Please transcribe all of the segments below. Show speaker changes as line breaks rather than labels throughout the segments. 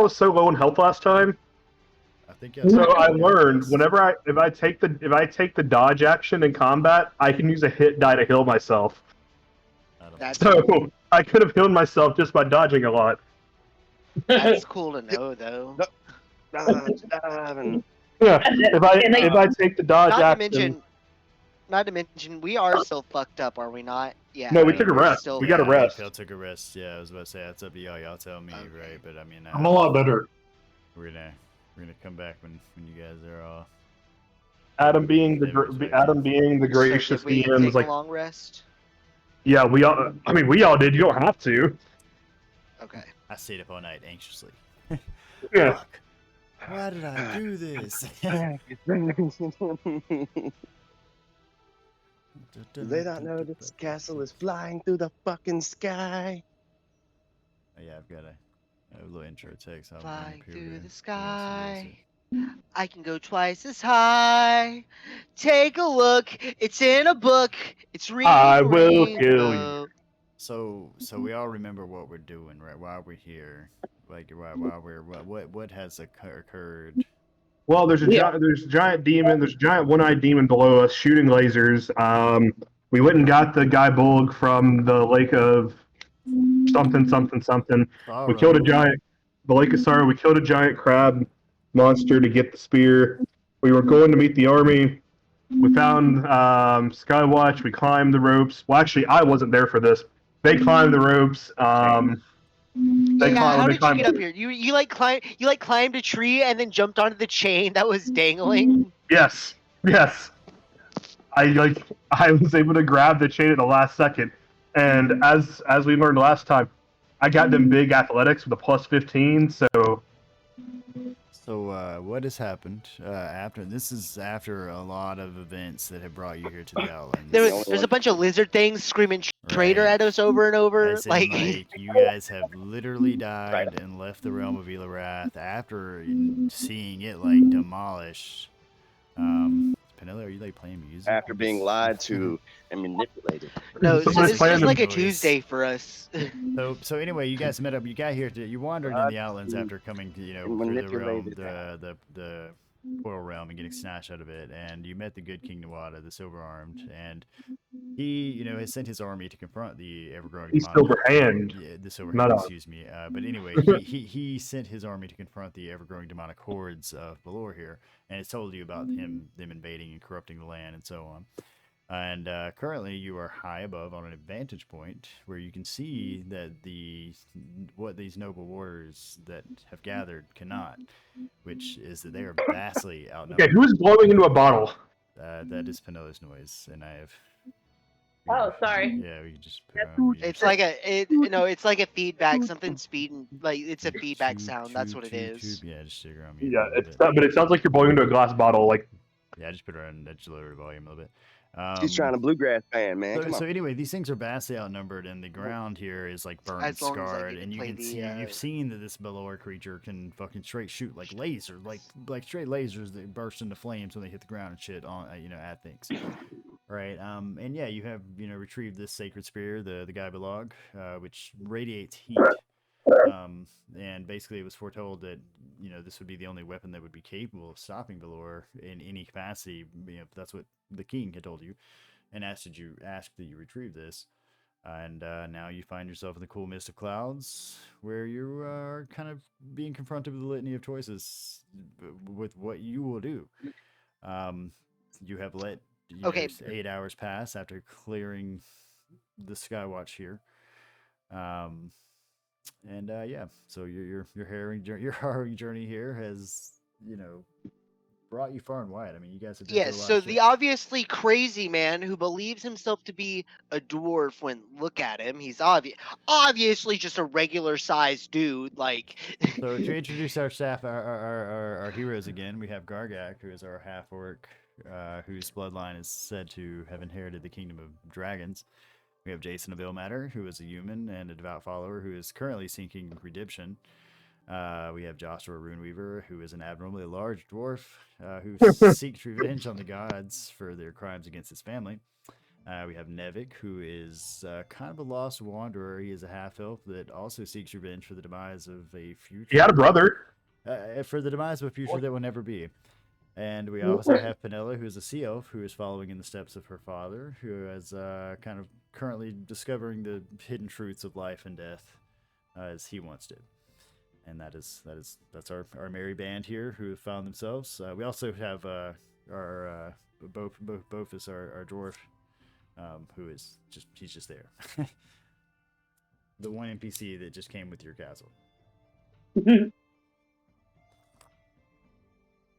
was so low in health last time.
I think
So I learned whenever if I take the dodge action in combat, I can use a hit die to heal myself.
That's
So
cool.
I could have healed myself just by dodging a lot.
That's cool to know, though.
Yeah, if I take the dodge
Not to
action,
mention, we are still fucked up, are we not? Yeah.
No, we took a
we're
rest.
Still,
We got a rest.
Phil took a rest. Yeah, I was about to say that's up to y'all. Y'all tell me,
Okay.
right? But I mean,
I'm a lot better.
we're gonna come back when you guys are all.
Adam being the
So
gracious
did we
DM
take
was like,
a long rest?
yeah, we all. I mean, we all did. You don't have to.
Okay.
I stayed up all night anxiously.
Yeah.
Fuck. Why did I do this?
They don't know this castle is flying through the fucking sky.
Oh, yeah, I've got a little intro text. I'll
Flying
bring up here
through the
to-
sky. I can go twice as high. Take a look. It's in a book. It's reading
I
a
will kill
rainbow.
So we all remember what we're doing, right? While we're here, like while we're what has occurred.
Well, there's a giant demon. There's a giant one-eyed demon below us shooting lasers. We went and got the guy Bulg from the lake of something. We killed a giant. The lake of Sorrow. We killed a giant crab monster to get the spear. We were going to meet the army. We found Skywatch. We climbed the ropes. Well, actually, I wasn't there for this. They climbed the ropes.
How did you get up here? You climbed a tree and then jumped onto the chain that was dangling.
Yes. I was able to grab the chain at the last second, and as we learned last time, I got them big athletics with a plus 15. So
what has happened after? This is after a lot of events that have brought you here to the Outlands.
There's a bunch of lizard things screaming traitor at us over and over.
As in, you guys have literally died and left the realm of Elorath after seeing it like demolished. Penella, are you like playing music?
After being lied to and manipulated.
No, so this is just like a Tuesday for us.
So anyway, you guys met up. You got here. You wandered in the Outlands after coming, through the realm, the Portal Realm, and getting snatched out of it. And you met the good King Nawada, the Silver Armed, and he, has sent his army to confront the ever-growing.
The Silver Hand.
Yeah, the Silver Hand. Excuse me. But anyway, he sent his army to confront the ever-growing demonic hordes of Balor here, and it's told you about them invading and corrupting the land and so on. And currently, you are high above on an vantage point where you can see that what these noble warriors that have gathered cannot, which is that they are vastly outnumbered.
Okay, who's blowing into a bottle?
That is Penella's noise, and I have.
Oh, sorry.
Yeah, we can just put on.
It's like it's like a feedback. Something speeding, like it's a feedback sound. That's what it is.
Yeah, just stick around.
Yeah, but it sounds like you're blowing into a glass bottle. Like,
yeah, just put it on. Just lower the volume a little bit.
He's trying to bluegrass band, man.
So anyway, these things are vastly outnumbered, and the ground here is like burned and scarred, and you can see you've seen that this Balor creature can fucking straight shoot like lasers, like straight lasers that burst into flames when they hit the ground and shit on at things. Right, and yeah, you have retrieved this sacred spear, the Guy Balog, which radiates heat, and basically it was foretold that this would be the only weapon that would be capable of stopping Balor in any capacity. That's what the king had told you, and asked that you retrieve this, and now you find yourself in the cool mist of clouds, where you are kind of being confronted with a litany of choices with what you will do. You have let. 8 hours pass after clearing the Skywatch here, and yeah. So your harrowing journey here has brought you far and wide. I mean, you guys have been through a lot of shit.
The obviously crazy man who believes himself to be a dwarf when look at him, he's obviously just a regular sized dude. Like.
So to introduce our staff, our heroes again, we have Gargak, who is our half orc. Whose bloodline is said to have inherited the kingdom of dragons. We have Jason of Ilmatter, who is a human and a devout follower who is currently seeking redemption. We have Joshua Runeweaver, who is an abnormally large dwarf who seeks revenge on the gods for their crimes against his family. We have Nevik, who is kind of a lost wanderer. He is a half-elf that also seeks revenge for the demise of a future.
He had a brother.
For the demise of a future that will never be. And we also have Penella, who is a sea elf, who is following in the steps of her father, who is kind of currently discovering the hidden truths of life and death as he once did. And that's our merry band here who have found themselves. We also have our Bofus, our dwarf, who is he's just there. The one NPC that just came with your castle.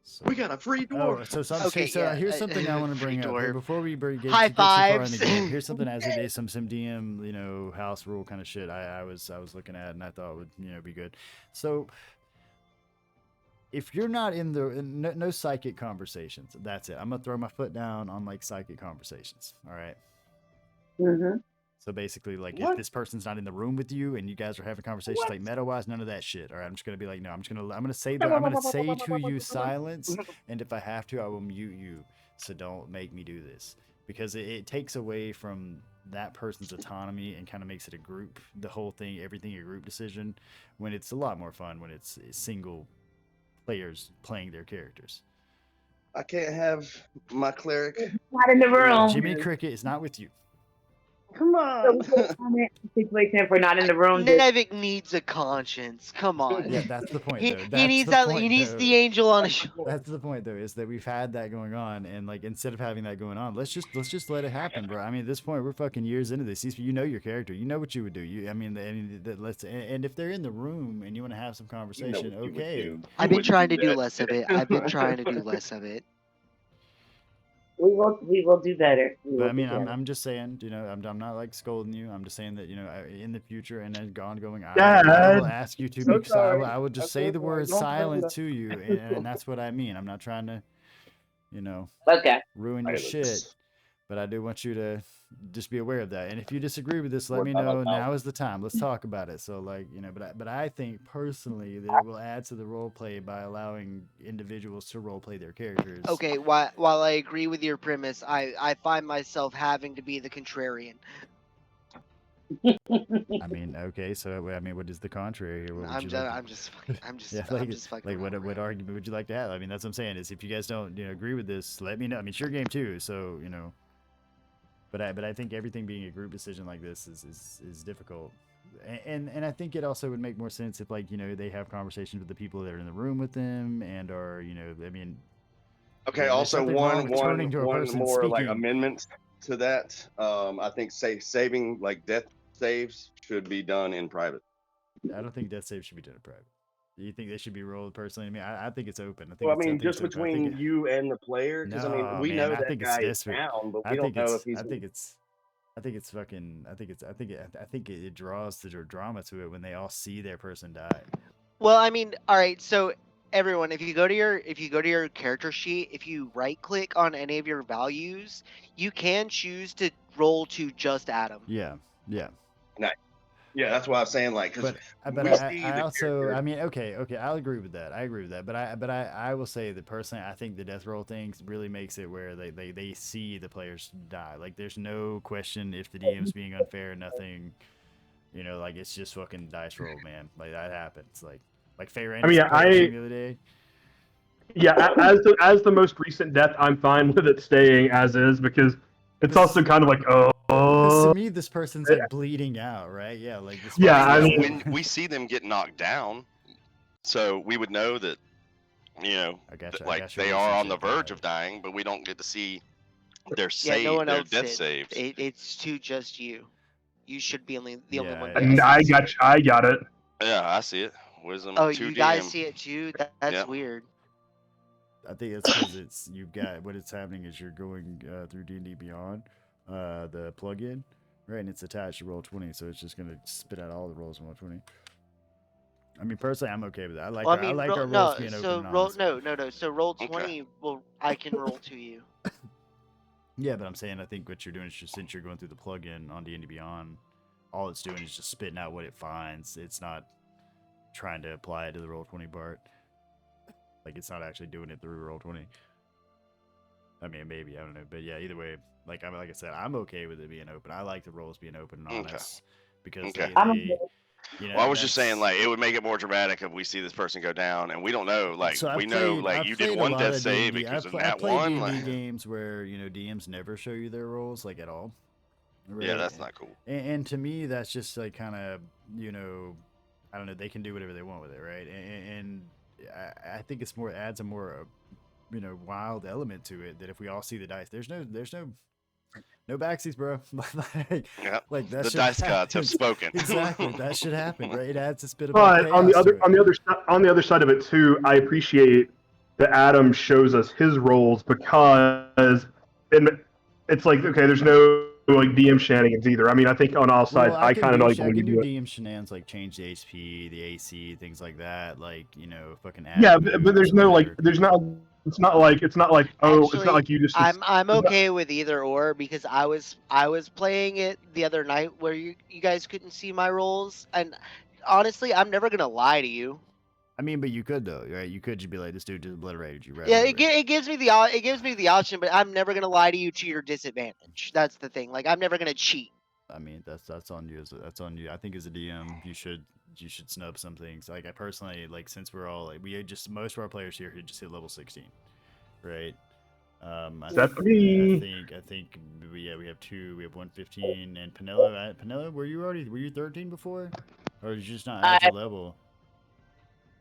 So,
We got a free dwarf.
Here's something I want to bring up
dwarf.
before we get
High
too far in the
fives.
game. Here's something as it is some DM house rule kind of shit I was looking at and I thought would be good. So if you're not in the no psychic conversations, that's it. I'm gonna throw my foot down on like psychic conversations. All right.
Mm-hmm.
So basically, like,
What?
if this person's not in the room with you and you guys are having conversations like meta-wise, none of that shit. All right, I'm just gonna be like, no, I'm gonna say to you silence, and if I have to, I will mute you. So don't make me do this because it takes away from that person's autonomy and kind of makes it a group. The whole thing, everything, a group decision. When it's a lot more fun when it's single players playing their characters.
I can't have my cleric.
Not in the room.
Jimmy Cricket is not with you.
Come on.
Situation if we're not in the room.
Nevik needs a conscience. Come on.
Yeah, that's the point.
He,
though.
he
That's
needs
the
that.
point,
He needs
though.
the angel on his shoulder.
That's the point, though, is that we've had that going on, and like instead of having that going on, let's just let it happen, bro. I mean, at this point, we're fucking years into this. You know your character. You know what you would do. And if they're in the room and you want to have some conversation, okay.
I've been trying to do less of it. I've been trying to do less of it.
We will do better.
But I mean, I'm just saying, I'm not like scolding you. I'm just saying that in the future and then ongoing, I will ask you to
So
be
sorry.
silent. I will just
I'm
say
so
the
sorry.
word
Don't blame
silent
the-
to you, and that's what I mean. I'm not trying to,
Okay.
ruin your shit. But I do want you to just be aware of that. And if you disagree with this, let me know. Now is the time. Let's talk about it. So, like, but I think personally that it will add to the role play by allowing individuals to role play their characters.
Okay, while I agree with your premise, I find myself having to be the contrarian.
I mean, okay. So, I mean, what is the contrary here? What would
I'm
you
just,
like to-
I'm just, fucking- I'm just,
Yeah,
I'm just fucking.
like
around,
what
bro.
argument would you like to have? I mean, that's what I'm saying. Is if you guys don't agree with this, let me know. I mean, it's your game too, so But I think everything being a group decision like this is difficult, and I think it also would make more sense if they have conversations with the people that are in the room with them and are I mean.
Okay.
there's
Also,
nothing wrong
one
with turning to a
more
person
like
speaking.
amendments to that. I think saving like death saves should be done in private.
I don't think death saves should be done in private. Do you think they should be rolled personally? I mean, I think it's open. I think
Well, I
it's-
mean,
think
just
it's open. I think
between you and the player, because I mean,
No,
we
man,
know
I
that
think it's
guy is
desperate.
down, but
I
we don't
think
know
it's.
if he's.
I think it draws the drama to it when they all see their person die.
Well, I mean, all right. So everyone, if you go to your character sheet, if you right click on any of your values, you can choose to roll to just Adam.
Yeah.
Yeah, that's what I was saying. Like, because
But
we see
I
the
also,
character.
I mean, okay, I'll agree with that. I agree with that. But I will say that personally, I think the death roll thing really makes it where they see the players die. Like, there's no question if the DM's being unfair, nothing. Like it's just fucking dice roll, man. Like that happens. Like Faye Randall the other day.
Yeah, as the most recent death, I'm fine with it staying as is because it's also kind of like,
Because to me, this person's like bleeding out, right? Yeah, like this.
Yeah, I
person's-
mean-
when we see them get knocked down, so we would know that,
I gotcha,
they are on the verge of dying, but we don't get to see their
No one
their
else
death
did.
saves.
It's to just you. You should be the only one.
Yeah,
And I got it.
Yeah, I see it. Wisdom.
Oh,
2
you guys
DM.
see it too? That's
Yeah.
weird.
I think it's because you've got what it's happening is you're going through D&D Beyond, the plugin, right? And it's attached to Roll20, so it's just gonna spit out all the rolls in Roll20. I mean, personally, I'm okay with that. I like our rolls being open and honest.
No. So roll 20. Well, I can roll to you.
Yeah, but I'm saying I think what you're doing is just since you're going through the plugin on D&D Beyond, all it's doing is just spitting out what it finds. It's not trying to apply it to the Roll20 part. Like it's not actually doing it through Roll20. I mean, maybe I don't know, but yeah, either way, like I said, I'm okay with it being open. I like the roles being open and
Okay.
honest because
Okay.
you know,
Well, I was just saying,
that's.
like, it would make it more dramatic if we see this person go down, and we don't know. Like,
So
we know, like,
I've
you did
played a
one
lot
death
of
save,
D&D.
it goes in
I've
that
played
one.
D&D
Like,
games where DMs never show you their roles like at all. Right?
yeah, that's not cool.
And to me, that's just like kind of I don't know. They can do whatever they want with it, right? And I think it's more adds a more wild element to it that if we all see the dice, there's no backseats, bro.
Yeah.
Like that
The
should
dice gods have
happen.
spoken.
Exactly, that should happen, right? It adds this bit of
But
chaos to it.
on the other side of it too, I appreciate that Adam shows us his roles because it's like, okay, there's no like DM shenanigans either. I mean, I think on all sides,
Well,
I kind of know like
I
when you
can do
do it.
DM shenanigans like change the HP, the AC, things like that. Like fucking
Yeah,
add
but
moves,
there's no like,
whatever.
there's not. It's not like it's not like it's not
Actually,
like you just.
I'm okay with either or because I was playing it the other night where you guys couldn't see my rolls, and honestly, I'm never gonna lie to you.
I mean, but you could though, right? You could just be like, this dude just obliterated you, right?
Yeah,
Whatever.
it gives me the option, but I'm never gonna lie to you to your disadvantage. That's the thing. Like I'm never gonna cheat.
I mean, that's on you. That's on you. I think as a DM, you should snub some things. Like I personally, like since we're all like most of our players here who just hit level 16, right?
That's me.
I think we have two. We have 115 and Penelo, were you 13 before, or did you just not add your level?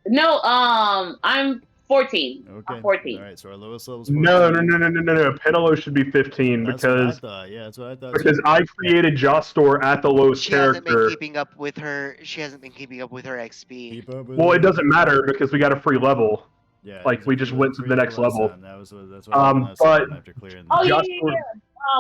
No, I'm 14.
Okay.
I'm 14.
All right. So our lowest level is 14.
No. Penelo should be 15
That's what I
because
thought. Yeah, that's what I thought.
because I created Jostor at the lowest
She hasn't been
character.
keeping up with her. She hasn't been keeping up with her XP.
Keep up with
Well, it
it.
doesn't matter because we got a free level.
Yeah,
Like we just went to the next level.
That's what happened last
But
time after clearing.
Oh yeah,
Just
yeah,
for-
yeah.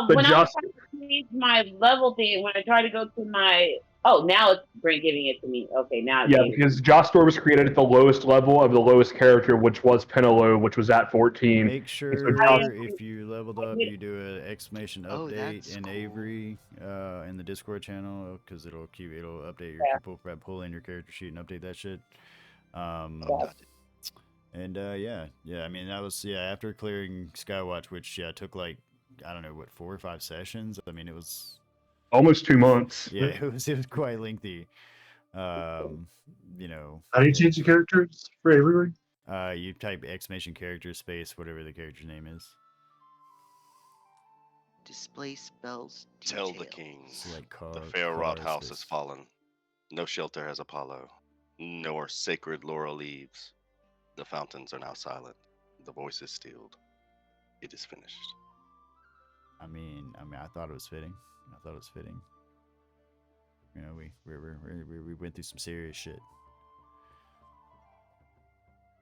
but
When I
just-
tried to change my level thing, when I tried to go to my now it's giving it to me. Okay, now it's giving it.
because Jostor was created at the lowest level of the lowest character, which was Penelo, which was at 14.
Make sure if you leveled up, you do an exclamation update in Avery in the Discord channel because it'll update your pull in your character sheet and update that shit. And I mean that was after clearing Skywatch, which took like I don't know what 4 or 5 sessions. I mean it was
Almost 2 months.
Yeah, it was quite lengthy.
How do you change the characters for Avery?
You type exclamation character space whatever the character's name is.
Display spells.
Tell the kings,
Like
the fair wrought house has fallen. No shelter has Apollo, nor sacred laurel leaves. The fountains are now silent. The voice is stilled. It is finished.
I mean, I thought it was fitting. You know, we went through some serious shit,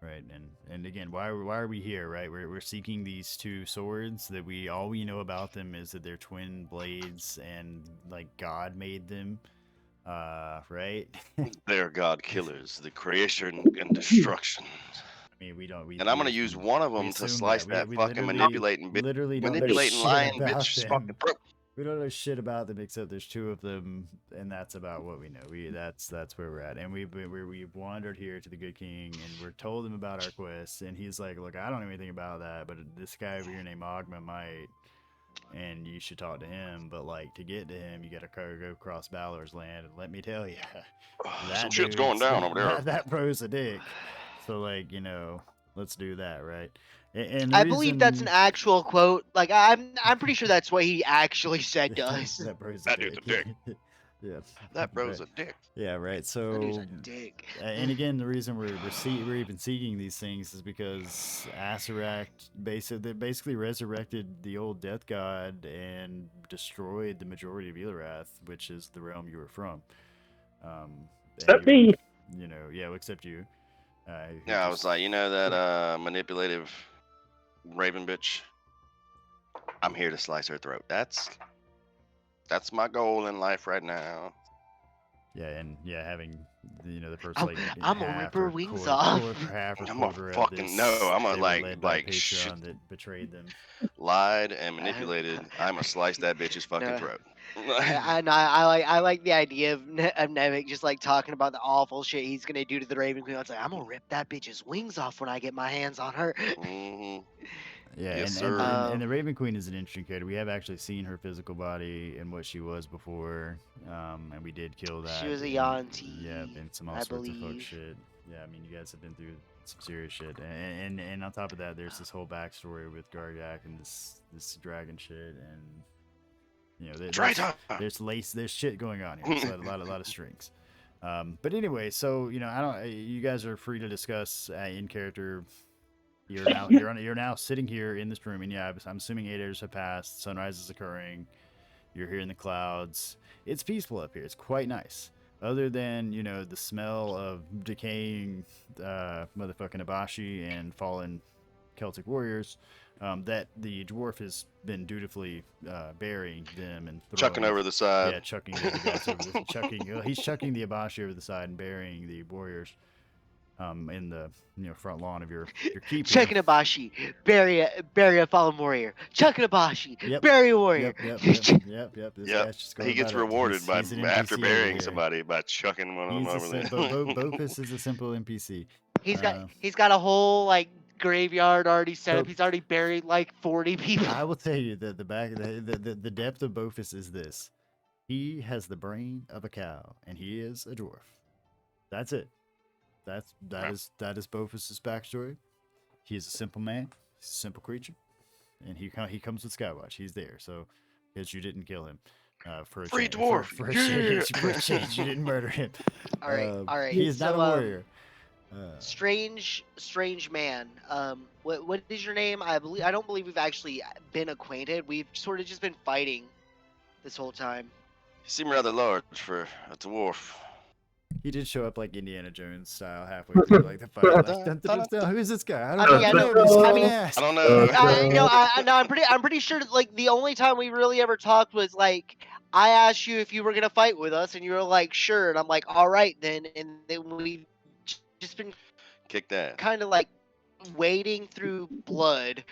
right? And again, why are we here, right? We're seeking these 2 swords that all we know about them is that they're twin blades and like God made them, right?
They're God killers, the creation and destruction.
I mean, we don't.
And I'm gonna use one of them to slice that fucking manipulating bitch.
Literally don't know
Manipulating
shit
lying
about
bitch's
them.
fucking throat.
We don't know shit about them except there's 2 of them, and that's about what we know. That's where we're at, and we've wandered here to the Good King, and we're told him about our quest, and he's like, "Look, I don't know anything about that, but this guy over here named Ogma might, and you should talk to him. But like to get to him, you got to go across Balor's land, and let me tell you,
Some shit's going down over there.
That bro's a dick. So like let's do that, right?" And
I believe that's an actual quote. Like I'm pretty sure that's what he actually said to us.
That bro's
That dude's a dick.
Yeah.
That bro's a dick.
Yeah, right.
That
So,
dude's a dick.
and again, the reason we're even seeking these things is because Asarak basically resurrected the old death god and destroyed the majority of Elorath, which is the realm you were from.
Except me.
Except you.
Yeah, I was like, that manipulative raven bitch. I'm here to slice her throat. That's my goal in life right now.
Yeah, and having the first
I'm gonna rip her wings off.
I'm gonna fucking know. I'm gonna like
Patreon that betrayed them.
Lied and manipulated. I'm gonna slice that bitch's fucking
No.
throat.
I like the idea of Nemec just like talking about the awful shit he's gonna do to the Raven Queen. It's like I'm gonna rip that bitch's wings off when I get my hands on her.
Mhm.
Yeah,
Yes,
and the Raven Queen is an interesting character. We have actually seen her physical body and what she was before, and we did kill that.
She was a
and-
Yanti.
Yeah, and some all
I
sorts of fuck
believe.
shit. Yeah, I mean, you guys have been through some serious shit, and on top of that, there's this whole backstory with Gargak and this dragon shit, and you know, there's shit going on here. It's a lot of strings. But anyway, so you know, you guys are free to discuss in character. You're now sitting here in this room, and yeah, I'm assuming 8 hours have passed. Sunrise is occurring. You're here in the clouds. It's peaceful up here. It's quite nice. Other than the smell of decaying motherfucking Abashi and fallen Celtic warriors, that the dwarf has been dutifully burying them and
chucking over the side.
Yeah, chucking the other guys over the chucking. He's chucking the Abashi over the side and burying the warriors. In the front lawn of your keep.
Chucking Abashi, bury a fallen warrior. Chucking Abashi,
Yep.
bury a warrior.
Yep. This guy's just going
He gets
about it.
rewarded
He's an
after
NPC
burying
here.
somebody by chucking one of them over there.
Bopus is a simple NPC.
He's got a whole like graveyard already set up.
So-
He's already buried like 40 people.
I will tell you that the depth of Bopus is this: he has the brain of a cow, and he is a dwarf. That's it. That is Bopus's backstory. He is a simple man. He's a simple creature, and he comes with Skywatch. He's there, so because you didn't kill him. For a
Free
change,
dwarf.
For a change, you didn't murder him.
All right.
He is not a warrior.
Strange man. What is your name? I don't believe we've actually been acquainted. We've sort of just been fighting this whole time.
You seem rather large for a dwarf.
He did show up like Indiana Jones style halfway through like the fight. Like, dun, dun, dun, dun, who is this guy? I
don't
know.
I'm pretty sure like the only time we really ever talked was like I asked you if you were gonna fight with us, and you were like sure, and I'm like all right then, and then we've just been
Kick that.
kind of like wading through blood.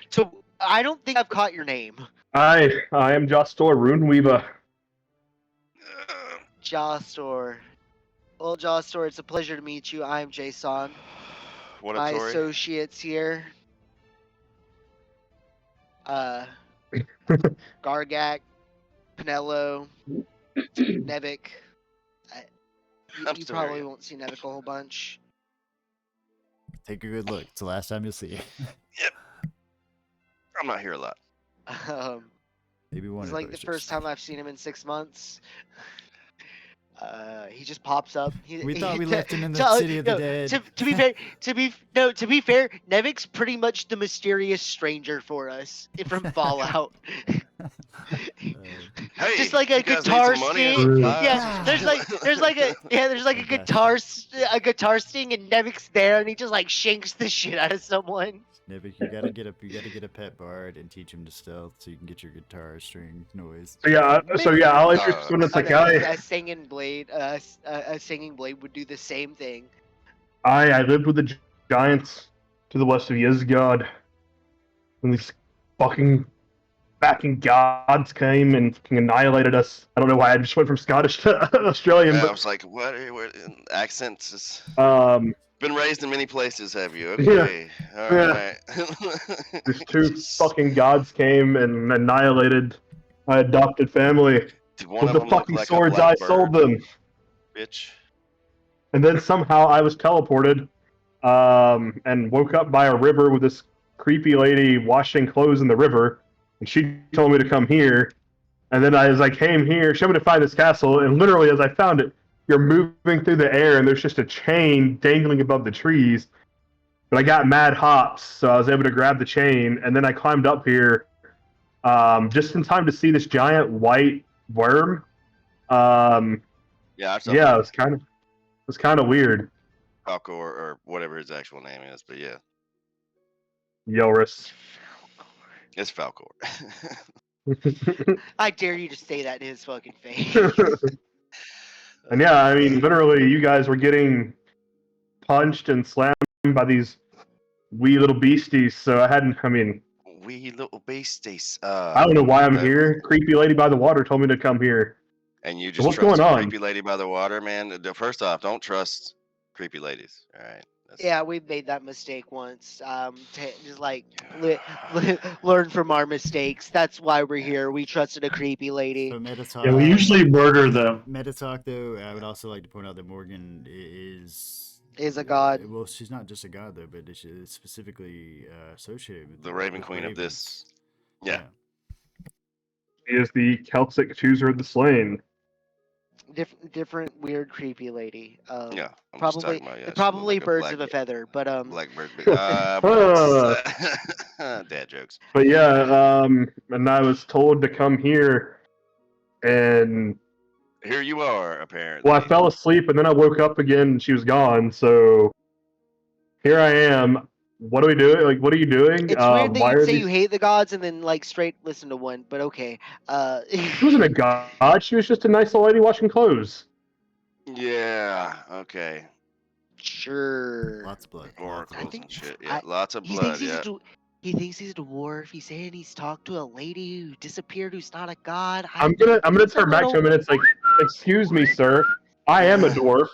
So I don't think I've caught your name.
I am Jostor Runeweaver.
Jostor. Well, Jostor, it's a pleasure to meet you. I'm Jason.
What
My
up, Tori?
associates here. Gargak, Pinello, Nevik. You
still
probably
here.
won't see Nevik a whole bunch.
Take a good look. It's the last time you'll see him.
I'm not here a lot.
Maybe one.
It's
of
like
those
the first
just-
time I've seen him in 6 months. He just pops up.
We thought we left him in the
to-
city of the
no,
dead.
To be fair, to be fair, Nevik's pretty much the mysterious stranger for us from Fallout.
Hey,
Just like a
you guys need
guitar
some money?
sting.
Yeah.
Yeah, there's like a guitar sting, and Nevik's there, and he just like shanks the shit out of someone.
Nevik, you gotta get a pet bard and teach him to stealth so you can get your guitar string noise.
So yeah, I'll introduce when it's like
A singing blade, a singing blade would do the same thing.
I lived with the giants to the west of Yezgard. When these fucking gods came and fucking annihilated us. I don't know why I just went from Scottish to Australian,
Yeah, I
but
was like, what accents is...
um,
Been raised in many places, have you? Okay. All right.
these two fucking gods came and annihilated my adopted family
One
with
of
the
them looked
fucking
like a
swords I
blackbird,
sold them.
Bitch.
And then somehow I was teleported, and woke up by a river with this creepy lady washing clothes in the river, and she told me to come here. And then as I came here, she told me to find this castle, and literally as I found it, you're moving through the air, and there's just a chain dangling above the trees. But I got mad hops, so I was able to grab the chain, and then I climbed up here, just in time to see this giant white worm.
Yeah, I saw
Yeah, it was kind of weird.
Falcor or whatever his actual name is, but yeah,
Yelris.
it's Falcor.
I dare you to say that in his fucking face.
And yeah, I mean, literally, you guys were getting punched and slammed by these wee little beasties. So
Wee little beasties.
I don't know why I'm here. Creepy lady by the water told me to come here.
And you just
What's
trust
going on?
creepy lady by the water, man. First off, don't trust creepy ladies. All right,
Yeah, we made that mistake once. Just like learn from our mistakes. That's why we're here. We trusted a creepy lady.
So meta talk.
Yeah, we usually murder them.
Meta talk, though. I would also like to point out that Morgan is
a god.
well, she's not just a god though, but she's specifically associated with
The Raven
with
Queen of
ravens.
this. Yeah.
She is the Celtic chooser of the slain.
Different weird creepy lady.
Yeah. I'm just
Probably
talking about, yeah, she
probably
looked like
birds
black,
of a feather, but
Blackbird.
Ah.
Dad jokes.
But yeah, and I was told to come here, and
Here you are, apparently.
well, I fell asleep, and then I woke up again, and she was gone. So here I am. What are we doing? Like, what are you doing?
it's weird that
Why
you
are
say
these?
you hate the gods and then like straight listen to one. But okay.
She wasn't a god. She was just a nice old lady washing clothes.
Yeah. Okay.
Sure.
Lots of blood.
Oracles
think-
and shit. Yeah.
I-
Lots of
He
blood.
thinks he's
Yeah.
he thinks he's a dwarf. He's saying he's talked to a lady who disappeared, who's not a god.
I'm gonna
it's a
turn back to him, and it's like, excuse me, sir. I am a dwarf.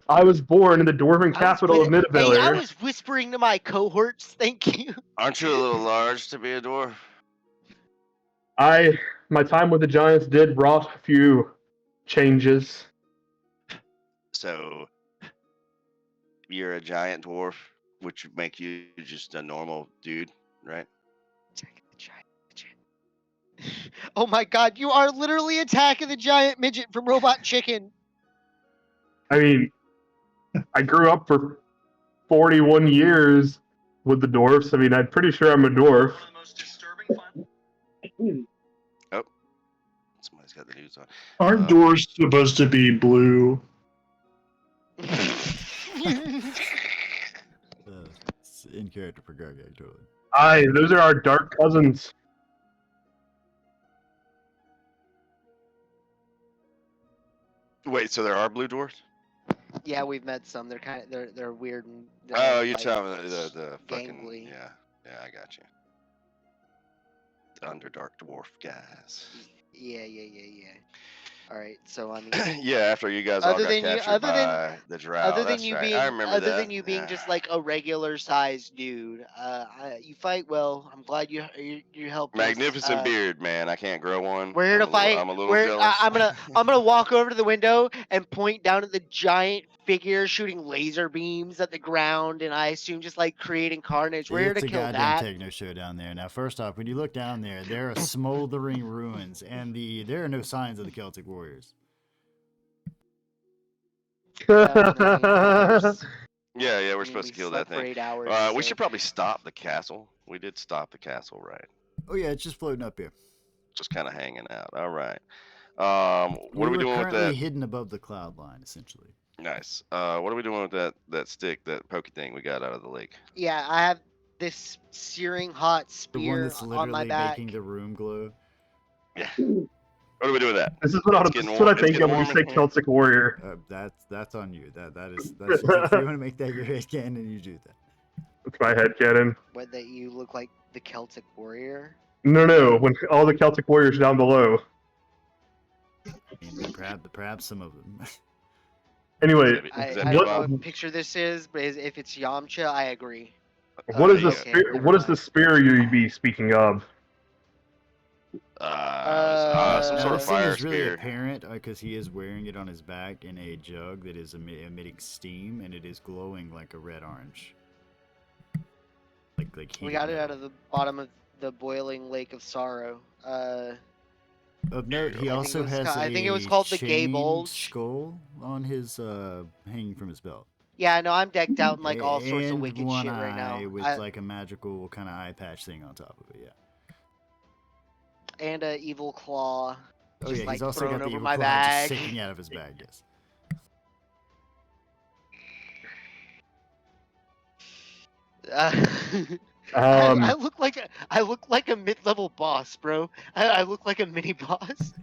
I was born in the dwarven capital of
Hey, I
Nidavellir.
was whispering to my cohorts. Thank you.
Aren't you a little large to be a dwarf?
My time with the giants did wrought a few changes.
So you're a giant dwarf, which would make you just a normal dude, right?
Oh my god, you are literally attacking the giant midget from Robot Chicken.
I mean, I grew up for 41 years with the dwarfs. I mean, I'm pretty sure I'm a dwarf.
Oh, somebody's got the news on.
Aren't doors supposed to be blue?
It's in character for Gargag, totally.
Aye, those are our dark cousins.
Wait, so there are blue dwarfs?
Yeah, we've met some. They're kind of they're weird and
Oh, you're
like,
telling me the fucking
gangly.
yeah, I got you. The Underdark dwarf guys.
Yeah. All right, so I mean,
Yeah, after you guys all
Other
got
than you-
captured
other than-
by the drow.
other than
That's
you
right.
being
I remember
other
that.
than you being
Yeah.
just like a regular sized dude, you fight well. I'm glad you helped
Magnificent
us.
beard, man. I can't grow one.
We're here to fight.
I'm a little jealous.
I'm gonna walk over to the window and point down at the giant figure shooting laser beams at the ground, and I assume just like creating carnage. We're here
It's
to
a
kill
goddamn
that.
techno show down there. Now, first off, when you look down there are smoldering ruins, and there are no signs of the Celtic warriors.
Yeah, we're
I mean,
supposed
we
to kill
slept
that
for
thing.
8 hours.
We
so-
should probably stop the castle. We did stop the castle, right?
Oh yeah, it's just floating up here.
Just kind of hanging out. All right. What are we doing with
currently
that?
hidden above the cloud line, essentially.
Nice. What are we doing with that stick, that pokey thing we got out of the lake?
Yeah, I have this searing hot
The one
spear
that's
on my
literally
back.
making the room glow.
Yeah. What do we do with that?
This is what I think of when you say Celtic warrior.
That's on you. That's if you want to make that your head canon, you do that.
That's my headcanon.
What, that you look like the Celtic warrior?
No, when all the Celtic warriors down below.
I mean, perhaps some of them.
Anyway,
I
Is
don't
that
know
Bob?
what picture this is, but if it's Yamcha, I agree.
what is the
okay,
spear?
never
What is the
mind.
spear you be speaking of?
Some
Now,
sort of
this thing
fire
is really
spear.
apparent because he is wearing it on his back in a jug that is emitting steam, and it is glowing like a red orange. Like
We
heated
got it
metal.
out of the bottom of the boiling lake of sorrow.
Of note, he
I think
also
it was
has
I think it was
a
called the Gay
chained
Bulge.
skull on his hanging from his belt.
Yeah, no, I'm decked out in like all sorts of
And
wicked
one
shit right
eye
now.
with like a magical kind of eye patch thing on top of it. Yeah.
And a evil claw.
Oh
Just
yeah,
like
he's also
thrown
got the
over
evil
my
claw just
bag.
sticking out of his bag. Yes.
I look like a mid-level boss, bro. I look like a mini boss.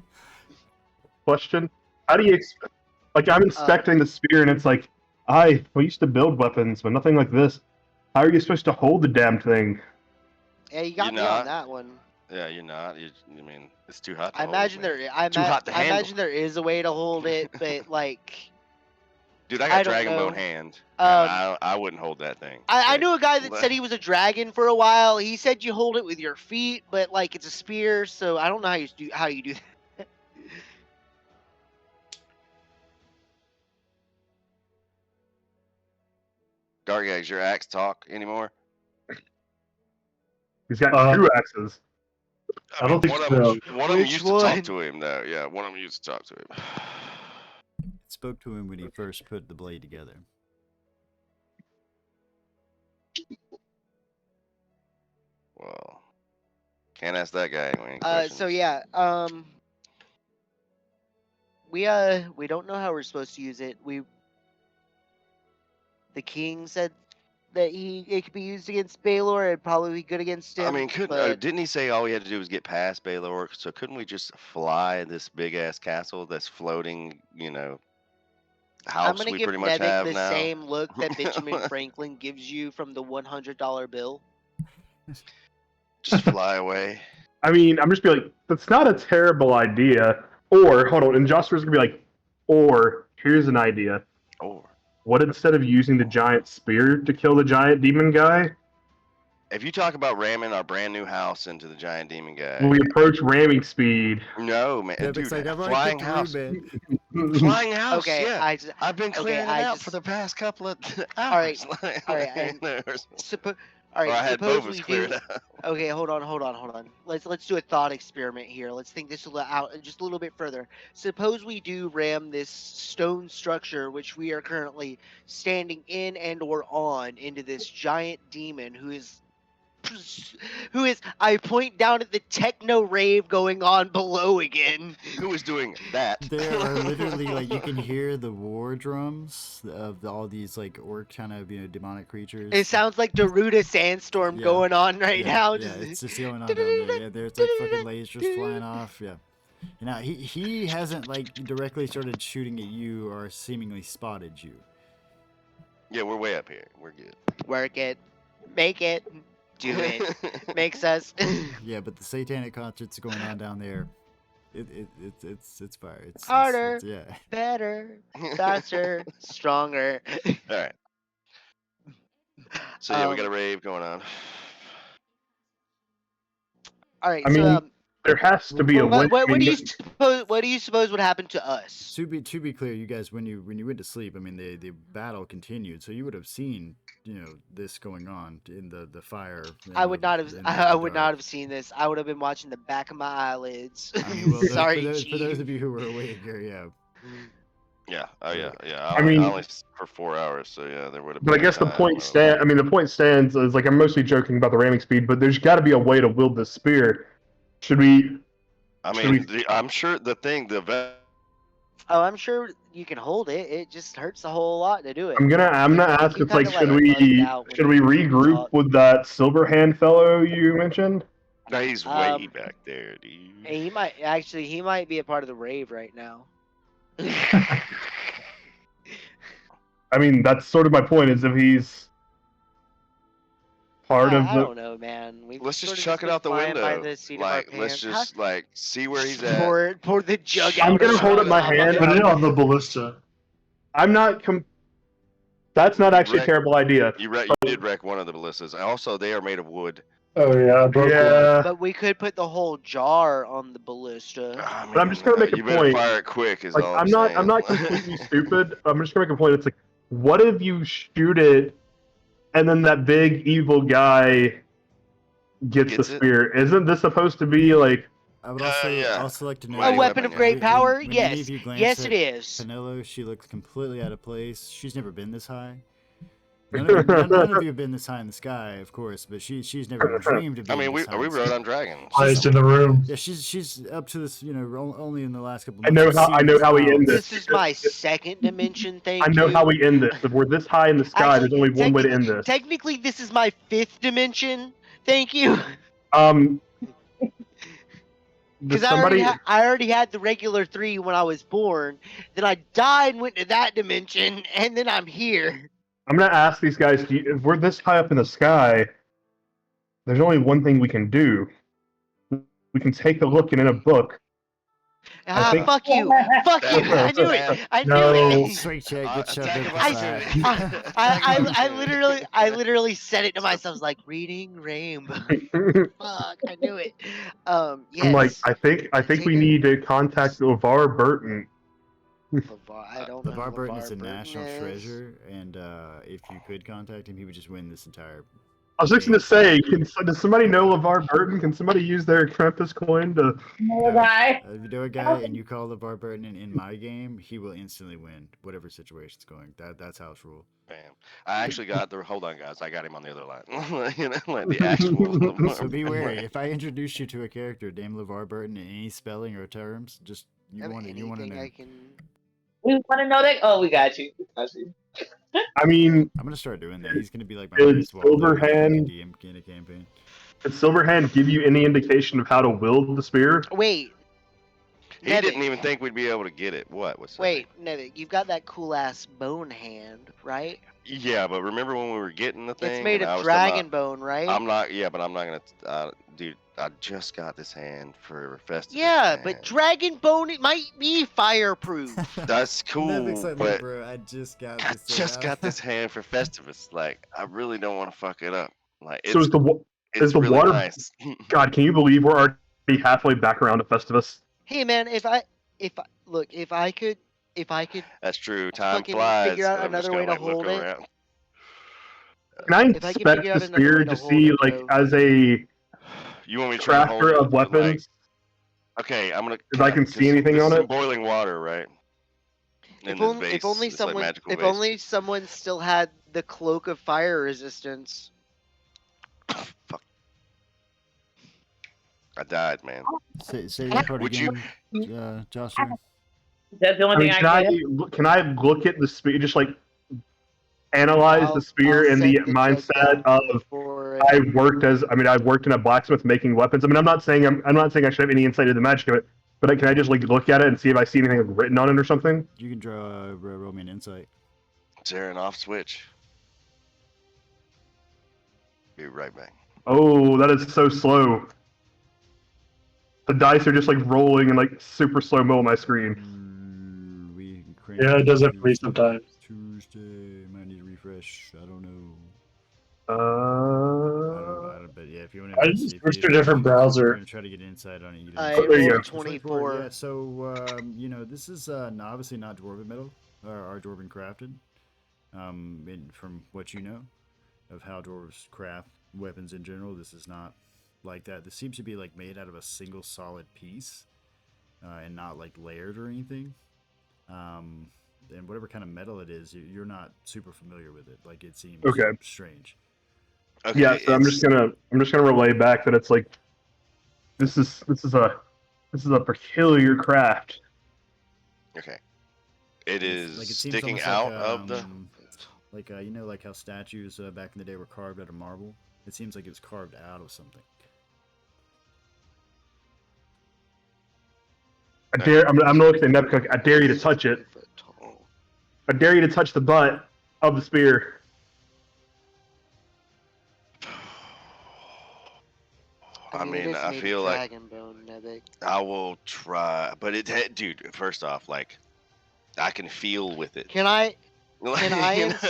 Question: How do you like? I'm inspecting the spear, and it's like, we used to build weapons, but nothing like this. How are you supposed to hold the damn thing?
Yeah, you got
You're
me on
not.
that one.
Yeah, you're not. I mean, it's too hot. To
I
hold,
imagine
man.
I
Too hot to handle.
imagine there is a way to hold it, but like,
Dude, I
I
got
don't
dragon
know.
bone hand. And
Um,
I wouldn't hold that thing.
I
Like,
knew a guy that said he was a dragon for a while. He said you hold it with your feet, but like it's a spear, so I don't know how you do that.
Dark Eggs, your axe talk anymore?
He's got two axes.
I don't think
one
so.
of them
Which
used to
one?
talk to him, though. Yeah, one of them used to talk to him.
Spoke to him when he first put the blade together.
Well, can't ask that guy any questions.
So yeah, we don't know how we're supposed to use it. The king said that it could be used against Baylor. It'd probably be good against him.
I mean, didn't he say all we had to do was get past Baylor? So couldn't we just fly this big ass castle that's floating?
I'm
House
gonna
we
give
pretty much
Nevik
have
the
now.
same look that Benjamin Franklin gives you from the $100 bill.
Just fly away.
I mean, I'm just be like, that's not a terrible idea. Or hold on, and Joster's gonna be like, or here's an idea.
Or
What instead of using the giant spear to kill the giant demon guy,
if you talk about ramming our brand new house into the giant demon guy,
we approach ramming speed?
no man,
Yeah,
dude,
like, I've already
flying
put the
house,
room in.
flying house.
Okay,
Yeah, I've been clearing it out for
just-
the past couple of
All right,
hours.
all right, and all
Or I
right.
had
Suppose
Bovis
we
clear
do.
it out.
Okay, hold on. Let's do a thought experiment here. Let's think this out just a little bit further. Suppose we do ram this stone structure, which we are currently standing in and or on, into this giant demon who is. I point down at the techno rave going on below again.
Who is doing that?
There are literally, like, you can hear the war drums of all these, like, orc kind of, demonic creatures.
It sounds like Daruda Sandstorm
Yeah.
going on right now.
Yeah, it's just going on down there. Yeah, there's, like, fucking lasers flying off. Yeah. Now, he hasn't, like, directly started shooting at you or seemingly spotted you.
Yeah, we're way up here. We're good.
Work it. Make it. Do it. Makes us.
Yeah, but the satanic concert's going on down there. It's fire. It's
Harder.
yeah.
Better. Faster. Stronger.
All right. So yeah, we got a
Um,
rave going on.
All right.
I mean, there has to be a way.
what do you suppose? What do you suppose would happen to us?
To be clear, you guys, when you went to sleep, I mean, the battle continued, so you would have seen, this going on in the fire.
I would not have seen this. I would have been watching the back of my eyelids.
I mean, well,
Sorry,
for those
Chief.
of you who were awake, yeah.
Yeah. Oh yeah. Yeah.
I mean-
I only for 4 hours, so yeah, there would have.
But I guess the point stands is like I'm mostly joking about the ramming speed, but there's got to be a way to wield this spear. Should we?
I
should
mean,
we-
I'm sure the
Oh, I'm sure you can hold it. It just hurts a whole lot to do it.
I'm gonna ask.
You
It's like,
kinda, like, bugged out when
should we
you
regroup
talk.
with that silver hand fellow you mentioned?
No, he's way back there, dude.
And he might be a part of the rave right now.
I mean, that's sort of my point. Is if he's part of
I
the.
don't know, man.
Let's just
sort of
chuck it
been
out the
flying by
window.
the seat of our
Like, let's
pants.
just like see where he's at.
Pour the jug
I'm
out.
gonna
of
hold up
the
my
top of
hand.
it.
Put it on the ballista.
I'm not. That's not actually a
Right.
terrible idea.
You did wreck one of the ballistas. And also, they are made of wood.
Oh yeah, I broke one.
Yeah.
But we could put the whole jar on the ballista.
I
But I'm just gonna make a
you better
point.
fire it quick. Is
Like
all
I'm
saying.
not completely stupid. I'm just gonna make a point. It's like, what if you shoot it, and then that big evil guy gets the
Gets it?
spear? Isn't this supposed to be like?
I would
yeah.
also like to know.
Mighty
A weapon of great
yeah.
power?
When any
Yes.
of you glance
Yes,
at
it is.
Penelo, she looks completely out of place. She's never been this high. None of you have been this high in the sky, of course, but she's never even dreamed of
I
being
mean, we
this high in the
rode
sky.
on dragons.
Highest in the room.
Yeah, she's up to this, only in the last couple.
I know
months
how
she's seen
we
clouds.
end this.
This is my second dimension. Thank
I
you.
know how we end this. If we're this high in the sky,
Actually,
there's only one way to end this.
Technically, this is my fifth dimension. Thank you.
Does
Because
somebody?
I already had the regular 3 when I was born. Then I died and went to that dimension, and then I'm here.
I'm gonna ask these guys. If we're this high up in the sky, there's only one thing we can do. We can take a look, and in a book, think-
Fuck you! Fuck you! I knew it! I knew
No.
it!
Straight check, get shoved
Attack
up
of
the
opportunity.
side.
I literally said it to myself. I was like, reading Rainbow. Fuck! I knew it. Yes.
I'm like, I think
Take
we
it.
need to contact LeVar Burton.
I don't know.
LeVar
who
Burton is a
LeVar
national
Burton is.
treasure, and if you could contact him, he would just win this entire.
I was just gonna say, does somebody know LeVar Burton? Can somebody use their Krampus coin to?
Another guy.
If you know a guy and you call LeVar Burton in my game, he will instantly win whatever situation's going. That's house rule.
Bam. I actually got the. Hold on, guys. I got him on the other line. You know, like the actual.
So be wary. If I introduce you to a character named LeVar Burton in any spelling or terms, just you want to know.
I can.
We want to know that. Oh, we got you. Got you.
I mean,
I'm gonna start doing that. He's gonna be like my
Did
biggest wall like a
Silverhand-
DM in a campaign.
did Silverhand give you any indication of how to wield the spear?
Wait.
He
Nevik,
didn't even think we'd be able to get it. What? What's that
Wait, Nevik, you've got that cool ass bone hand, right?
thing? Yeah, but remember when we were getting the thing?
It's made
and I
of
was talking
dragon bone, right?
I'm not. Yeah, but I'm not gonna. Dude, I just got this hand for Festivus.
Yeah,
man.
but dragon bone it might be fireproof.
That's cool.
Nevic's like,
but
bro, I just got
I
this.
just got this hand for Festivus. Like, I really don't want to fuck it up. Like, it's,
So is the
it's
the
really
water-
nice.
God? Can you believe we're already halfway back around to Festivus?
Hey man, if I could
That's true. Time
fucking
flies.
figure out
I'm just
another way
gonna,
to
like, look
hold it.
around.
Can I
If I can
inspect
figure out
the
another way
spear
to
to
hold
see,
it,
like,
though.
as a
You want me to try to hold
crafter
it,
of
but, like,
weapons?
okay, I'm gonna.
If I can
'cause
see anything
there's
on
some
it?
boiling water, right? In this vase.
If only
It's like
someone
magical
if
vase.
only someone still had the cloak of fire resistance.
Fuck. I died, man.
Say that part
Would
again, Joshua.
That's the
I
only
mean,
thing I get.
can I look at the spear? Just like analyze the spear in the
send the
mindset
down
of
for it.
I've worked in a blacksmith making weapons. I mean, I'm not saying I should have any insight into the magic of it, but can I just like look at it and see if I see anything written on it or something?
You can draw roll me an insight.
Is there an off switch? Be right back.
Oh, that is so slow. The dice are just like rolling in like super slow mo on my screen.
Yeah, it does that for me sometimes.
Tuesday, might need to refresh. I don't know. But yeah, if you want to,
I just switched to a different browser.
You're gonna try to get insight on it.
I
there you go.
rolled 24.
Yeah, so this is obviously not dwarven metal or dwarven crafted. From what you know of how dwarves craft weapons in general, this is not like that. This seems to be like made out of a single solid piece, and not like layered or anything. And whatever kind of metal it is, you're not super familiar with it. Like it seems strange.
Okay,
Yeah, so I'm just gonna relay back that it's like this is a peculiar craft.
Okay. It is
Like it seems
sticking
almost
out
like,
of the.
like like how statues back in the day were carved out of marble. It seems like it was carved out of something.
I'm looking at Nebcook. I dare you to touch it. I dare you to touch the butt of the spear.
I mean,
it is
I
made of
feel like
dragon bone, Nevik.
I will try, but dude. First off, like, I can feel with it.
Can I
Like,
can I
you
ins-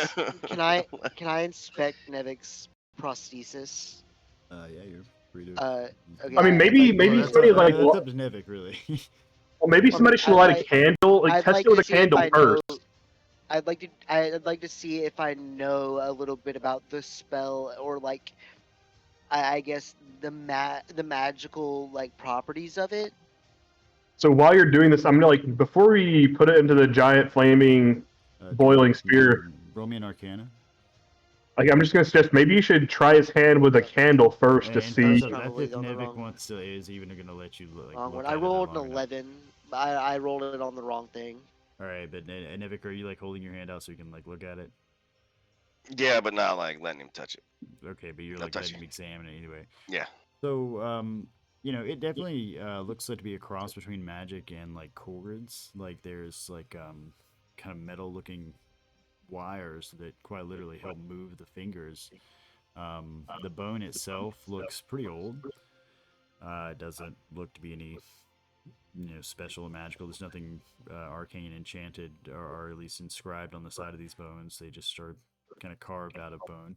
know?
can I inspect Nevik's prosthesis?
Yeah, you're free to.
Okay,
I mean, maybe somebody like
that's up to Nevik, really.
well, maybe somebody should light a candle, like
I'd
test
like
it with
to
a
see if
candle
I
first.
know- I'd like to see if I know a little bit about the spell or like I guess the magical like properties of it.
So while you're doing this, I'm gonna like before we put it into the giant flaming boiling spear.
Roll me an Arcana.
Like I'm just gonna suggest maybe you should try his hand with a candle first to
And
see.
that's
Probably
if
on the
Nevik
wrong-
is even gonna let you like.
Wrong
look
one.
at
I
it
rolled an
long enough.
11. I rolled it on the wrong thing.
All right, but Nevik, are you like holding your hand out so you can like look at it?
Yeah, but not like letting him touch it.
Okay, but you're
No
like letting
touching.
him examine it anyway.
Yeah.
So, it definitely looks like to be a cross between magic and like cords. Like there's like kind of metal-looking wires that quite literally help move the fingers. The bone itself looks pretty old. It doesn't look to be any special and magical. There's nothing arcane, enchanted, or at least inscribed on the side of these bones. They just are kind of carved out of bone.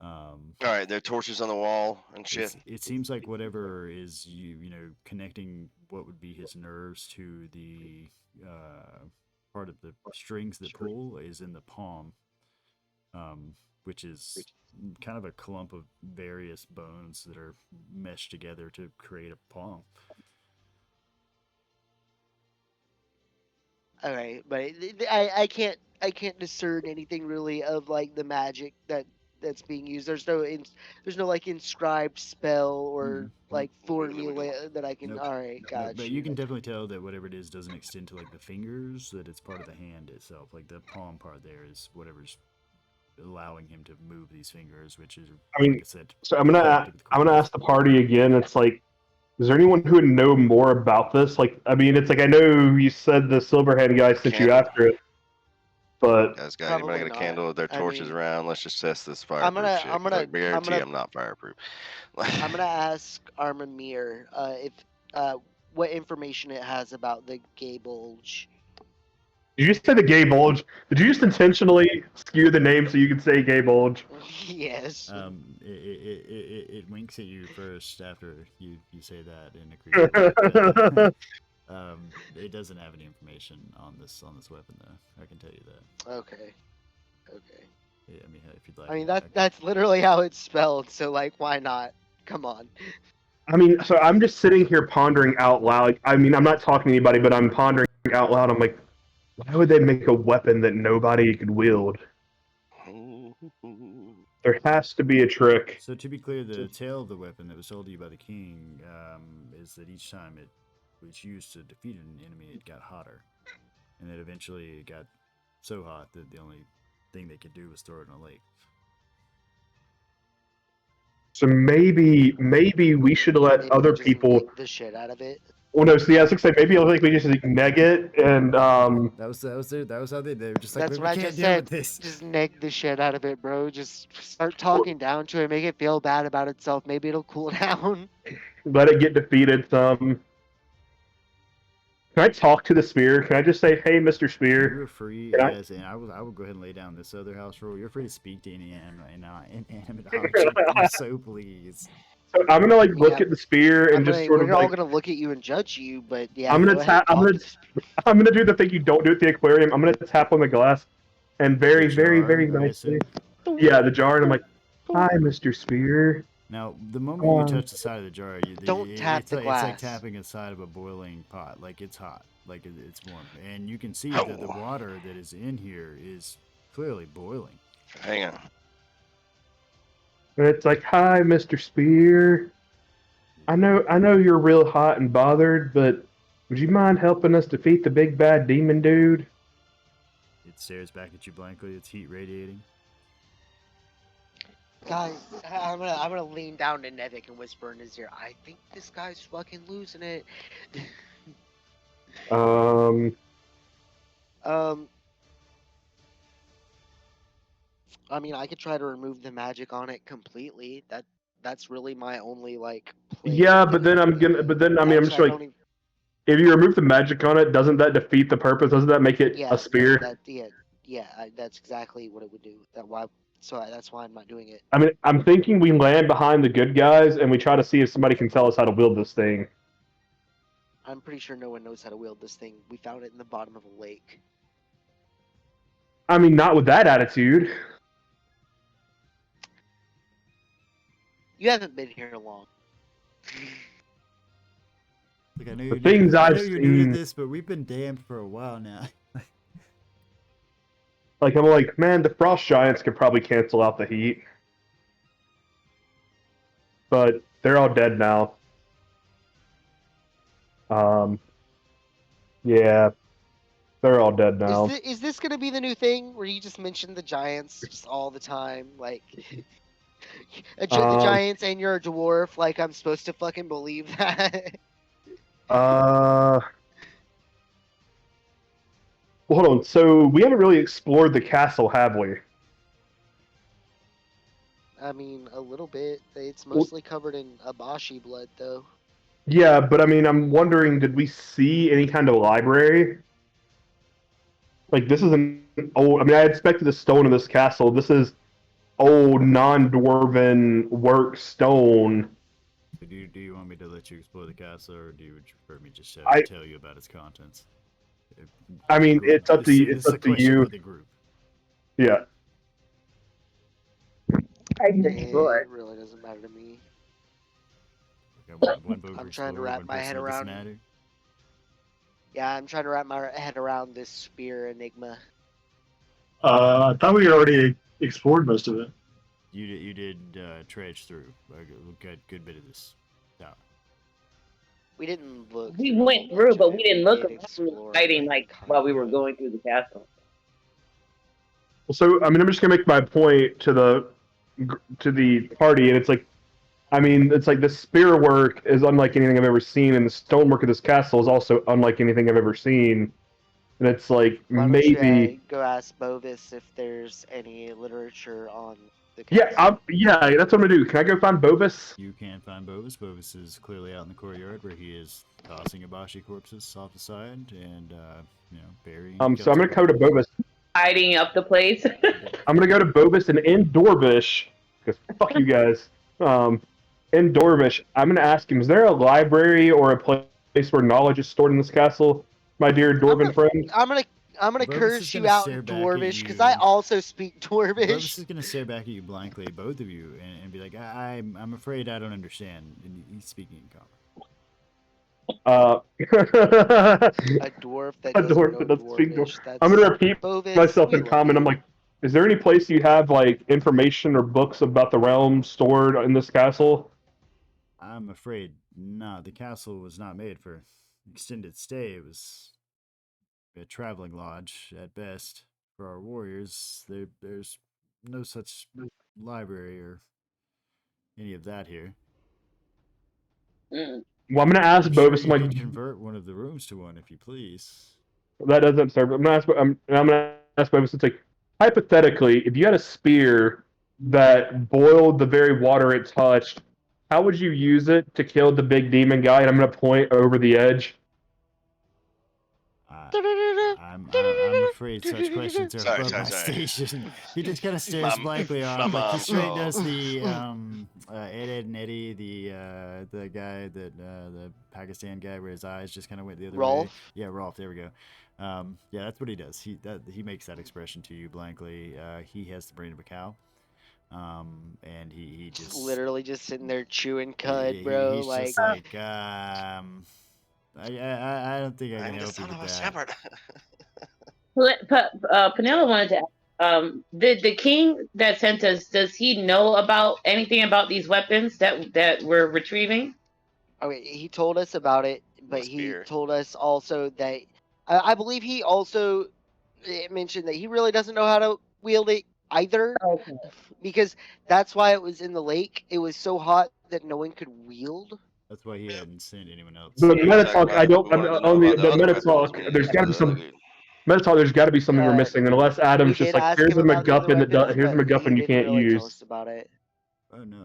All right, there are torches on the wall and shit.
It seems like whatever is connecting what would be his nerves to the part of the strings that pull is in the palm, which is kind of a clump of various bones that are meshed together to create a palm.
All right, but I can't discern anything really of like the magic that's being used. There's no like inscribed spell or like formula that I can.
Nope.
All right, gotcha.
But you can definitely tell that whatever it is doesn't extend to like the fingers. That it's part of the hand itself. Like the palm part there is whatever's allowing him to move these fingers, which is, like I said.
So I'm gonna ask the party again. It's like, is there anyone who would know more about this? Like, I mean, it's like I know you said the Silverhand guy sent you after it, but
guys, got anybody got a candle with their torches around? Let's just test this fireproof shit. I'm not fireproof.
I'm gonna ask Armamir if what information it has about the gay bulge.
Did you say the gay bulge? Did you just intentionally skew the name so you could say gay bulge?
Yes.
It winks at you first after you say that and agrees. It doesn't have any information on this weapon though. I can tell you that.
Okay.
Yeah, I mean, if you'd like.
I mean that's literally how it's spelled. So like, why not? Come on.
I mean, so I'm just sitting here pondering out loud. I mean, I'm not talking to anybody, but I'm pondering out loud. I'm like, why would they make a weapon that nobody could wield? There has to be a trick.
So to be clear, the tail of the weapon that was sold to you by the king is that each time it was used to defeat an enemy, it got hotter, and then eventually it got so hot that the only thing they could do was throw it in a lake.
So maybe we should let other people
make the shit out of it.
Well, no. So yeah, I was like maybe we just neg it and
That was how they were just like,
that's
we
what I
can't
just
deal
said.
with this.
Just neg the shit out of it, bro. Just start talking down to it, make it feel bad about itself. Maybe it'll cool down.
Let it get defeated some. Can I talk to the spear? Can I just say, "Hey, Mr. Spear"?
You're free, yes, and I will go ahead and lay down this other house rule. You're free to speak to any inanimate object you so please.
So I'm gonna look at the spear and just sort of
we're all gonna look at you and judge you, but yeah.
I'm gonna tap. I'm gonna do the thing you don't do at the aquarium. I'm gonna tap on the glass, and very nicely. Yeah, the jar, and I'm like, "Hi, Mr. Spear."
Now, the moment you touch the side of the jar,
don't tap the glass.
It's like tapping inside of a boiling pot. Like, it's hot. Like, it's warm. And you can see that the water that is in here is clearly boiling.
Hang on.
And it's like, "Hi, Mr. Spear. I know you're real hot and bothered, but would you mind helping us defeat the big bad demon dude?"
It stares back at you blankly, its heat radiating.
Guys, I'm gonna lean down to Nevik and whisper in his ear, I think this guy's fucking losing it. I mean, I could try to remove the magic on it completely. That's really my only plan.
Yeah, but then I'm just like, if you remove the magic on it, doesn't that defeat the purpose? Doesn't that make it a spear?
That's exactly what it would do. That's why I'm not doing it.
I mean, I'm thinking we land behind the good guys and we try to see if somebody can tell us how to wield this thing.
I'm pretty sure no one knows how to wield this thing. We found it in the bottom of a lake.
I mean, not with that attitude.
You haven't been here long.
Like, I know
you're
new to this, but we've been damned for a while now.
Like, I'm like, man, the frost giants could probably cancel out the heat. But they're all dead now. Yeah. They're all dead now.
Is this going to be the new thing where you just mention the giants just all the time? Like, the giants and you're a dwarf? Like, I'm supposed to fucking believe that?
Well, hold on. So we haven't really explored the castle, have we?
I mean, a little bit. It's mostly covered in Abashi blood, though.
Yeah, but I mean, I'm wondering, did we see any kind of library? Like, this is an old. I mean, I expected a stone in this castle. This is old, non-dwarven work stone.
Do you want me to let you explore the castle, or do you prefer me just
I
tell you about its contents?
I mean, it's up to
This
it's
is a
up to
question
you.
for the group.
Yeah.
It really doesn't matter to me.
Okay, one vote
I'm
for
trying to
explorer,
wrap
one
my head
person it doesn't
around.
matter.
Yeah, I'm trying to wrap my head around this spear enigma.
I thought we already explored most of it.
You did trudge through a good bit of this tower.
We didn't look.
We
through a
went
whole
through,
bunch
but
of
we
it.
didn't look
did
around
explore,
fighting like while we were
kinda.
going through the castle.
Well, so I mean, I'm just gonna make my point to the party, and it's like, I mean, it's like the spear work is unlike anything I've ever seen, and the stonework of this castle is also unlike anything I've ever seen. And it's like
Why don't you
maybe,
go ask Bovis if there's any literature on the
yeah,
castle?
yeah, that's what I'm gonna do. Can I go find Bovis?
You can find Bovis. Bovis is clearly out in the courtyard where he is tossing Ibashi corpses off the side and burying.
So I'm gonna go to Bovis.
Hiding up the place.
I'm gonna go to Bovis and in Dorvish, because fuck you guys. In Dorvish, I'm gonna ask him: is there a library or a place where knowledge is stored in this castle, my dear Dwarven friend?
I'm gonna
Bovis is
curse you
gonna
out
stare
in
back at
Dwarvish because I
you.
also speak
Bovis
Dwarvish.
is gonna stare back at you blankly, both of you, and be like, I'm afraid I don't understand." And he's speaking in common.
A dwarf that
A
doesn't
dwarf
know
that doesn't speak
Dwarvish.
Dwarf. I'm gonna repeat
Bovis,
myself
we
in
love
common. I'm
you.
like, is there any place you have like information or books about the realm stored in this castle?
I'm afraid not. The castle was not made for extended stay. It was a traveling lodge at best for our warriors. There's no such library or any of that here.
Mm.
Well, I'm gonna ask
I'm sure
Bovis. I'm
you
like,
could convert one of the rooms to one if you please.
that doesn't serve. I'm gonna ask Bovis. It's like, hypothetically, if you had a spear that boiled the very water it touched, how would you use it to kill the big demon guy? And I'm gonna point over the edge.
I'm afraid such questions are
Sorry,
above my
sorry.
station. He just kind of stares
My-
blankly
my
off, like he
mom.
straight does the Ed and Eddie, the guy that the Pakistan guy where his eyes just kind of went the other way.
Rolf?
Yeah, Rolf. There we go. Yeah, that's what he does. He makes that expression to you blankly. He has the brain of a cow. And he just
literally just sitting there chewing cud, bro.
He's
Like,
just like I don't think I can
I'm the
help you
son
with
of a
that.
shepherd.
Penilla wanted to ask, the king that sent us, does he know about anything about these weapons that we're retrieving?
okay, he told us about it, but
The
he
spear.
told us also that I believe he also mentioned that he really doesn't know how to wield it either,
Okay.
because that's why it was in the lake. It was so hot that no one could wield.
That's why he hadn't sent anyone else.
The
We were talking
Metatalk, I
about if
don't.
we wanted to know about the
The
other weapons.
Metatalk. There's got to be some
Like,
Metatalk. There's got to be something we're
Uh,
missing, unless
we
Adam's just
did
like,
ask
here's
him
a
about the other
MacGuffin that
weapons,
here's a
but he
MacGuffin you
didn't
can't
really tell
use.
us about it.
Oh no,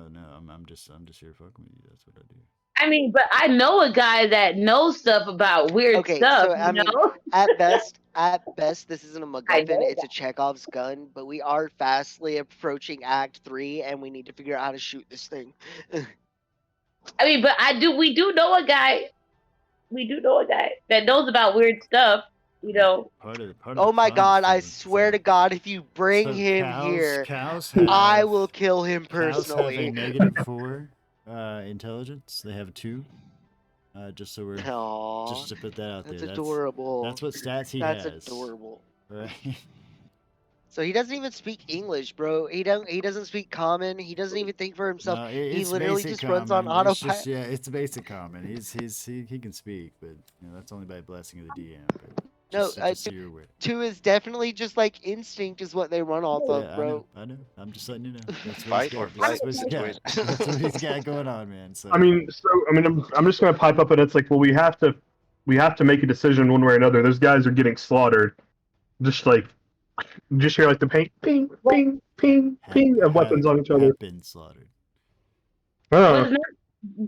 I'm just here fucking with you. That's what I do.
I mean, but I know a guy that knows stuff about weird
Okay,
stuff.
so I mean,
know?
at best, this isn't a
I
MacGuffin.
know
It's a Chekhov's gun. But we are fastly approaching Act 3, and we need to figure out how to shoot this thing.
I mean, but we do know a guy. We do know a guy that knows about weird stuff. You know.
Part of
Oh
the
my
fun
God! I
for-
swear to God, if you bring
so
him
cows
here,
have
I will kill him
cows have a
personally.
-4 intelligence. They have 2. Just so we're
Aww,
just to put that out
that's
there.
adorable.
That's what stats he
That's
has.
adorable.
Right.
So he doesn't even speak English, bro. He doesn't speak common. He doesn't even think for himself.
No,
He
it's
literally
basic
just runs on
common. It's
autopilot.
just, yeah, it's basic common. He can speak, but that's only by blessing of the DM. But
No,
just so you're aware.
2 is definitely just like instinct is what they run off of,
Yeah,
bro.
I know. I'm just letting you know. That's what
fight
he's
or
got.
flight
That's what he's got.
situation.
That's what he's got going on, man. So
I mean, I'm just gonna pipe up, and it's like, well, we have to make a decision one way or another. Those guys are getting slaughtered. Just hear like the ping, ping, ping, ping, ping of weapons on each other.
have been slaughtered.
Oh,
Wasn't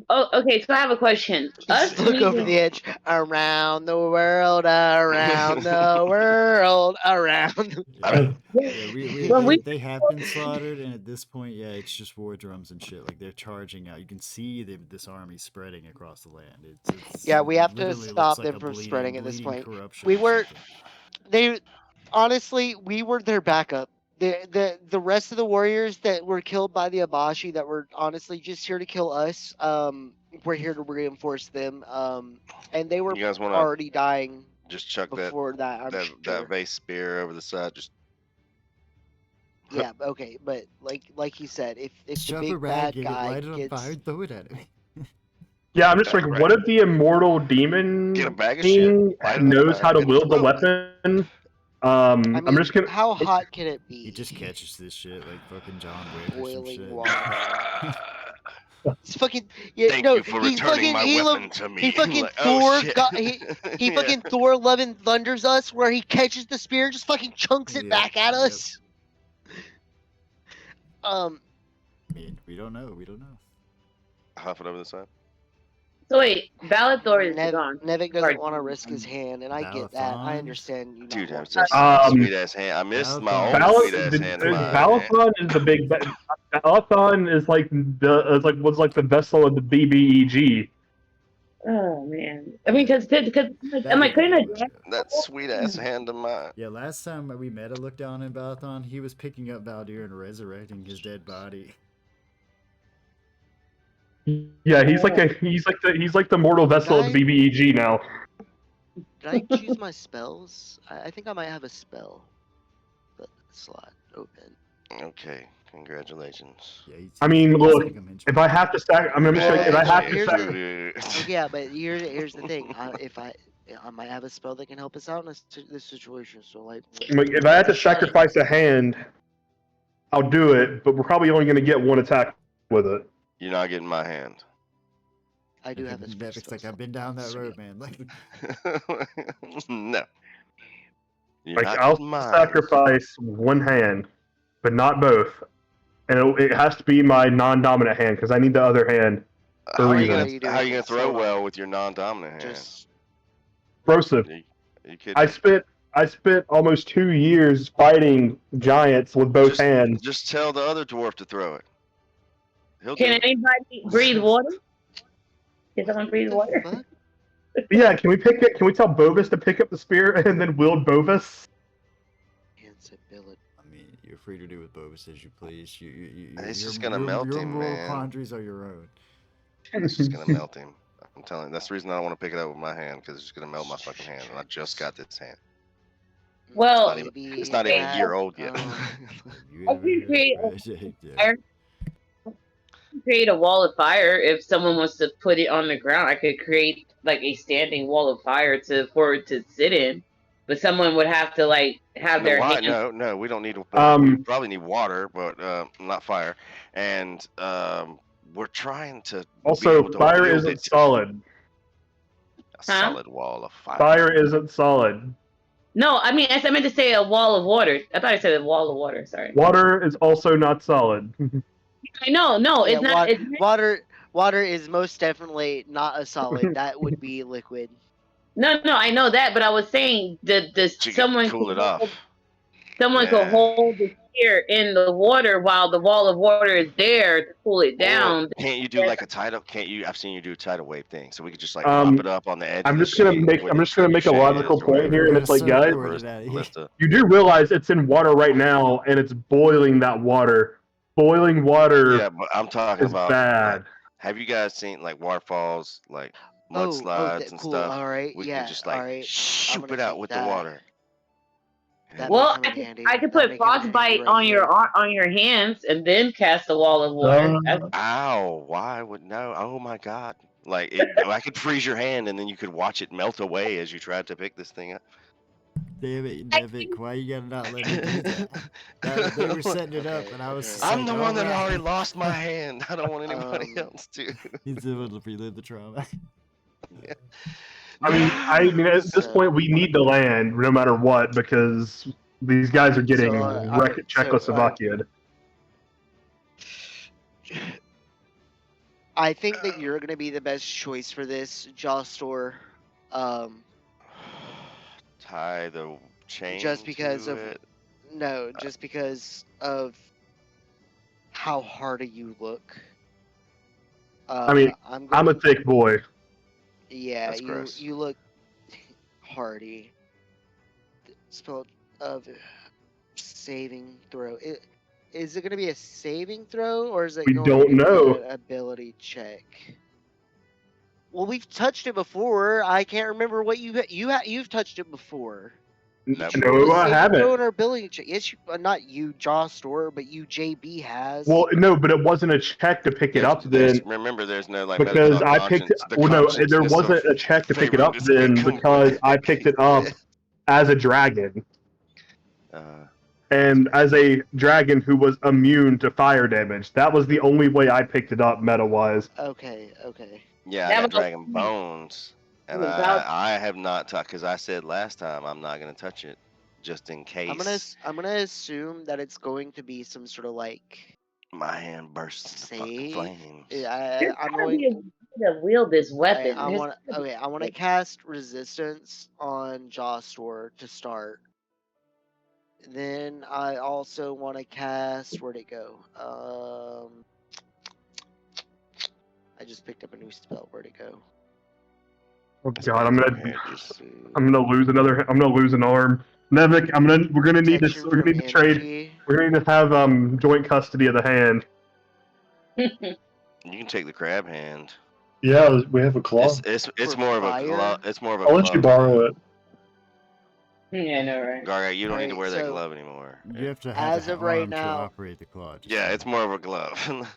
Oh, okay. So I have a question. Us
Just look over
leaving.
the edge. Around the world, around the world, around.
When we
They have been slaughtered, and at this point, yeah, it's just war drums and shit. Like they're charging out. You can see this army spreading across the land.
Yeah, we have to
literally looks
stop
like
them
a
from spreading at this
bleeding
point.
corruption.
We
or
were
something.
they honestly we were their backup. The rest of the warriors that were killed by the Abashi that were honestly just here to kill us, we're here to reinforce them. And they were
You guys want
already dying
to just chuck
before that, I'm
that
sure.
vase spear over the side? Just
Yeah, okay, but like he said, if the
Shove a
big
rag
bad
in it,
guy
light it on fire,
gets
and throw it at him.
Yeah, I'm just like,
Right.
what if the immortal
get a
demon
bag of shit,
king
light it on
knows how
fire,
to
and
wield the
throw it.
weapon?
I
I'm
mean,
just gonna.
how hot can it be?
He just catches this shit like fucking John Wick or some
Boiling
shit.
water. It's fucking yeah.
Thank
No,
you for
he's
returning
fucking
my weapon to me.
he fucking
Like, oh
Thor
shit.
got he
Yeah.
fucking Thor 11 thunders us where he catches the spear and just fucking chunks it
Yep,
back at
yep.
us.
I mean, we don't know. We don't know.
Huff it over the side.
So wait, Balador is gone.
Nevik doesn't want to risk his hand, and I get that. I
Balathon?
understand you.
Dude,
Not
that's
wanting
a
to.
sweet ass hand. I missed my old
Balathon.
sweet ass hand in mine.
Balathon is the big. Balathon is like was like the vessel of the BBEG.
Oh man. I mean, because am I couldn't have
That sweet ass hand of mine.
Yeah, last time we met a look down in Balathon, he was picking up Valdir and resurrecting his dead body.
Yeah, he's like the mortal vessel of the BBEG now.
Did I choose my spells? I think I might have a spell slot open.
Okay, congratulations.
Yeah,
I mean, look, if I have to stack, I'm just like, if I have to
here's
stack,
the- yeah, but here's the thing. If I might have a spell that can help us out in this situation. So like
if I have to sacrifice a hand, I'll do it. But we're probably only going to get one attack with it.
You're not getting my hand.
I do have a spell.
It's like I've been down that road, man. Like,
No. You're
Like
not
I'll
getting mine.
sacrifice one hand, but not both, and it has to be my non-dominant hand because I need the other hand for
How
a
are you
reason.
gonna throw well with your non-dominant hand?
Explosive.
Are you kidding
I
me?
spent almost 2 years fighting giants with both hands.
Just tell the other dwarf to throw it. He'll
Can
do it.
anybody breathe water? Can someone breathe water?
Yeah, can we tell Bovis to pick up the spear and then wield Bovis?
I mean, you're free to do with Bovis as you please.
It's just gonna melt
your
him,
moral
man.
quandaries are your own.
It's just gonna melt him. I'm telling you. That's the reason I don't want to pick it up with my hand, because it's just gonna melt my fucking hand, and I just got this hand.
Well,
it's not even a year old yet.
I can create a wall of fire if someone wants to put it on the ground. I could create like a standing wall of fire for it to sit in, but someone would have to like have their hand.
No, we don't need. We probably need water, but not fire. And we're trying to.
Also, fire isn't solid.
A solid wall of fire.
Fire isn't solid.
No, I mean, I meant to say a wall of water. I thought I said a wall of water. Sorry.
Water is also not solid.
I know, no, it's not.
Water is most definitely not a solid. That would be liquid.
No, I know that, but I was saying someone
cool it off.
Someone could hold the spear in the water while the wall of water is there to cool it down.
Or can't you do like a tidal? I've seen you do a tidal wave thing, so we could just like prop it up on the edge.
I'm just gonna make a logical point here, and it's like, guys, you do realize it's in water right now, and it's boiling that water. Boiling water.
Yeah, but I'm talking about
bad.
Have you guys seen like waterfalls, like mudslides and
cool.
stuff?
All right,
we can just like shoot it out with the water.
Well, I could put frostbite on your hands and then cast a wall of water.
Ow! Why would no? Oh my God! Like I could freeze your hand and then you could watch it melt away as you tried to pick this thing up.
Damn it, Nevik, why you gotta not let me do that? They were setting it up, and I was.
I'm the one that already lost my hand. I don't want anybody else to.
He's able to relive the trauma.
Yeah.
I mean, at this point, we need the land no matter what because these guys are getting Czechoslovakia.
I think that you're gonna be the best choice for this, Jostor.
Tie the chain
Just because
to
of
it.
no, just because of how hardy you look.
I mean,
I'm
I'm a
going.
thick boy.
Yeah,
That's gross.
you look hardy. Spell of saving throw. Is it going to be a saving throw or is it
We
going
don't
to be
know.
an ability check? Well, we've touched it before. I can't remember what you've touched it before.
Nope.
You rolled
No,
a
I
saving throw
haven't.
in our ability check. Yes, not you, Jostor, but you, JB has.
Well, no, but it wasn't a check to pick it up then,
Remember, there's no like
because
medical
I picked.
conscience. The
Well, no, there
consciousness
wasn't
of
a check to pick it
favoring
up
this
then
income.
because I picked it up as a dragon. And as a dragon who was immune to fire damage. That was the only way I picked it up meta-wise.
Okay.
Yeah, I
That
got
was-
dragon bones, and
Without-
I have not touched because I said last time I'm not gonna touch it, just in case
I'm gonna assume that it's going to be some sort of like
my hand bursts into fucking
save.
flames.
There's
I'm
gotta be a
going.
way to wield this weapon.
I want to cast resistance on Jostor to start. Then I also want to cast. Where'd it go? I just picked up a new spell. Where'd it go?
Oh
That's
god,
bad.
I'm gonna lose an arm. Nevik, we're gonna need to trade.
Energy.
We're gonna need to have joint custody of the hand.
You can take the crab hand.
Yeah, we have a claw.
It's
For
more of a
fire?
glove. It's more of a
I'll
glove.
let you borrow it.
Yeah, I know, right?
Garga, you don't need to
Alright,
wear that
so-
glove anymore.
You have to have
As
an
of right
arm to
now-
operate the claw. just
Yeah,
so
it's
you
more of a glove.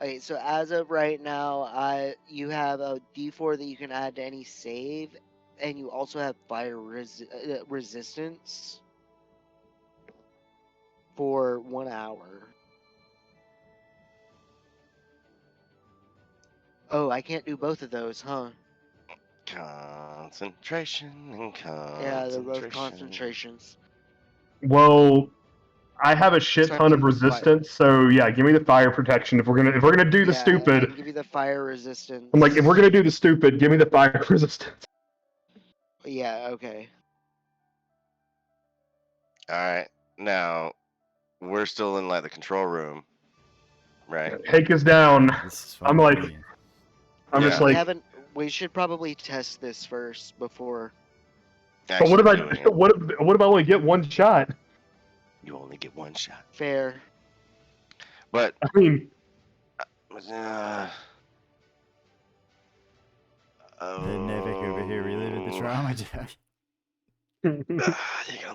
Okay, so as of right now, you have a D4 that you can add to any save, and you also have fire resistance for 1 hour. Oh, I can't do both of those, huh?
Concentration and concentration.
Yeah, they're both concentrations.
Well, I have a shit
So I
ton
have
of
to do fire.
resistance, so yeah, give me the fire protection. If we're gonna do the
Yeah, I
stupid,
can give you the fire resistance.
I'm like, if we're gonna do the stupid, give me the fire resistance.
Yeah, okay.
All right, now we're still in like the control room, right?
Take us down.
This is
I'm
fine
like-
with me.
I'm
Yeah.
just
We
like,
haven't. We should probably test this first before.
but what if
Actually doing it.
what if I only get one shot?
You only get one shot.
Fair.
But
I mean,
Nevik over here reliving the trauma.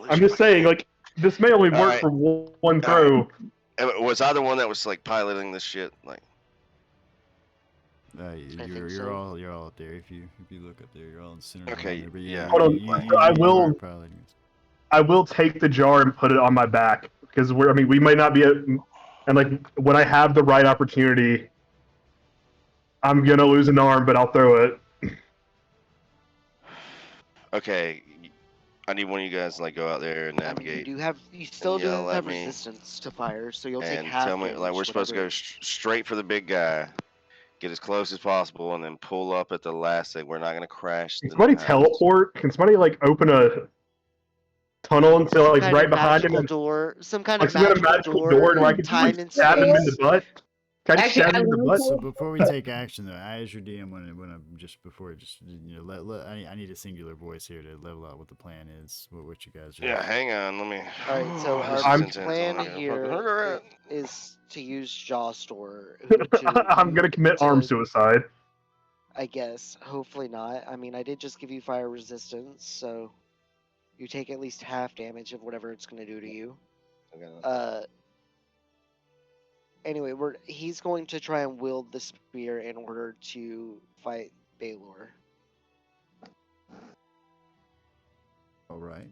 I'm just saying, like, this may only work
Alright.
for one throw.
Was I the one that was like piloting this shit? Like,
You're
so.
all up there. If you look up there, you're all in the center.
Okay,
But
yeah.
Hold on, I will-
are piloting this.
I will take the jar and put it on my back because we might not be and like when I have the right opportunity, I'm gonna lose an arm, but I'll throw it.
okay, I need one of you guys to like go out there and
I mean,
navigate
you still do
yell at
have
me
resistance to fire, so you'll take
and
half
tell me
damage.
like we're supposed to go
whatever.
straight for the big guy, get as close as possible, and then pull up at the last thing. We're not gonna crash.
Can
the
somebody
house.
teleport? Can somebody like open a tunnel until
Some
like
kind
right
of
behind him
magical
and
door. Some kind
like
of
some kind of
magical
magical door where I can just
time
like
and
stab him in the
space.
butt? Can I just
Actually,
stab him in the
I
butt?
So before we take action, though, I as your DM want to I need a singular voice here to level out what the plan is, what you guys are.
Yeah, hang on. Let me.
All right, so
This
our
is intense.
plan
I'm gonna
here
fucking-
is to use Jawstore.
I'm gonna commit arm suicide.
I guess. Hopefully not. I mean, I did just give you fire resistance, so you take at least half damage of whatever it's going to do to you. Anyway, he's going to try and wield the spear in order to fight Baylor.
All right.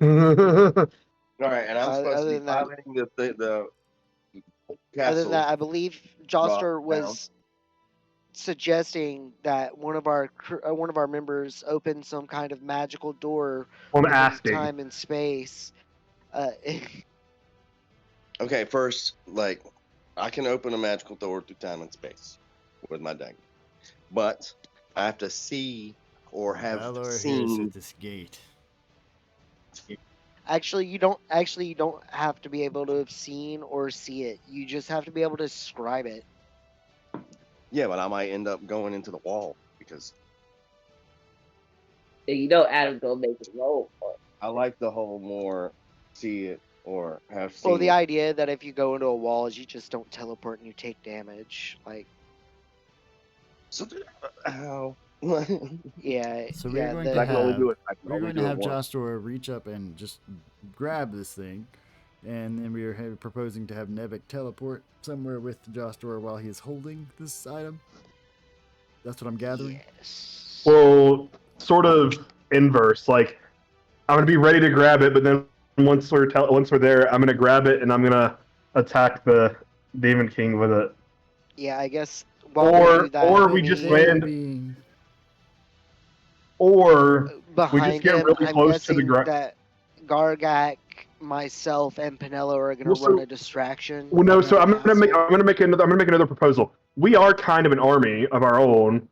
All right, and I'm supposed
Other
to be
than that-
piloting the castle.
Other than that, I believe Joster
down.
was suggesting that one of our members open some kind of magical door
I'm
within
asking.
time and space.
Okay, first, like, I can open a magical door through time and space with my dagger, but I have to see or have
Valor here's
seen.
at this gate.
Actually, you don't have to be able to have seen or see it. You just have to be able to describe it.
Yeah, but I might end up going into the wall because
You know Adam's gonna make it roll for it.
I like the whole more see it or have seen
Well, the
it.
idea that if you go into a wall is you just don't teleport and you take damage. Like,
So, ow.
yeah,
So
yeah.
we're going
the-
to
I can only
have
do it.
we're going to have Jostor reach up and just grab this thing, and then we are proposing to have Nevik teleport somewhere with Jostor while he is holding this item. That's what I'm gathering.
Yes.
Well, sort of inverse. Like, I'm gonna be ready to grab it, but then once we're there, I'm gonna grab it and I'm gonna attack the Demon King with it.
Yeah, I guess. While we do that,
or we just land,
being
or
behind
we just get
him.
really
I'm
close to the
guessing
ground.
that Gargak, myself, and Pinello are gonna
Well, so-
run a distraction.
Well, no. So
around the
I'm gonna make another proposal. We are kind of an army of our own.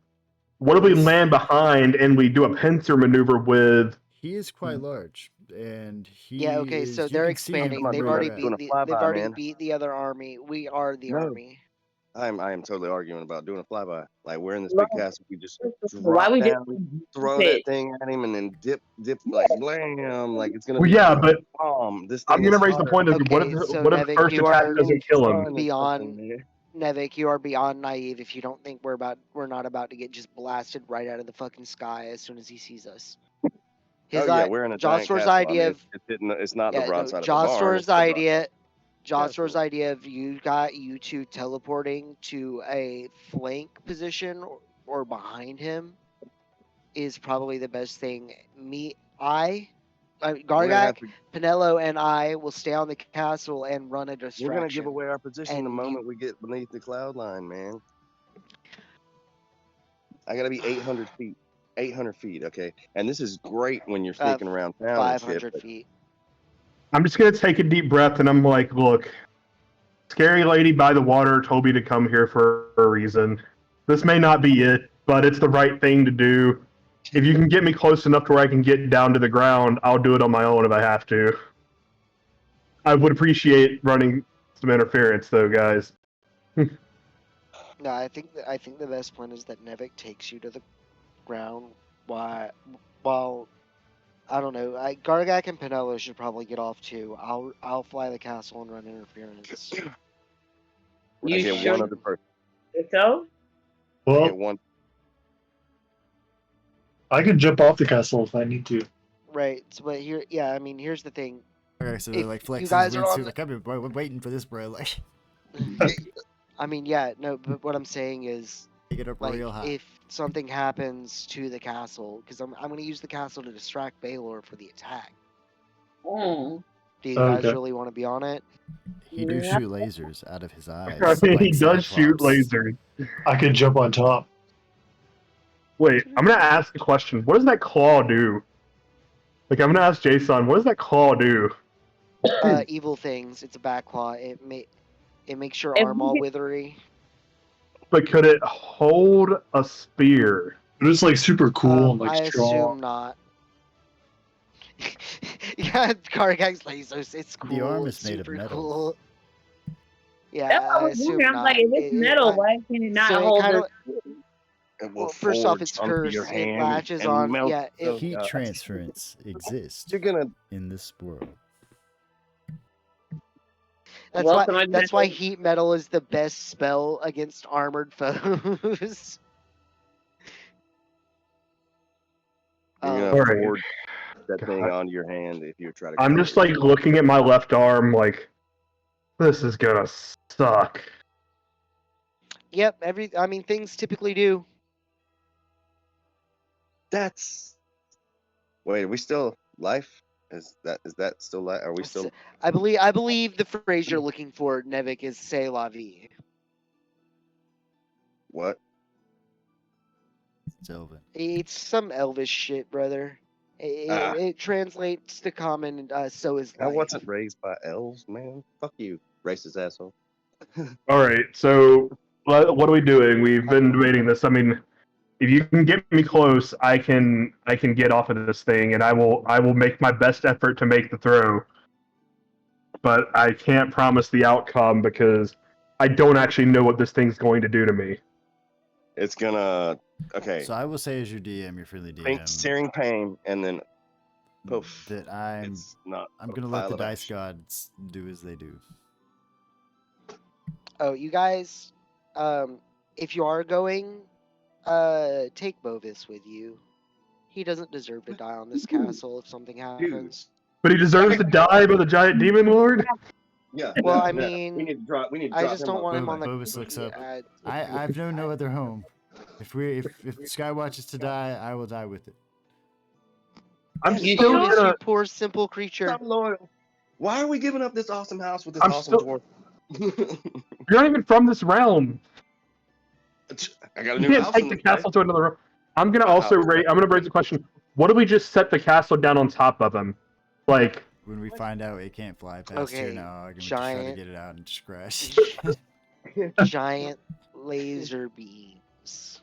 What if we land behind and we do a pincer maneuver with?
he is quite large, and he
Yeah. Okay.
is,
So
you
they're
can see him
expanding.
from
They've
where
already
we're
beat
at.
the.
Flyby,
They've already
man.
beat the other army. We are the
No.
army.
I am totally arguing about doing a flyby. Like we're in this
Why-
big castle, we just
Why
drop
we
down,
just
throw that thing at him, and then dip like blam, like it's gonna
Well,
be
yeah, but
bomb. This
I'm
thing
gonna
is
raise the
hotter
point of
Okay, so
what if the
Nevik,
first
you
attack
are
doesn't kill him?
sun or
beyond-
something, man.
Nevik, you are beyond naive if you don't think we're not about to get just blasted right out of the fucking sky as soon as he sees us.
Oh yeah, we're in a giant
Jostor's
castle.
idea of
it's not the
yeah, no,
broadside of the barn.
Jostor's
it's the broadside.
idea. Jostor's
Castle.
idea of you two teleporting to a flank position or behind him is probably the best thing.
We're gonna have
Gargak,
to-
Pinello, and I will stay on the castle and run a distraction.
We're gonna give away our position the
And
moment we get beneath the cloud line, man. I gotta be 800 feet. 800 feet, okay. And this is great when you're sneaking around town and shit.
500
But
feet.
I'm just gonna take a deep breath and I'm like, look, scary lady by the water told me to come here for a reason. This may not be it, but it's the right thing to do. If you can get me close enough to where I can get down to the ground, I'll do it on my own if I have to. I would appreciate running some interference, though, guys.
No, I think the best plan is that Nevik takes you to the ground while I don't know. Gargak and Pinello should probably get off too. I'll fly the castle and run interference.
You
I get
sure
one other person.
so?
I
Well,
get one.
I can jump off the castle if I need to.
Right. But here's the thing.
Okay, so
If
they're like
you
flexing
guys
his
are on
wingsuit, like I've been waiting for this, bro. Like,
But what I'm saying is,
take it up
like,
real high.
if something happens to the castle, because I'm going to use the castle to distract Baylor for the attack.
Mm.
Do you guys
Okay.
really want to be on it?
He do
Yeah.
shoot lasers out of his eyes.
I mean, he
like
does shoot
Cyclops.
lasers.
I could jump on top.
Wait, I'm gonna ask a question. What does that claw do? Like, I'm gonna ask Jason, what does that claw do?
Evil things. It's a back claw. It makes your
If
arm
we
all
get-
withery.
But could it hold a spear?
But it's like super cool and like
I
strong.
assume not. Yeah, Gargak's lasers. It's cool.
The arm
it's
is made of
super
metal.
cool. Yeah,
That's what I
I
was
assume
wondering. I'm
not.
like, if it's metal, why can it not
so it
hold
kinda-
the...
It will
Well, first off,
forge
it's
onto your
cursed. It
hand
latches
and
on.
melt
Yeah,
the-
Heat
God.
transference exists
You're gonna.
in this world.
that's
Well,
why.
somebody
That's why
mentioned-
heat metal is the best spell against armored foes.
You're
Um,
gonna
Alright.
forge that thing
God.
onto your hand if you try to.
I'm
cover
just
it.
like looking at my left arm, like, this is gonna suck.
Yep. Things typically do.
That's. Wait, are we still life? Is that still life? Are we still?
I believe the phrase you're looking for, Nevik, is "c'est la vie."
What?
Sylvan.
It's some elvish shit, brother.
Ah.
It translates to common. So is
I
life.
wasn't raised by elves, man. Fuck you, racist asshole.
All right. So what are we doing? We've been debating this. I mean, if you can get me close, I can get off of this thing, and I will make my best effort to make the throw. But I can't promise the outcome because I don't actually know what this thing's going to do to me.
It's gonna. Okay.
So I will say, as your DM, your friendly
Think
DM,
searing pain, and then poof.
that I'm
It's not.
gonna
a
let
pile
the
of
dice
ash.
gods do as they do.
Oh, you guys, if you are going, take Bovis with you. He doesn't deserve to die on this castle if something happens.
But he deserves to die by the giant demon lord.
Yeah.
Well,
no,
I
no.
mean,
We need to drop. We need to
I
drop
just
him
don't
off.
want him on the.
Bovis looks up.
Yeah,
I've known no other home. If Skywatch is to die, I will die with it.
I'm
You
still
Bovis,
gonna.
you poor simple creature.
I'm loyal. Why are we giving up this awesome house with this
I'm
awesome
still-
dwarf?
You're not even from this realm.
I got a
You
new
can't
house
take
in
the
this place.
castle to another realm. I'm gonna
My
also
house.
raise. I'm gonna raise the question. What do we just set the castle down on top of him? Like,
When we find out it can't fly past here
Okay,
now, I'm gonna just try to
giant-
get it out and just crash.
Giant laser beams.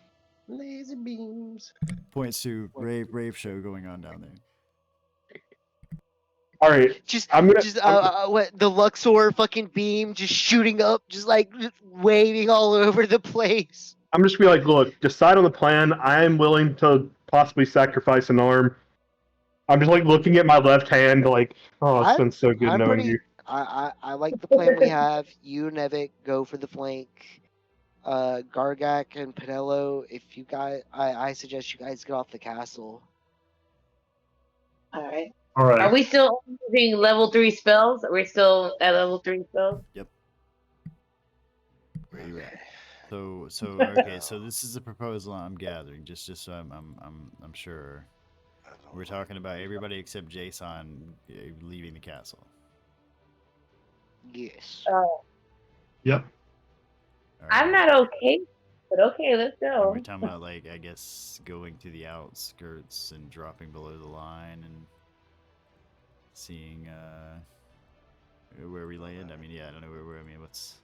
Laser beams.
Points to rave show going on down there.
all right,
Just,
I'm gonna.
what the Luxor fucking beam just shooting up, just waving all over the place.
I'm just gonna be like, look, decide on the plan. I am willing to possibly sacrifice an arm. I'm just like looking at my left hand, like, oh, it's been so good
I'm
knowing
pretty.
you.
I like the plan we have. You and Nevik go for the flank. Gargak and Pinello, if you guys, I suggest you guys get off the castle.
All right.
All right.
Are we still using level 3 spells? Are we still at level 3 spells?
Where you at? So okay. So this is a proposal I'm gathering, just so I'm sure. We're talking about everybody except Jason leaving the castle.
Yes.
Yep.
All
I'm
right.
not okay, but okay, let's
And
go.
we're talking about, like, I guess going to the outskirts and dropping below the line and seeing where we land. I mean, yeah, I don't know where. I mean, what's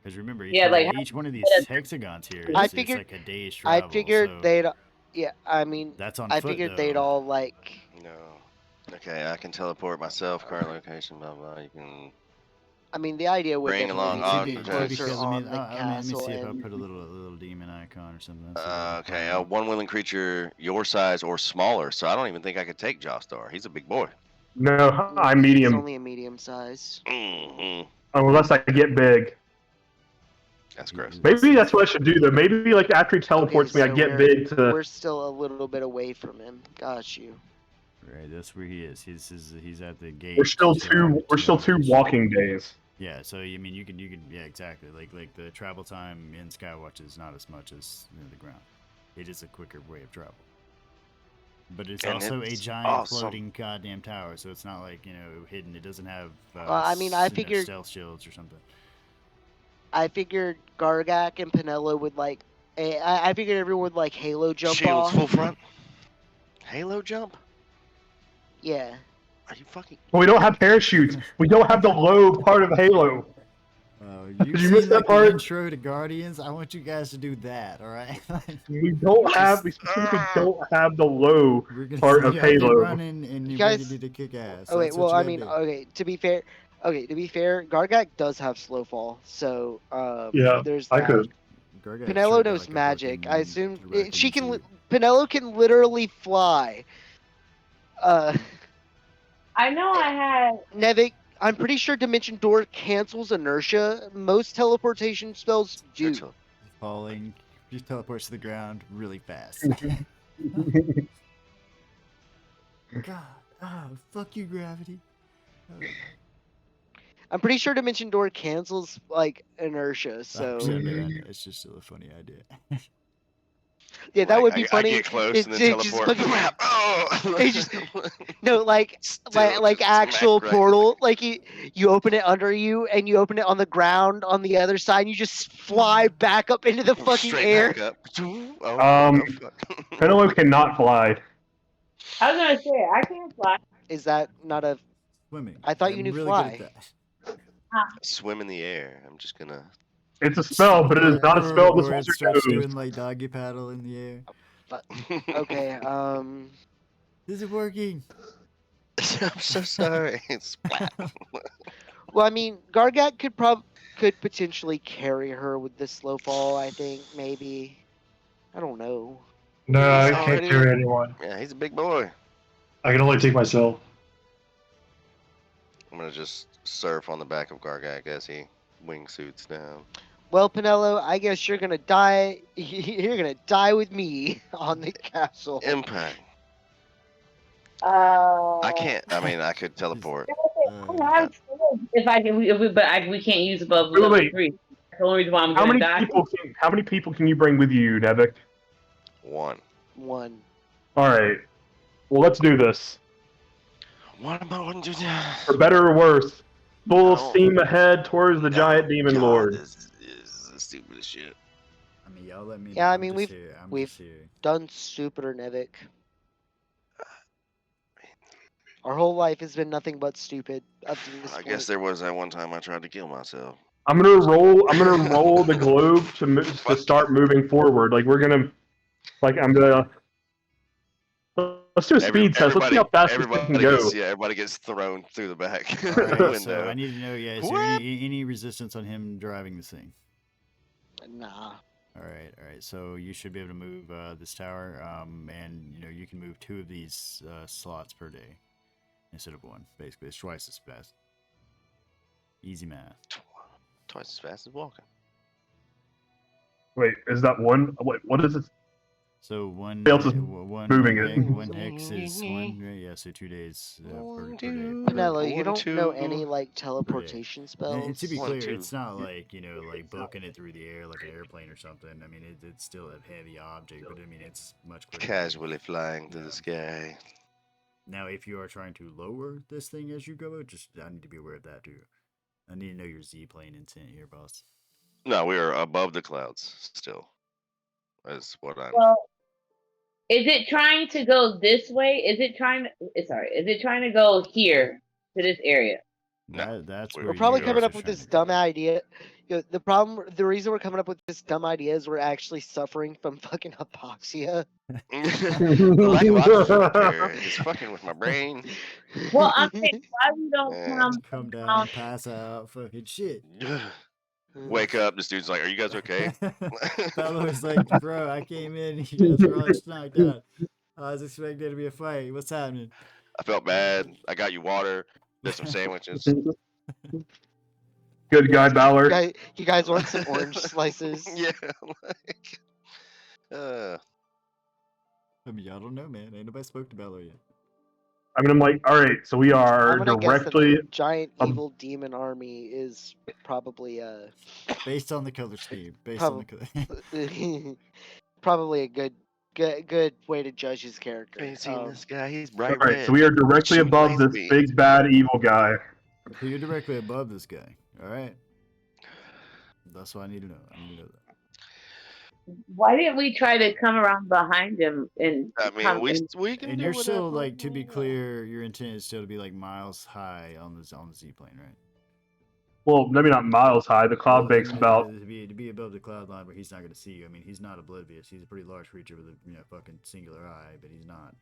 because remember, each one of these hexagons here is it's like a day's travel.
I figured
so
they'd. Yeah, I mean,
that's on
I
foot,
figured
though.
they'd all like.
No. Okay, I can teleport myself. Current location, blah blah. You can.
I mean, the idea would
Bring
definitely
along
be
It
to
could
be
be,
occupants.
closer
because I mean,
on the
let me
castle
see if I
and.
put a little demon icon or something.
Okay, one willing creature your size or smaller. So I don't even think I could take Jostar. He's a big boy.
No, I'm
He's
medium.
only a medium size.
Mm-hmm.
Unless I get big.
That's gross.
Maybe that's what I should do, though. Maybe, like, after he teleports me, I
so
get big to.
We're still a little bit away from him. Got you.
Right, that's where he is. He's at the gate.
We're still
to our-
two. We're
to
still
our
two
mission.
walking days.
Yeah, so I mean, you can yeah, exactly. Like the travel time in Skywatch is not as much as the ground. It is a quicker way of travel. But it's
And
also
it's
a giant
awesome.
floating goddamn tower, so it's not like hidden. It doesn't have.
I mean, I figured-
stealth shields or something.
I figured Gargak and Pinello would like. I figured everyone would like Halo jump
Shields
off.
full front. Halo jump?
Yeah.
Are you fucking?
Well, we don't have parachutes. We don't have the low part of Halo.
You've
you
seen
miss that
like the
part?
intro to Guardians. I want you guys to do that. All right.
We don't have. We specifically don't have the low
We're gonna
part
see
of
you out there
Halo.
running, and
You
you're
guys-
ready to kick ass.
Oh wait.
That's what
Well, I
you
mean,
gotta do.
okay. To be fair, Gargak does have slow fall, so
Yeah,
there's
I
that.
could.
Gargak's
Pinello
short
knows
like a
magic. I
fucking
assume
raccoon
she can.
suit.
Pinello can literally fly.
I know I had.
Nevik, I'm pretty sure Dimension Door cancels inertia. Most teleportation spells do.
Churchill.
Falling, just teleports to the ground really fast. God, fuck you, gravity.
I'm pretty sure Dimension Door cancels like inertia. So
It's just still a funny idea.
yeah, that
Like,
would be funny.
I get close
It's
and then
just
teleport.
fucking-
Crap! Oh!
It's just- No, like
Still
like
just
actual
smack right in
portal. Like you open it under you, and you open it on the ground on the other side. And you just fly back up into the fucking
Straight
air.
back up. Oh,
Um,
oh, fuck.
Penelope cannot fly.
I was gonna say I can't fly.
Is that not a?
Swimming.
I thought you
I'm
knew
really
fly.
Good at that.
swim in the air. I'm just gonna.
It's a spell, but it is not a spell this
Or it
wizard
starts
knows.
doing like doggy paddle in the air.
Okay.
Is it working?
I'm so sorry. Splat.
Well, I mean, Gargat could potentially carry her with the slow fall. I think maybe. I don't know.
No, I
He's
can't
already-
carry anyone.
Yeah, he's a big boy.
I can only take myself.
I'm gonna just surf on the back of Gargak as he wingsuits down.
Well, Pinello, I guess you're gonna die. You're gonna die with me on the castle.
Impact. I can't. I mean, I could teleport.
If I can, we can't use above
Wait,
level
wait.
3. That's the only reason why I'm
How
gonna
many
die.
how many people can you bring with you, Nevik?
One.
All right. Well, let's do this.
What am I going to do now?
For better or worse, full
No.
steam ahead towards the giant demon
God,
lord.
This is the stupidest shit.
I mean, y'all let me.
Yeah,
know.
I
I'm
mean,
just here. I'm
we've-
just here.
Done stupider, Nevik. Our whole life has been nothing but stupid up to this
I
point.
guess there was that one time I tried to kill myself.
I'm gonna roll the globe to start moving forward. Like I'm gonna. Let's do a speed test. Let's see how fast this thing can go.
Everybody gets thrown through the back
All right,
window.
so I need to know. Yeah, is there any resistance on him driving this thing?
Nah.
All right. So you should be able to move this tower, and you can move 2 of these slots per day instead of 1. Basically, it's twice as fast. Easy math.
Twice as fast as walking.
Wait, is that one? Wait, what is it?
So one
else is moving it.
one hex is 1. Right? Yeah, so 2 days per day.
Pinello, you don't know
1, 2.
any like teleportation spells?
And to be
1,
clear,
2.
it's not like like booking it through the air like an airplane or something. I mean, it's still a heavy object, but I mean, it's much quicker.
Casually flying through the sky.
Now, if you are trying to lower this thing as you go, I need to be aware of that too. I need to know your Z-plane intent here, boss.
No, we are above the clouds still. That's what I'm.
Well, is it trying to go this way? Is it trying to go here to this area?
No,
That's
we're
where
We're probably
you
coming
guys
up
are
with
trying
this
to go.
dumb idea. The reason we're coming up with this dumb idea is we're actually suffering from fucking hypoxia.
The lack of oxygen up here is fucking with my brain.
Well, I'm saying why we don't
Come down, pass out, fucking shit.
Wake up, this dude's like, "Are you guys okay?"
Fellow was like, bro, I came in, you guys were all just knocked out. I was expecting there to be a fight. What's happening?
I felt bad. I got you water. Did some sandwiches.
Good guy, Ballard.
You guys want some orange slices?
Yeah, like.
I mean, y'all don't know, man. Ain't nobody spoke to Ballard yet.
I mean, I'm like, all right, so we are
I'm gonna guess that
directly.
the giant evil demon army is probably
Based on the color scheme.
probably a good way to judge his character.
Ain't seen this guy. He's
All
bright
right,
red.
so we are directly
Shooting
above
laser
this
beams.
big bad evil guy.
So you're directly above this guy. All right. That's what I need to know. I need to know that.
Why didn't we try to come around behind him and
I mean, we can.
And
do
you're still
whatever.
like, to be clear, your intent is still to be like miles high on the Z plane, right?
Well, maybe not miles high. The cloud
Well,
bank's about.
to be above the cloud line where he's not going to see you. I mean, he's not oblivious. He's a pretty large creature with a fucking singular eye, but he's not.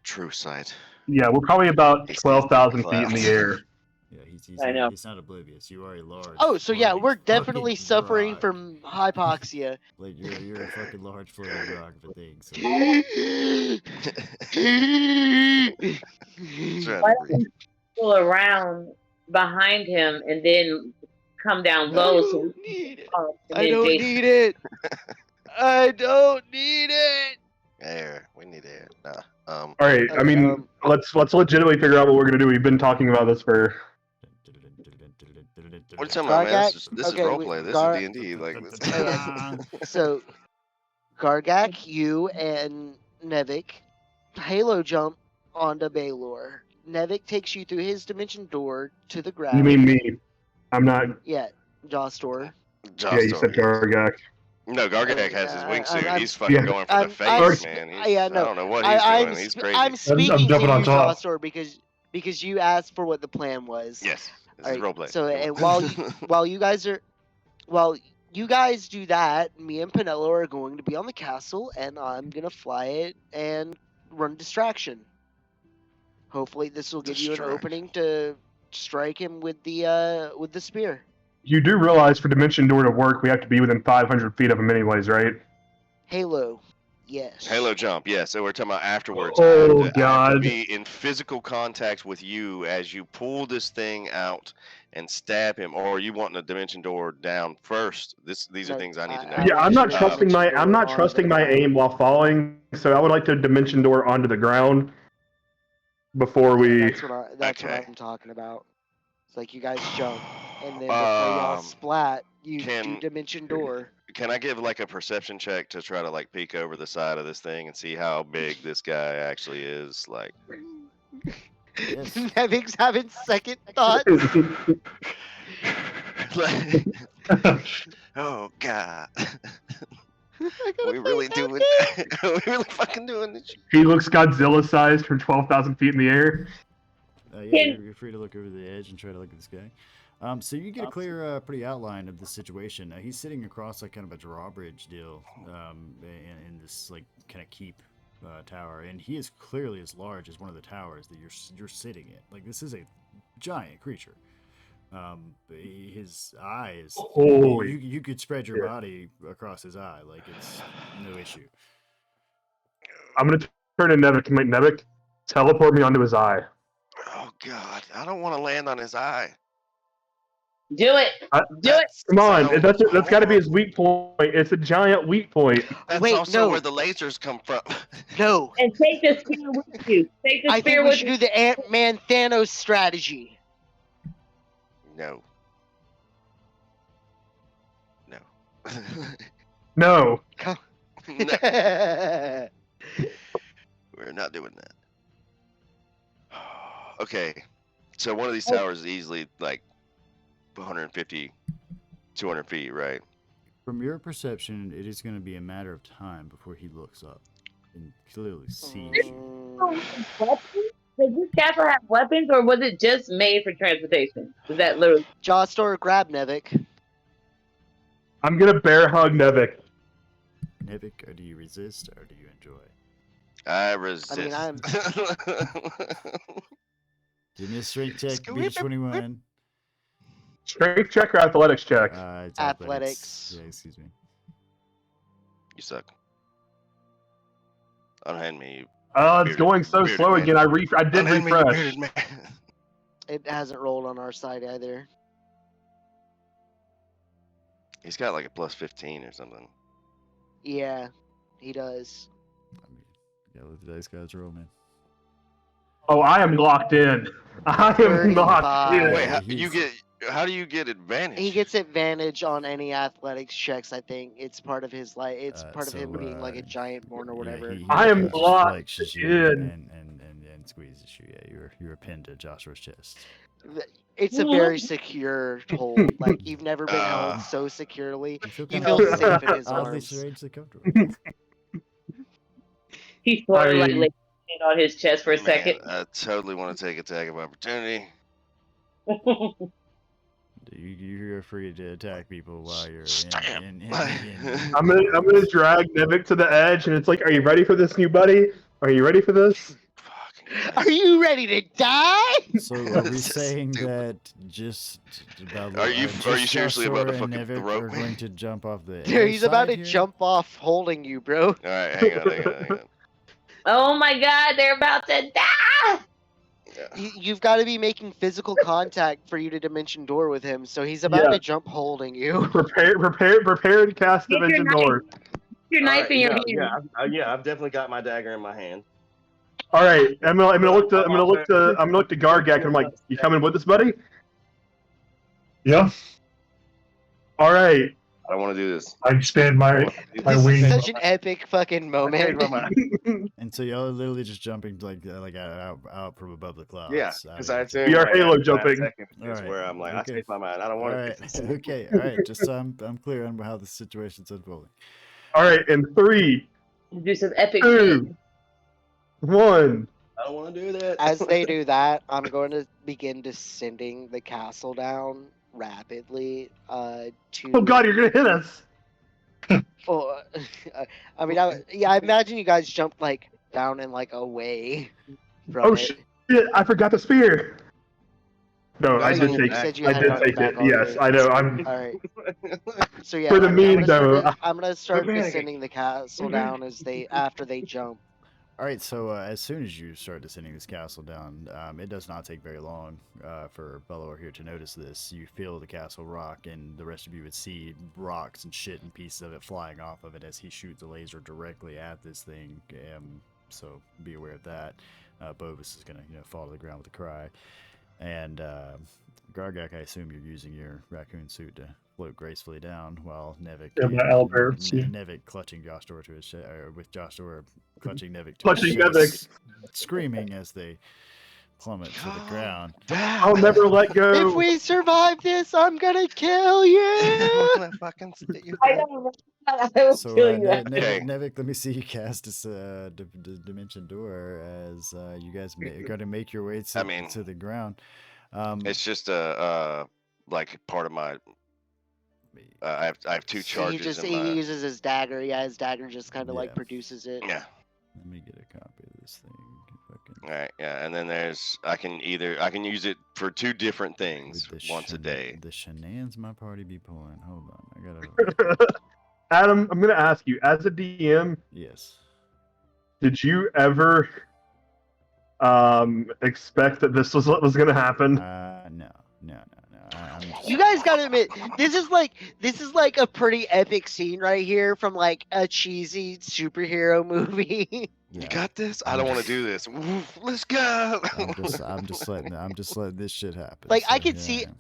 True sight.
Yeah, we're probably about
He's
12,000
in
feet in the
clouds.
air.
Yeah, he's
I know.
he's not oblivious. You are a large.
Oh, so yeah,
floating
we're definitely
fucking
suffering
rock.
from hypoxia.
Like you're a fucking large floating rock of a thing. So
Trying
why
to
don't
breathe.
we go around behind him and then come down low so we can
I don't need it. I don't need it.
Air. We need air. Nah.
All right, I
Okay,
mean, let's legitimately figure out what we're gonna do. We've been talking about this for.
What are you talking about, man?
Gargak?
This is
Okay,
roleplay. This
Gar-
is D&D. Like, this.
So, Gargak, you and Nevik halo jump onto Baylor. Nevik takes you through his dimension door to the ground.
You mean me? I'm not.
Yeah, Jawstor.
Yeah, you said Gargak.
No, Gargak has his wingsuit.
I'm-
he's fucking
yeah.
going for
I'm-
the
I'm
face,
sp-
man.
yeah, no,
I don't know what he's
I'm
doing. He's crazy.
I'm speaking to
jumping
you,
on top.
Jawstor, because you asked for what the plan was.
Yes. This is roleplay.
So
Come
and
on.
while you guys do that, me and Pinello are going to be on the castle, and I'm gonna fly it and run distraction. Hopefully, this will give you an
Distract.
opening to strike him with the spear.
You do realize for Dimension Door to work, we have to be within 500 feet of him anyways, right?
Halo, yes.
Halo jump, yeah. So we're talking about afterwards.
Oh,
I have to
God.
be in physical contact with you as you pull this thing out and stab him, or are you wanting a dimension door down first? These are
No,
things I need to know.
I
Yeah,
want
I'm
you
not
to
trusting
dimension
I'm
door
not
onto
trusting
the
my
ground.
aim while falling, so I would like to Dimension Door onto the ground before
Yeah,
we.
that's what
Okay.
I'm talking about. It's like you guys jump, and then before y'all splat, you do
Can
dimension door.
can I give like a perception check to try to like peek over the side of this thing and see how big this guy actually is? Like,
Yes.
Nevic's having second thoughts.
like, oh god,
I gotta
we really
face
doing? Are we really fucking doing this?
He looks Godzilla-sized from 12,000 feet in the air.
Yeah, you're free to look over the edge and try to look at this guy. So you get a clear, pretty outline of the situation. He's sitting across like kind of a drawbridge deal, in this like kind of keep tower, and he is clearly as large as one of the towers that you're sitting in. Like this is a giant creature. His eyes,
Holy
you could spread your
shit.
body across his eye, like it's no issue.
I'm gonna turn to Nevik and make Nevik teleport me onto his eye.
Oh god, I don't want to land on his eye.
Do it. Do it.
Come on, that's got to be his weak point. It's a giant weak point.
That's
Wait,
also
no.
where the lasers come from.
No,
And take the spear with you. Take the
I
spear
think we
with
should
you.
do the Ant-Man Thanos strategy.
No. No.
No.
No. We're not doing that. Okay. So one of these towers is easily like 150, 200 feet, right?
From your perception, it is going to be a matter of time before he looks up and clearly sees you.
Weapons? Does this castle have weapons, or was it just made for transportation? Was that literally?
Jawstor, grab Nevik.
I'm gonna bear hug Nevik.
Nevik, or do you resist, or do you enjoy?
I resist.
I mean, I'm.
Give me a strength check,
Scooby
beat 21.
Strength check or athletics check?
It's
Athletics.
Yeah, excuse me.
You suck. Unhand me.
Oh, it's
Bearded-
going so
bearded
slow
man.
again. I did
Unhand me, you
refresh.
bearded man.
It hasn't rolled on our side either.
He's got like a plus 15 or something.
Yeah, he does.
I mean, yeah, let the dice guys roll, man.
Oh, I am locked in. I am locked in.
35.
Wait,
he's-
how do you get advantage?
He gets advantage on any athletics checks. I think it's part of his like. It's part of him being like a giant born or whatever.
He
I am
just
locked
flexes you
in.
and squeezes you. Yeah, you're pinned to Joshua's chest.
It's a very secure hold. Like you've never been held so securely.
You feel,
You
kind
feel
of
safe in his
oddly
arms.
strangely comfortable.
He sort of like
mean-
laid it on his chest for a
Man,
second.
I totally want to take attack of opportunity.
You're free to attack people while you're
Stamp.
in
I'm gonna drag Nevik to the edge, and it's like, are you ready for this, new buddy? Are you ready for this?
Fucking
Are you ready to die?
So are we
This is
saying
stupid.
that just about
Are you seriously about to
Joshua and
fucking
Nevik
throat
are
me?
going to jump off the
Dude, he's about to
side here?
jump off holding you, bro.
All right, hang on.
Oh my god, they're about to die!
Yeah.
You've got to be making physical contact for you to dimension door with him. So he's about
Yeah.
to jump holding you.
Prepare to cast
Get your
Dimension
knife.
Door.
Your knife in your hand.
Yeah, I've definitely got my dagger in my hand.
All right, I'm gonna look to Gargak, and I'm like, you coming with us, buddy?
Yeah,
All right.
I don't want to do this.
I expand my
This
wing.
is such an epic fucking moment.
And so y'all are literally just jumping like out from above the clouds.
Yeah, because I assume
We are
like,
Halo
after that
jumping.
second is
Alright,
where I'm like, I
okay.
changed my mind. I don't
All
want
right,
to do this.
okay, all right. Just so I'm clear on how the situation's unfolding.
All right, in 3,
Do some epic shit.
2, 1.
I don't want to do that.
As they do that, I'm going to begin descending the castle down rapidly. To
Oh God, you're gonna hit us!
Oh, I mean, I imagine you guys jumped like down and like away from
Oh
it.
shit! I forgot the spear. No, I
Guys
did
on your
take.
You said you
I
had it
did
on your
take
back
it. Yes,
already.
I know. I'm
All right. So yeah,
for the
okay,
meme though.
I'm gonna start
panicking.
descending the castle down after they jump.
All right, so as soon as you start descending this castle down, it does not take very long for Bellower here to notice this. You feel the castle rock, and the rest of you would see rocks and shit and pieces of it flying off of it as he shoots a laser directly at this thing. So be aware of that. Bovis is gonna fall to the ground with a cry, and Gargak, I assume you're using your raccoon suit to float gracefully down, while Nevik,
Yeah, my owlbear suit.
Nevik clutching Josh Door to his chest, with Josh Door clutching Nevik to
Clutching
his chest,
Nevik.
screaming as they plummet to the ground.
I'll never let go.
If we survive this, I'm gonna kill you.
I'm gonna fucking stick you.
I don't know. I will
So
kill you.
Okay.
Nevik, let me see you cast this dimension door as you guys are going to make your way to the ground.
It's just like part of my. I have two charges.
He uses his dagger. Yeah, his dagger just kind of
Yeah.
like produces it.
Yeah.
Let me get a copy of this thing.
All right. Yeah, and then I can use it for two different things once a day.
The shenanigans my party be pulling. Hold on, I gotta.
Adam, I'm gonna ask you, as a DM,
Yes.
did you ever expect that this was what was gonna happen?
No.
You guys gotta admit, this is like a pretty epic scene right here from like a cheesy superhero movie.
Yeah.
You got this? I don't want to do this. Let's go.
I'm just letting this shit happen.
Like
so,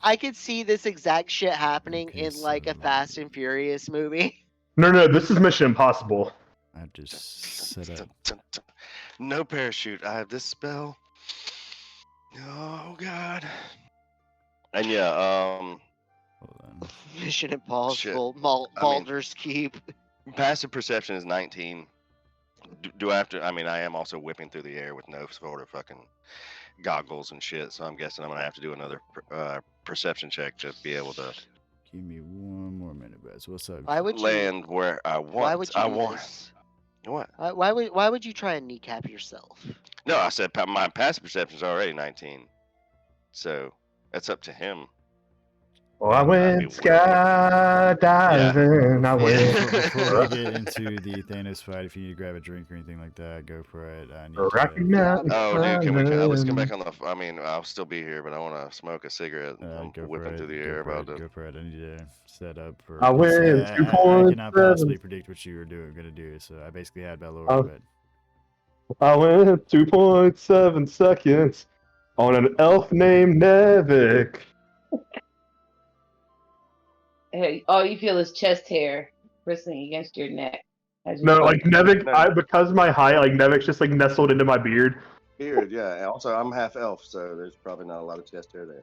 I could see this exact shit happening
Okay,
in like a
so-
Fast and Furious movie.
No, this is Mission Impossible.
I just set up.
No parachute. I have this spell. Oh God. And yeah,
Hold on.
Mission Impossible,
I mean-
Baldur's Keep.
passive perception is 19. Do I have to? I mean, I am also whipping through the air with no sort of fucking goggles and shit. So I'm guessing I'm gonna have to do another perception check to be able to
Give me one more minute, guys. What's up?
Why would you?
land where I want.
Why would you
I
do
want.
this?
What?
Why would you try and kneecap yourself?
No, I said my passive perception is already 19. So that's up to him.
Well, I went skydiving. I went.
Before we get into the Thanos fight, if you need to grab a drink or anything like that, go for it. I need
Rocky
to,
Mountain.
Oh, dude, let's come
climbing.
back on the. I mean, I'll still be here, but I want to smoke a cigarette. I'm
go for
whipping
it.
through the
Go
air
for
about
it.
to.
Go for it. I need to set up for.
I win
I
2.7.
cannot possibly predict what you were gonna do, so I basically had Bellower,
Oh.
but
I went 2.7 seconds on an elf named Nevik.
Hey, all you feel is chest hair bristling against your neck. as you
No,
fall.
like Nevik, because of my height, like Nevik's just like nestled into my beard.
Beard, yeah. And also, I'm half elf, so there's probably not a lot of chest hair there.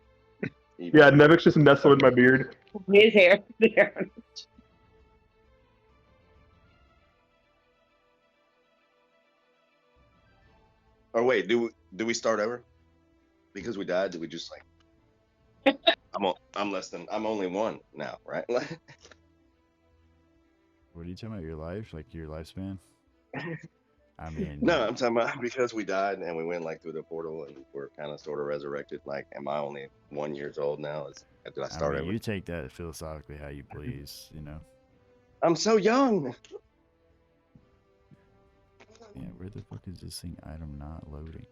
Even.
Yeah, Nevik's just nestled in my beard.
His hair.
Or wait, do we start over? Because we died, do we just like? I'm only one now, right?
what are you talking about? Your life, like your lifespan? I mean,
No, I'm talking about because we died and we went like through the portal and we're kind of sort of resurrected. Like, am I only 1 year old now? Did I start over?
you take that philosophically how you please, you know.
I'm so young.
Yeah, where the fuck is this thing item not loading?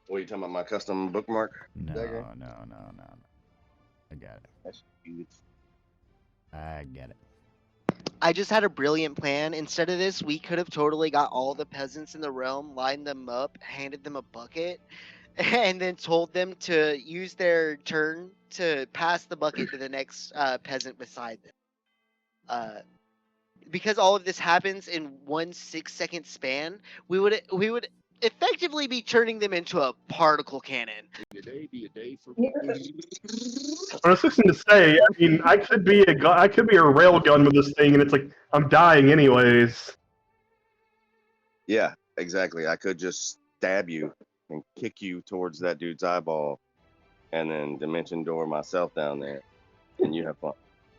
What are you talking about? My custom bookmark?
No.
Dagger?
I got it.
That's huge.
I get it.
I just had a brilliant plan. Instead of this, we could have totally got all the peasants in the realm, lined them up, handed them a bucket, and then told them to use their turn to pass the bucket to the next peasant beside them. Because all of this happens in 1 6-second span, we would effectively be turning them into a particle cannon.
I was fixing to say, I mean, I could be a railgun with this thing, and it's like I'm dying anyways.
Yeah, exactly. I could just stab you and kick you towards that dude's eyeball, and then dimension door myself down there, and you have fun.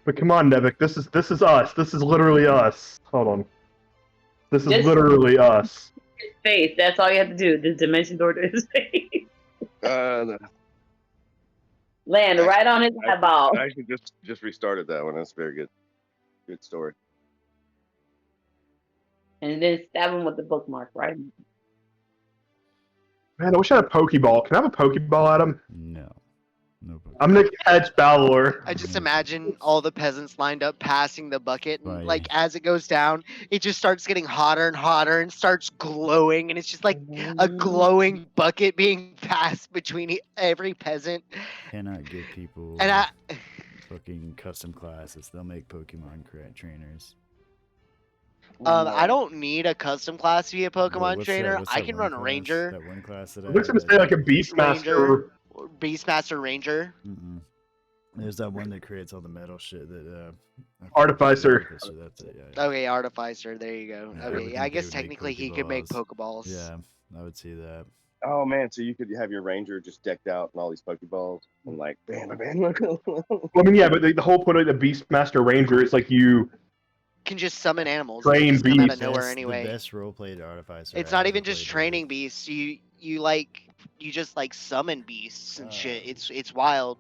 But come on, Nevik, this is us. This is literally us. Hold on. This is
Just-
literally us.
His face. That's all you have to do. This dimension door to his face. Land right on his eyeball.
I actually just restarted that one. That's very good. Good story.
And then stab him with the bookmark, right?
Man, I wish I had a Pokeball. Can I have a Pokeball at him?
No. No.
I'm gonna catch Balor.
I just imagine all the peasants lined up passing the bucket, and
Right.
like as it goes down, it just starts getting hotter and hotter and starts glowing, and it's just like a glowing bucket being passed between every peasant.
Cannot give people
And I,
fucking custom classes. They'll make Pokemon trainers.
I don't need a custom class to be a Pokemon
What's
trainer.
what's
I
that
can
one
run a
class?
ranger,
That one class that
I was gonna say like a Beastmaster.
Beastmaster Ranger.
There's that one that creates all the metal shit that
Artificer.
That's it, yeah.
Okay, Artificer. There you go.
Yeah,
Okay,
would
I
think they
guess
would make
technically he could make
Pokeballs.
Pokeballs.
Yeah, I would see that.
Oh man, so you could have your ranger just decked out in all these Pokeballs and like bam, bam, bam.
Well, I mean, yeah, but the whole point of the Beastmaster Ranger is like you
Can just summon animals.
Train
They just come out of
beasts.
nowhere anyway.
The best role-played Artificer.
It's
I
not
ever
even just
played
training
with.
beasts. You just like summon beasts and shit.
Uh,
It's wild.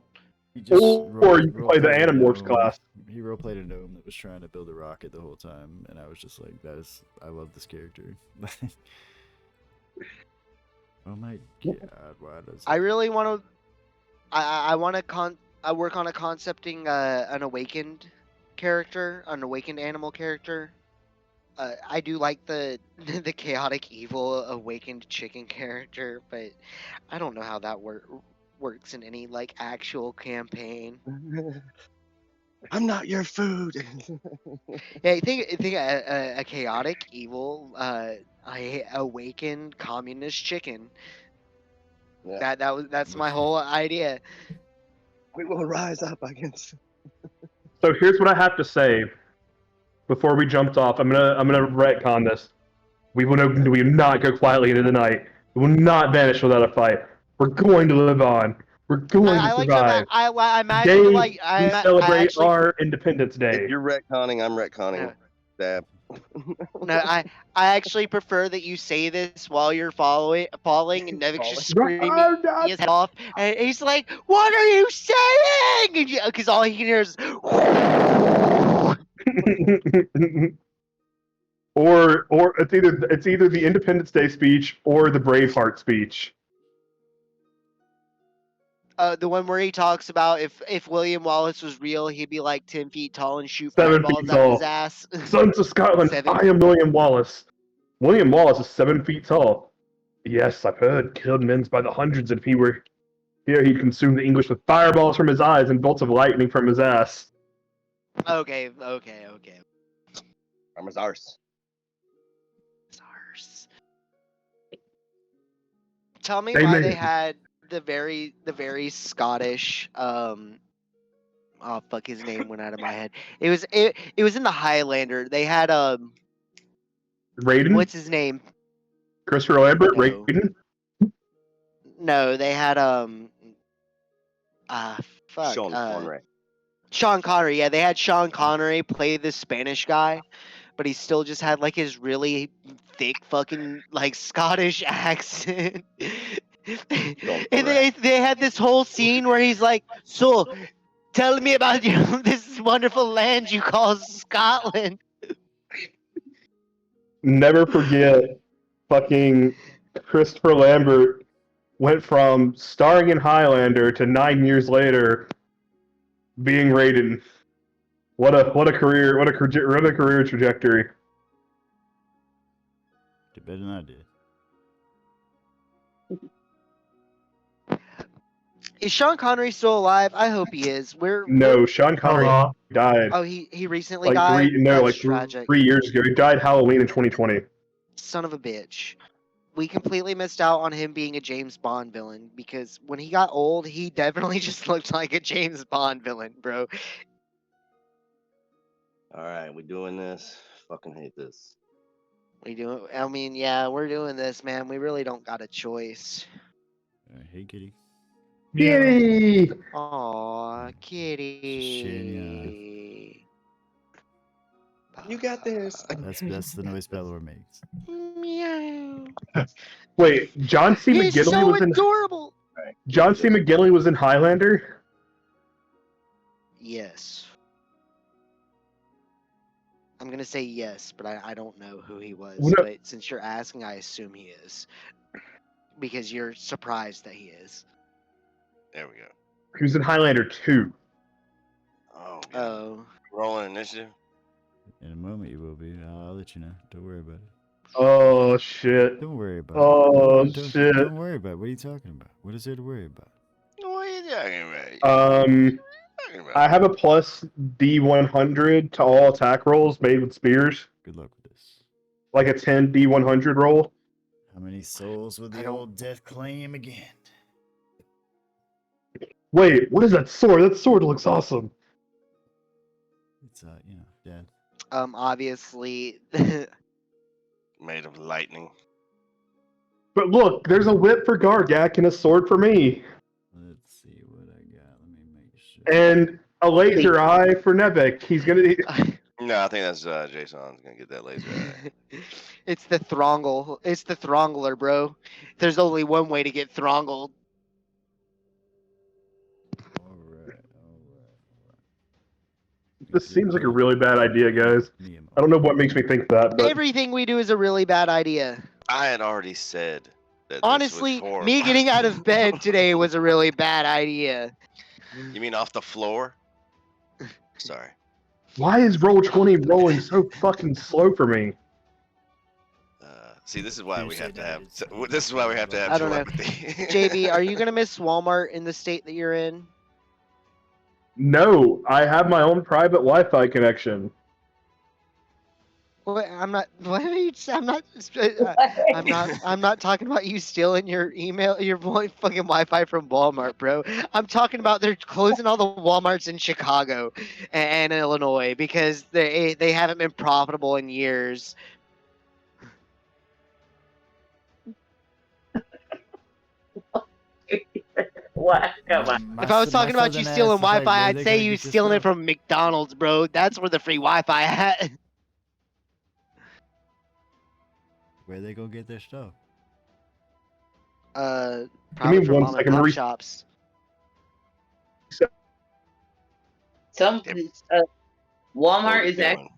He just
or you can play the
role-played a
Animorphs
gnome.
class.
He role-played a gnome that was trying to build a rocket the whole time, and I was just like, I love this character. Oh my god, why does
I really want to. I want to I work on a concepting an awakened character, an awakened animal character. I do like the the chaotic evil awakened chicken character, but I don't know how that works in any like actual campaign.
I'm not your food.
Yeah, I think a chaotic evil I awakened communist chicken.
Yeah.
That's my whole idea.
We will rise up against.
So here's what I have to say before we jumped off. I'm gonna retcon this. We will not go quietly into the night. We will not vanish without a fight. We're going to live on. We're going to survive.
I imagine
Today,
like
we celebrate our Independence Day.
If you're retconning, I'm retconning. Stab.
No, I actually prefer that you say this while you're falling, and Nevik's just screaming his head off, and he's like, "What are you saying?" Because all he can hear is.
or it's either the Independence Day speech or the Braveheart speech.
The one where he talks about if William Wallace was real, he'd be like 10 feet tall and shoot
7
fireballs
feet
out of his
tall.
ass.
Sons of Scotland, I am William Wallace. William Wallace is 7 feet tall. Yes, I've heard killed men by the hundreds, and if he were here, he'd consume the English with fireballs from his eyes and bolts of lightning from his ass.
Okay.
From his arse.
Tell me why they had the very Scottish oh fuck, his name went out of my head. It was in the Highlander. They had
Raiden?
what's his name?
Christopher Lambert?
No.
Raiden?
No, they had fuck.
Sean Connery.
Sean Connery, yeah, they had Sean Connery play this Spanish guy, but he still just had like his really thick fucking like Scottish accent. And they had this whole scene where he's like, "So, tell me about this wonderful land you call Scotland."
Never forget, fucking Christopher Lambert went from starring in Highlander to 9 years later being Raiden. What a career trajectory.
Did better than I did.
Is Sean Connery still alive? I hope he is.
No, Sean Connery died.
Oh, he recently
like
died. That's
3
tragic.
3 years ago. He died Halloween in 2020.
Son of a bitch. We completely missed out on him being a James Bond villain because when he got old, he definitely just looked like a James Bond villain, bro.
All right, we doing this. Fucking hate this.
We do. I mean, yeah, we're doing this, man. We really don't got a choice.
Hey, kitty.
Kitty!
Aw,
Just
kitty.
You got this.
That's the noise Bellower makes.
Meow.
Wait, John C.
He's
McGinley
so
was in
adorable.
John C. McGinley was in Highlander.
Yes. I'm gonna say yes, but I don't know who he was.
What-
But since you're asking, I assume he is. Because you're surprised that he is.
There we go.
He was in Highlander 2.
Oh, yeah.
Oh.
Rolling initiative.
In a moment, you will be. I'll let you know. Don't worry about it.
Oh shit.
Don't worry about
Oh,
it.
shit.
Don't worry about it. What are you talking about? What is there to worry about?
What are you talking about?
I have a plus D100 to all attack rolls made with spears.
Good luck with this.
Like a 10 D100 roll.
How many souls would
I
the
don't-
old death claim again?
Wait, what is that sword? That sword looks awesome.
It's Dad.
Obviously.
Made of lightning.
But look, there's a whip for Gargak and a sword for me.
Let's see what I got. Let me make sure.
And a laser eye for Nevik. He's gonna.
No, I think that's Jason's gonna get that laser eye.
It's the Throngle. It's the Throngler, bro. There's only one way to get Throngled.
All right.
This seems like a really bad idea, guys.
Me and
I don't know what makes me think that, but
Everything we do is a really bad idea.
I had already said that.
Honestly,
this was for...
me getting out of bed today was a really bad idea.
You mean off the floor? Sorry.
why is Roll20 rolling so fucking slow for me?
See, this is why
You
we
say
have to
that
have.
is-
This is why we have to have
I don't know.
telepathy.
JB, are you gonna miss Walmart in the state that you're in?
No, I have my own private Wi-Fi connection.
What? I'm not. What are you? I'm not. I'm not. I'm not talking about you stealing your email, your fucking Wi-Fi from Walmart, bro. I'm talking about they're closing all the WalMarts in Chicago and Illinois because they haven't been profitable in years.
What? Come on.
If I was talking about you stealing Wi-Fi, I'd say you stealing it from McDonald's, bro. That's where the free Wi-Fi at.
Where they gonna get their stuff?
Probably
me
from
one
mom and
second,
pop
Marie.
shops.
Some
What are
Walmart
we
is actually
doing?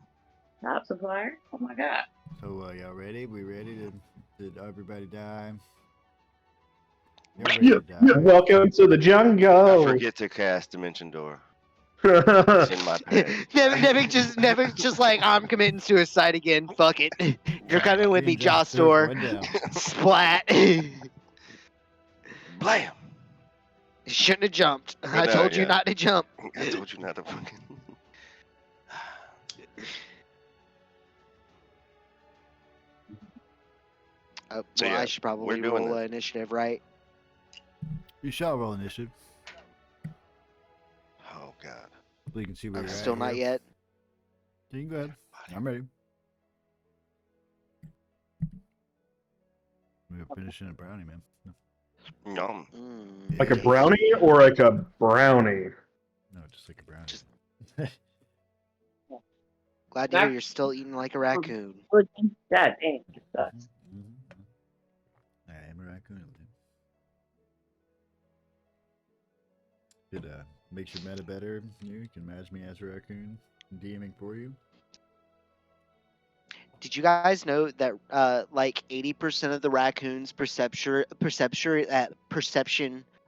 top supplier. Oh my god.
So y'all ready? We ready to? Did everybody die?
Yeah, welcome to the
I
jungle.
forget to cast Dimension Door. It's in my pad.
Nevik just like, I'm committing suicide again. Fuck it. You're coming with me,
Just took
Jostor.
one down.
Splat.
Blam!
Shouldn't have jumped. I
But,
told you
yeah.
not to jump.
I told you not to fucking. So,
Well,
yeah,
I should probably
we're doing
roll
this.
initiative, right?
You shall roll initiative.
Oh god.
So you can see where you're
Still
at
not
here.
yet.
So you can go ahead. I'm ready. We're finishing a brownie, man.
Yum.
Mm.
Like a brownie or like a brownie?
No, just like a brownie.
Just- Glad to hear you're still eating like a raccoon.
God dang. It sucks.
I am a raccoon. It makes your meta better. You can manage me as a raccoon, DMing for you.
Did you guys know that like 80% of the raccoon's perception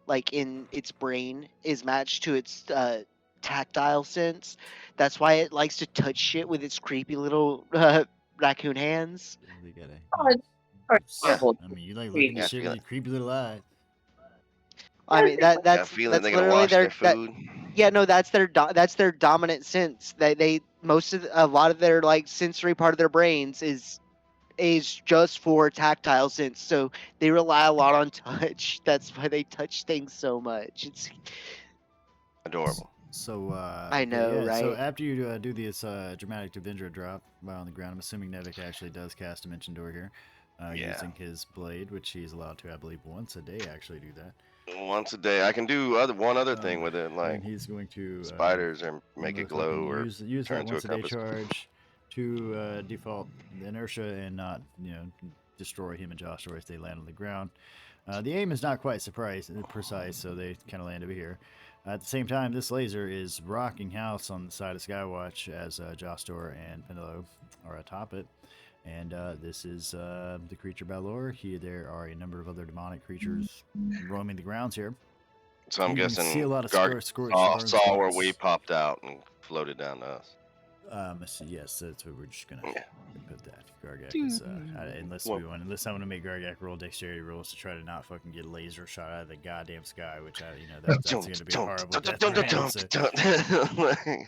like in its brain is matched to its tactile sense? That's why it likes to touch shit with its creepy little raccoon hands.
They gotta,
Oh,
Yeah.
I mean, you like looking
Yeah,
at shit
feel
with your creepy little eyes.
I mean
Got a
that's
feeling they're
literally
gonna wash their
that,
food.
yeah, no, that's their dominant sense. They a lot of their like sensory part of their brains is just for tactile sense. So they rely a lot on touch. That's why they touch things so much. It's
Adorable.
So
I know,
yeah, so
right?
after you do this dramatic Devendra drop while on the ground, I'm assuming Nevik actually does cast Dimension Door here,
Yeah.
using his blade, which he's allowed to, I believe, once a day actually do that.
Once a day. I can do one other thing with it, like
and he's going to
spiders or make it
most
glow
likely
or
use
turn
that
into a
once a day
compass.
charge to default inertia and not destroy him and Joshua if they land on the ground. The aim is not quite precise, so they kind of land over here. At the same time, this laser is rocking house on the side of Skywatch as Jostor and Penelope are atop it. And this is the creature Balor. There are a number of other demonic creatures roaming the grounds here.
So I'm
You can see
guessing
a lot of
Garg
scorch
saw where
spots.
we popped out and floated down to us.
So yes, that's what we're just gonna
Yeah.
put that. Gargak is unless I want to make Gargak roll dexterity rolls to try to not fucking get laser shot out of the goddamn sky, which that's gonna be a horrible death for him, so-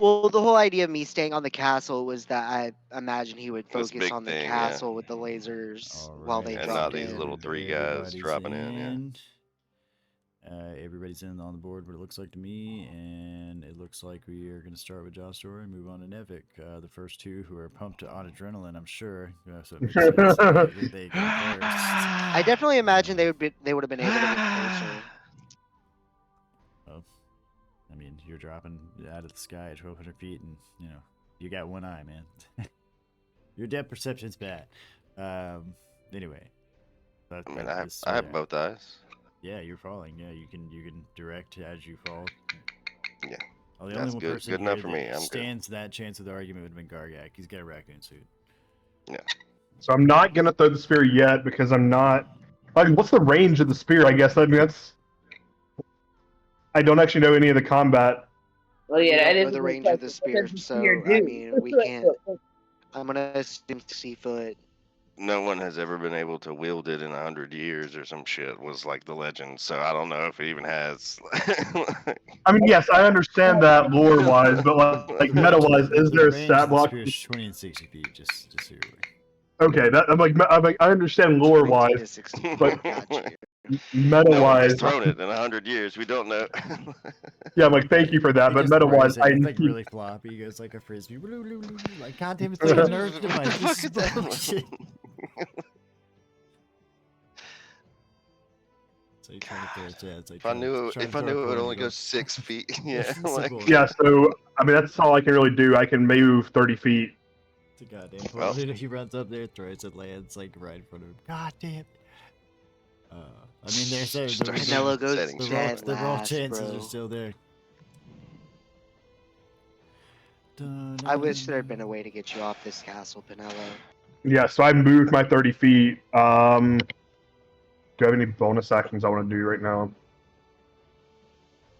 Well, the whole idea of me staying on the castle was that I imagine he would
This
focus
big
on the
thing, yeah.
castle with the lasers while they
Alright,
And not
dropped
these
in.
little three guys
Everybody's
dropping in,
everybody's in on the board, what it looks like to me, and it looks like we are going to start with Jostor and move on to Nevik. The first two who are pumped on adrenaline, I'm sure. So it makes sense that they go first.
I definitely imagine they would have been able to get closer.
Well, I mean, you're dropping out of the sky at 1,200 feet, and you got one eye, man. Your depth perception's bad. Anyway,
I mean, I have both eyes.
Yeah, you're falling. Yeah, you can direct as you fall.
Yeah.
Well, the
That's
only one
good.
person
Good enough
here
for
that
me. I'm good.
stands that chance of the argument would have been Gargak. He's got a raccoon suit.
Yeah.
So I'm not gonna throw the spear yet because I'm not. Like, what's the range of the spear? I guess that's. I don't actually know any of the combat.
Well,
We
yeah, that
don't know
is
the
a good
range of the
question.
spear,
What does the
so
spear
I
do?
mean, we can't. I'm gonna assume 60 foot.
No one has ever been able to wield it in 100 years or some shit was like the legend. So I don't know if it even has.
I mean, yes, I understand that lore-wise, but like meta-wise, is there a
range
stat
of the
block?
spear is 20 and 60 feet, just so you're aware.
Okay, that I'm like I understand
20
lore-wise,
to 60
but
got you.
meta-wise,
No one has thrown it in 100 years. We don't know.
yeah, I'm like, thank you for that,
He
but
gets the
meta-wise,
it's like really floppy. He goes like a frisbee. Like, goddamn, it's like a nerf device. This is bullshit. So you're trying to throw it, yeah, it's like
If I knew it would only go 6 feet. Yeah. Like,
yeah. So I mean, that's all I can really do. I can move 30 feet.
It's a goddamn
Well.
he runs up there, throws it, lands like right in front of him. God damn. I mean,
Canelo goes
setting
dead
the raw
last,
chances
bro.
are still there.
I wish there had been a way to get you off this castle, Pinello.
Yeah. So I moved my 30 feet. Do I have any bonus actions I want to do right now?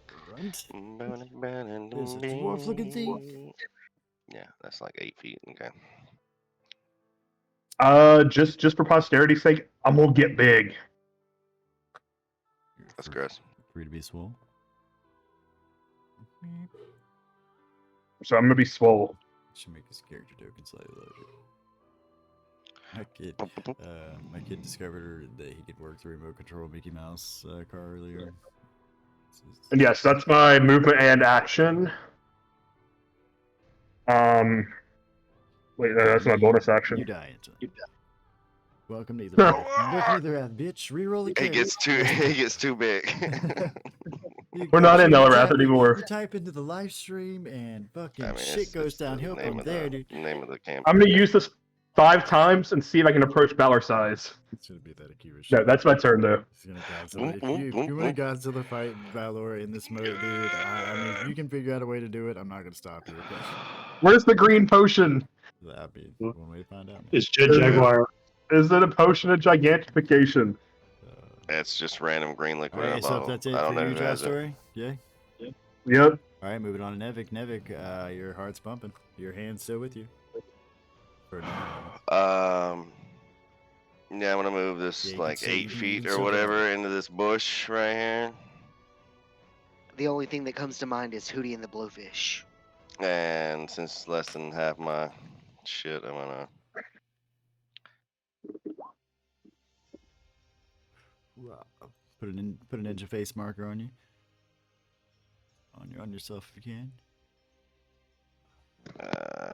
Grunt. There's a dwarf looking thing.
Yeah, that's like 8 feet. Okay.
Just for posterity's sake, I'm gonna get big.
That's gross.
Free to be swole.
So I'm gonna be swole.
Should make his character token slightly larger. My kid discovered that he could work the remote control Mickey Mouse car earlier.
And yes, that's my movement and action. Wait, that's my bonus action.
You die, Angela. Welcome to the wrath, bitch. Reroll the
It
character.
gets too big.
We're not in Elorath anymore.
You type into the live stream and fucking
I mean,
shit
it's
goes
the
downhill
name
from
of
there,
the
dude.
name of the camp.
I'm gonna use this 5 times and see if I can approach Balor size.
It's gonna be that accurate.
No, that's my turn though.
It's gonna Godzilla. If you want to Godzilla fight Valor in this mode, dude, I mean, if you can figure out a way to do it, I'm not gonna stop you. Okay?
Where's the green potion?
That'd be one way to find out. Man.
It's Jaguar.
Is it a potion of gigantification?
It's just random green liquid.
Alright, so if that's it
I don't
for
know
you,
who
Josh
has it.
Story? Yeah?
Yep.
Alright, moving on to Nevik. Nevik, your heart's pumping. Your hand's still with you. For now.
Yeah, I'm gonna move this
Yeah, you can
like
see-
8
you can
feet or
circle
whatever into this bush right here.
The only thing that comes to mind is Hootie and the Blowfish.
And since less than half my shit, I'm gonna.
Put a ninja face marker on you. on yourself if you can.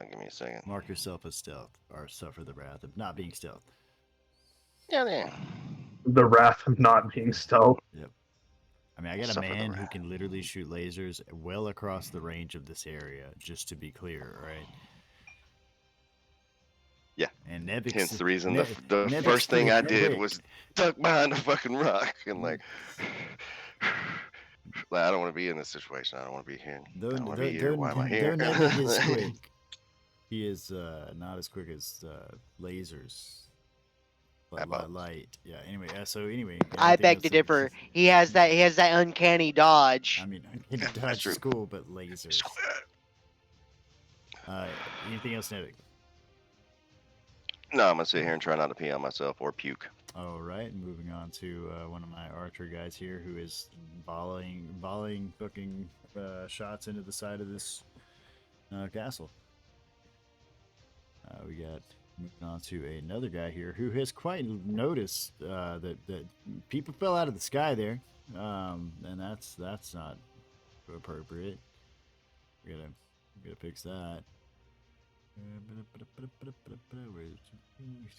Give me a second.
Mark yourself as stealth, or suffer the wrath of not being stealth.
Yeah.
The wrath of not being stealth.
Yep. I mean, I got a
Suffer the
man who
wrath.
can literally shoot lasers well across the range of this area, just to be clear, right?
Yeah.
And Nevix,
Hence the reason the
Nevix
first thing I
pretty
did
quick.
was duck behind a fucking rock and like I don't want to be in this situation. I don't want to be here. I don't want to be here. Why am I here?
Though Nevik is quick, he is not as quick as lasers. Light. Yeah. Anyway. Yeah,
I beg to differ. He has that uncanny dodge.
I mean, dodge is cool, but lasers. Anything else, Nevik?
No, I'm gonna sit here and try not to pee on myself or puke.
All right, moving on to one of my archer guys here, who is volleying fucking shots into the side of this castle. We got moving on to another guy here who has quite noticed that people fell out of the sky there, and that's not appropriate. We gotta fix that. He's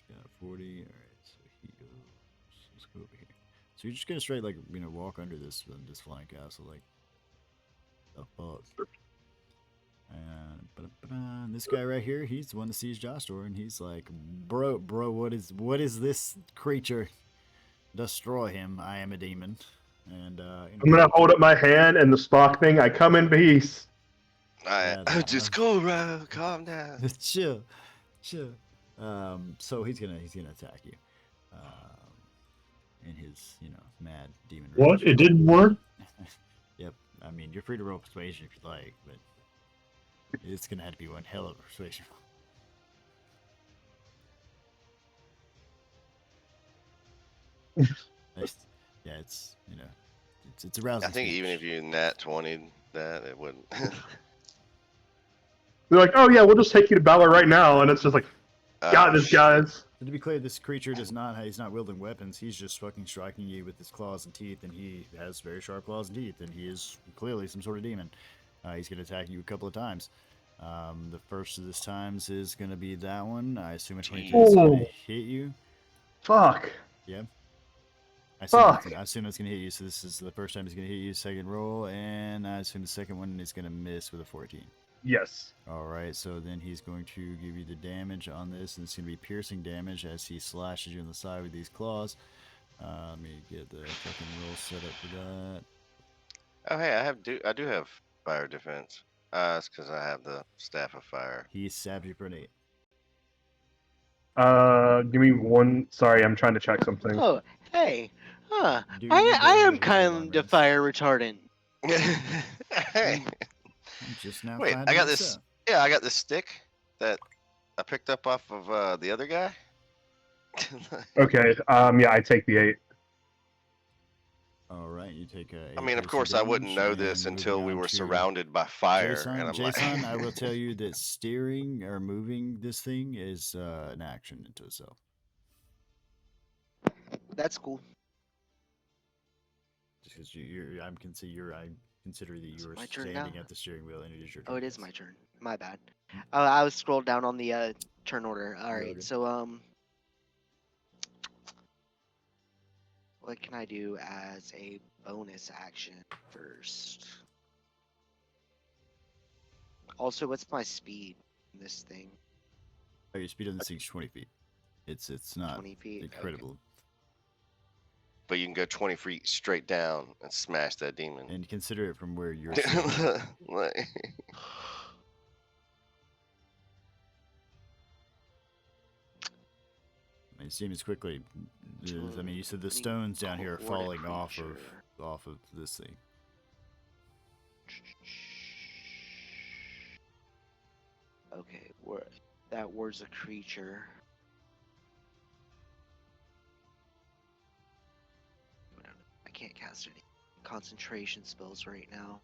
got 40. All right, so he goes. Let's go over here. So you're just gonna straight walk under this flying castle like the fuck. And this guy right here, he's the one that sees Jostor, and he's like, bro, what is this creature? Destroy him. I am a demon. And
I'm gonna hold up my hand and the Spock thing. I come in peace.
Just cool, bro. Calm down.
chill. So he's gonna attack you. In his mad demon.
What? It didn't work?
Yep. I mean, you're free to roll persuasion if you like, but it's gonna have to be one hell of a persuasion. Yeah, it's it's arousing.
I think even if you nat 20 that, it wouldn't.
They're like, oh yeah, we'll just take you to battle right now, and it's just like, got this, guys.
And to be clear, this creature he's not wielding weapons. He's just fucking striking you with his claws and teeth, and he has very sharp claws and teeth, and he is clearly some sort of demon. He's gonna attack you a couple of times. The first of this times is gonna be that one. I assume a 22 is gonna hit you.
Fuck.
Yep. I assume it's gonna hit you. So this is the first time it's gonna hit you. Second roll, and I assume the second one is gonna miss with a 14.
Yes.
All right. So then he's going to give you the damage on this, and it's gonna be piercing damage as he slashes you on the side with these claws. Let me get the fucking roll set up for that.
Oh hey, I do have fire defense. It's because I have the staff of fire.
He stabs you for an 8.
Give me one. Sorry, I'm trying to check something.
Oh, hey. Huh. I am kind of fire retardant.
Hey.
Just now.
Wait, I got this. Yeah, I got this stick that I picked up off of the other guy.
Okay. Yeah, I take the 8.
All right, you take a.
I mean, of course, I wouldn't know this until we were surrounded by fire, and I'm
Jason,
like,
I will tell you that steering or moving this thing is an action into itself.
That's cool.
Just because I consider that you are standing at the steering wheel, and it is your turn.
Oh, it is my turn. My bad. I was scrolled down on the turn order. All right,
Okay.
so what can I do as a bonus action first? Also, what's my speed in this thing?
Oh, your speed on this thing's 20 feet. It's not
20 feet.
incredible.
but you can go 20 feet straight down and smash that demon.
And consider it from where you're.
Like,
I mean, it seems quickly. I mean, you said the stones down here are falling off of this thing.
Okay, that word's a creature. I can't cast any concentration spells right now.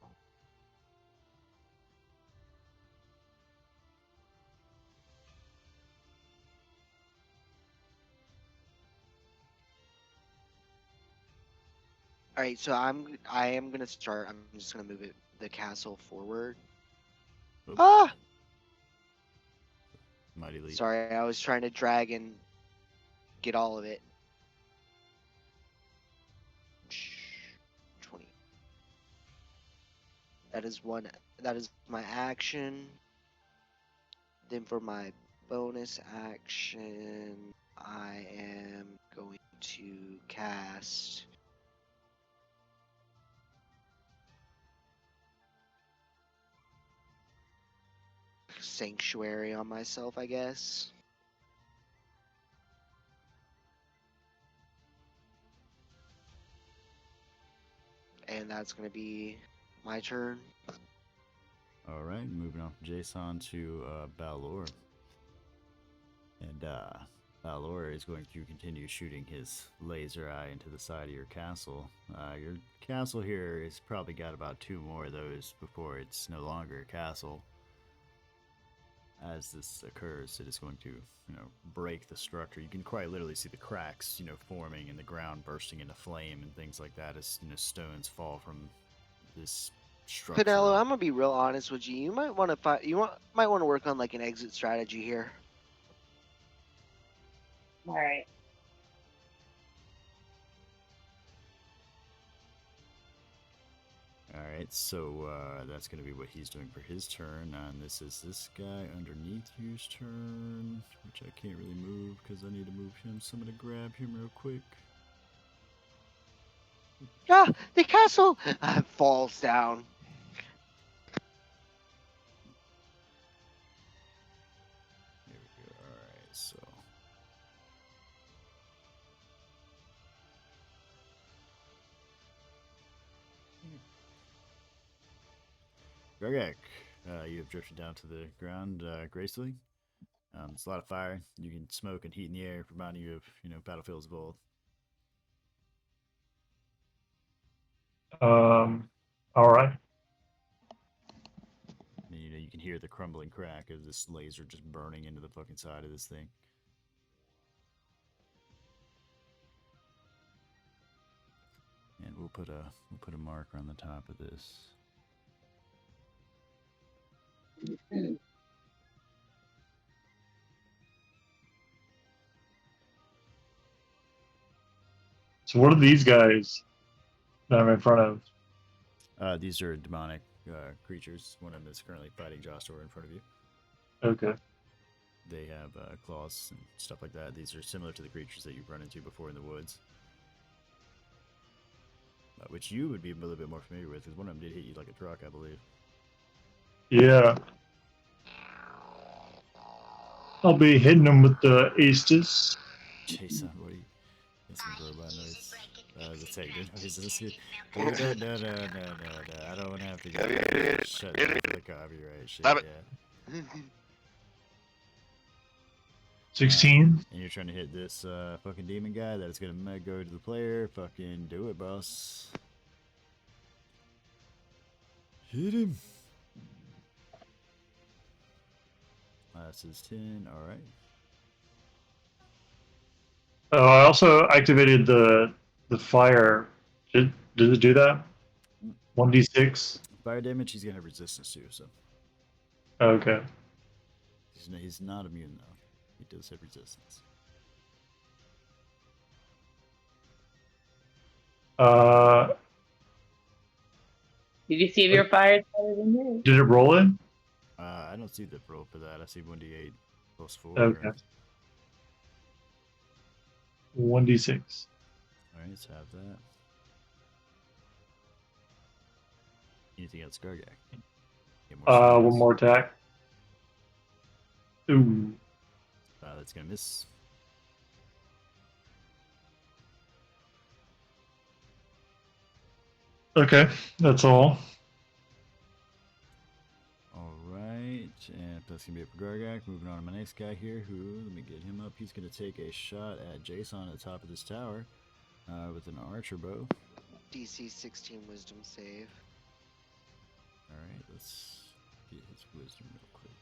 All right, so I am gonna start. I'm just gonna move the castle forward.
Oop.
Ah,
Mighty leap.
sorry, I was trying to drag and get all of it. 20. That is one. That is my action. Then for my bonus action, I am going to cast Sanctuary on myself, I guess. And that's going to be my turn.
All right, moving on from Jason to Balor. And Balor is going to continue shooting his laser eye into the side of your castle. Your castle here has probably got about 2 more of those before it's no longer a castle. As this occurs, it is going to, break the structure. You can quite literally see the cracks, forming in the ground, bursting into flame and things like that as, stones fall from this structure.
Pinello, I'm gonna be real honest with you. You might want to might want to work on like an exit strategy here.
All right.
Alright, so that's going to be what he's doing for his turn, and this is this guy underneath you's turn, which I can't really move because I need to move him, so I'm going to grab him real quick.
Ah, the castle falls down.
Here we go, alright, so... Gargak, you have drifted down to the ground gracefully. It's a lot of fire. You can smoke and heat in the air, reminding you of, battlefields of old.
All right.
And, you can hear the crumbling crack of this laser just burning into the fucking side of this thing. And we'll put a marker on the top of this.
So what are these guys that I'm in front of?
These are demonic creatures. One of them is currently fighting Jostor in front of you.
Okay.
They have claws and stuff like that. These are similar to the creatures that you've run into before in the woods. Which you would be a little bit more familiar with, because one of them did hit you like a truck, I believe.
Yeah. I'll be hitting them with the Aestus.
Jason, what are you... That's some robot noise. The Tegden noise. This is... No. I don't want to have to get shut down for the copyright shit.
Stop it.
Yeah.
16.
And you're trying to hit this fucking demon guy that is going to go to the player. Fucking do it, boss. Hit him. This is 10. Alright.
Oh, I also activated the fire. Did it do that? 1d6.
Fire damage, he's going to have resistance to, so.
Okay.
He's not immune, though. He does have resistance.
Did you see if your fire is better than his?
Did it roll in?
I don't see the roll for that. I see 1d8 plus 4.
Okay. 1d6.
Alright, let's have that. Anything else, Gargak?
One more attack. Ooh.
That's gonna miss.
Okay, that's all.
Alright, and that's gonna be it for Gargak. Moving on to my next guy here, who, let me get him up. He's gonna take a shot at Jason at the top of this tower with an archer bow.
DC 16 wisdom save.
Alright, let's get his wisdom real quick.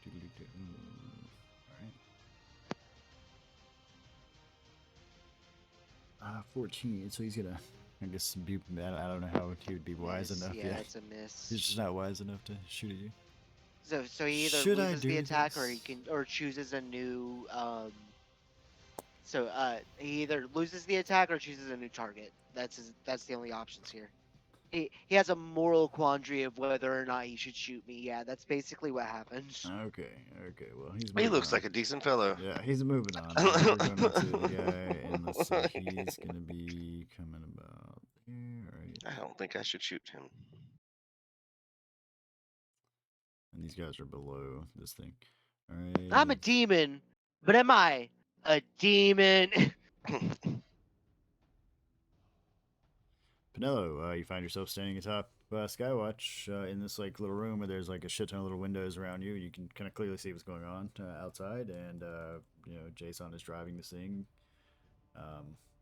Alright. 14, so he's gonna I guess I don't know how he would be wise enough.
Yeah, it's a miss.
He's just not wise enough to shoot at you.
So he either
Should I
loses the
do
attack or
this?
chooses a new he either loses the attack or chooses a new target. That's the only options here. He has a moral quandary of whether or not he should shoot me. Yeah, that's basically what happens.
Okay. Well, he's.
He looks
on.
like a decent fellow.
Yeah, he's moving on. We're going to the guy, and let's see, he's gonna be coming about there. Right.
I don't think I should shoot him.
And these guys are below this thing. All right.
I'm a demon, but am I a demon?
Pinello, you find yourself standing atop Skywatch in this like little room where there's like a shit ton of little windows around you. You can kind of clearly see what's going on outside, and Jason is driving this thing.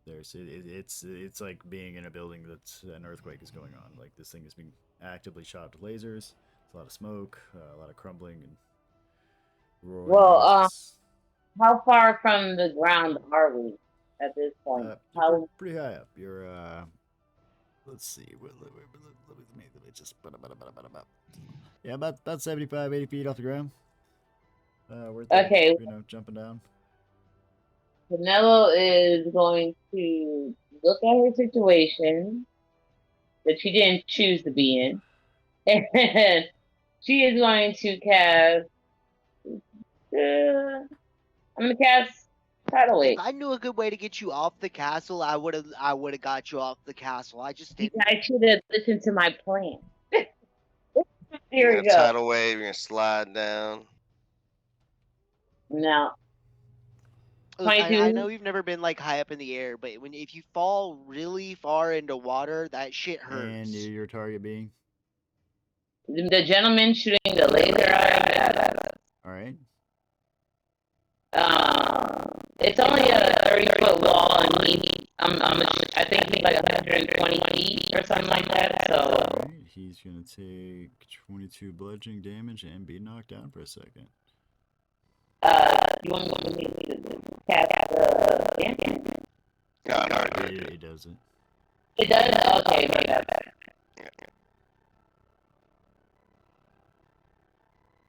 It's like being in a building that's an earthquake is going on. Like this thing is being actively shot with lasers. There's a lot of smoke, a lot of crumbling and roaring.
Well, how far from the ground are we at this point?
Pretty high up. You're let's see. Let me just. Yeah, about 75, 80 feet off the ground.
Okay.
Jumping down.
Pinello is going to look at her situation that she didn't choose to be in, and she is going to cast. I'm gonna cast Tidal Wave.
If I knew a good way to get you off the castle, I would have got you off the castle. I just didn't.
I should have listened to my plan. Here we go.
Tidal wave. You're gonna slide down.
No.
I know you've never been like high up in the air, but if you fall really far into water, that shit hurts.
And your target being?
The gentleman shooting the laser at.
All right.
It's only a 30-foot wall, and I think he's like 120 feet or something like that. So.
All right. He's gonna take 22 bludgeoning damage and be knocked down for a second.
You want me to cast the damage?
It doesn't.
It does? Okay, make that better.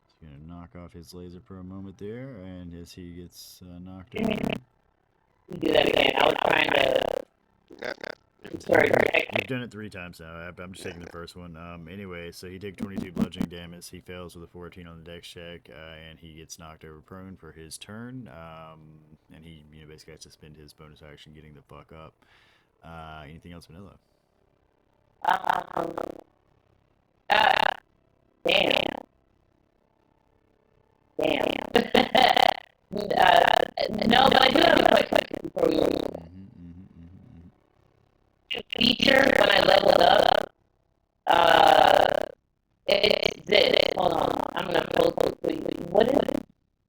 He's gonna knock off his laser for a moment there, and as he gets knocked out.
Do that again. I was trying to. Sorry,
You've done it 3 times now. I'm just taking the first one. Anyway, so he takes 22 bludgeoning damage. He fails with a 14 on the dex check, and he gets knocked over prone for his turn. And he basically has to spend his bonus action getting the fuck up. Anything else, Vanilla?
Damn. No, but I do have a question before we move. Feature when I leveled up, it's this. Hold on, I'm gonna post it for you. What does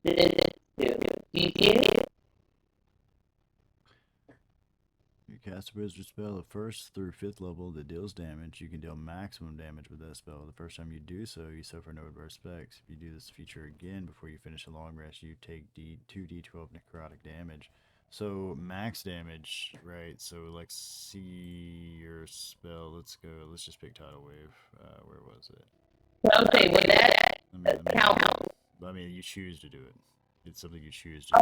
this do? Do you see it?
You cast a wizard spell at 1st through 5th level that deals damage. You can deal maximum damage with that spell. The first time you do so, you suffer no adverse effects. If you do this feature again before you finish a long rest, you take 2d12 necrotic damage. So max damage, right? So like, see your spell. Let's go. Let's just pick Tidal Wave. Where was it?
Okay, would that count?
I mean, you choose to do it. It's something you choose to do.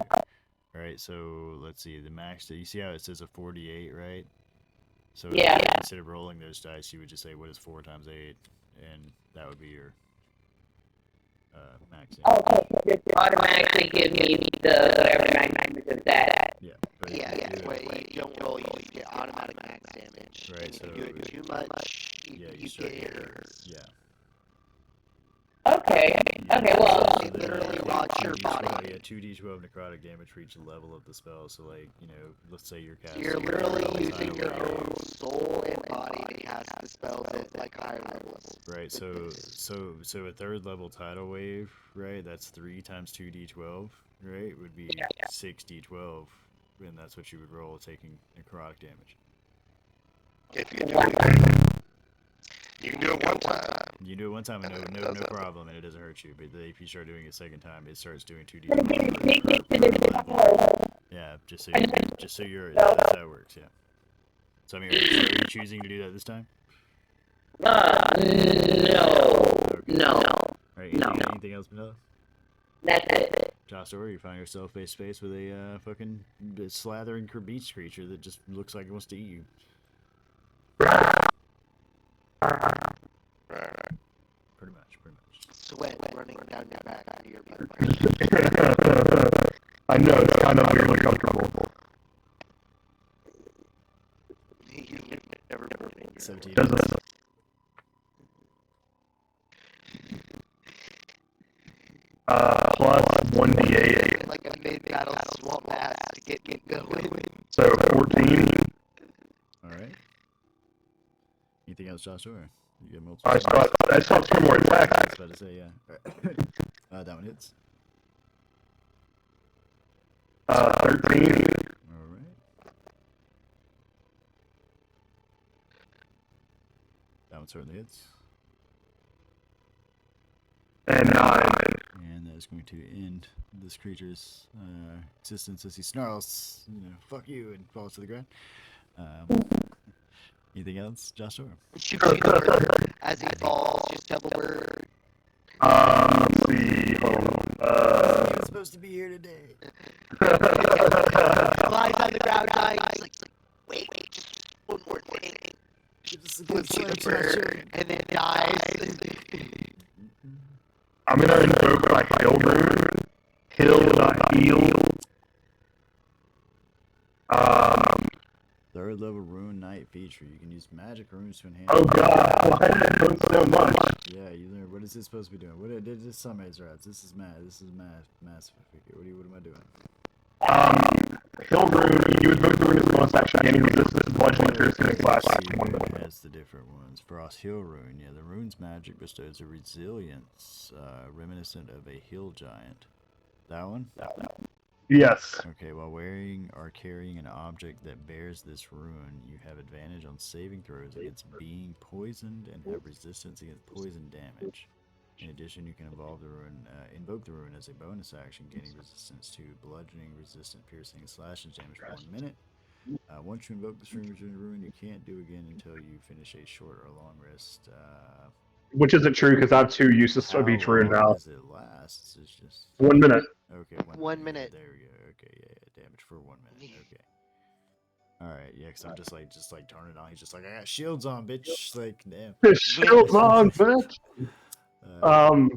All right. So let's see the max. You see how it says a 48, right? So
yeah.
Instead of rolling those dice, you would just say, "What is 4 times 8?" And that would be your max damage.
Okay, so just automatically give me the whatever max damage of that.
Yeah.
You don't roll, you just get automatic max damage.
Right,
and
so
if you do it too much, you get errors.
Yeah.
Okay, well.
It literally rots your body.
Yeah, 2d12 necrotic damage for each level of the spell. So, like, let's say you're casting.
You're literally using your own soul and body to cast the spells at like higher levels.
Right. So a 3rd level tidal wave, right? That's 3 times 2d12, right? Would be 6d12, and that's what you would roll taking necrotic damage.
If you do it, you can do it one time.
You do it one time, and no problem, and it doesn't hurt you. But if you start doing it a second time, it starts doing 2d12. Yeah, just so you're that works. Yeah. So I mean, are you choosing to do that this time?
No.
Okay.
No.
All right, anything else, Vanilla?
That's it.
Joshua, you find yourself face to face with a fucking slathering beach creature that just looks like it wants to eat you.
Right.
Pretty much.
Sweat running down your back to your butt.
I know, it's kind of weirdly comfortable.
You've never been in your
17.
Does it? Plus 1d8,
like a mid-battle swamp ass to get me going.
so 14.
Alright. Anything else, Joshua? You get multiple.
I still have 2 more
I was
attacks.
about to say, yeah. That one hits.
13.
Alright. That one certainly hits.
And 9.
And that is going to end this creature's existence as he snarls, fuck you, and falls to the ground. Anything else, Joshua?
Shoot you the bird as he falls, just double bird.
Let's see. Hold on.
You're supposed to be here today.
Flies on the ground, dying. He's like, wait, just one more thing.
Give us a
Flips
good
you the
selection,
bird, and then dies.
I'm gonna invoke my heal rune. Heal.
Third level rune knight feature. You can use magic runes to enhance.
Oh god, why did it cost so much?
Yeah, you learn. What is this supposed to be doing? What did this summons rats? This is mad. This is massive. What am I doing?
Heal rune. You invoke the rune as a bonus action, gaining resistance to bludgeoning, piercing, and slashing.
See, it has the different ones. Frost heal rune. Yeah, the rune's magic bestows a resilience reminiscent of a hill giant. That one?
Yes.
Okay, while wearing or carrying an object that bears this rune, you have advantage on saving throws against being poisoned and have resistance against poison damage. In addition, you can invoke the rune as a bonus action, gaining resistance to bludgeoning, resistant, piercing, and slashing damage for 1 minute. Once you invoke this rune, you can't do again until you finish a short or long rest.
Which isn't true because I have 2 uses of each rune
How long
now.
does it last? It's just
1 minute.
okay.
1 minute.
There we go. Okay, yeah, damage for 1 minute. Okay. All right, yeah, because I'm just like turning it on. He's just like, I got shields on, bitch. Like, damn.
Shields on, bitch.
All right.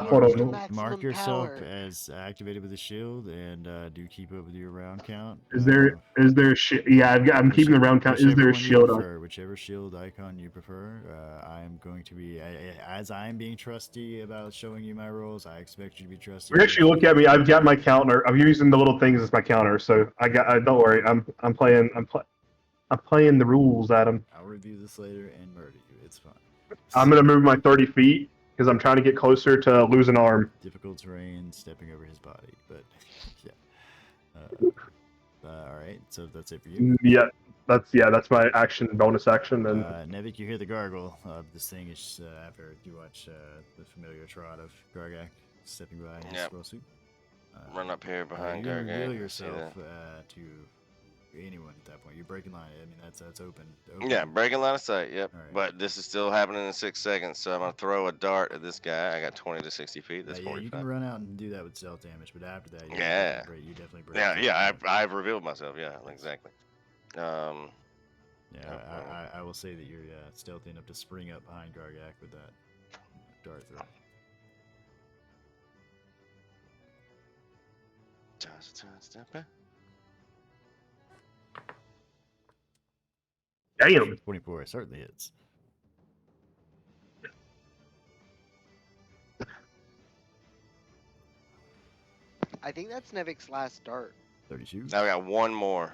Hold
Use your
on.
maximum
Mark yourself
power.
as activated with a shield, and do keep up with your round count.
Is there a shield? Yeah, I'm keeping the round count. Is
Whichever
there a
one you
shield on?
prefer, whichever shield icon you prefer. I am going to be, as I am being trusty about showing you my rolls, I expect you to be trusty.
We actually look at me. I've got my counter. I'm using the little things as my counter, so don't worry. I'm playing the rules, Adam.
I'll review this later and murder you. It's fine.
I'm gonna move my 30 feet because I'm trying to get closer to lose an arm.
Difficult terrain, stepping over his body, but yeah. All right, so that's it for you.
Yeah, that's my action, bonus action, and
Nevik, you hear the gargle. This thing is after you watch the familiar trot of Gargak stepping by in his
Yep.
scroll suit.
Run up here behind
you
Gargak.
reveal
See
yourself
that?
to anyone at that point. You're breaking line. I mean, that's open.
Yeah, breaking line of sight. Yep.
All right.
But this is still happening in 6 seconds, so I'm gonna throw a dart at this guy. I got 20 to 60 feet. That's
yeah,
45.
you can run out and do that with stealth damage, but after that, you
Yeah.
definitely break.
Yeah. I've revealed myself. Yeah, exactly.
Yeah, I will say that you're stealthy enough to spring up behind Gargak with that dart throw.
damn.
24 certainly hits.
I think that's Nevik's last dart.
32.
Now I got one more.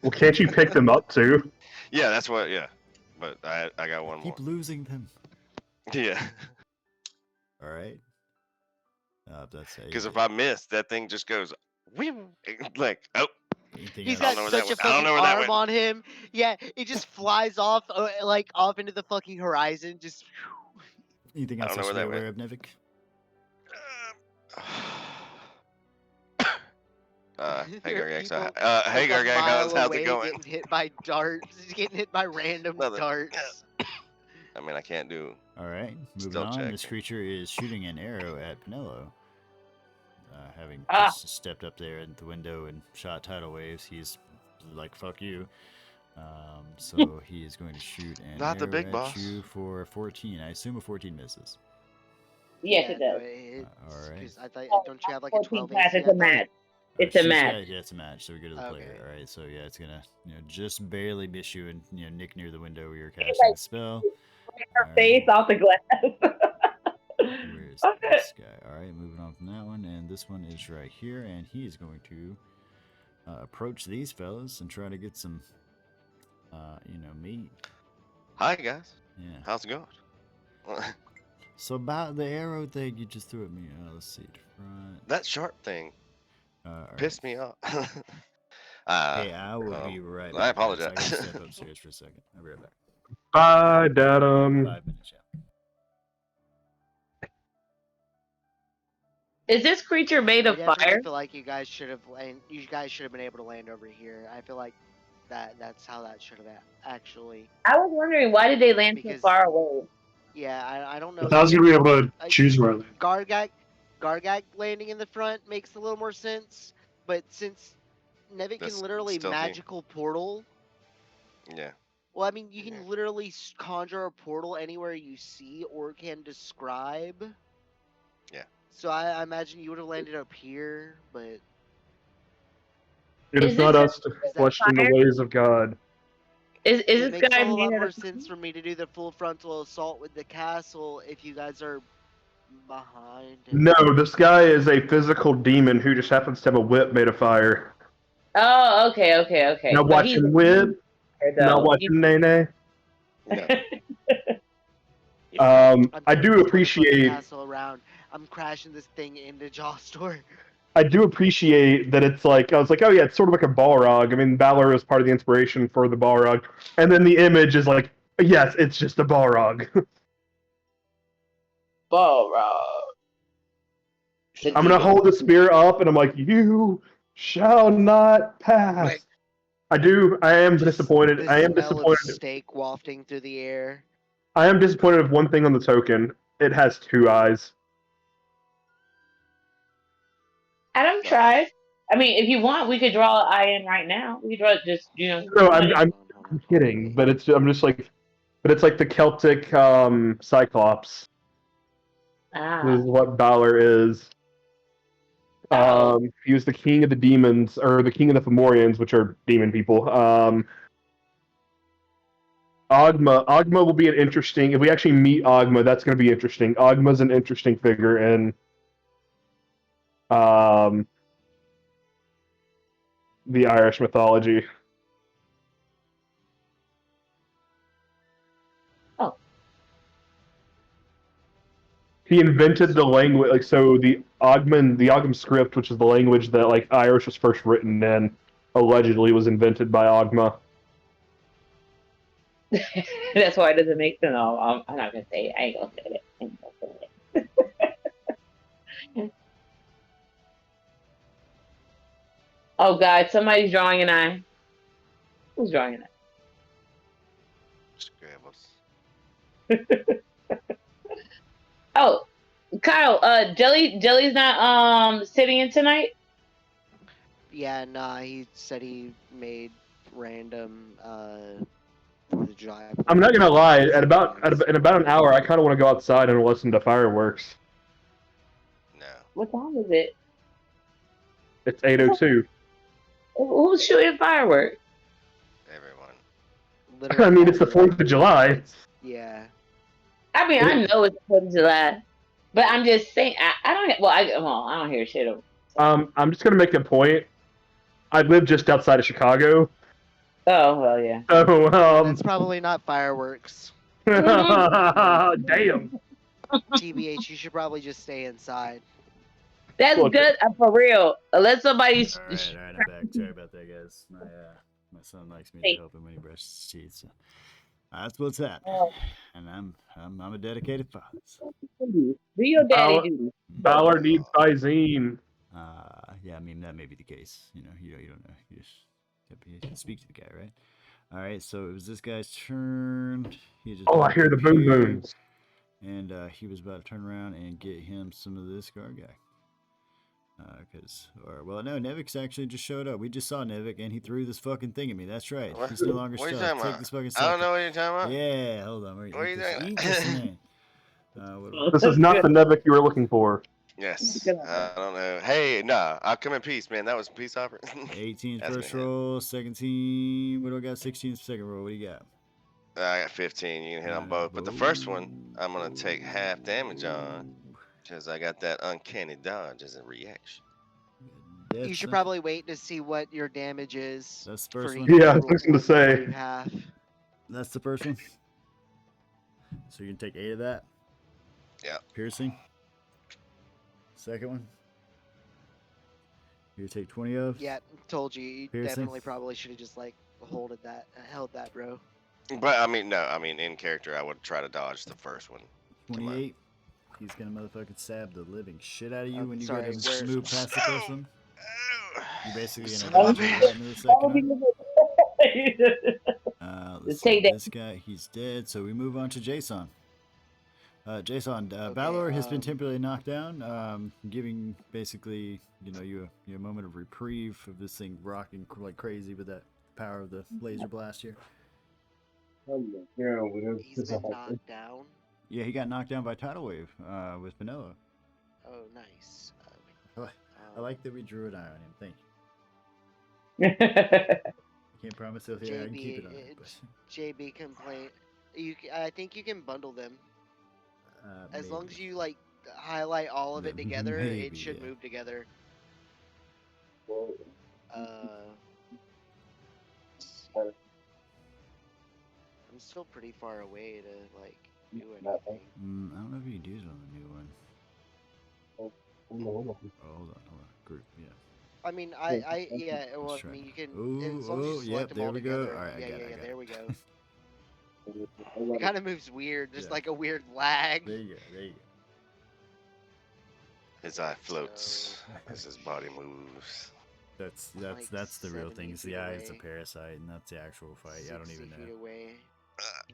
Well, can't you pick them up too?
Yeah, that's what. Yeah, but I got one more.
Keep losing them.
Yeah,
All right. That's
because if I miss, that thing just goes. Like, oh.
He's
I
got
don't know where that
such a
went. I don't
fucking
know where that
arm
went.
on him. Yeah, it just flies off, like off into the fucking horizon. Just.
Anything
I
else
don't know
I should
where
be
that
aware of, Nevik?
Hey,
There are
Gargax.
people
Hey,
like a
Gargax.
mile
How's it
away
going?
getting hit by darts, getting hit by random
Nothing.
darts.
I mean, I can't do.
All right, moving
Stealth
on.
check.
This creature is shooting an arrow at Pinello. Having
Ah.
just stepped up there at the window and shot tidal waves, he's like, "Fuck you." So he is going to shoot an
Not the
arrow
big
at
boss.
you for 14. I assume a 14 misses.
Yes, it
no,
does.
All right.
Because I thought, don't you have like a 12
pass,
AC?
it's a match. It's a
she's
match.
got- yeah, it's a match. So we go to the player.
Okay.
All right. So yeah, it's gonna just barely miss you and nick near the window where you're
It's
casting
like-
the spell.
Her
All
face
right.
off the glass.
Where's this guy? All right, moving on from that one, and this one is right here, and he is going to approach these fellas and try to get some, meat.
Hi guys.
Yeah.
How's it going?
So about the arrow thing you just threw at me. Let's see. Front.
That sharp thing
All
pissed me off.
Hey, I will be right back.
I
guys.
apologize.
I gotta step upstairs for a second. I'll be right back.
Bye, Datum.
5 minutes, yeah.
Is this creature made
I
of
definitely
fire?
feel like you guys should have been able to land over here. I feel like that's how that should have actually.
I was wondering why did they land so
Because-
far away?
Yeah, I don't know.
I was gonna be able to choose where I live.
Gargak landing in the front makes a little more sense, but since Nevit
That's
can literally
stealthy.
magical portal,
Yeah.
well, I mean, you can literally conjure a portal anywhere you see or can describe.
Yeah.
So I imagine you would have landed up here, but
It
Is
is not
this
us to question the
fire?
ways of God.
Is
it
this
makes
guy
a whole lot
made
more
of
sense for me to do the full frontal assault with the castle if you guys are behind.
No, this guy is a physical demon who just happens to have a whip made of fire.
Oh, okay.
Not
But he's
watching whip, not watching Nene.
No.
I'm
I
turning
do
this motherfucking
appreciate.
castle around. I'm crashing this thing into Jawstore.
I do appreciate that it's like, I was like, oh yeah, it's sort of like a Balrog. I mean, Balor is part of the inspiration for the Balrog. And then the image is like, yes, it's just a Balrog.
Balrog.
I'm going to hold the spear up and I'm like, you shall not pass.
Wait.
I am disappointed.
The
I am
smell of
disappointed.
steak wafting through the air.
I am disappointed with one thing on the token. It has 2 eyes.
Adam tried. I mean, if you want, we could draw an eye in right now. We could draw just,
No, I'm kidding, but I'm just like, but it's like the Celtic Cyclops. This is what Balor is.
Oh.
He was the king of the demons, or the king of the Fomorians, which are demon people. Ogma will be an interesting. If we actually meet Ogma, that's going to be interesting. Ogma's an interesting figure in the Irish mythology.
Oh.
He invented the language, like, so the Ogam script, which is the language that like Irish was first written in, allegedly was invented by Ogma.
That's why it doesn't make sense. No, I'm not gonna say it. I ain't gonna say it. Oh God, somebody's drawing an eye. Who's drawing an
Scrambles.
eye? Oh, Kyle. Jelly's not sitting in tonight.
Yeah, nah. He said he made random for the giant.
I'm not gonna lie. In about an hour, I kind of want to go outside and listen to fireworks.
No.
What time is it?
It's 8:02.
Who's shooting fireworks?
Everyone.
I mean, it's the 4th of July.
Yeah.
I mean, I know it's the 4th of July, but I'm just saying. I don't. Well, I don't hear shit.
I'm just gonna make a point. I live just outside of Chicago.
Oh well, yeah.
So
That's probably not fireworks.
damn.
TBH, you should probably just stay inside.
That's
Look.
good for real. Unless somebody.
All right, I'm back. Sorry about that, guys. My son likes me to help him when he brushes his teeth. So that's what's at. And I'm a dedicated father. So.
Do your daddy duty.
Ballard needs Visine.
Yeah, I mean that may be the case. You don't know. You can speak to the guy, right? All right, so it was this guy's turn. He just
Oh, I hear the boom
here,
booms.
and he was about to turn around and get him some of this guard guy. No, Nevic's actually just showed up. We just saw Nevic, and he threw this fucking thing at me. That's right.
What?
He's no longer
What are you
stealth.
talking
Take
about?
this fucking
I
sucker.
don't know what you're talking about.
Yeah, hold on.
What are you talking
Eat
about?
this, man.
This is not the Nevic you were looking for.
Yes. I don't know. Hey, nah. I'll come in peace, man. That was a peace offer.
18's
That's
first
me, man.
roll, second team. What do I got? 16's second roll. What do you got?
I got 15. You can hit on both. But the first one, I'm going to take half damage on because I got that uncanny dodge as a reaction.
You should probably wait to see what your damage is.
That's the first
for
one?
each
Yeah, I was
roll
fixing to
before
say.
you half.
That's the first one. So you can take 8 of that.
Yeah.
Piercing. Second one. You take 20 of.
Yeah, told you. You
Piercing.
definitely probably should have just like held that, bro.
But I mean, no. I mean, in character, I would try to dodge the first one.
28. He's gonna motherfucking stab the living shit out of you
I'm
when you
sorry,
get him
where-
move past the first one.
Oh,
You're basically
son
gonna
of a
dodge it
bitch.
right into the second arm. Let's
Just
see.
take that.
This guy, he's dead. So we move on to Jason. Jason,
Okay,
Valor has been temporarily knocked down, giving basically, you a moment of reprieve of this thing rocking like crazy with that power of the laser blast here.
He's been knocked down.
Yeah, he got knocked down by tidal wave with Vanilla.
Oh, nice.
I like that we drew an eye on him. Thank you. Can't promise if I can keep it on him, but
JB complaint. I think you can bundle them. As long as you like highlight all of it together,
Maybe,
it should
yeah.
move together. I'm still pretty far away to like do anything.
I don't know if you can do it on the new one. Oh, hold on. Group, yeah.
I mean, Well,
Let's
I
try
mean, you can.
Ooh,
as long as you
oh,
select
yep,
them
there
all
we go.
together.
All right, I got it.
There we go. It kind of moves weird, just
Yeah.
like a weird lag.
There you go.
His eye floats as his body moves.
That's
Like
the real
70
thing. Is
feet
the eye is a
away.
parasite, and that's the actual fight. I don't
60
even
feet
know.
away.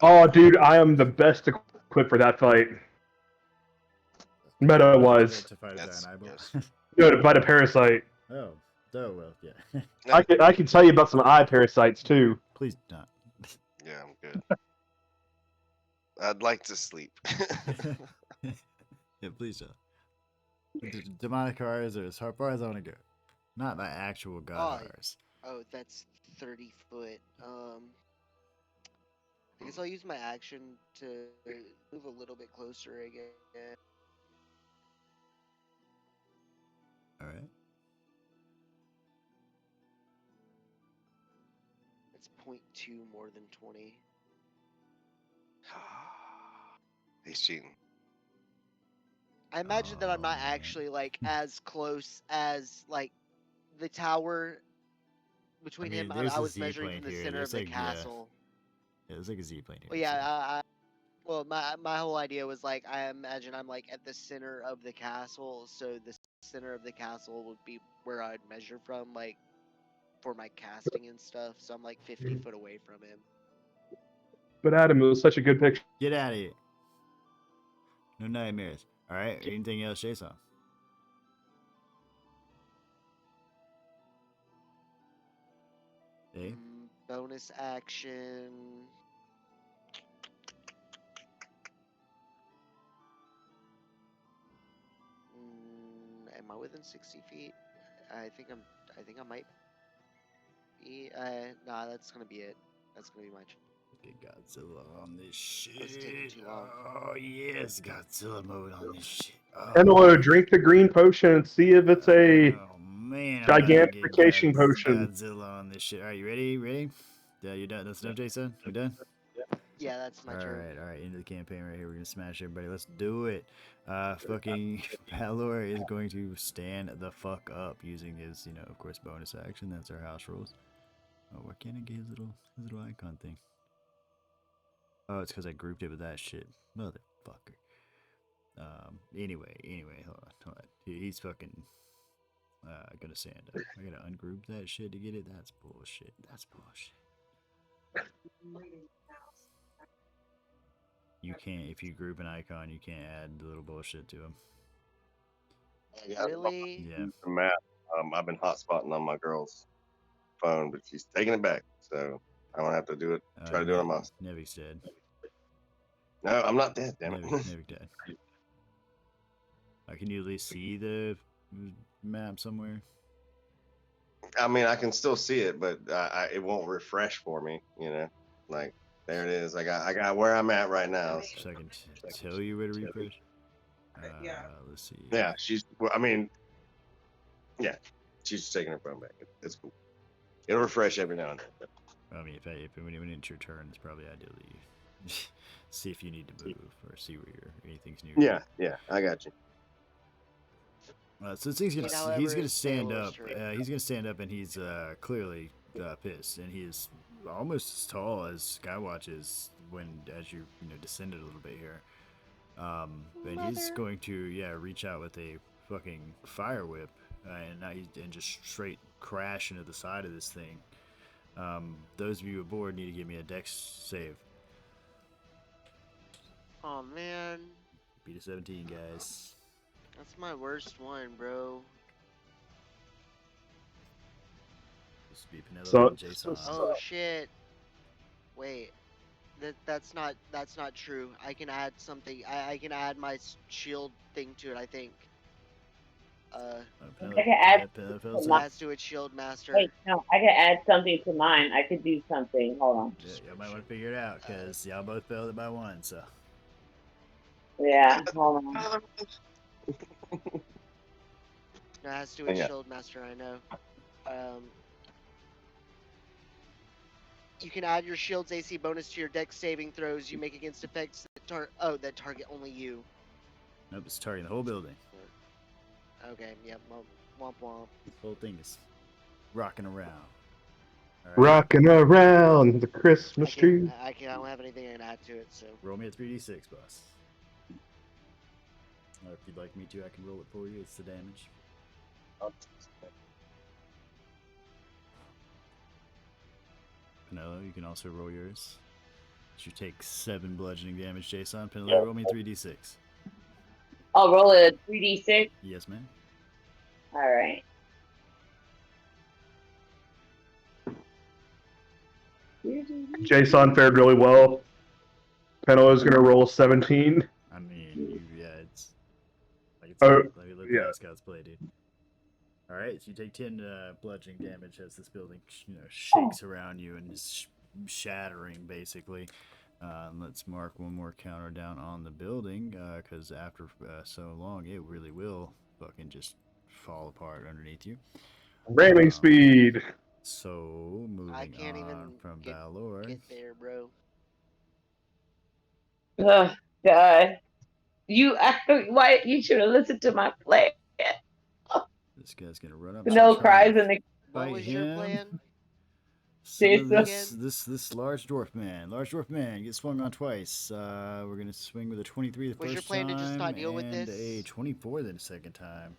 Oh, dude, I am the best equipped for that fight. Meta was.
To fight a
That's-
giant eyeball.
yes.
No, to fight a parasite.
Oh, well, yeah.
I can tell you about some eye parasites too.
Please not.
Yeah, I'm good. I'd like to sleep.
Yeah, please don't. Demonic horrors are as far as I want to go. Not the actual god horrors.
Oh, that's 30 foot. I guess I'll use my action to move a little bit closer again.
All right.
It's 0.2 more than 20.
He's cheating.
I imagine that I'm not actually like as close as like the tower between
I mean,
him.
there's
I
a
was
Z
measuring
plane
from the
here.
center
There's
of the
like, yeah.
castle.
Yeah, there's like a Z plane here.
Well, yeah. Well, my whole idea was like I imagine I'm like at the center of the castle, so the center of the castle would be where I'd measure from, like for my casting and stuff. So I'm like 50 foot away from him.
But Adam, it was such a good picture.
Get out of here. No nightmares. All right. Anything else, Jason? Hey.
Bonus action. Am I within 60 feet? I think I might be. Nah, that's gonna be it. That's gonna be much.
Get Godzilla on this shit.
It's taking too long.
Oh yes, Godzilla mode on this shit. Oh.
Hello, drink the green potion and see if it's a
Oh man, I'm about to get
gigantification potion.
Godzilla on this shit. All right, you ready? Ready? Yeah, you done? That's enough, Jason. We done?
Yeah, that's my turn.
All right. Into the campaign right here. We're gonna smash everybody. Let's do it. Fucking Valor is going to stand the fuck up using his, of course, bonus action. That's our house rules. Oh, why can't I get his little icon thing? Oh, it's because I grouped it with that shit, motherfucker. Anyway, hold on. He's fucking I gotta stand up. I gotta ungroup that shit to get it. That's bullshit. That's bullshit. You can't, if you group an icon, you can't add the little bullshit to them.
Really?
Yeah.
The map. I've been hotspotting on my girl's phone, but she's taking it back, so I don't have to do it. Try to do it on my.
Nevik's dead.
No, I'm not dead. Damn it.
Nevik dead. Can you at least see the map somewhere?
I mean, I can still see it, but it won't refresh for me. Like there it is. I got where I'm at right now.
So I can tell you where to refresh. Let's see.
Yeah, she's. Well, I mean, yeah, she's taking her phone back. It's cool. It'll refresh every now and then.
I mean, when it's your turn, it's probably ideally see if you need to move or see where anything's near.
Yeah, I got you.
So he's gonna stand up. He's gonna stand up, and he's clearly pissed, and he is almost as tall as Skywatch is as you descended a little bit here. And he's going to reach out with a fucking fire whip, and just straight crash into the side of this thing. Those of you aboard need to give me a dex save.
Oh man.
Beat a 17, guys.
That's my worst one, bro.
This would be Penelope and Jason.
Oh shit. Wait. That's not true. I can add something. I can add my shield thing to it, I think.
I can add
Let's do it, Shield Master.
Wait, no, I can add something to mine. I could do something. Hold on.
Yeah, y'all might want to figure it out, because y'all both failed it by one, so.
Yeah, hold on.
No, it has to do with Shield Master, I know. You can add your shield's AC bonus to your dex saving throws you make against effects that target only you.
Nope, it's targeting the whole building.
Okay, yep, womp womp.
The whole thing is rocking around.
Right. Rocking around the Christmas tree.
I don't have anything I can add to it, so.
Roll me a 3d6, boss. Or if you'd like me to, I can roll it for you. It's the damage. Penelope, you can also roll yours. You take 7 bludgeoning damage, Jason. Penelope, roll me 3d6.
I'll roll a 3d6?
Yes, ma'am.
Alright.
Jason fared really well. Penelope's gonna roll 17.
I mean, it's like
let
the mascots play, dude. Alright, so you take 10 bludgeoning damage as this building shakes around you and is shattering, basically. Let's mark one more counter down on the building, because after so long, it really will fucking just fall apart underneath you.
Ramming speed!
So, moving
I can't
on
even
from Valor.
Get there, bro.
Oh, God. Why you should have listened to my plan.
This guy's gonna run up.
No cries in the.
What was your plan?
So this large dwarf man gets swung on twice. We're gonna swing with a 23 the first time.
Was your plan to just not deal with this?
And a 24 the second time.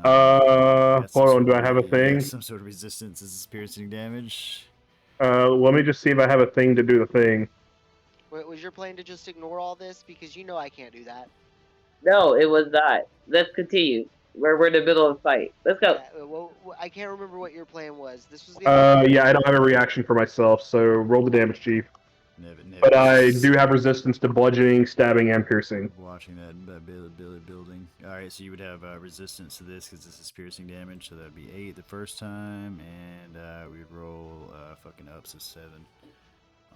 Hold on, do I have a thing?
Some sort of resistance. Is this piercing damage?
Let me just see if I have a thing to do the thing.
Was your plan to just ignore all this? Because you know I can't do that.
No, it was not. Let's continue. We're in the middle of a fight. Let's go.
Yeah, well, I can't remember what your plan was. This was the
I don't have a reaction for myself, so roll the damage, Chief. But I do have resistance to bludgeoning, stabbing, and piercing.
Watching that building. Alright, so you would have resistance to this because this is piercing damage, so that would be 8 the first time, and we'd roll fucking up, so 7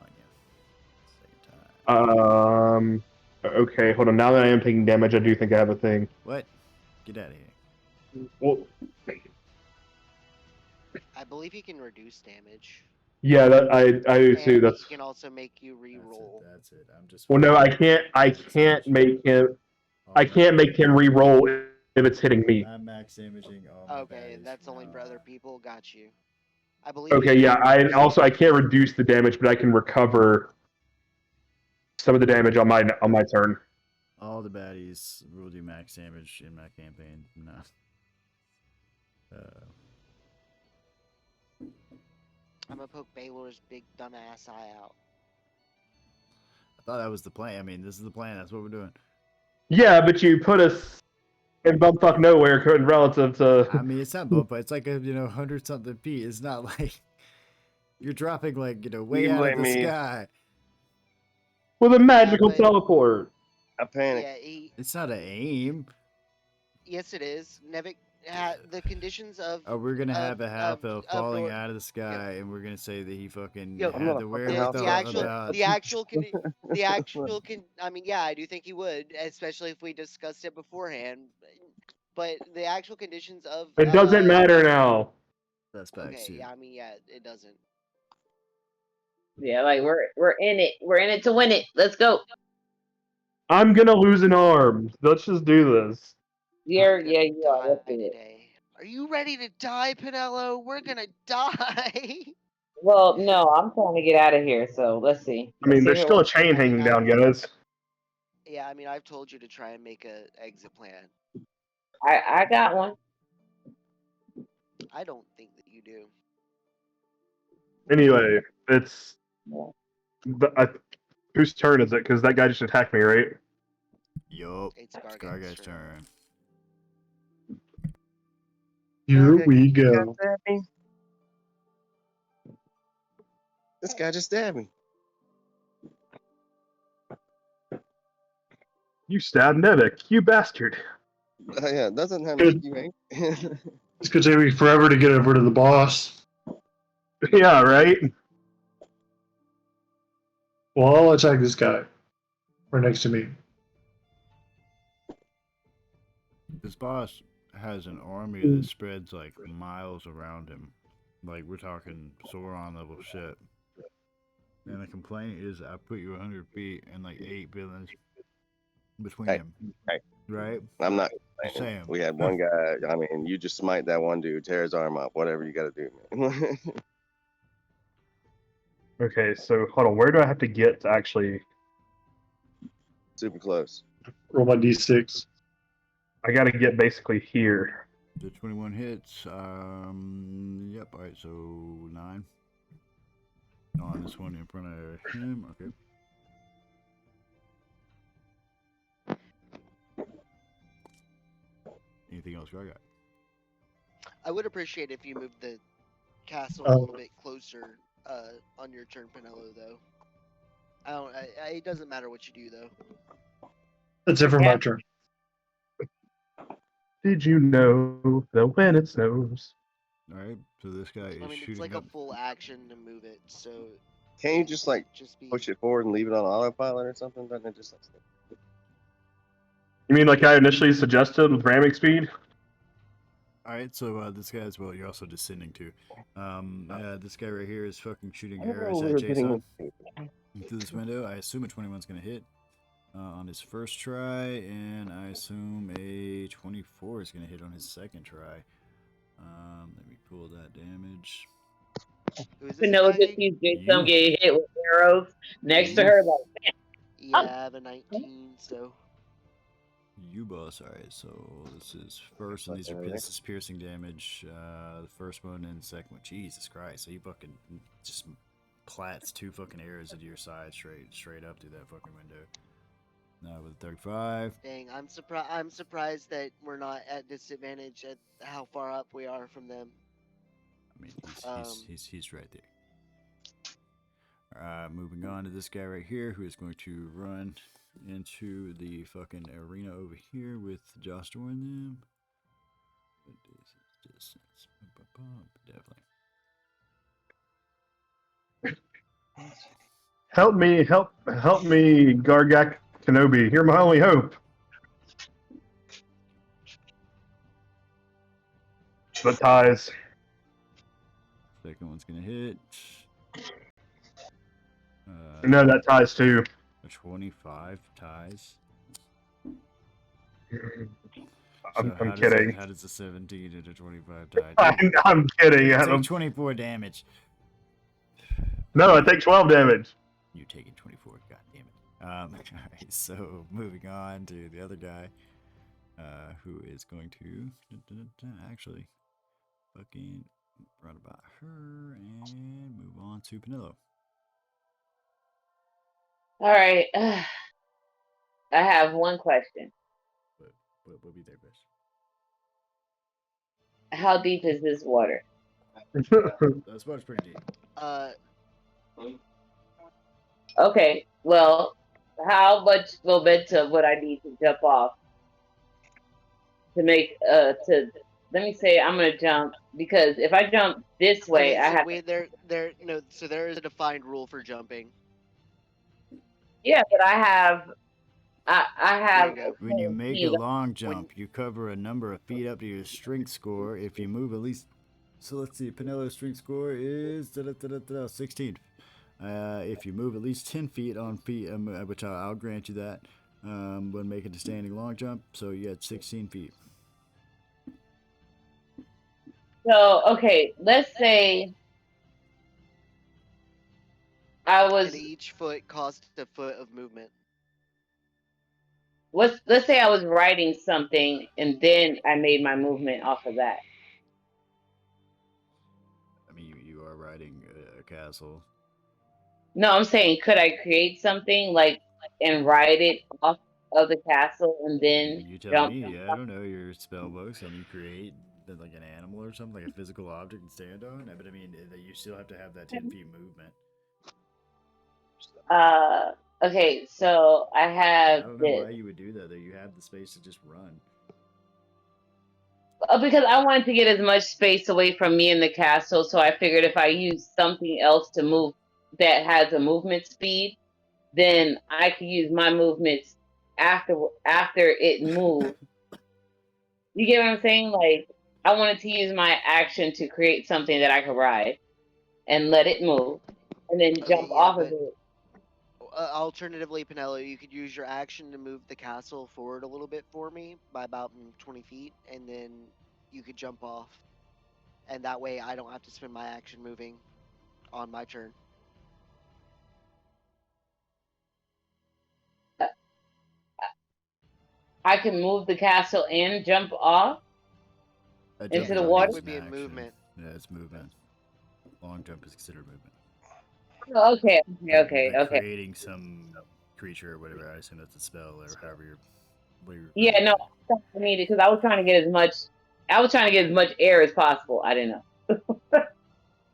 on you. Second time.
Okay, hold on. Now that I am taking damage, I do think I have a thing.
What? Get out of here.
Well,
I believe he can reduce damage.
Yeah, that I do too. That's.
He can also make you re-roll.
That's it. I'm just.
Well, no, I can't make him. I can't make him re-roll if it's hitting me.
I'm max damaging all
Okay, that's only for other people. Got you. I believe.
Okay, yeah. I can't reduce the damage, but I can recover some of the damage on my turn.
All the baddies will do max damage in my campaign. No.
I'm gonna poke Baylor's big dumbass eye out.
I thought that was the plan. I mean, this is the plan. That's what we're doing.
Yeah, but you put us in bumfuck nowhere relative to.
I mean, it's not bump. It's like a 100-something feet. It's not like you're dropping like way
You
out of
blame
the
me.
sky.
With a magical
but-
teleport.
I panicked.
Yeah,
It's not an aim.
yes, it is. Nevik the conditions of.
Oh, we're gonna have a half elf falling
Nor-
out of the sky, and we're gonna say that he fucking
Yo,
I'm
had
not
the
a fucking
wherewithal
half elf.
about.
the actual I mean, yeah, I do think he would, especially if we discussed it beforehand. But the actual conditions of.
It doesn't matter now.
That's facts
Okay,
too.
yeah, I mean, yeah, it doesn't.
Yeah, like we're in it. We're in it to win it. Let's go.
I'm gonna lose an arm. Let's just do this.
You're
I'm
yeah,
gonna
you are.
die
Let's do it.
today. Are you ready to die, Pinello? We're gonna die.
Well, no, I'm trying to get out of here. So let's see.
I mean,
Let's see
there's
here.
still a chain hanging down, guys.
Yeah, I mean, I've told you to try and make a exit plan.
I got one.
I don't think that you do.
Anyway, it's.
Yeah.
Whose turn is it? Because that guy just attacked me, right?
Yup.
It's
Gargant's turn.
Here
Okay,
we
you guys
go.
stabbed me? This guy just stabbed me.
You stabbed Nevik, you bastard.
Yeah, doesn't have
Good.
you ain't.
It's gonna take me forever to get over to the boss.
Yeah, right?
Well, I'll attack this guy. Right next to me.
This boss has an army that spreads like miles around him. Like we're talking Sauron level shit. And the complaint is I put you 100 feet and like 8 villains between
Hey,
them.
hey.
Right?
I'm not
Just
saying.
saying.
We had one guy. I mean, you just smite that one dude, tear his arm up, whatever you got to do, man.
Okay, so hold on. Where do I have to get to actually.
Super close.
Roll my d6.
I gotta get basically here.
The 21 hits. Yep. Alright, so 9. On this one in front of him. Okay. Anything else I got?
I would appreciate if you moved the castle a
Oh.
little bit closer on your turn, Pinello. Though I don't. It doesn't matter what you do, though.
That's it for my turn.
Did you know that when it snows?
Alright, so this guy is
I mean, it's
shooting
like
up.
a full action to move it, so
Can't you just like
just be.
push it forward and leave it on autopilot or something? Doesn't it just like
You mean like I initially suggested with ramming speed?
Alright, so this guy as well, you're also descending to. This guy right here is fucking shooting
I don't know
arrows
where
at
we're getting
Jason through this window. I assume a 21's gonna hit on his first try, and I assume a 24 is gonna hit on his second try. Let me pull that damage.
Who is this
Vanilla
guy?
just sees Jason
You.
get hit with arrows next to her. Like,
Yeah, I have a 19, so.
You boss. Alright, so this is first, and these are this is piercing damage. The first one and the second one. Jesus Christ! So you fucking just plats 2 fucking arrows into your side straight up through that fucking window. Now with 35.
Dang, I'm surprised. I'm surprised that we're not at disadvantage at how far up we are from them.
I mean, he's right there. Moving on to this guy right here, who is going to run into the fucking arena over here with Joshua and them. What is his distance? Definitely.
Help me, Gargak Kenobi. You're my only hope. But ties.
Second one's gonna hit.
No, that ties too.
A 25 ties.
I'm kidding.
How does a 17 and a 25 tie?
I'm kidding. I
Take
don't,
24 damage.
no, I take 12 damage.
You taking 24. God damn it. Alright, so moving on to the other guy, who is going to actually Fucking right about her and move on to Penelo.
All right. I have one question.
What be there, bitch?
How deep is this water?
This water's pretty deep.
Okay. Well, how much momentum would I need to jump off to make to? Let me say I'm gonna jump because if I jump this way,
Okay,
I
so
have.
wait, so there is a defined rule for jumping.
Yeah, but I have. I
There
have.
you go.
When you make a long jump, you cover a number of feet up to your strength score. If you move at least, so let's see, Penelo's strength score is 16. If you move at least 10 feet on feet, which I'll grant you that, when making a standing long jump, so you had 16 feet.
So okay, let's say I was.
And each foot costs a foot of movement.
Let's say I was writing something and then I made my movement off of that.
I mean, you are riding a castle.
No, I'm saying could I create something like and write it off of the castle and then
You tell
jump?
me. I don't know your spell books, and you create like an animal or something, like a physical object and stand on. But I mean, you still have to have that 10 feet movement.
Okay, so I have
I don't know
this.
why you would do that, though. You have the space to just run.
Because I wanted to get as much space away from me in the castle, so I figured if I use something else to move that has a movement speed, then I could use my movements after it moves. You get what I'm saying? Like I wanted to use my action to create something that I could ride and let it move, and then
Okay,
jump
yeah,
off
but
of it.
alternatively, Pinello, you could use your action to move the castle forward a little bit for me by about 20 feet, and then you could jump off. And that way I don't have to spend my action moving on my turn.
I can move the castle and jump off
That
into
jump
the
is
water.
already
Would be
an
in
action.
movement.
Yeah, it's movement. Long jump is considered movement.
Oh, okay,
But
okay.
creating some creature or whatever, I assume that's a spell or however you're.
Yeah, no, I needed because I was trying to get as much. I was trying to get as much air as possible. I didn't know.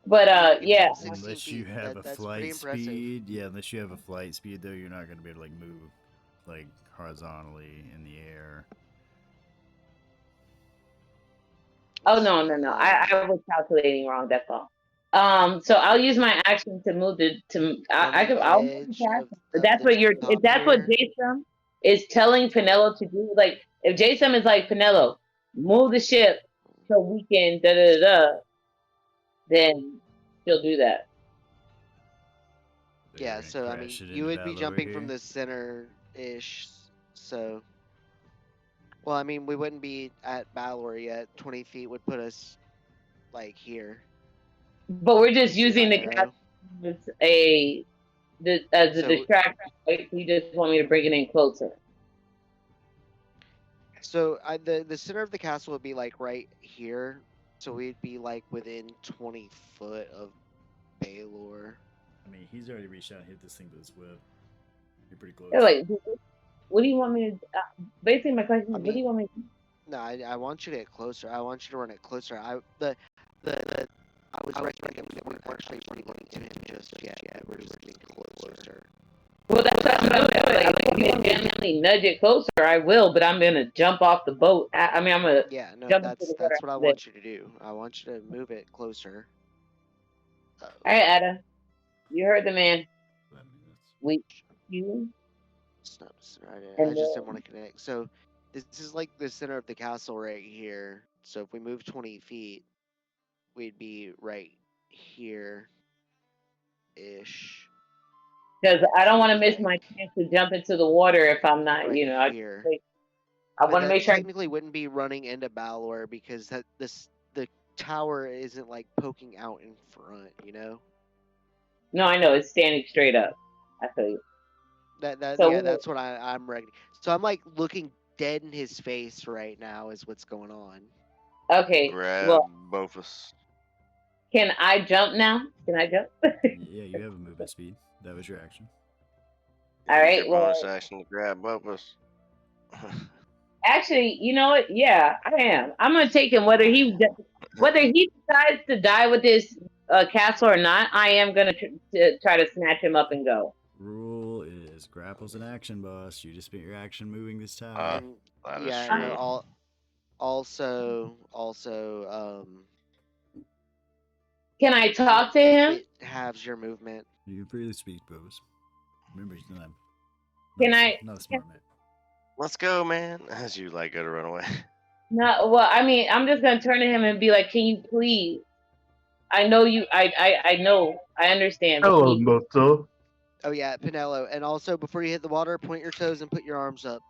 But yeah.
16
Unless you
feet.
have a
That's pretty
flight
impressive.
speed, yeah. Unless you have a flight speed, though, you're not going to be able to like move like horizontally in the air.
Oh no. I was calculating wrong. That's all. So I'll use my action to move I'll move the
Edge
castle.
of
That's
the
what if
top
that's what
here.
Jason is telling Penelo to do. Like if Jason is like Penelo, move the ship so we can then she'll do that.
So you're
Yeah,
gonna
so I mean,
crash it
you
into
would be
battle over
jumping from
here.
the center-ish, so... Well, I mean, we wouldn't be at Balor yet. 20 feet would put us, like, here.
But we're just
See
using
that
the
arrow?
castle as a
So,
distraction, right? You just want me to bring it in closer.
so the center of the castle would be, like, right here. So we'd be, like, within 20 foot of Balor.
I mean, he's already reached out and hit this thing with his whip. You're pretty close.
They're like, what do you want me to? Basically, my question is,
I
what do
mean,
you want me to?
no, I want you to get closer. I want you to run it closer. I was recommending that we weren't actually running to him just yet. We're just getting closer.
Well, that's what I'm doing. Like, if you gently nudge it closer, I will. But I'm gonna jump off the boat. I mean, I'm gonna
Yeah, no,
jump into the water.
that's what I want you to do. I want you to move it closer.
All right, Ada, you heard the man.
I mean, that's...
You
It's not the center. I
and
just didn't want to connect. So this is like the center of the castle right here. So if we move 20 feet, we'd be right here ish.
because I don't want to miss my chance to jump into the water if I'm not,
Right
you know.
here.
I
But
want to
that
make sure.
technically wouldn't be running into Balor because the tower isn't like poking out in front, you know?
No, I know it's standing straight up. I feel you. So
That's what I'm reckoning. So I'm like looking dead in his face right now is what's going on.
Okay.
Grab
Well,
both of us.
can I jump now? Can I jump?
Yeah, you have a movement speed. That was your action.
All
Use
right.
your
Well,
bonus action to grab both of us.
actually, you know what? Yeah, I am. I'm gonna take him whether he decides to die with this castle or not. I am gonna try to snatch him up and go.
Rule is grapples an action, boss. You just spent your action moving this tower.
And
That is
yeah,
true.
no, also,
Can I talk to him?
it halves your movement.
You can freely speak, Bose. Remember, he's not.
Can I?
Not a smart man.
Let's go, man. As you like go to run away.
No. Well, I mean, I'm just gonna turn to him and be like, "Can you please? I know you. I know. I understand. But
Hello,
can you,
Moto.
Oh yeah, Pinello. And also, before you hit the water, point your toes and put your arms up.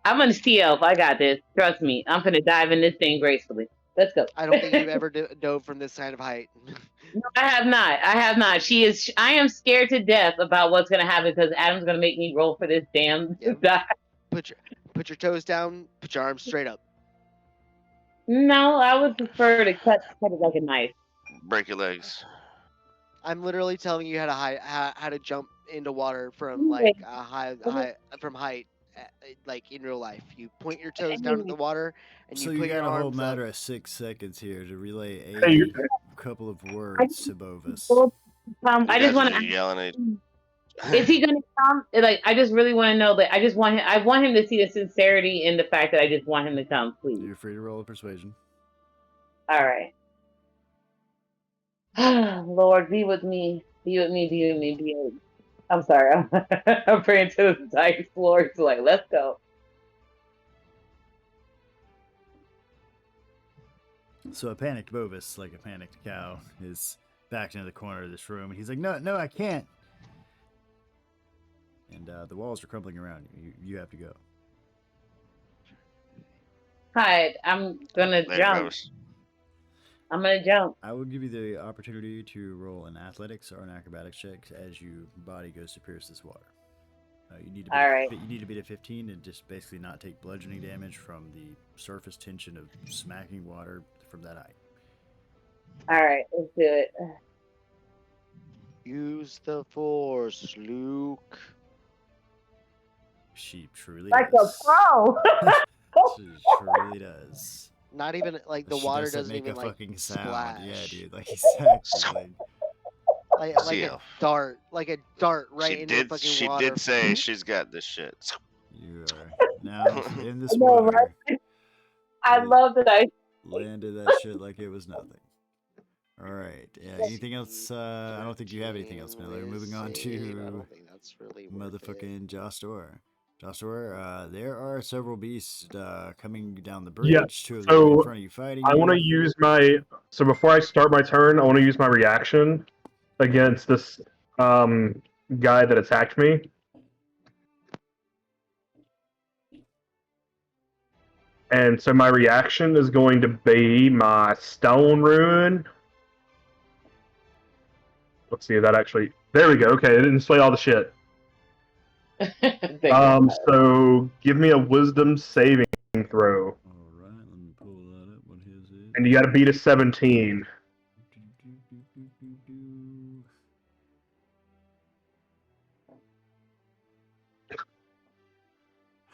I'm gonna sea elf. I got this. Trust me. I'm gonna dive in this thing gracefully. Let's go.
I don't think you've ever dove from this kind of height.
No, I have not. I have not. She is. I am scared to death about what's gonna happen because Adam's gonna make me roll for this damn
Yep.
dive.
Put your toes down. Put your arms straight up.
No, I would prefer to cut it like a knife.
Break your legs.
I'm literally telling you how to jump into water from
Anyway,
like a height, like in real life. You point your toes down in the water and
So
you
you
put your
got a whole
arms
matter
up.
of 6 seconds here to relay
Hey,
a couple of words to Bovis.
I just want
You
to.
yelling at.
Is he gonna come? Like, I just really want to know that. I just want him. I want him to see the sincerity in the fact that I just want him to come, please.
You're free to roll a persuasion.
All right. Lord, be with me. Be with me. Be with me. Be with me. I'm sorry. I'm praying to the dice Lord. It's like, let's go.
So a panicked Bovis, like a panicked cow, is backed into the corner of this room, and he's like, "No, I can't." And the walls are crumbling around you. You have to go.
Hi, I'm gonna
Later,
jump.
Rose.
I'm gonna jump.
I will give you the opportunity to roll an athletics or an acrobatics check as your body goes to pierce this water. You need to be
All right.
you need to beat a 15 and just basically not take bludgeoning damage from the surface tension of smacking water from that height.
All right, let's do it.
Use the force, Luke.
She truly
Like
does.
a pro.
She truly does.
Not even like the
She
water
doesn't
doesn't
make
even
a
like
fucking sound.
splash.
Yeah, dude. Like exactly.
Like a
CL.
dart, like a dart right
She
into the
did.
fucking
She
water.
did say she's got this shit.
You are now in this
I know,
water.
right? I
You
love that I.
landed that shit like it was nothing. All right. Yeah. Anything else? I don't think you have anything else, Miller. Moving on
I
to
don't think that's really worth it.
motherfucking Jostor. Jostor, there are several beasts coming down the bridge.
Yeah,
2 of them
so
in front of you fighting.
I want to use my. So before I start my turn, I want to use my reaction against this guy that attacked me. And so my reaction is going to be my Stone Ruin. Let's see if that actually. There we go. Okay, it didn't display all the shit. So give me a Wisdom saving throw.
All right. Let me pull that up. What his is?
And you got to beat a 17.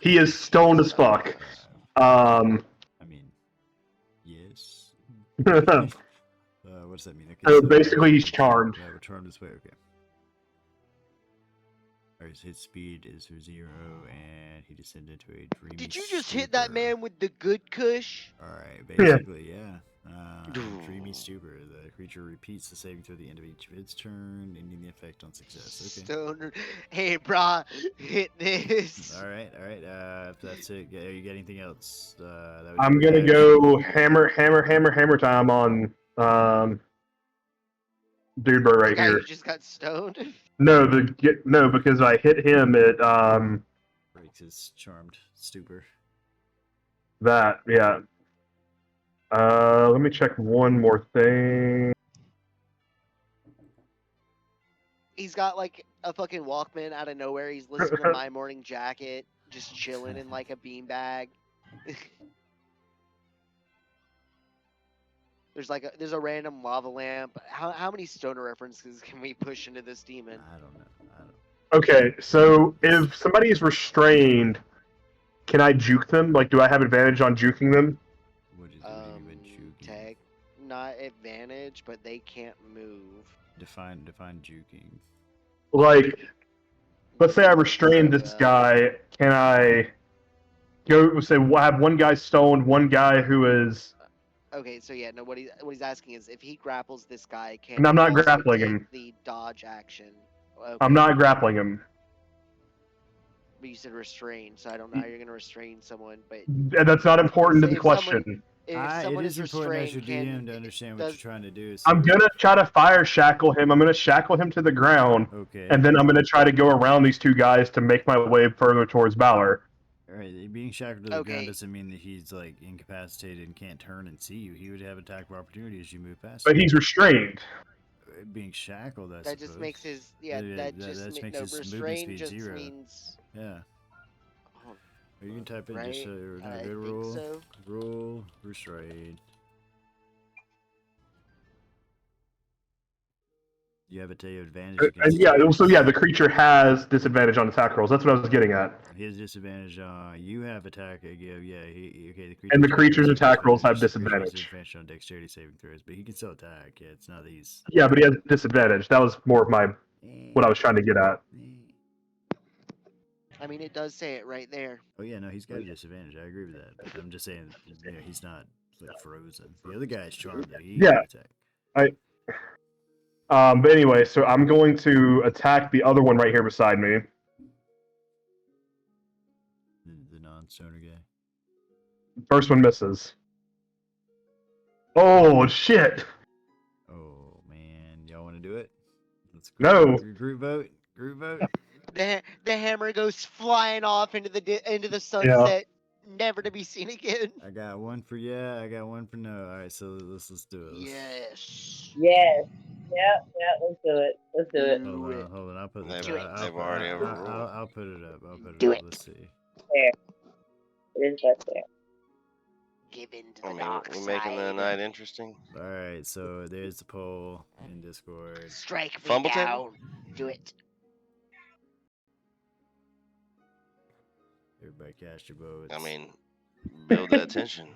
He is stoned as fuck.
I mean, yes. What does that mean? Okay,
So basically he's charmed.
We're charmed this way. Okay. Alright, his speed is 0, and he descended into a dreamy.
Did you just hit that man with the good kush?
Alright, basically, yeah. Dreamy stupor. The creature repeats the saving throw at the end of each of its turn, ending the effect on success. Okay.
Stoner. Hey, brah, hit this.
Alright. If that's it, you got anything else?
I'm gonna go hammer time on dude bro right
The guy
here.
who just got stoned.
No, because I hit him at
breaks his charmed stupor.
that, yeah. Let me check one more thing.
He's got like a fucking Walkman out of nowhere. He's listening to My Morning Jacket, just chilling in like a beanbag. There's a random lava lamp. How many stoner references can we push into this demon?
I don't know.
Okay, so if somebody is restrained, can I juke them? Like, do I have advantage on juking them?
What is juking?
Tag, not advantage, but they can't move.
Define juking.
Like, let's say I restrained this guy. Can I go say have one guy stoned, one guy who is?
Okay, so yeah, no. What he's asking is if he grapples this guy, can
And I'm
he
not
also
grappling
take
him.
the dodge action?
I'm not grappling him.
But you said restrain, so I don't know how you're gonna restrain someone. But
That's not important to the
if
question.
someone
It
is
is important as
restrained,
your DM to understand what you're trying to do.
I'm gonna try to fire shackle him. I'm gonna shackle him to the ground,
Okay.
and then I'm gonna try to go around these two guys to make my way further towards Valor.
Alright, being shackled to the ground doesn't mean that he's like incapacitated and can't turn and see you. He would have attack of opportunity as you move past
But
him.
he's restrained.
Being shackled, I
that
suppose.
just makes his
makes his movement
restrain
speed
just
0.
means
Yeah.
oh,
Or you can type in
right.
just
I
good
think
rule.
so.
Rule restrain. You have a advantage against
Yeah, so yeah, the creature has disadvantage on attack rolls. That's what I was getting at.
his disadvantage. You have attack. Okay, the creature.
And the creature's attack rolls have disadvantage.
Disadvantage on dexterity saving throws, but he can still attack. Yeah, it's not that he's.
Yeah, but he has disadvantage. That was more of what I was trying to get at.
I mean, it does say it right there.
Oh yeah, no, he's got a disadvantage. I agree with that. But I'm just saying, he's not like frozen. The other guy's charmed. Though. He
Yeah,
attack.
But anyway, so I'm going to attack the other one right here beside me.
The non-stoner guy.
First one misses. Oh shit!
Oh man, y'all want to do it? Let's
No.
Group vote. Group vote.
The hammer goes flying off into the sunset, never to be seen again.
I got one for yeah. I got one for no. All right, so let's do it.
Yes.
Yes. Yep. Let's do it. Let's do it.
Hold on. I'll put
They've
I'll
already overruled.
I'll put it up.
Do it.
Let's see.
There. It is right there.
Give in to the dark
we're making the
side.
night interesting.
All right, so there's the poll in Discord.
Strike me
Fumble
down.
table?
Do it.
Everybody cast your votes.
I mean, build that tension.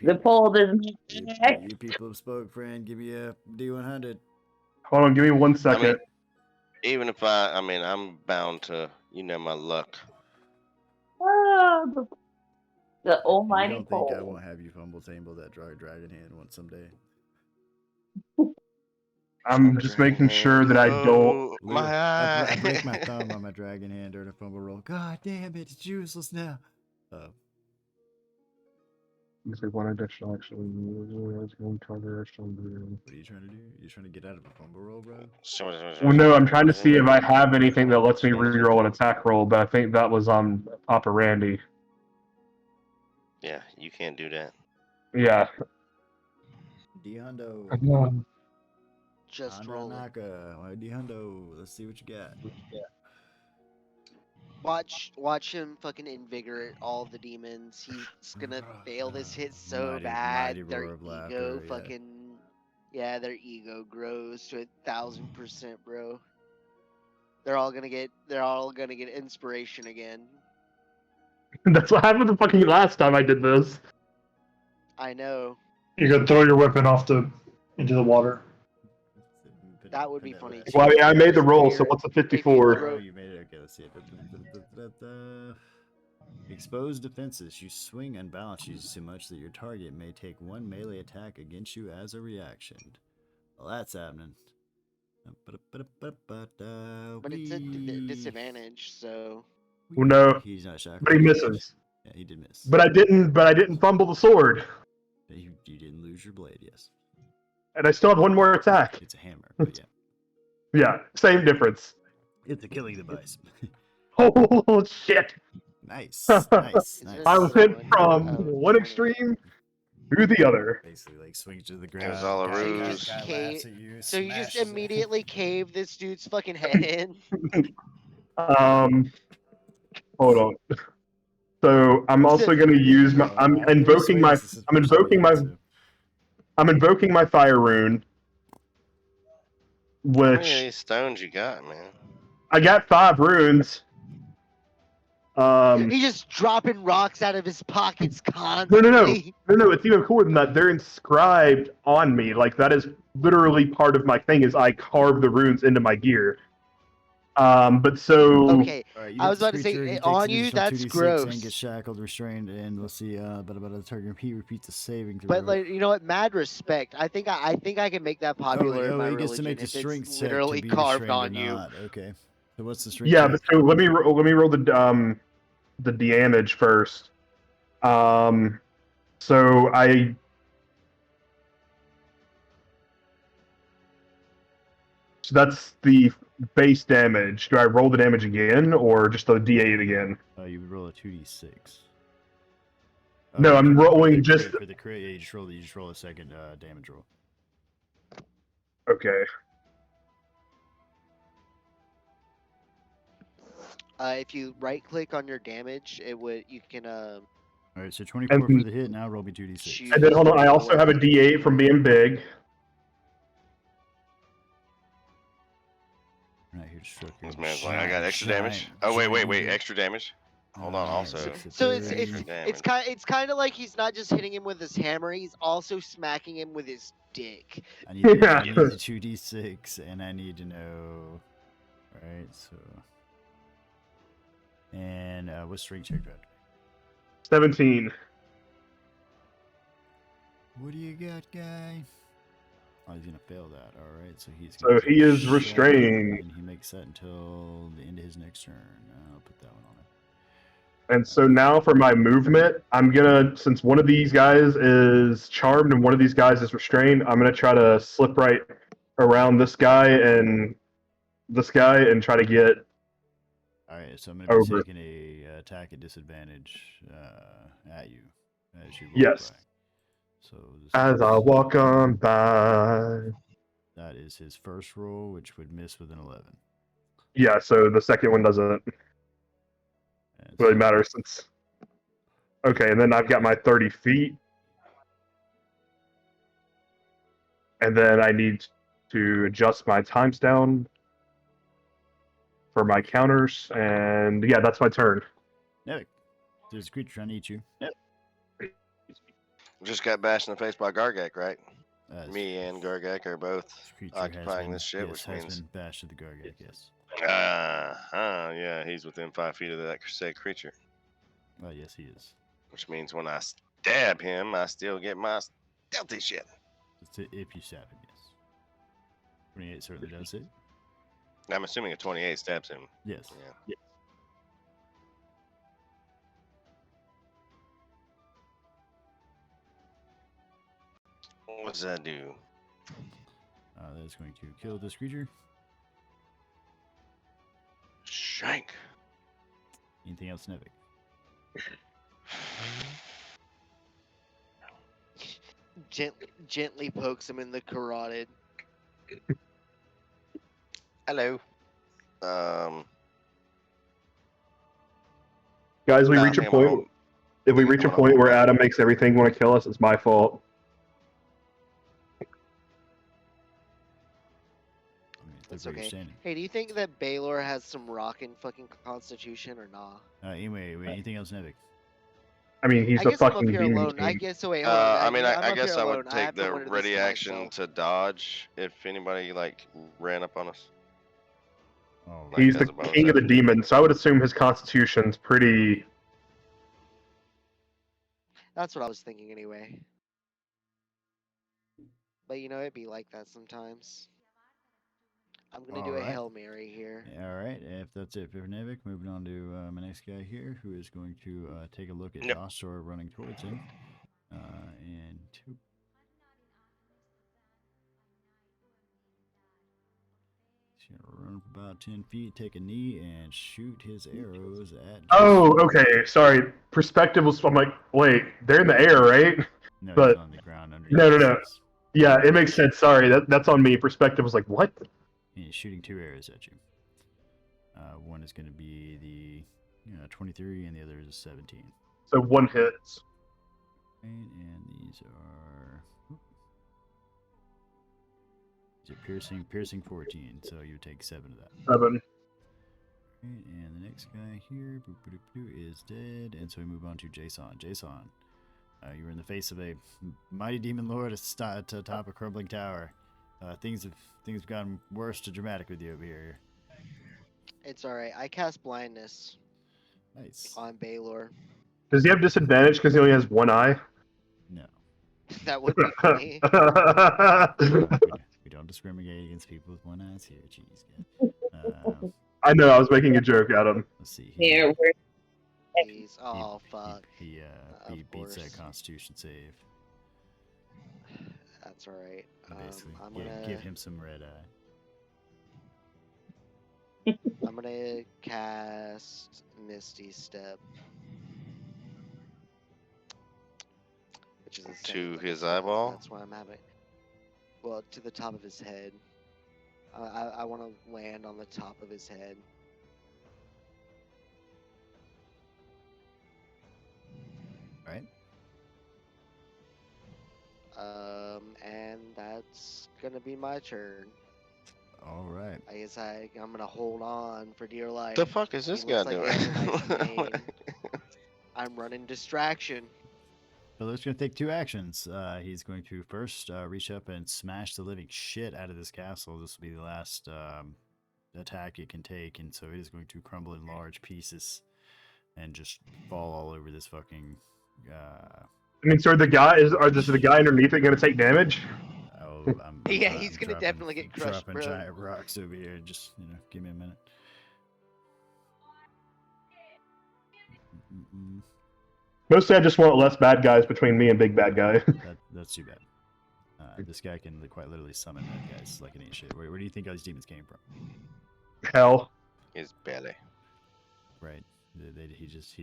The poll doesn't.
You people have spoke, friend. Give me a D100.
Hold on, give me 1 second.
I mean, even if I'm bound to, my luck.
Oh, the almighty
You don't
poll.
think I won't have you fumble table that dragon hand once someday?
I'm just making sure that I don't.
I break my thumb on my dragon hand during a fumble roll. God damn it, it's useless now.
One additional actually.
What are you trying to do? You trying to get out of a fumble roll, bro?
Well, no, I'm trying to see if I have anything that lets me reroll an attack roll, but I think that was on Papa Randy.
Yeah, you can't do that.
Yeah.
D-Hundo.
Just roll.
D-Hundo. Let's see what you got.
Watch him fucking invigorate all the demons. He's gonna fail this hit so bad. Their ego their ego grows to 1,000%, bro. They're all gonna get inspiration again.
That's what happened the fucking last time I did this.
I know.
You could throw your weapon into the water.
That would be funny.
Well, yeah, I made the roll, so what's a 54?
Oh, you made it. Okay, let's see it. Exposed defenses. You swing unbalanced so much that your target may take one melee attack against you as a reaction. Well, that's happening.
But it's a disadvantage, so.
Well, no.
He's not shackled.
But he misses.
Yeah, he did miss.
But I didn't fumble the sword.
You didn't lose your blade, yes.
And I still have one more attack.
It's a hammer, but yeah.
Yeah, same difference.
It's a killing device.
Oh shit!
Nice.
I went from one extreme to the other.
Basically, like swings to the ground.
It's all a ruse.
So you just immediately cave this dude's fucking head in.
Hold on. So I'm also going to use my. I'm invoking my I'm invoking my fire rune,
How many of
which
these stones you got, man?
I got 5 runes.
He's just dropping rocks out of his pockets
No.
constantly.
It's even cooler than that. They're inscribed on me. Like that is literally part of my thing. Is I carve the runes into my gear. But so
Okay,
Alright,
I was about to say, on you, that's gross.
And get shackled, restrained, and let's see, but about the target he repeats the saving throw.
But like, you know what? Mad respect. I think I can make that popular in my
he gets to
religion
make a
if
strength
it's
check
literally
to be
carved
restrained
on
or
you.
not. Okay. So what's the strength
yeah.
check?
But so let me roll the damage first. So that's the base damage. Do I roll the damage again, or just a D8 again?
You would roll a 2d6.
No, I'm rolling just
for the crit. Yeah, you just roll a second damage roll.
Okay.
If you right click on your damage, you can
All right, so 24
And-
for the hit. Now roll me 2d6.
choose
And then hold on, I
the
also have a
weapon.
D8 from being big.
Right here, struck
This man's like, I got extra damage. Oh wait, extra damage. Hold on, also.
So
Extra damage.
it's kind of like he's not just hitting him with his hammer; he's also smacking him with his dick.
I need, the, I
Yeah.
need the 2d6, and I need to know. Right, so. And what strength check do I have to make?
17.
What do you got, guy? Oh, he's gonna fail that. All right, so he's.
So
Gonna
he
take
is
shot,
restrained.
and he makes that until the end of his next turn. I'll put that one on it.
And so now for my movement, I'm gonna, since one of these guys is charmed and one of these guys is restrained, I'm gonna try to slip right around this guy and try to get
All right, so I'm gonna be
over.
taking a attack at disadvantage at you as you walk
Yes.
by. So this
As I
is-
walk on by.
that is his first roll, which would miss with an 11.
Yeah, so the second one doesn't
And
really
so-
matter since. Okay, and then I've got my 30 feet. And then I need to adjust my times down for my counters. And yeah, that's my turn.
Nevik, there's a creature trying to eat you.
Just got bashed in the face by Gargak, right?
This
Me and Gargak are both
creature has
occupying
been-
this shit,
yes,
which
has
means.
been bashed to the Gargak, yes.
Yeah, he's within 5 feet of that said creature.
Oh, yes, he is.
Which means when I stab him, I still get my stealthy shit.
If you stab him, yes. 28 certainly does it.
I'm assuming a 28 stabs him.
Yes.
Yeah. What does that do?
That is going to kill this creature.
Shank.
Anything else, Nevik?
Gently pokes him in the carotid.
Hello.
Guys, we
I
reach a
think I'm gonna
point.
hold-
If we
I'm
reach a
gonna
point
hold
where
back.
Adam makes everything want to kill us, it's my fault.
I mean,
That's
look where you're
okay.
standing.
Hey, do you think that Baylor has some rockin' fucking constitution or nah?
Anyway, anything else, Nevik?
I mean, he's
I
a
guess I'm
fucking
up here
demon
alone. I
king.
guess so. Wait, hold on.
I mean,
I'm
I
up
guess
here
I
alone.
would
I have
take
to
the
wonder this
ready
to
action
myself.
to dodge if anybody like ran up on us.
Oh,
Like,
He's
as
the
a bonus
king of the
action.
demons, so I would assume his constitution's pretty.
That's what I was thinking anyway. But you know, it'd be like that sometimes. I'm gonna do a
Alright.
Hail Mary here.
All right, if that's it for Nevik, moving on to my next guy here, who is going to take a look at
Yep.
Dostor running towards him. And two. He's going to run for about 10 feet, take a knee, and shoot his arrows at.
Oh,
Dostor.
okay. Sorry. Perspective was. I'm like, wait, they're in the air, right?
No,
but-
he's on the ground under.
No. Yeah, it makes sense. Sorry, that's on me. Perspective was like, what?
And he's shooting 2 arrows at you. One is going to be the 23, and the other is a 17.
So one hits.
Right, and these are. Piercing 14. So you take 7 of that.
7.
Right, and the next guy here is dead, and so we move on to Jason. Jason, you were in the face of a mighty demon lord at the top of a crumbling tower. Things have gotten worse to dramatic with you over here.
It's alright. I cast blindness
Nice.
on Baylor.
Does he have disadvantage because he only has one eye?
No,
That would be funny.
we don't discriminate against people with one eyes here. Jeez, God.
I know. I was making a joke, Adam.
Let's see.
Here, we're
Jeez. Oh, fuck.
He beats that
course.
Constitution save.
That's alright.
Basically,
I'm
give
gonna
him some red eye.
I'm gonna cast Misty Step. Which is a
To
second
his
level spell,
eyeball?
That's why I'm having. Well, to the top of his head. I want to land on the top of his head.
Right.
And that's gonna be my turn.
All right.
I guess I'm gonna hold on for dear life.
The fuck is this
He
guy
looks like
doing?
he has a nice mane. I'm running distraction.
Billo's going to take 2 actions. He's going to first reach up and smash the living shit out of this castle. This will be the last attack it can take, and so it is going to crumble in large pieces and just fall all over this fucking.
I mean, so the guy is the guy underneath it going to take damage?
Yeah, he's gonna definitely get crushed,
dropping
bro.
giant rocks over here. Just give me a minute.
Mostly, I just want less bad guys between me and big bad guy.
That's too bad. This guy can quite literally summon bad guys like an ain't shit. Where do you think all these demons came from?
Hell.
His belly.
Right. He just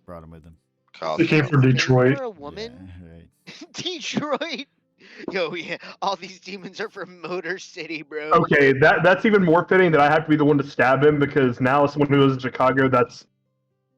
brought them with him.
They came from Detroit.
You're a woman?
Yeah, right.
Detroit? Yo, yeah, all these demons are from Motor City, bro.
Okay, that's even more fitting that I have to be the one to stab him because now someone who lives in Chicago, that's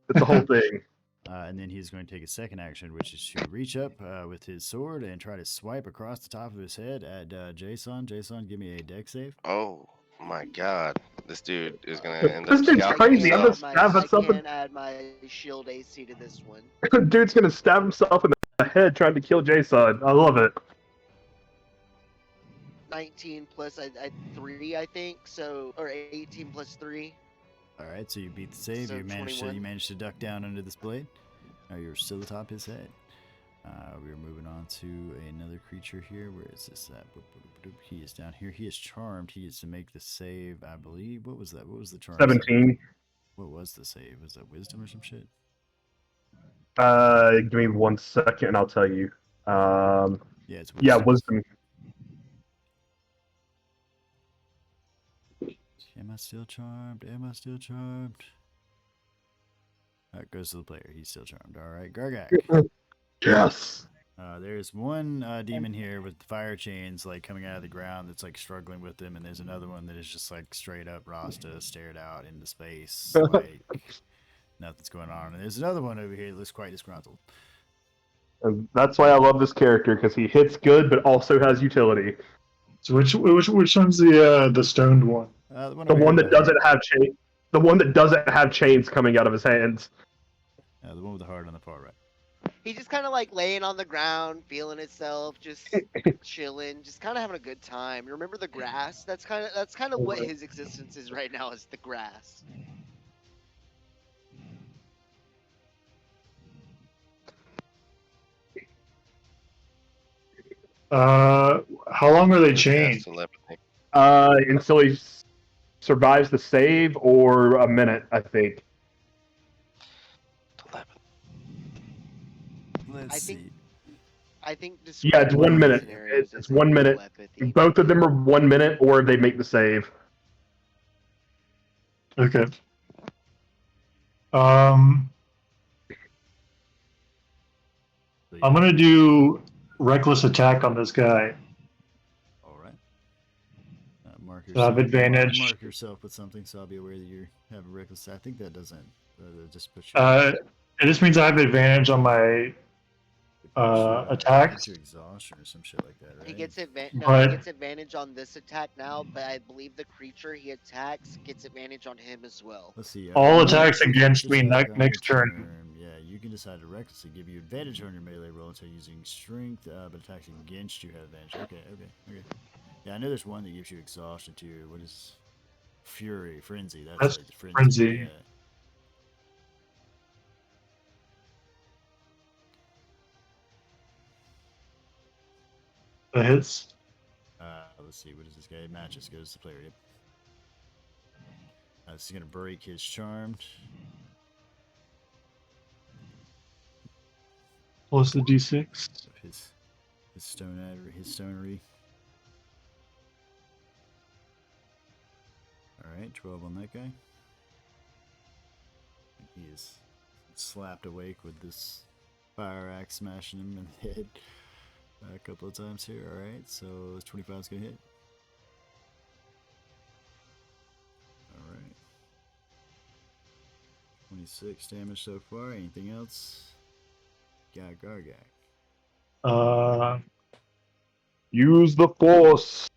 the whole thing.
And then he's going to take a second action, which is to reach up with his sword and try to swipe across the top of his head at Jason. Jason, give me a deck save.
Oh my god. This dude is gonna end up
This dude's
scalping
crazy. I'm
himself.
just stab himself
I can't add my shield AC to this one.
Dude's gonna stab himself in the head trying to kill Jason. I love it.
19 plus 3, I think. So, or 18 plus 3.
All right, so you beat the save.
So
You managed
21.
to duck down under this blade. You're still atop his head. We're moving on to another creature here. Where is this at? He is down here. He is charmed. He is to make the save, I believe. What was that? What was the charm?
17.
What was the save? Was that wisdom or some shit?
Give me 1 second and I'll tell you.
Yeah, it's wisdom.
Yeah, wisdom.
Am I still charmed? Am I still charmed? That goes to the player. He's still charmed. All right, Gargak.
Yes.
There's one demon here with fire chains like coming out of the ground that's like struggling with him, and there's another one that is just like straight up Rasta stared out into space like nothing's going on. And there's another one over here that looks quite disgruntled.
And that's why I love this character because he hits good but also has utility.
So which one's the stoned one?
The one,
The
over
one
here
that
with the
doesn't have chain. The one that doesn't have chains coming out of his hands.
the one with the heart on the far right.
He's just kind of like laying on the ground, feeling itself, just chilling, just kind of having a good time. You remember the grass? That's kind of what his existence is right now. Is the grass.
How long are they chained?
Telepathy.
Until he survives the save or a minute, I think.
Telepathy.
Let's
think-
see.
I think.
Yeah, it's 1 minute.
scenarios
It's
as
1 minute.
telepathy.
Both of them are 1 minute, or they make the save.
Okay.
So
I'm gonna do reckless attack on this guy.
All right. Mark
So I have advantage.
Mark yourself with something, so I'll be aware that you have a reckless. I think that doesn't just put you.
It just means I have advantage on my attacks.
Gets you exhaustion or some shit like that, right?
He gets he
But-
gets advantage on this attack now, but I believe the creature he attacks gets advantage on him as well.
Let's see.
All
okay,
attacks
first
against me
attack on
next
your
turn.
Yeah, you can decide to recklessly give you advantage on your melee roll until using strength, but attacks against you have advantage. Okay. Yeah, I know there's one that gives you exhaustion too. What is Fury? Frenzy. That's right,
Frenzy.
Yeah.
The hits.
Let's see. What is this guy? Matches goes to player. Yep. This is gonna break his charmed.
Plus the D6.
His stonery. Alright, 12 on that guy. He is slapped awake with this fire axe smashing him in the head a couple of times here. Alright, so this 25 is gonna hit. Alright. 26 damage so far. Anything else? Got Gargak.
Use the force.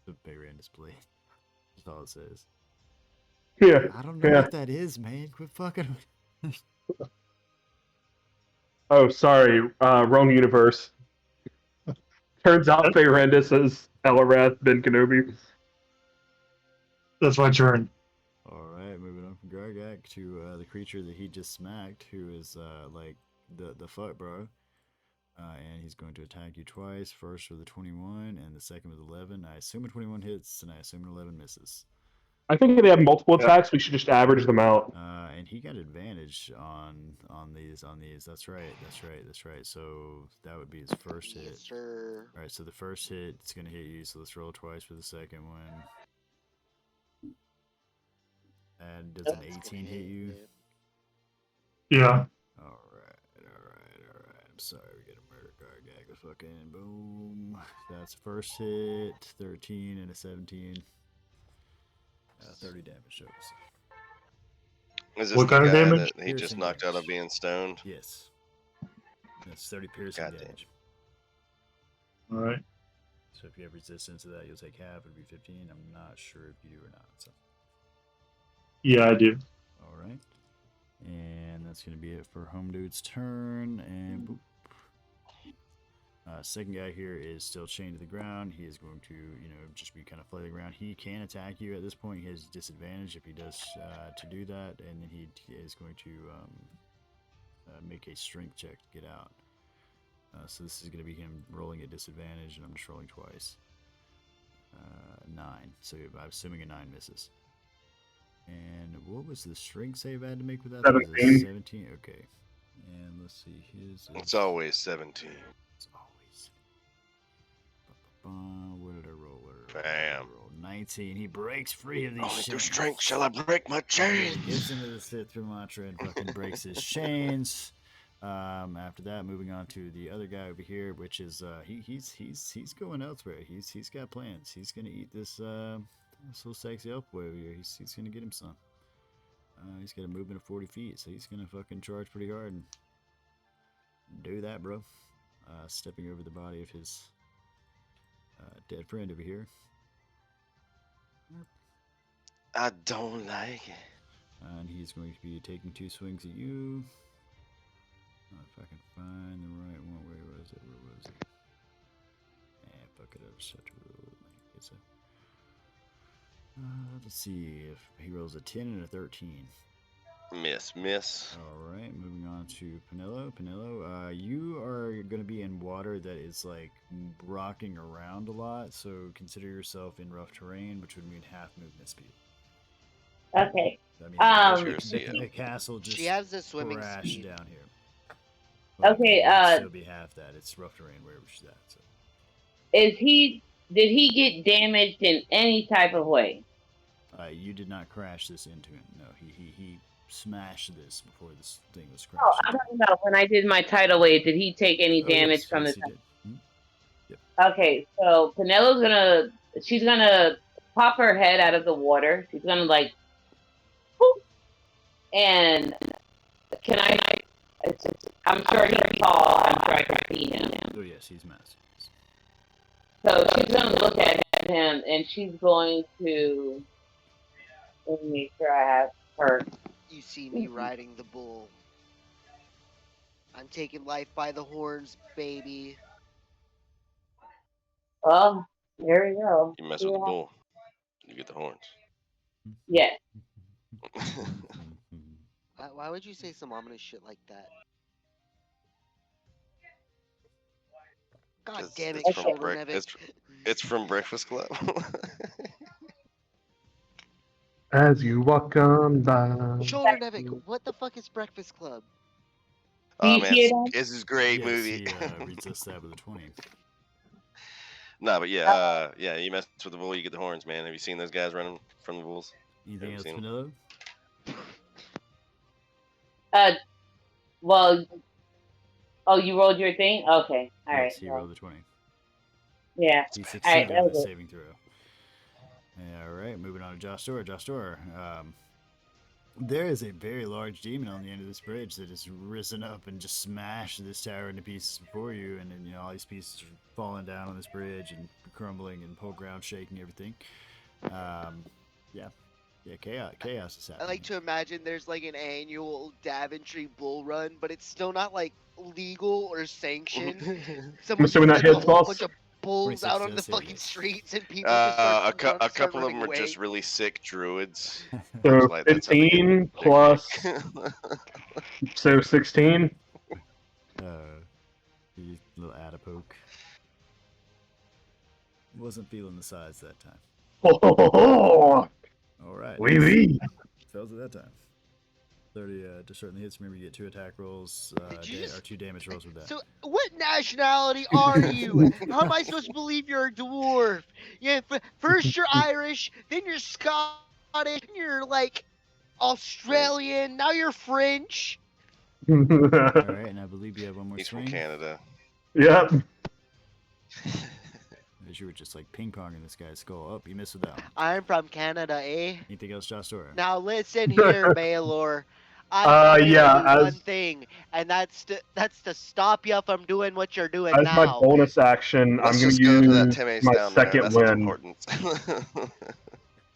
The big ran display. That's all it says.
Yeah.
I don't know
Yeah.
what that is, man. Quit fucking.
Oh, sorry. Wrong universe. Turns out Feyrendis is Elorath Ben Kenobi.
That's my turn.
Alright, moving on from Gargak to the creature that he just smacked, who is like the fuck bro. And he's going to attack you twice, first with a 21 and the second with 11. I assume a 21 hits and I assume an 11 misses.
I think they have multiple attacks. We should just average them out.
And he got advantage on these. That's right. So that would be his first hit.
Yes, sir.
Alright, so the first hit it's gonna hit you, so let's roll twice for the second one. And does an 18 hit you?
Yeah.
Alright. I'm sorry, we got a murder Gargak. Fucking boom. That's the first hit. 13 and a 17. 30 damage shows.
Is this
What
the
kind of
guy
damage?
that he just
Piercing
knocked out
damage.
of being stoned?
Yes. That's 30 piercing
Goddamn.
damage.
All right.
So if you have resistance to that, you'll take half. It'd be 15. I'm not sure if you do or not. So.
Yeah, I do.
All right. And that's going to be it for Home Dude's turn. And boop. Second guy here is still chained to the ground. He is going to, just be kind of flailing around. He can attack you at this point. He has disadvantage if he does to do that. And then he is going to make a strength check to get out. So this is going to be him rolling at disadvantage, and I'm just rolling twice. 9. So I'm assuming a 9 misses. And what was the strength save I had to make with that?
17.
17? Okay. And let's see.
It's always 17.
It's always. What did I roll?
Bam.
19. He breaks free of these
Only through
chains.
strength shall I break my chains.
He gets into the fifth mantra and fucking breaks his chains. After that, moving on to the other guy over here, which is he's going elsewhere. He's got plans. He's gonna eat this little sexy elf boy over here. He's gonna get him some. He's got a movement of 40 feet, so he's gonna fucking charge pretty hard and do that, bro. Stepping over the body of his dead friend over here.
I don't like it.
And he's going to be taking 2 swings at you. If I can find the right one. Where was it? Fuck it up. Let's see if he rolls a 10 and a 13.
Miss.
Alright, moving on to Pinello. Pinello, you are going to be in water that is like rocking around a lot, so consider yourself in rough terrain, which would mean half movement speed.
Okay.
I mean,
Sure,
the castle just
She has the swimming
crashed
speed.
down here.
Okay,
it would still be half that. It's rough terrain wherever she's at. So.
Did he get damaged in any type of way?
You did not crash this into him. No, he smashed this before this thing was crashed.
Oh, I'm talking about when I did my tidal wave. Did he take any damage from
yes,
the?
he did. Yep.
Okay, so Penelo's she's gonna pop her head out of the water. She's gonna like, whoop, and can I I'm sure he's tall. I'm sure I can see him.
Oh yes, he's massive.
So she's going to look at him, and she's going to. Let me make sure I have her.
You see me riding the bull. I'm taking life by the horns, baby.
Well, there we go.
You mess with the bull, you get the horns.
Yes.
Why would you say some ominous shit like that? God damn it, Shoulder Nevik.
It's from Breakfast Club.
As you walk on by.
Shoulder Nevik, what the fuck is Breakfast Club?
Oh man, this is a great movie.
He reads us that with a 20.
No, but yeah, you mess with the bull, you get the horns, man. Have you seen those guys running from the bulls?
Anything else, Vanilla?
Well, oh, you rolled your thing? Okay, all right.
Yes, he rolled a 20.
Yeah.
He
All right,
succeeded
that
with
was
a saving throw. All right, moving on to Josh Door. Josh Door, there is a very large demon on the end of this bridge that has risen up and just smashed this tower into pieces before you, and then all these pieces are falling down on this bridge and crumbling and whole ground shaking everything. Chaos is happening.
I like to imagine there's like an annual Daventry bull run, but it's still not like legal or sanctioned.
I'm assuming that hits
a whole
us.
bunch of bulls out on the
26
fucking
yes.
streets and people just start,
a couple of
running
them are
away.
just really sick druids.
So
Like, that's how they
15
get
plus.
picnic.
So 16.
You little adipoke. Wasn't feeling the size that time.
Oh,
All right.
wee wee.
Fails at that time. 30 to certainly hits. Remember, you get 2 attack rolls or 2 damage rolls with that.
So, what nationality are you? How am I supposed to believe you're a dwarf? Yeah, first you're Irish, then you're Scottish, then you're like Australian, now you're French.
All right, and I believe you have one more
He's
swing.
from Canada.
Yep.
As you were just like ping-ponging this guy's skull up. You missed with that one.
I'm from Canada, eh?
Anything else, Josh Dora?
Now listen here, Baylor. I'm
yeah,
gonna do one thing, and that's to stop you from doing what you're doing
As
now.
my bonus action,
Let's
I'm going
just
to
go to that
use
10 ace
my
down there.
second
That's what's
win.
important.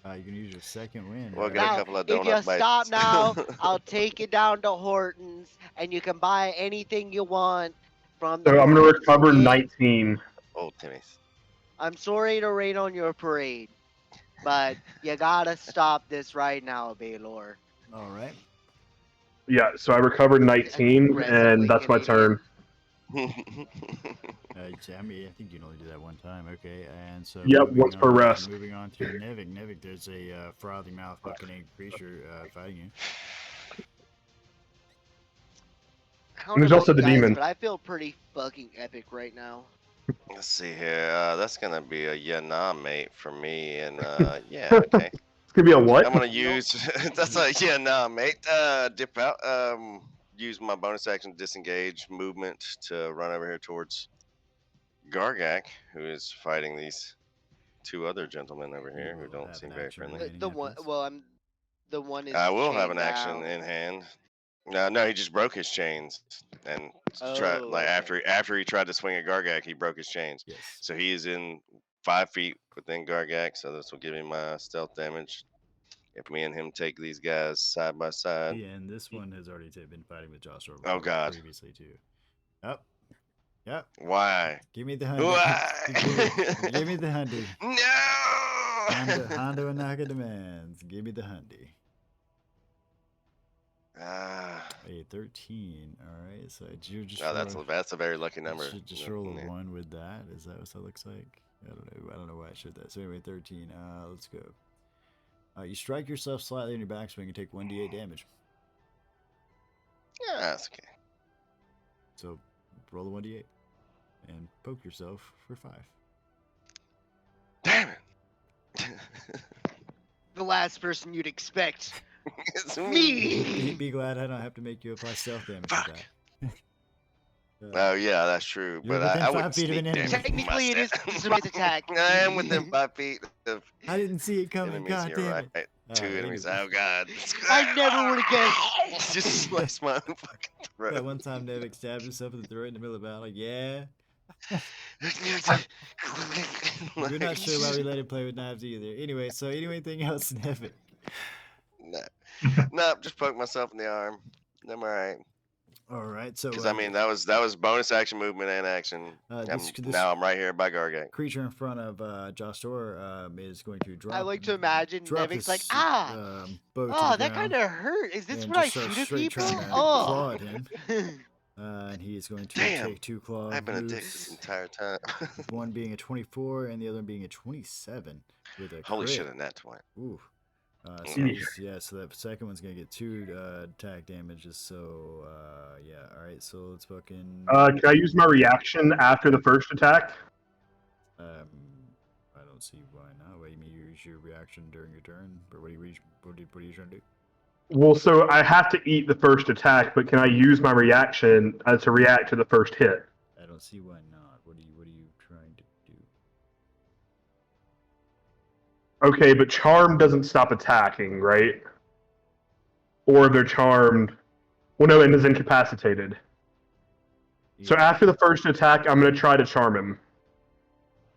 You're going to use your second win.
We'll
right?
get a
Now,
couple of
if you
donut bites.
stop now, I'll take you down to Horton's, and you can buy anything you want from the
So I'm going to
Hortons,
recover
okay?
19.
Oh, Timmy's.
I'm sorry to rain on your parade, but you gotta stop this right now, Baylor.
All right.
Yeah, so I recovered 19,
Aggressively
and that's my turn.
I think you can only do that one time. Okay, and so
Yep,
moving
once per
on-
rest.
Moving on to Nevik. Nevik, there's a frothing mouth, fucking angry creature fighting you.
I don't
And there's
know
also
about
the
you guys,
demon.
but I feel pretty fucking epic right now.
Let's see here. That's gonna be a nah, mate, for me. And yeah, okay.
It's going to be a what?
I'm gonna use. That's a nah, mate. Dip out. Use my bonus action, disengage movement to run over here towards Gargak, who is fighting these 2 other gentlemen over here who
will
don't
have
seem
an
very
action
friendly.
remaining.
The one,
afterwards.
well, the one is.
I will have an
chained
action
down.
in hand. No, he just broke his chains and tried
Oh, okay.
after he tried to swing at Gargak, he broke his chains.
Yes.
So he is in 5 feet within Gargak. So this will give him my stealth damage. If me and him take these guys side by side.
Yeah, and this one has already been fighting with Joshua.
Oh, God.
Previously too. Up. Yep.
Why?
Give me the hundy.
Why?
Give me the hundy.
No.
Hondo and Naka demands. Give me the hundy. A 13. All right, so you're just.
No, that's a very lucky number.
Should just roll a
Yeah.
1 with that. Is that what that looks like? I don't know why I showed that. So anyway, 13. Let's go. You strike yourself slightly in your backswing and take 1d8 damage.
Yeah, that's okay.
So roll a 1d8 and poke yourself for 5.
Damn it.
The last person you'd expect.
It's
Me.
Be glad I don't have to make you apply stealth damage
Fuck.
to that.
Oh yeah, that's true.
You're
But
within
I
5
wouldn't
feet of an
sneak
enemy.
damage
Technically, it is
myself.
a surprise attack.
I am within 5 feet of
I didn't see it coming.
enemies.
God
You're
damn
right.
it.
2 enemies. Oh god.
I never would have guessed.
Just slice my own fucking throat.
That one time Nevik stabbed himself in the throat in the middle of battle. Yeah. We're not sure why we let him play with knives either. Anyway, so anything else, Nevik?
No, just poke myself in the arm. I'm alright.
All right, so
Because I mean that was bonus action movement and action. Now I'm right here by Gargate.
Creature in front of Jostor is going to drop.
I like to imagine Nevik's like, that kind of hurt. Is this what I shoot at people?
Claw at him. And he is going to take 2 claws.
I've been a dick this entire time.
One being a 24 and the other being a 27 with a
Holy
crit.
shit, in that 20.
Ooh. So that second one's gonna get 2 attack damages. So yeah, all right. So let's fucking.
Can I use my reaction after the first attack?
I don't see why not. Wait, you use your reaction during your turn, or what are you trying to do?
Well, so I have to eat the first attack, but can I use my reaction to react to the first hit?
I don't see why not. What are you trying to do?
Okay, but charm doesn't stop attacking, right? Or they're charmed. Well, no, and is incapacitated. Yeah. So after the first attack, I'm going to try to charm him.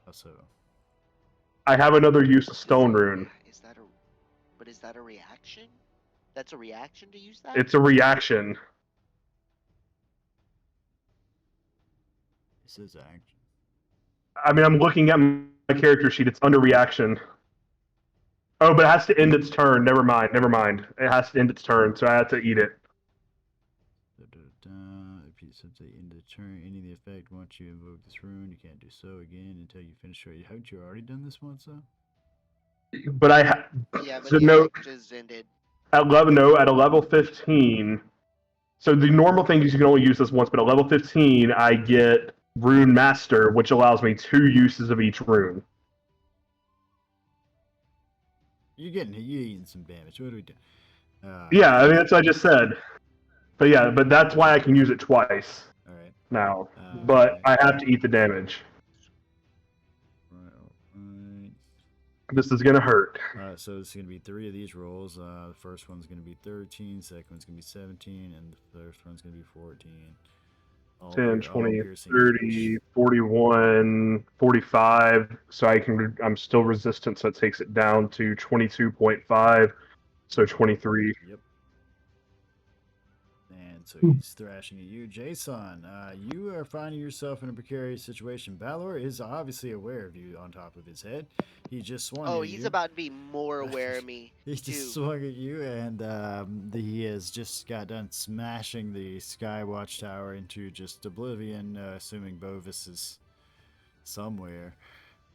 How so?
I have another use of Stone Rune.
But is that a reaction? That's a reaction to use that?
It's a reaction.
This is action.
I mean, I'm looking at my character sheet. It's under reaction. Oh, but it has to end its turn. Never mind. It has to end its turn, so I have to eat it.
Since they end the turn, any of the effect, once you invoke this rune, you can't do so again until you finish. Haven't you already done this once, though?
But
yeah, but
so
no, just ended.
At level 15. So the normal thing is you can only use this once, but at level 15, I get Rune Master, which allows me 2 uses of each rune.
You're eating some damage. What are we doing?
Yeah, I mean that's what I just said. But yeah, but that's why I can use it twice.
All right.
Now, but I have to eat the damage.
Right.
This is gonna hurt.
So it's gonna be 3 of these rolls. The first one's gonna be 13, second one's gonna be 17, and the first one's gonna be 14.
10, 20, 30, 41, 45. So I'm still resistant, so it takes it down to 22.5. So 23.
Yep. And so he's thrashing at you. Jason, you are finding yourself in a precarious situation. Balor is obviously aware of you on top of his head. He just swung at you.
Oh, he's about to be more aware of me.
He just swung at you, and he has just got done smashing the Skywatch Tower into just oblivion, assuming Bovis is somewhere.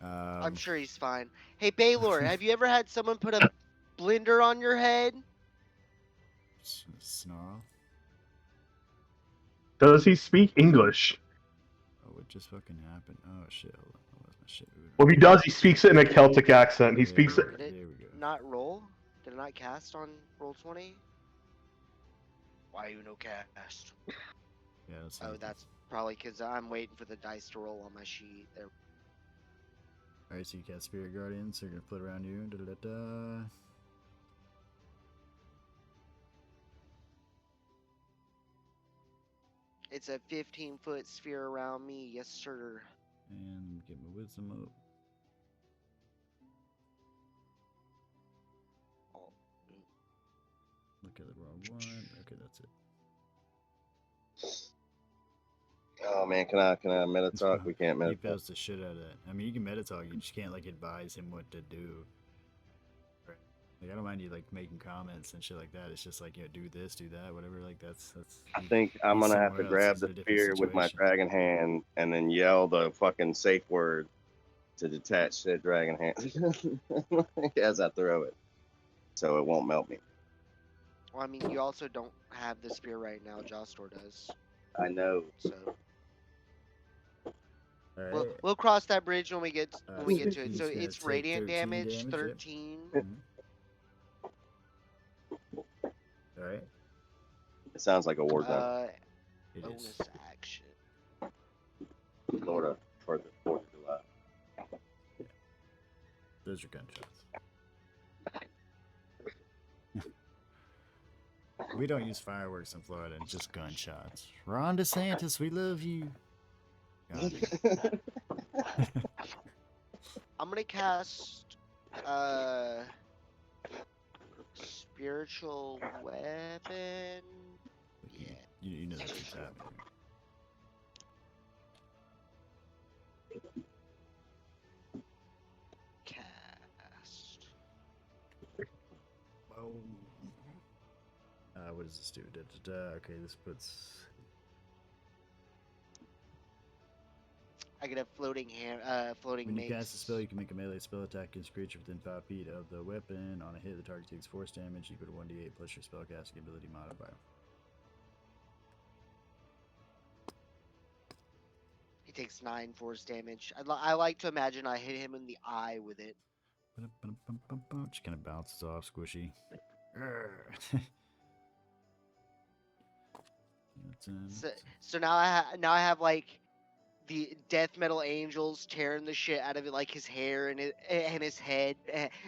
I'm sure he's fine. Hey, Balor, have you ever had someone put a blender on your head?
Snarl.
Does he speak English?
Oh, what just fucking happened? Oh shit! Hold on. My shit moving?
Well, he does. He speaks it in a Celtic accent. He speaks it.
Did it not roll? Did it not cast on roll 20? Why you no cast?
Yeah.
Oh, that's probably because I'm waiting for the dice to roll on my sheet. There.
All right, so you cast Spirit Guardian, so you're gonna flip around you. Da-da-da-da.
It's a 15-foot sphere around me, yes sir.
And get my wisdom up. Look at the wrong one. Okay, that's it.
Oh man, can I meta talk? We can't meta
talk. He fails the shit out of that. I mean, you can meta talk. You just can't like advise him what to do. Right. Like I don't mind you like making comments and shit like that. It's just like do this, do that, whatever. Like that's.
I think I'm gonna have to grab the spear with my dragon hand and then yell the fucking safe word to detach said dragon hand as I throw it, so it won't melt me.
Well, I mean, you also don't have the spear right now. Jostor does.
I know.
So.
Right.
We'll cross that bridge when we get to it. So it's radiant damage 13.
Yep. All right.
It sounds like a war gun.
Bonus action.
Florida for the 4th of July.
Those are gunshots. We don't use fireworks in Florida, and just gunshots. Ron DeSantis, we love you. God.
I'm gonna cast spiritual weapon. Yeah.
You know that's what's happening.
Cast.
Oh. What does this do? Okay, this puts.
I get a floating floating
When you
mace.
cast a spell, you can make a melee spell attack against a creature within 5 feet of the weapon. On a hit, the target takes force damage equal to 1d8 plus your spellcasting ability modifier.
He takes 9 force damage. I like to imagine I hit him in the eye with it.
Just kind of bounces off, squishy.
So now I have like the death metal angels tearing the shit out of it, like his hair and his head,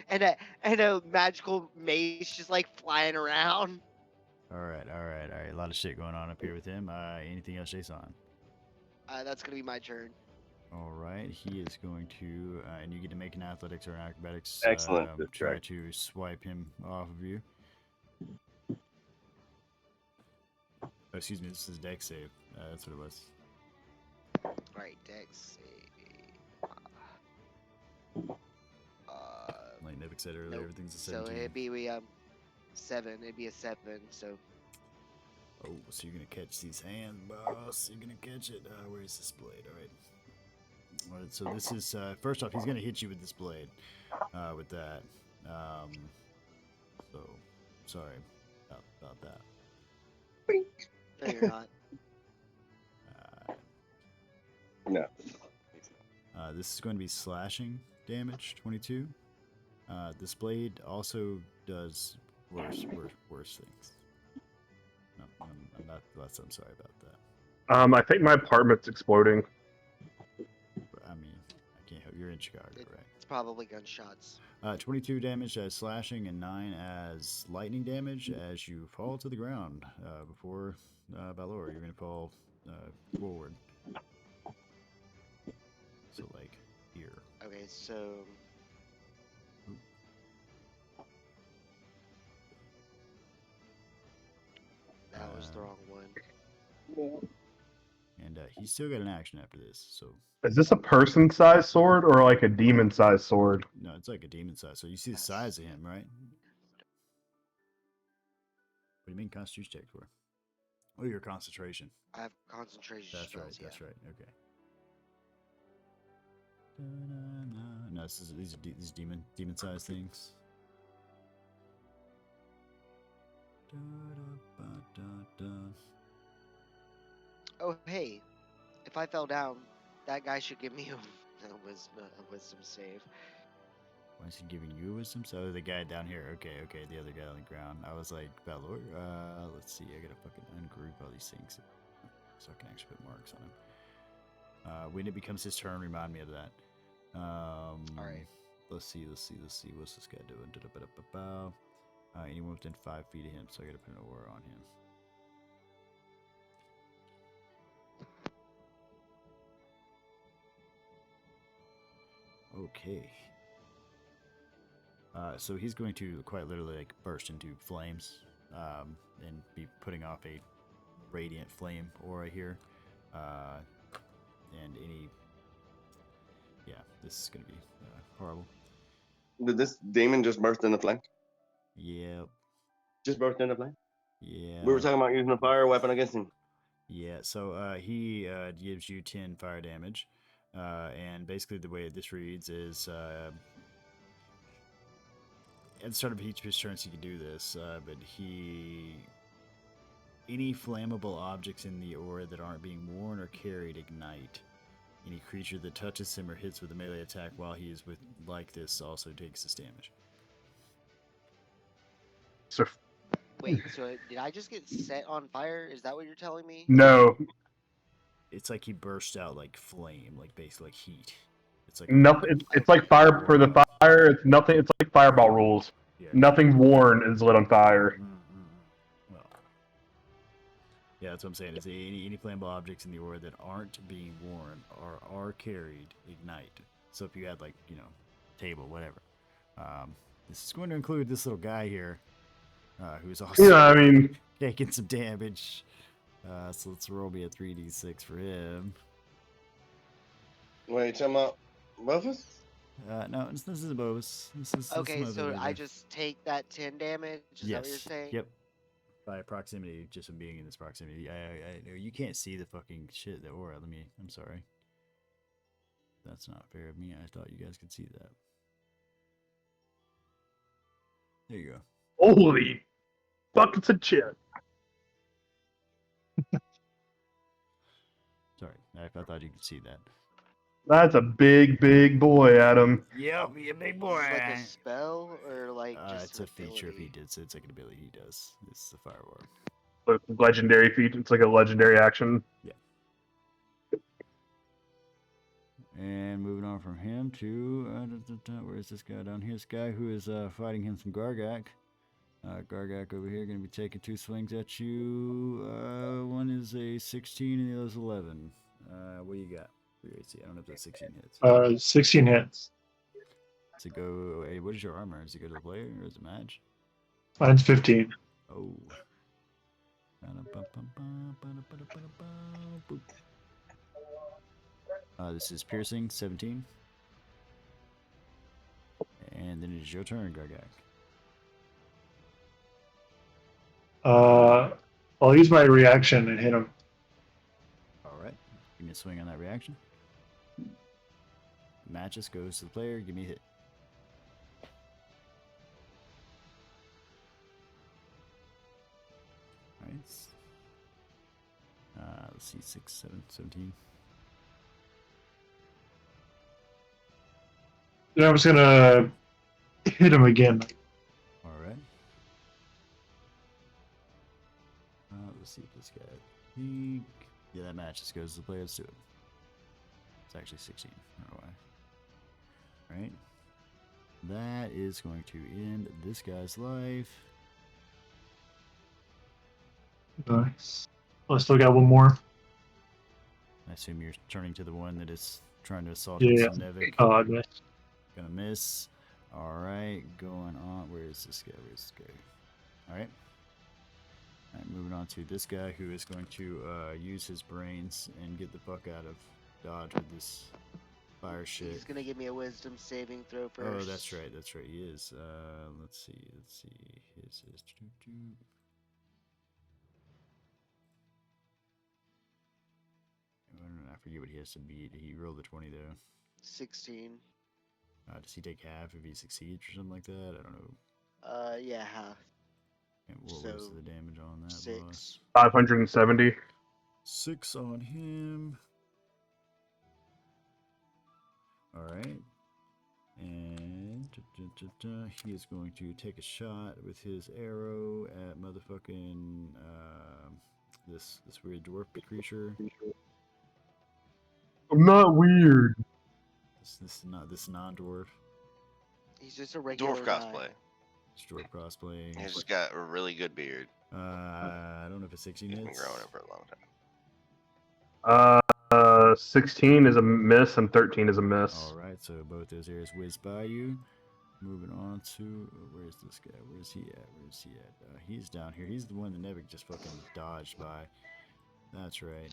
and a magical mace just like flying around.
All right. A lot of shit going on up here with him. Anything else, Jason?
That's gonna be my turn.
All right, he is going to, and you get to make an athletics or an acrobatics.
Excellent.
Try to swipe him off of you. Oh, excuse me, this is Dex save. That's what it was.
Right, Dex save.
Like Nevik said earlier,
Nope.
everything's a
So
17.
it'd be 7. It'd be a 7. So
Oh, so you're gonna catch these hands, boss. You're gonna catch it. Where's this blade? All right. All right. So this is first off, he's gonna hit you with this blade. With that. So sorry about that.
no, you're not.
No.
This is going to be slashing damage, 22. This blade also does worse things. No, I'm not. I'm sorry about that.
I think my apartment's exploding.
But, I mean, I can't help. You're in Chicago, right?
It's probably gunshots.
22 damage as slashing and 9 as lightning damage as you fall to the ground. Before Balor, you're going to fall forward. So, like, here.
Okay, so that was the wrong one.
And he's still got an action after this, so...
Is this a person-sized sword or like a demon-sized sword?
No, it's like a demon size. So you see the size of him, right? What do you mean constitution check for? Oh, your concentration.
I have concentration
That's
spells,
right,
yeah.
that's right. Okay. No, these are demon-sized things.
Oh, hey, if I fell down, that guy should give me a wisdom save.
Why is he giving you a wisdom? So the guy down here. Okay, the other guy on the ground. I was like, Balor. Let's see. I gotta fucking ungroup all these things so I can actually put marks on him. When it becomes his turn, remind me of that.
All right.
Let's see. What's this guy doing? Anyone within 5 feet of him, so I gotta put an aura on him. Okay. So he's going to quite literally like burst into flames, and be putting off a radiant flame aura here. And this is gonna be horrible.
Did this demon just burst into flame?
Yep.
Just burst into flame?
Yeah.
We were talking about using a fire weapon against him.
Yeah, so he gives you 10 fire damage. And basically the way this reads is at the start of each of his turns he can do this, but any flammable objects in the aura that aren't being worn or carried ignite. Any creature that touches him or hits with a melee attack while he is like this also takes this damage.
So
Wait, so did I just get set on fire? Is that what you're telling me?
no,
It's like he bursts out like flame, like basically like heat. It's like
nothing. It's like fire for the fire. It's nothing. It's like fireball rules.
Yeah.
Nothing worn is lit on fire.
Well, Yeah, that's what I'm saying. Is any flammable objects in the aura that aren't being worn or are carried ignite. So if you had like, you know, table, whatever. This is going to include this little guy here, who's also
Yeah, I mean,
taking some damage. So let's roll me a 3d6 for him.
What are you talking about? Both of us?
No, this is a bonus. This is
Okay,
some
so
other
I
thing.
just take that 10 damage. Is that what you're
Yes.
saying?
Yep. By proximity, just from being in this proximity. You can't see the fucking shit, the aura. I'm sorry. That's not fair of me. I thought you guys could see that. There you go.
holy buckets of shit.
Sorry, I thought you could see that.
That's a big, big boy, Adam.
Yeah, be a big
Is
boy.
this like a spell or like just
It's
an
a feature if he
ability?
did. So it's like an ability he does. It's the firewall.
Legendary feat. It's like a legendary action.
Yeah. And moving on from him to where is this guy down here? This guy who is fighting him some Gargak. Gargak over here going to be taking 2 swings at you. One is a 16 and the other's 11. What do you got? I don't know if that's 16 hits.
16 hits.
Does it go? Hey, what is your armor? Does it go to the player or does it match?
Mine's 15.
Oh. This is piercing, 17. And then it is your turn, Gargak.
I'll use my reaction and hit him.
Alright. Give me a swing on that reaction. Matches, goes to the player. Give me a hit. Alright. Let's see, 6, 7, 17.
Then I was gonna hit him again.
Alright. Let's see if this guy. Yeah, that matches, goes to the player. Let's do it. It's actually 16. I don't know why. Alright. That is going to end this guy's life.
Nice. I still got one more.
I assume you're turning to the one that is trying to assault
Yeah.
Nevik.
Oh, I missed.
Gonna miss. Alright, going on. Where is this guy? Where's this guy? Alright. Alright, moving on to this guy who is going to use his brains and get the fuck out of Dodge with this fire shit.
He's gonna give me a wisdom saving throw first.
Oh, that's right, he is. Let's see. His is. I forget what he has to beat. He rolled a 20 though.
16.
Does he take half if he succeeds or something like that? I don't know.
Yeah, half.
And what was the damage on that?
6.
570.
6 on him. Alright. And he is going to take a shot with his arrow at motherfucking this weird dwarf creature.
I'm not weird.
This non-dwarf.
He's just a regular
Dwarf
guy.
cosplay.
It's dwarf cosplay.
He's just got a really good beard.
I don't know if it's 16
He's been
hits.
growing it for a long time.
16 is a miss and 13 is a miss.
Alright, so both those areas whiz by you. Moving on to where's this guy? Where's he at? He's down here. He's the one that Nevik just fucking dodged by. That's right.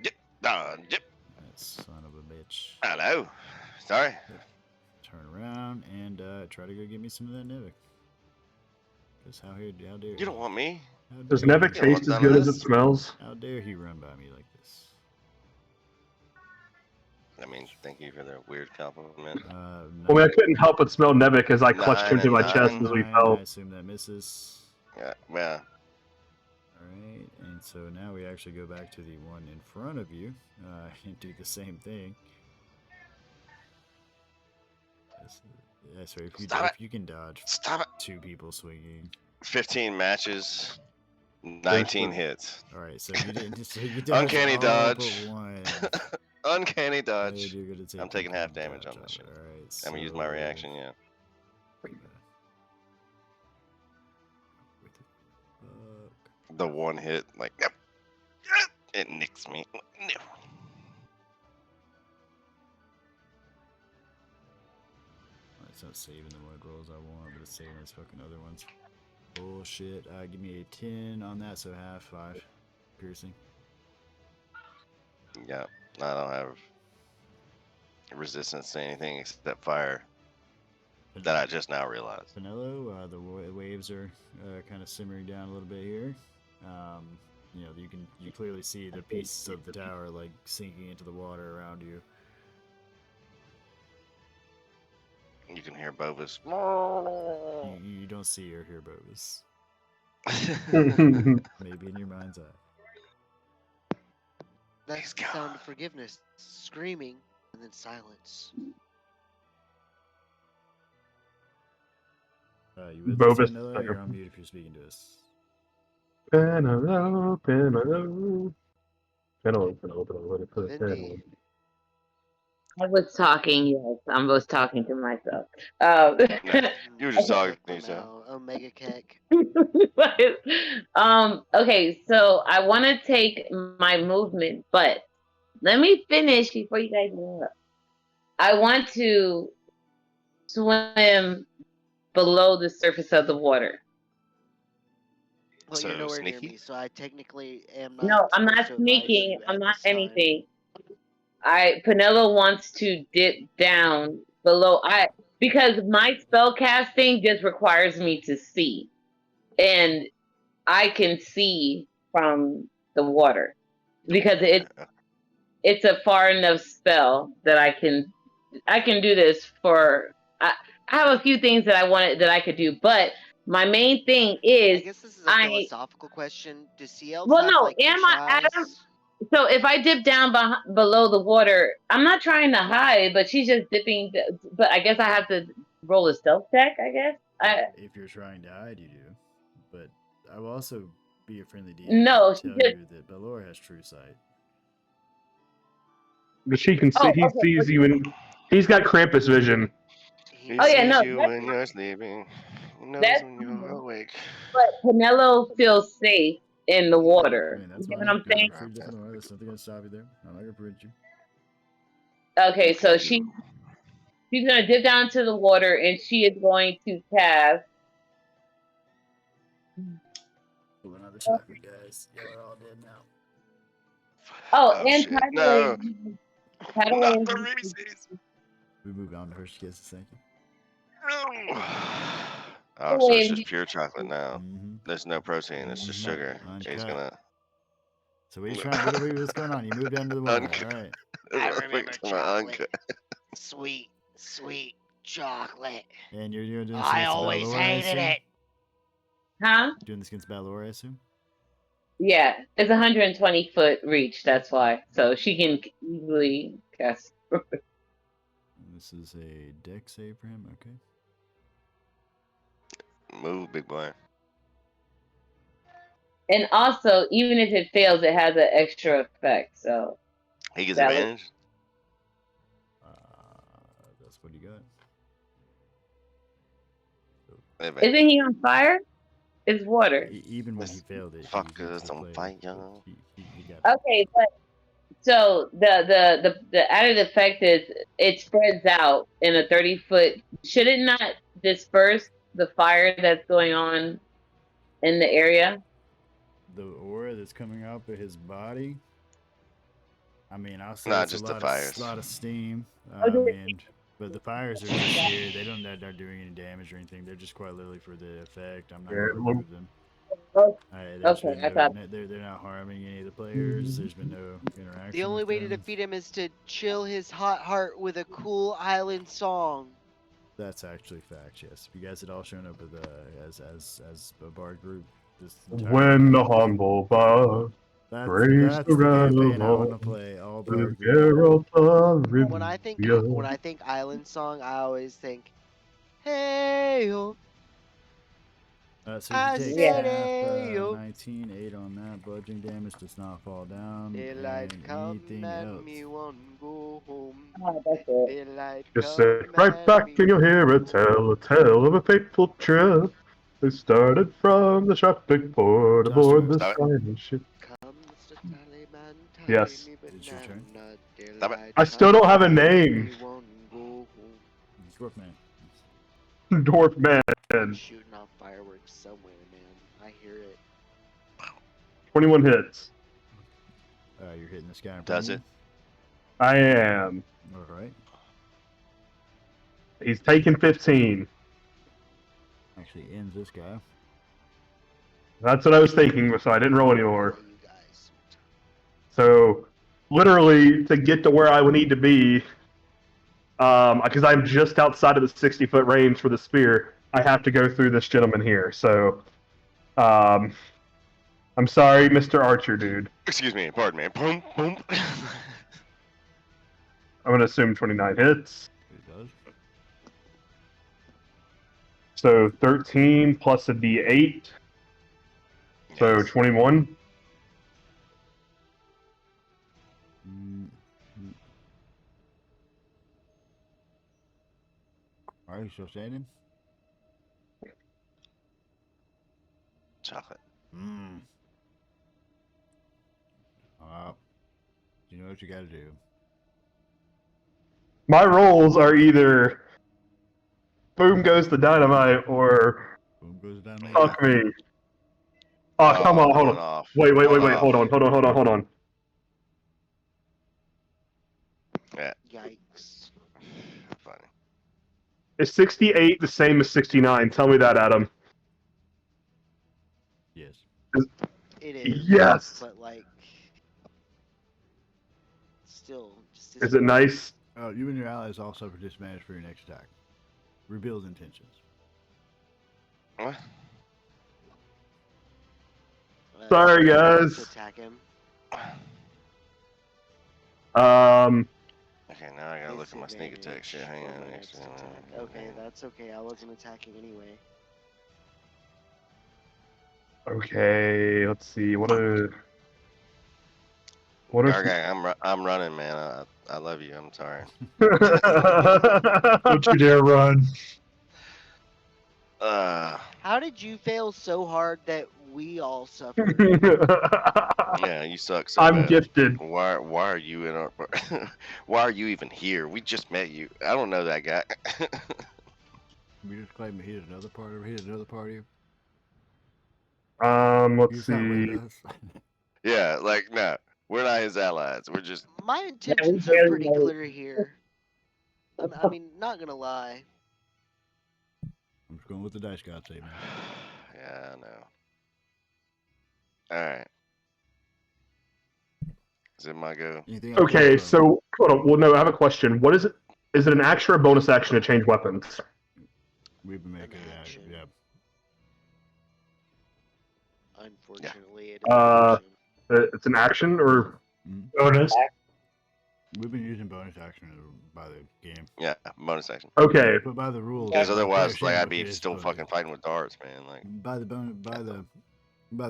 Yep. Yep.
That son of a bitch.
Hello. Sorry.
Turn around and try to go get me some of that Nevik. Because how dare
You don't want me.
Does
dare
Nevik
he-
taste as good as it smells?
How dare he run by me like this?
I mean, thank you for the weird compliment.
I mean, I couldn't help but smell Nevik as I clutched
9
him to my
and
chest
9.
as we
I
fell.
assume that misses.
Yeah. Well.
Alright, and so now we actually go back to the one in front of you and do the same thing. So if you can dodge
Stop it.
2 people swinging.
15 matches. 19 hits.
Alright, so you didn't. So you dodged
Uncanny
all
dodge.
but one.
Uncanny
And
dodge.
you're gonna take
I'm taking half
uncanny
damage
dodge
on this shit.
Alright,
I'm gonna use my reaction. Yeah. The one hit, like, yep. It nicks me. No.
It's not saving the one rolls I want, but it's saving those fucking other ones. Bullshit. Give me a 10 on that, so half 5 piercing.
Yeah, I don't have resistance to anything except fire. That I just now realized.
Pinello, the waves are kind of simmering down a little bit here. You know, you clearly see the pieces of the tower like sinking into the water around you.
You can hear Bovis.
You don't see or hear Bovis. Maybe in your mind's eye.
That's the sound of forgiveness. Screaming and then silence.
You with
Bovis.
us, Pinello? You're on mute if you're speaking to us.
Pinello, Pinello. Pinello.
I was talking, yes. I was talking to myself.
No, you were just talking to yourself.
Omega Keck.
Okay, so I want to take my movement, but let me finish before you guys interrupt. I want to swim below the surface of the water.
Well,
So
you're nowhere
sneaky?
near me, so I technically am not.
No, I'm not
supposed to advise
sneaking.
you
I'm
at
not
this time.
anything. Pinello wants to dip down below. Because my spell casting just requires me to see, and I can see from the water because it's a far enough spell that I can do this for. I have a few things that I wanted that I could do, but my main thing is
I guess this is a philosophical question. Do sea elves
well,
have
no,
like
am
fish
I?
eyes?
So if I dip down below the water, I'm not trying to hide, but she's just dipping. But I guess I have to roll a stealth check. I guess.
If you're trying to hide, you do. But I will also be a friendly DM.
No,
and tell you that Belor has true sight.
But she can see.
Oh,
He
okay,
sees
okay.
you, and he's got Krampus vision.
He
Oh, yeah,
sees
no,
you
that's
when you're sleeping. He knows
that's
when you're awake.
but Pinello feels safe in the
I
water.
mean, that's
You know
fine.
what I'm
Go
saying?
look for a different way. There's nothing gonna stop you there. I'm not gonna prevent you.
Okay, so she's gonna dip down to the water and she is going to cast.
Pull another chocolate, guys. Y'all are all dead now.
Oh, and
shit. No. Not
Tidal
the
Wave.
Reese's.
We move on to her. She gets a second.
Oh, so it's just pure chocolate now.
Mm-hmm.
There's no protein. It's just sugar. He's
Uncut.
gonna.
So what are you trying? What's going on? You moved down to the water.
Uncut.
All right.
I remember chocolate. Sweet, sweet chocolate.
And you're doing this
I
against
always
Balor,
hated it.
Huh?
Doing this against Balor, I assume?
Yeah, it's 120-foot reach. That's why. So she can easily cast.
This is a dex save for him. Okay.
Move, big boy.
And also, even if it fails, it has an extra effect. So
he gets advantage.
That's what you got.
Isn't he on fire? It's water.
Even when he failed it,
fuckers on fire.
He got
okay, but so the added effect is it spreads out in a 30-foot. Should it not disperse the fire that's going on in the area?
The aura that's coming out of his body. I mean, I'll say
not
it's
just
a
the fires.
lot of steam.
Okay.
But the fires are just here. They don't are doing any damage or anything. They're just quite literally for the effect. I'm not going to remove them. They're not harming any of the players. There's been no interaction.
The only way to defeat him is to chill his hot heart with a cool island song.
That's actually fact. Yes, if you guys had all shown up with as a bard group,
When the humble bar praise the
campaign I want to
Relevant
play. All
with
bard group.
Geralt of
When I think
Rivia.
island song, I always think, hey oh.
So
I
you take
said,
half,
hey yo.
19, 8 on that. Bludgeoning damage does not fall down.
Daylight
And
come
anything
and
else.
me won't go home.
Oh, that's it.
Daylight
Just
come
sit right
and
back
me
and you'll hear a tale of a fateful trip. They started from the shopping port aboard the
Stop it.
shining ship.
comes to
Yes.
It's your turn.
Damn it.
I still don't have a name.
Dwarf man.
Dwarf man.
Shooting off fireworks somewhere, man. I hear it.
21 hits.
You're hitting this guy in front
Does
of
it?
you?
I am.
All right.
He's taking 15.
Actually ends this guy.
That's what I was thinking, so I didn't roll anymore.
You guys.
So, literally, to get to where I would need to be, because I'm just outside of the 60-foot range for the spear, I have to go through this gentleman here. So, I'm sorry, Mr. Archer, dude.
Excuse me. Pardon me. Boom, boom.
I'm going to assume 29 hits.
It does.
So, 13 plus a D8. So,
Yes.
21.
Are you still standing?
Chocolate.
You know what you gotta do.
My rolls are either boom goes the dynamite or
Boom goes down there.
fuck me. Oh, come on, hold
one
on.
off.
Wait,
One
hold
off.
on.
Yeah,
Yikes.
funny.
Is 68 the same as 69? Tell me that, Adam.
Yes.
It is.
Yes!
But like, still, just
Is it nice?
Oh, you and your allies also suffer disadvantage for your next attack. Reveals intentions.
What?
Sorry,
to
guys.
attack him.
Okay, now I gotta look at my sneak attack shit. Hang on.
Next attack. Okay, that's okay. I wasn't attacking anyway.
Okay, let's see. What are
Gargak, I'm running, man. I love you. I'm sorry.
Don't you dare run.
How did you fail so hard that we all suffered?
Yeah, you suck so
I'm
bad.
gifted.
Why are you in our? Why are you even here? We just met you. I don't know that guy.
We just claim he hit another part of you.
Let's
He's not with
see.
us.
Yeah, like no, we're not his allies. We're just.
My intentions are pretty clear here. I mean, not gonna lie.
I'm just going with the dice god statement.
Yeah, I know. All right. Is it my go?
Anything else?
Okay, so hold on. Well, no, I have a question. What is it? Is it an action or a bonus action to change weapons?
We've been making
action.
yeah.
Unfortunately, it is an action.
It's an action or
Bonus.
We've been using bonus action by the game.
Yeah, bonus action.
okay.
But by the rules,
Because otherwise,
Player's
like I'd
Handbook,
be
it is
still
bonus.
fucking fighting with darts, man. Like.
By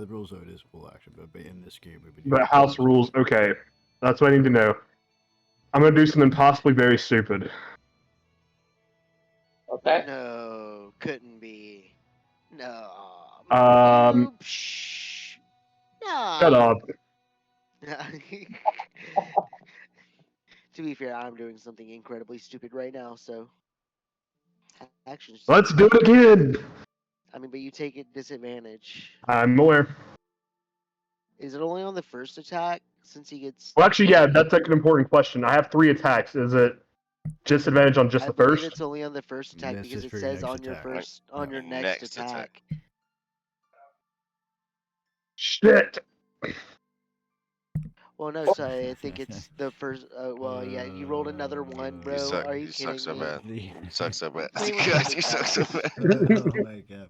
the rules, though, it is full action. But in this game, we've been
The
using
house
bonus.
rules. Okay, that's what I need to know. I'm gonna do something possibly very stupid.
Okay.
No, couldn't be. No.
Shut
No.
up.
To be fair, I'm doing something incredibly stupid right now, so. Actions.
Let's do it again.
I mean, but you take it disadvantage.
I'm aware.
Is it only on the first attack since he gets?
Well, actually, yeah, that's like an important question. I have 3 attacks. Is it disadvantage on just
I
the
believe
first?
it's only on the first attack
That's
because
just
it
for your
says
next
on your
attack.
first on your next
Next
attack.
attack.
Shit.
Well, no, sorry. I think it's the first. Well, yeah, you rolled another one, bro.
You suck.
Are you
You
kidding
suck so
me?
bad. You suck so bad.
Wait, wait,
Guys,
wait,
you suck so bad.
Oh my god.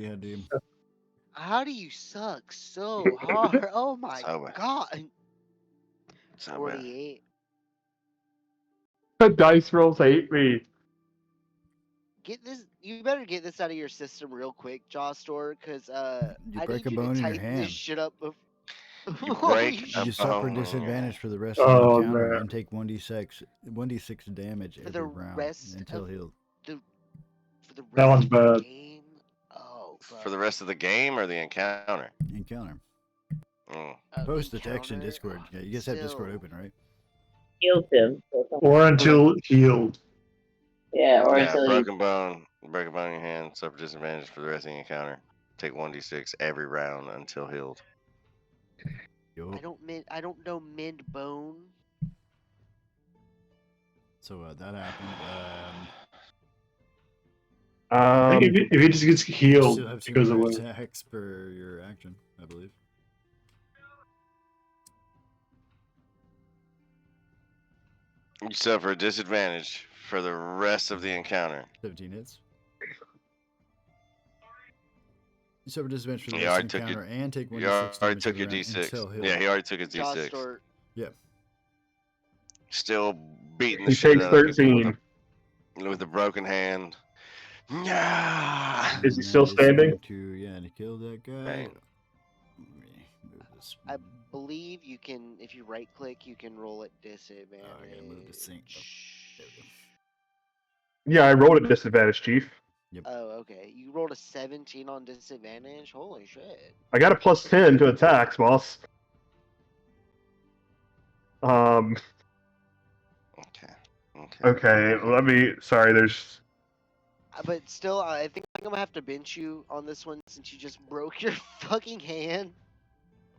Yeah, dude.
How do you suck so hard? Oh my
So bad.
god.
So bad.
48.
The dice rolls hate me.
Get this. You better get this out of your system real quick, Jawstor, because
You
I
break
need
a
you
bone
to
in your
tighten this
hand.
shit up.
You
Holy
break
shit.
a
You suffer
bone.
disadvantage for the rest of the
Oh,
encounter
man.
and take 1d6 damage
For
every
the
round
rest
until
of
he'll.
For the rest
That one's
of the
bad.
game. Oh,
For the rest of the game or the encounter?
Encounter. Post the text in Discord. Yeah, you guys have Discord open, right?
Heals him.
Or until healed.
Yeah, or
Yeah,
until
broken bone in your hand, suffer disadvantage for the rest of the encounter. Take 1d6 every round until healed.
I don't know mend bone.
So that happened.
I think if he just gets
You
healed
still have 2
because of
more
what.
attacks per your action, I believe.
You suffer a disadvantage for the rest of the encounter.
17 hits. You suffer disadvantage for the
He
rest
already
of the
took
encounter and take
You
1d6
already
damage
took
every
your
round
d6.
until healed.
Yeah, he already took his
Jaw
d6.
start.
Yep.
Still beating the
He
shit
takes
out of people
13.
with a broken hand. Yeah.
Is he still standing?
To kill that guy.
Right.
Let me move this.
I believe you can, if you right click, you can roll at disadvantage.
I gotta move the sync. Oh, there we go.
Yeah, I rolled a disadvantage, Chief.
Oh, okay. You rolled a 17 on disadvantage? Holy shit.
I got a +10 to attacks, boss.
Okay.
Okay, let me. Sorry, there's.
But still, I think I'm gonna have to bench you on this one since you just broke your fucking hand.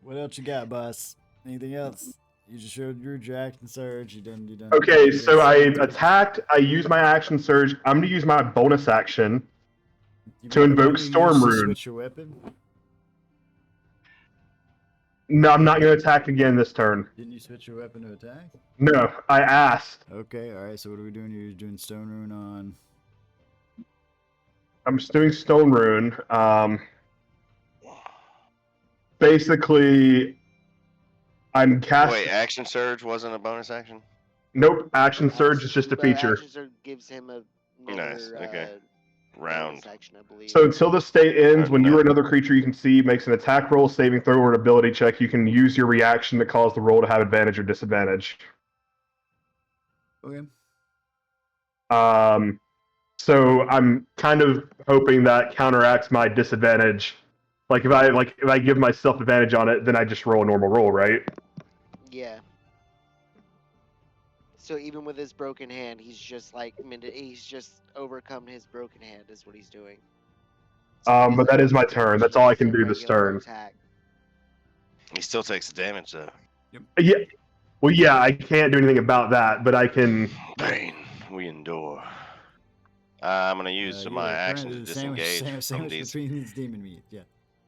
What else you got, boss? Anything else? You just showed your action surge. You done.
Okay, so I attacked. I used my action surge. I'm gonna use my bonus action to invoke Storm Rune.
Switch your weapon.
No, I'm not gonna attack again this turn.
Didn't you switch your weapon to attack?
No, I asked.
Okay, all right. So what are we doing? You're doing Stone Rune on.
I'm just doing Stone Rune. Basically, I'm casting.
Wait, action surge wasn't a bonus action?
Nope, action surge is just a feature.
Action surge gives him another
Nice, okay.
bonus
Round.
action, I believe.
So until the state ends, when you or another creature you can see makes an attack roll, saving throw, or an ability check, you can use your reaction to cause the roll to have advantage or disadvantage.
Okay.
So I'm kind of hoping that counteracts my disadvantage. Like if I give myself advantage on it, then I just roll a normal roll, right?
Yeah. So even with his broken hand, he's just overcome his broken hand is what he's doing. So
But that is my turn. That's all I can do this turn.
Attack.
He still takes the damage though.
Yeah. Well, yeah, I can't do anything about that, but I can.
Pain we endure. I'm gonna use my action to disengage from these.
Between these demon meat. Yeah.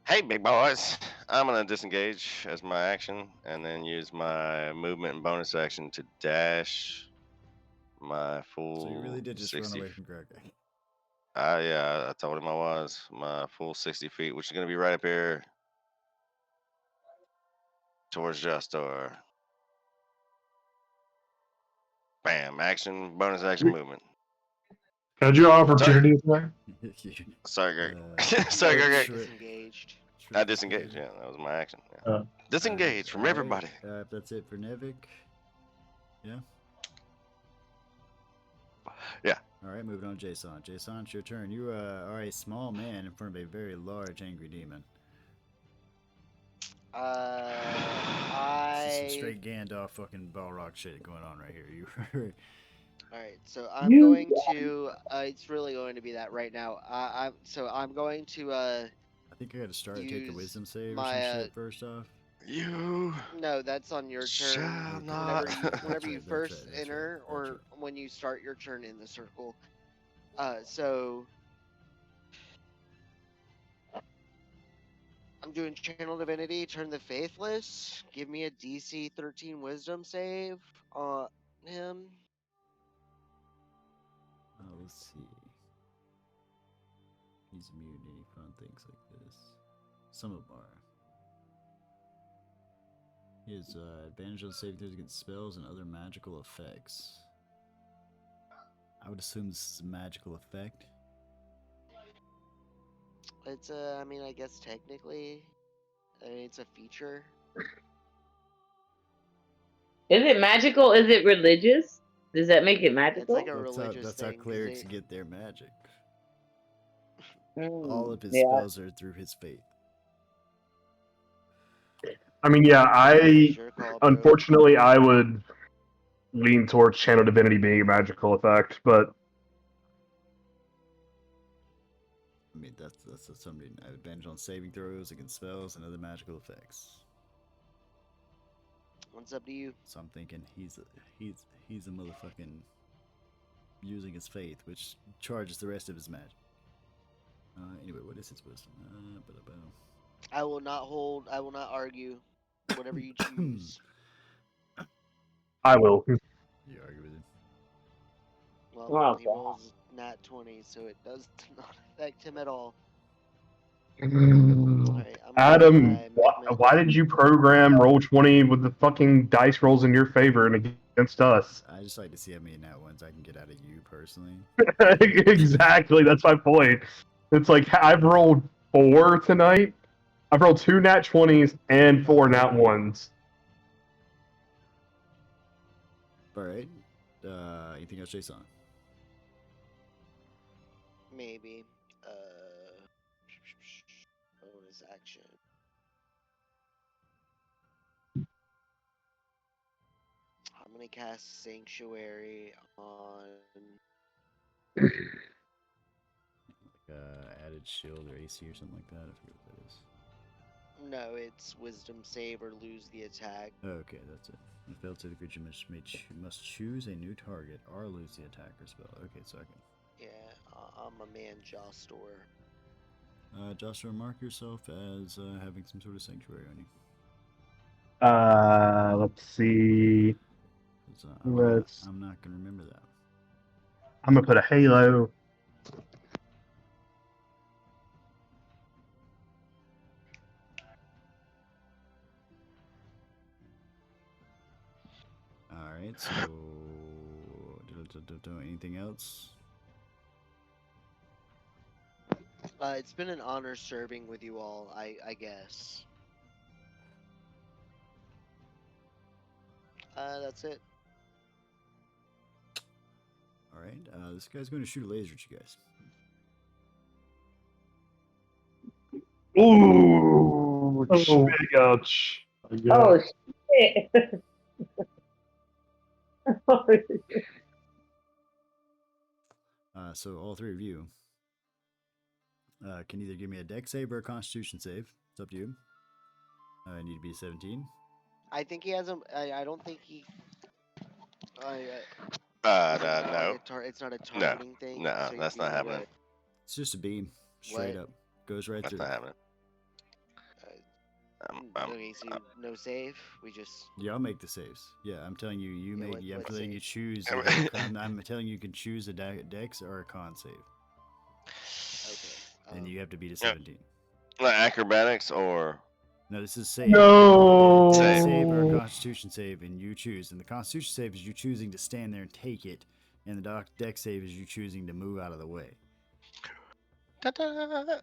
Hey, big boys! I'm gonna disengage as my action, and then use my movement and bonus action to dash my full.
So you really did just
60.
run away from Greg.
Yeah, I told him I was my full 60 feet, which is gonna be right up here towards Justor. Bam! Action, bonus action, movement.
How'd your opportunity attack?
Sorry, Greg. Sorry, Greg.
Disengaged.
I disengaged. Yeah, that was my action. Yeah. Disengage from everybody.
That's it for Nevik. Yeah.
Yeah.
All right, moving on, Jason. Jason, it's your turn. You are a small man in front of a very large, angry demon. This is some straight Gandalf fucking Balrog shit going on right here. You.
All right, so I'm going to. It's really going to be that right now. I'm going to.
I think I got to start take a wisdom save or some shit first off.
No, that's on your turn. Whenever you first enter, or when you start your turn in the circle. So I'm doing Channel Divinity, Turn the Faithless. Give me a DC 13 Wisdom save on him.
Let's see. He's immune to any fun things like this. Some of them are. He has advantage on saving throws against spells and other magical effects. I would assume this is a magical effect.
It's I mean, I guess technically, it's a feature.
Is it magical? Is it religious? Does that make it magical?
It's like a religious
that's
thing.
how clerics get their magic. All of his
Yeah.
spells are through his faith.
I mean, yeah,
Your call, bro.
unfortunately I would lean towards Channel Divinity being a magical effect, but
I mean, that's something. I have advantage on saving throws against spells and other magical effects.
What's up to you?
So I'm thinking he's a motherfucking using his faith, which charges the rest of his magic. Anyway, what is his wisdom?
I will not argue. Whatever you choose.
I will.
You argue with him.
Well, he rolls nat 20, so it does not affect him at all. Alright,
Adam, why did you program Roll20 with the fucking dice rolls in your favor and against us?
I just like to see how many nat ones I can get out of you personally.
Exactly, that's my point. It's like I've rolled 4 tonight. I've rolled 2 nat 20s and 4 nat 1s.
Alright. Anything else, Jason?
Maybe. Bonus action. I'm gonna cast Sanctuary on.
Added shield or AC or something like that. I forget what that is.
No, it's Wisdom save or lose the attack.
Okay, that's it. If failed to, the creature must choose a new target or lose the attack or spell. Okay, so I can.
Yeah, I'm a man Jostor.
Jostor, mark yourself as having some sort of sanctuary on you.
Let's see.
I'm not gonna remember that.
I'm gonna put a halo.
Alright, so anything else?
It's been an honor serving with you all, I guess. That's it.
Alright, this guy's going to shoot a laser at you guys.
Ooh, big ouch.
Oh shit!
So all three of you can either give me a dex save or a constitution save. It's up to you. I need to be 17.
I think he has a. I don't think he.
No.
It's not a targeting thing.
No,
so
that's not happening.
It's just a beam, straight up, goes right
That's
through.
not happening.
Okay, so no save. We just.
Yeah, I'll make the saves. Yeah, I'm telling you, I'm letting you choose. I'm telling you, you can choose a dex or a con save.
Okay.
And you have to beat a 17.
Like acrobatics or.
No, this is save.
No.
Dex save or a constitution save, and you choose. And the constitution save is you choosing to stand there and take it, and the dex save is you choosing to move out of the way.
Ta-da!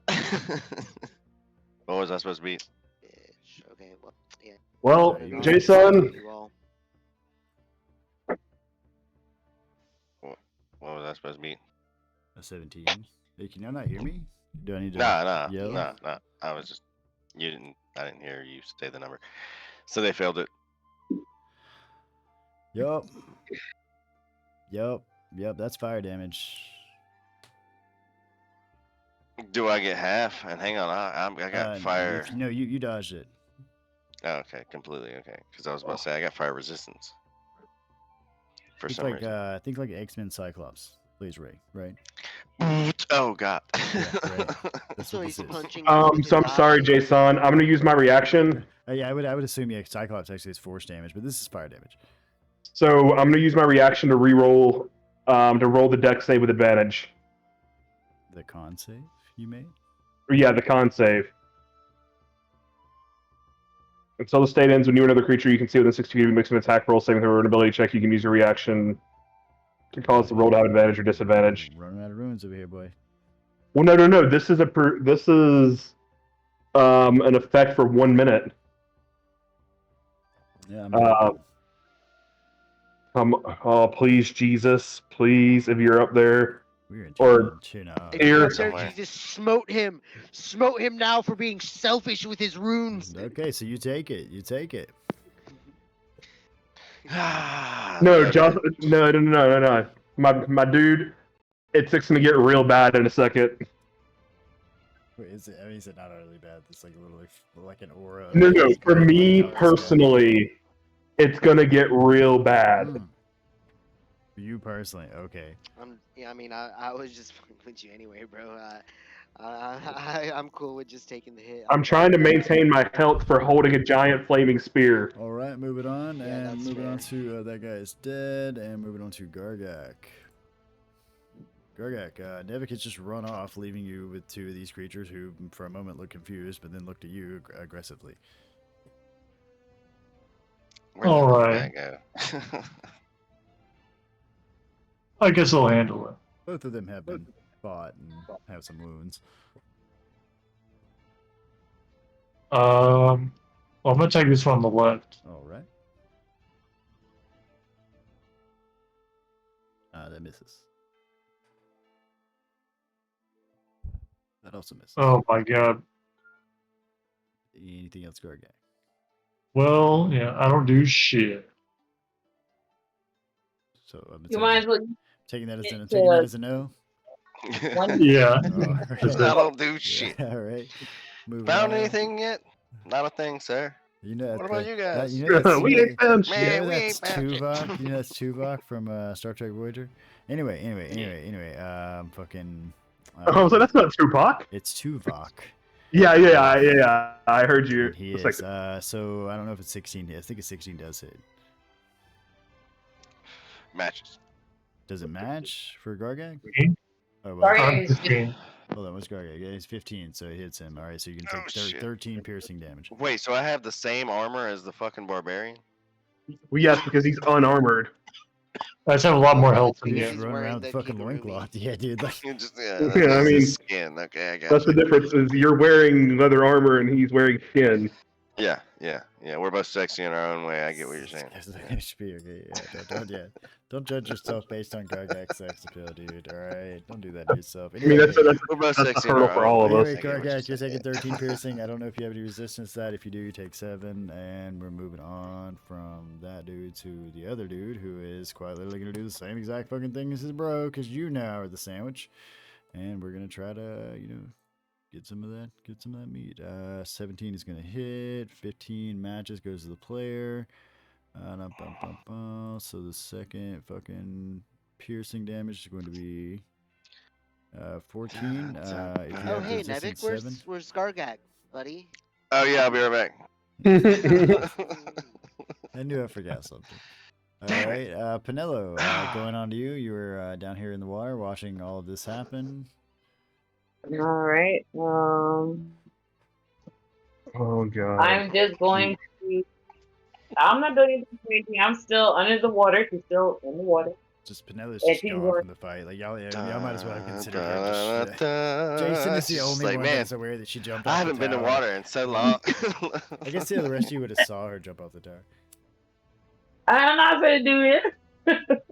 What was I supposed to be?
Okay, well, yeah.
Well,
you
Jason.
What was I supposed to be?
A 17. Hey, can y'all not hear me? Do I need to yell?
Nah. I was just. I didn't hear you say the number. So they failed it.
Yep, that's fire damage.
Do I get half? And hang on, I got fire.
No, you dodged it.
Oh, okay, completely okay. Because I was about to say I got fire resistance. For some reason.
I think like X-Men Cyclops plays Ray, right?
Oh god.
Yeah, right. That's
So
what
he's
this is.
punching.
So I'm sorry, Jason. I'm gonna use my reaction.
Yeah, I would assume Cyclops actually is force damage, but this is fire damage.
So I'm gonna use my reaction to re-roll, to roll the dex save with advantage.
The con save you made?
Yeah, the con save. Until the state ends, when you or another creature you can see within 60 feet makes an attack roll, saving throw, or an ability check, you can use your reaction to cause the roll to have advantage or disadvantage.
Running out of runes over here, boy.
Well, no. This is an effect for 1 minute.
Yeah.
Oh, please, Jesus, please, if you're up there.
We're in
Or
two now.
If you
Here.
up there, Jesus, smote him now for being selfish with his runes.
Okay, so you take it. You take it.
No, Josh. No. My dude, it's gonna get real bad in a second.
Wait, is it? I mean, is it not really bad? It's like literally like an aura.
No. For
like
me
how it's
personally, it's gonna get real bad.
For you personally, okay.
Yeah, I mean, I was just fucking with you anyway, bro. I'm cool with just taking the hit.
I'm trying to maintain my health for holding a giant flaming spear.
All right, moving on,
Yeah,
and
that's
moving on
fair.
to that guy is dead, and moving on to Gargak. Gargak, Nevik just run off, leaving you with two of these creatures who, for a moment, look confused, but then looked at you aggressively.
Where'd
All
that
right.
guy go?
I guess I'll handle it.
Both of them have been fought and have some wounds.
Well, I'm gonna take this one on the left.
All right. That misses. That also misses.
Oh my god.
Anything else, Gargak?
Well, yeah, I don't do shit.
So I'm
You might as well.
taking that as
Get
a taking
to-
that as a no.
Yeah.
All
I don't do shit.
Yeah, all right. Moving
Found
on.
anything yet? Not a thing, sir.
You know,
What about you guys?
you know that's,
We ain't found
you
shit.
Man,
know
we
that's
ain't found shit.
Tuvok. You know that's Tuvok from Star Trek Voyager. Anyway. Fucking.
Oh, so that's not Tupac.
It's Tuvok.
Yeah. I heard you.
And he
a
is.
second.
So I don't know if it's 16. I think it's 16 does hit.
Matches.
Does it match for Gargak?
Me?
Oh, well,
Gargak.
I'm 15.
hold on. What's Gargak? Yeah, he's 15, so it hits him. All right, so you can take
Oh, shit.
13 piercing damage.
Wait, so I have the same armor as the fucking barbarian?
Well, yes, because he's unarmored.
I just have a lot more health than
You
Because
just
you.
he's
run
wearing
around with
the
fucking
Kigurumi.
loincloth. Yeah, dude. Like,
You just,
Yeah,
that's
I mean,
his skin. Okay, I got
that's the
you.
difference. Is you're wearing leather armor and he's wearing skin.
Yeah. We're both sexy in our own way. I get what you're saying.
That's like HP, okay? Yeah, don't judge yourself based on Gargak's sex appeal, dude. All right, don't do that to yourself.
I mean, that's
We're both
a
sexy in
hurdle
our
for
own
all of
way.
us.
Anyway,
I get what
Gargak, you're
saying.
taking 13 piercing. I don't know if you have any resistance to that. If you do, you take 7, and we're moving on from that dude to the other dude who is quite literally gonna do the same exact fucking thing as his bro, because you now are the sandwich, and we're gonna try to, get some of that meat. 17 is gonna hit. 15 matches, goes to the player. So the second fucking piercing damage is going to be 14. If you
Oh,
have
hey,
resistance,
Nevik,
7.
where's Gargak, buddy?
Oh, yeah, I'll be right
I knew I forgot something. All
Damn
right, Penelo, going on to you. You were down here in the water watching all of this happen.
All right.
Oh god.
I'm just going to. I'm not doing anything. I'm still under the water. She's still in the water.
Just Penelo's
Yeah,
just
she's
gone
work-
from the fight. Like y'all might as well have considered her.
Da,
Just,
da,
Jason is the
She's
only
like,
one
man,
that's aware that she jumped off
I
the
haven't been in
tower.
water in so long.
I guess the rest of you would have saw her jump off the tower.
I'm not gonna do it.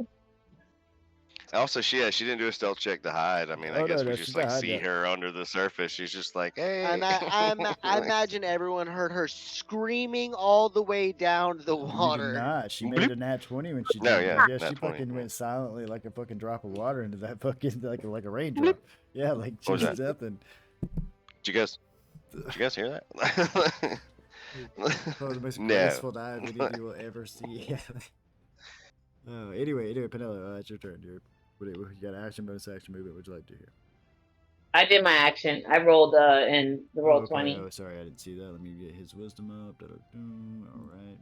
Also, she didn't do a stealth check to hide. I mean, I
Oh,
guess
no,
we
she's
just
not
like
hiding
see
it.
her under the surface. She's just like, hey.
I imagine everyone heard her screaming all the way down the
You did
water.
not. She made a nat 20 when she
No,
jumped.
yeah,
Yeah,
nat
she
20,
fucking
yeah.
went silently like a fucking drop of water into that fucking like a raindrop. Yeah, like
What was
just
that?
nothing.
Did you guys hear that?
Probably the most
No.
graceful dive any of you will ever see. Anyway, Penelo, it's your turn. You got action, bonus action, movement. What'd you like to hear?
I did my action. I rolled in the roll
okay.
20.
Oh, sorry, I didn't see that. Let me get his wisdom up. All right.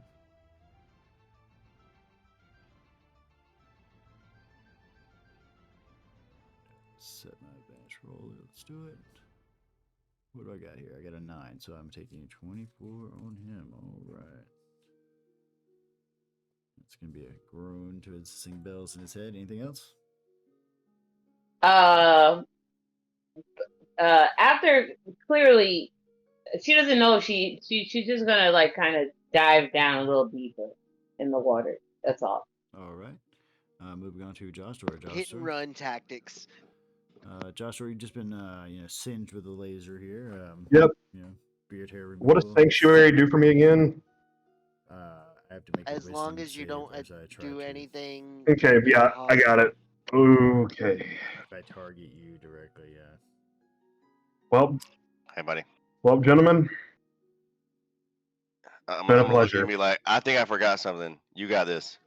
Set my advanced roll. Let's do it. What do I got here? I got a 9, so I'm taking 24 on him. All right. It's gonna be a groan to his sing bells in his head. Anything else?
After clearly, she doesn't know she's just gonna like kind of dive down a little deeper in the water. That's all.
All right. Moving on to Josh or Josh.
Hit and run tactics.
Joshua, you've just been singed with a laser here.
Yep.
Beard hair removal.
What does Sanctuary do for me again?
I have to make
As
a
long
wisdom
as you
save
don't
as I try
do
to.
anything.
Okay, yeah, I got it. Okay.
If I target you directly, yeah.
Well.
Hey, buddy.
Well, gentlemen.
I'm
been a
gonna look at you
pleasure.
and be like, I think I forgot something. You got this.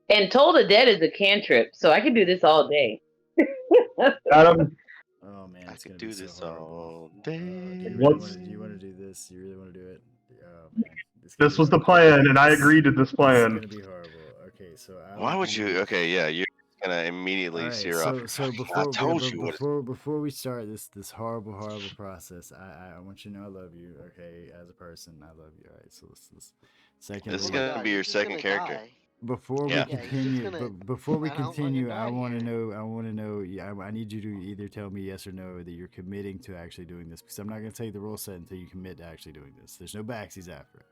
And Toll the Dead is a cantrip, so I can do this all day.
Adam.
Oh man,
I
it's
could
gonna
do
be so
this
horrible.
all day.
Do you want to do this? You really want to do it? Oh man,
this was the plan, and I agreed to this plan.
It's gonna be horrible. Okay, so
Why would you? Okay, yeah, you're gonna immediately
right,
sear off.
So before we start this horrible process, I want you to know I love you. Okay, as a person, I love you. All right, so let's secondly,
This is gonna be your second character.
Die.
Before we continue, before we
I don't wanna
continue,
die
I want to
here.
know. Yeah, I need you to either tell me yes or no that you're committing to actually doing this, because I'm not going to tell you the rule set until you commit to actually doing this. There's no backsies after it.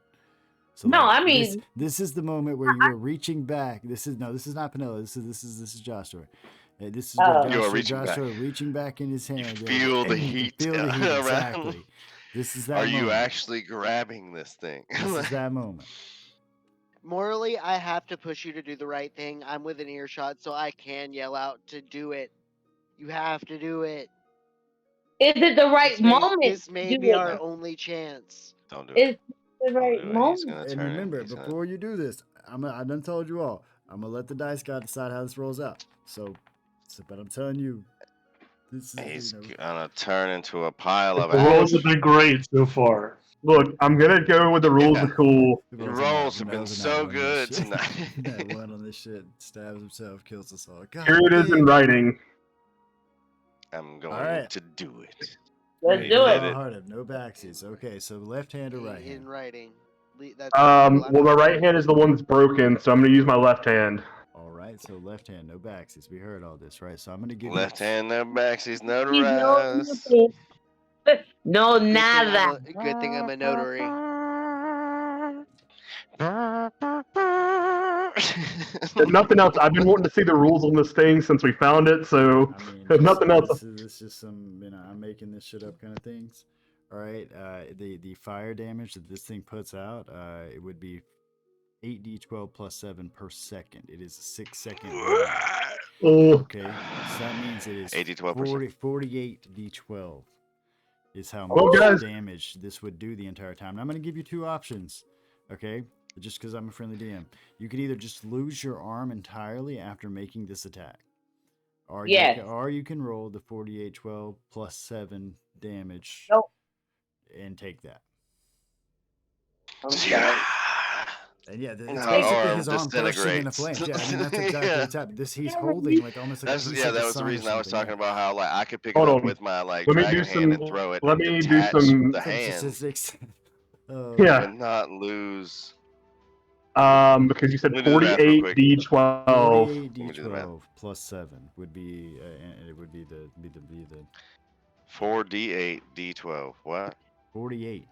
So
no, I mean,
this is the moment where you are reaching back. This is not Panella. This is Joshua. This is what Joshua reaching back in his hand.
Feel the heat.
Feel the heat. Exactly. This is that.
Are
moment.
you actually grabbing this thing?
This is that moment.
Morally, I have to push you to do the right thing. I'm within earshot, so I can yell out to do it. You have to do it.
Is it the right moment?
This may be our only chance.
Don't do it.
The right moment.
And remember, before you do this, I done told you all. I'm gonna let the dice god decide how this rolls out. But I'm telling you, this is.
He's gonna turn into a pile of
The rolls have been great so far.
Look, I'm gonna go with the rules of cool.
The rolls have been so good tonight.
That one on this shit stabs himself, kills us all. God,
here it is in writing.
I'm going to do it.
Let's do it.
Hard no backsies. Okay, so left hand or right hand?
In writing.
Well, my right hand is the one that's broken, so I'm gonna use my left hand.
All right, so left hand, no backsies. We heard all this, right? So I'm gonna give
left hand, no backsies, no rise.
No nada.
Good thing I'm a notary.
If nothing else, I've been wanting to see the rules on this thing since we found it. So if nothing else,
this is just some I'm making this shit up kind of things. All right, the fire damage that this thing puts out, it would be 8d12 plus 7 per second. It is a 6-second. Okay, so that means it is 48 d12 is how much damage this would do the entire time. And I'm going to give you two options, okay? Just because I'm a friendly DM. You could either just lose your arm entirely after making this attack. Or you can roll the 48-12 plus 7 damage and take that.
Okay.
And yeah, it's basically his arm bursting into flames. Yeah, I mean that's exactly what's happening. He's holding like almost like
that was the reason I was talking about how like I could pick it up with my dragon hand and throw it.
Let me do some
the hand.
Statistics.
And not lose.
Because you said 48 d12.
48 d12 plus 7 would be, it would be the
4d8 d12. What?
48.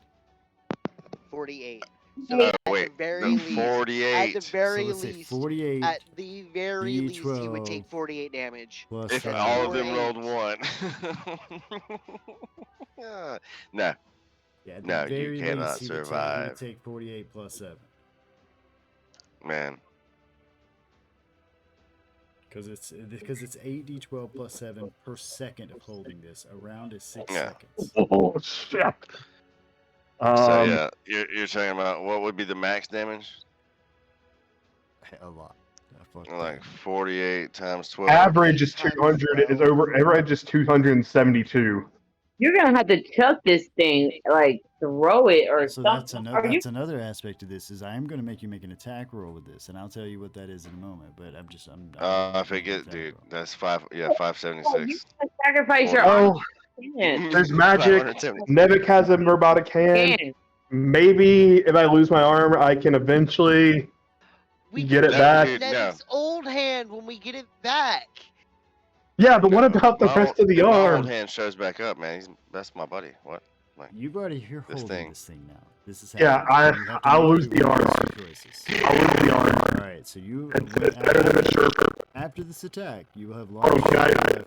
48.
So wait, 48.
At the very
so
least, 48. At the very least, you would take 48 damage.
Plus
if all of them rolled 1. No.
Yeah,
no, you cannot survive.
You would take 48 plus 7.
Man.
Because it's 8d12 plus 7 per second of holding this. Around is 6 seconds.
Oh shit.
So yeah, you're talking about what would be the max damage?
A lot.
Like 48 times 12.
Average is 200. Average is 272.
You're gonna have to chuck this thing, like throw it or something.
That's another aspect of this. Is I am going to make you make an attack roll with this, and I'll tell you what that is in a moment. But I'm.
I forget, dude. That's 576.
You sacrifice your arm.
There's magic. Nevik has a robotic hand. Maybe if I lose my arm, I can eventually get it back.
Nevik's old hand when we get it back.
Yeah, but what about the rest of the arm?
My old hand shows back up, man. That's my buddy. What?
Like, you've already holding this thing now. This is
I'll lose the arm. I'll lose the arm.
All right, so you.
It's better than a Sherpa.
after this attack, you will have
Oh,
lost.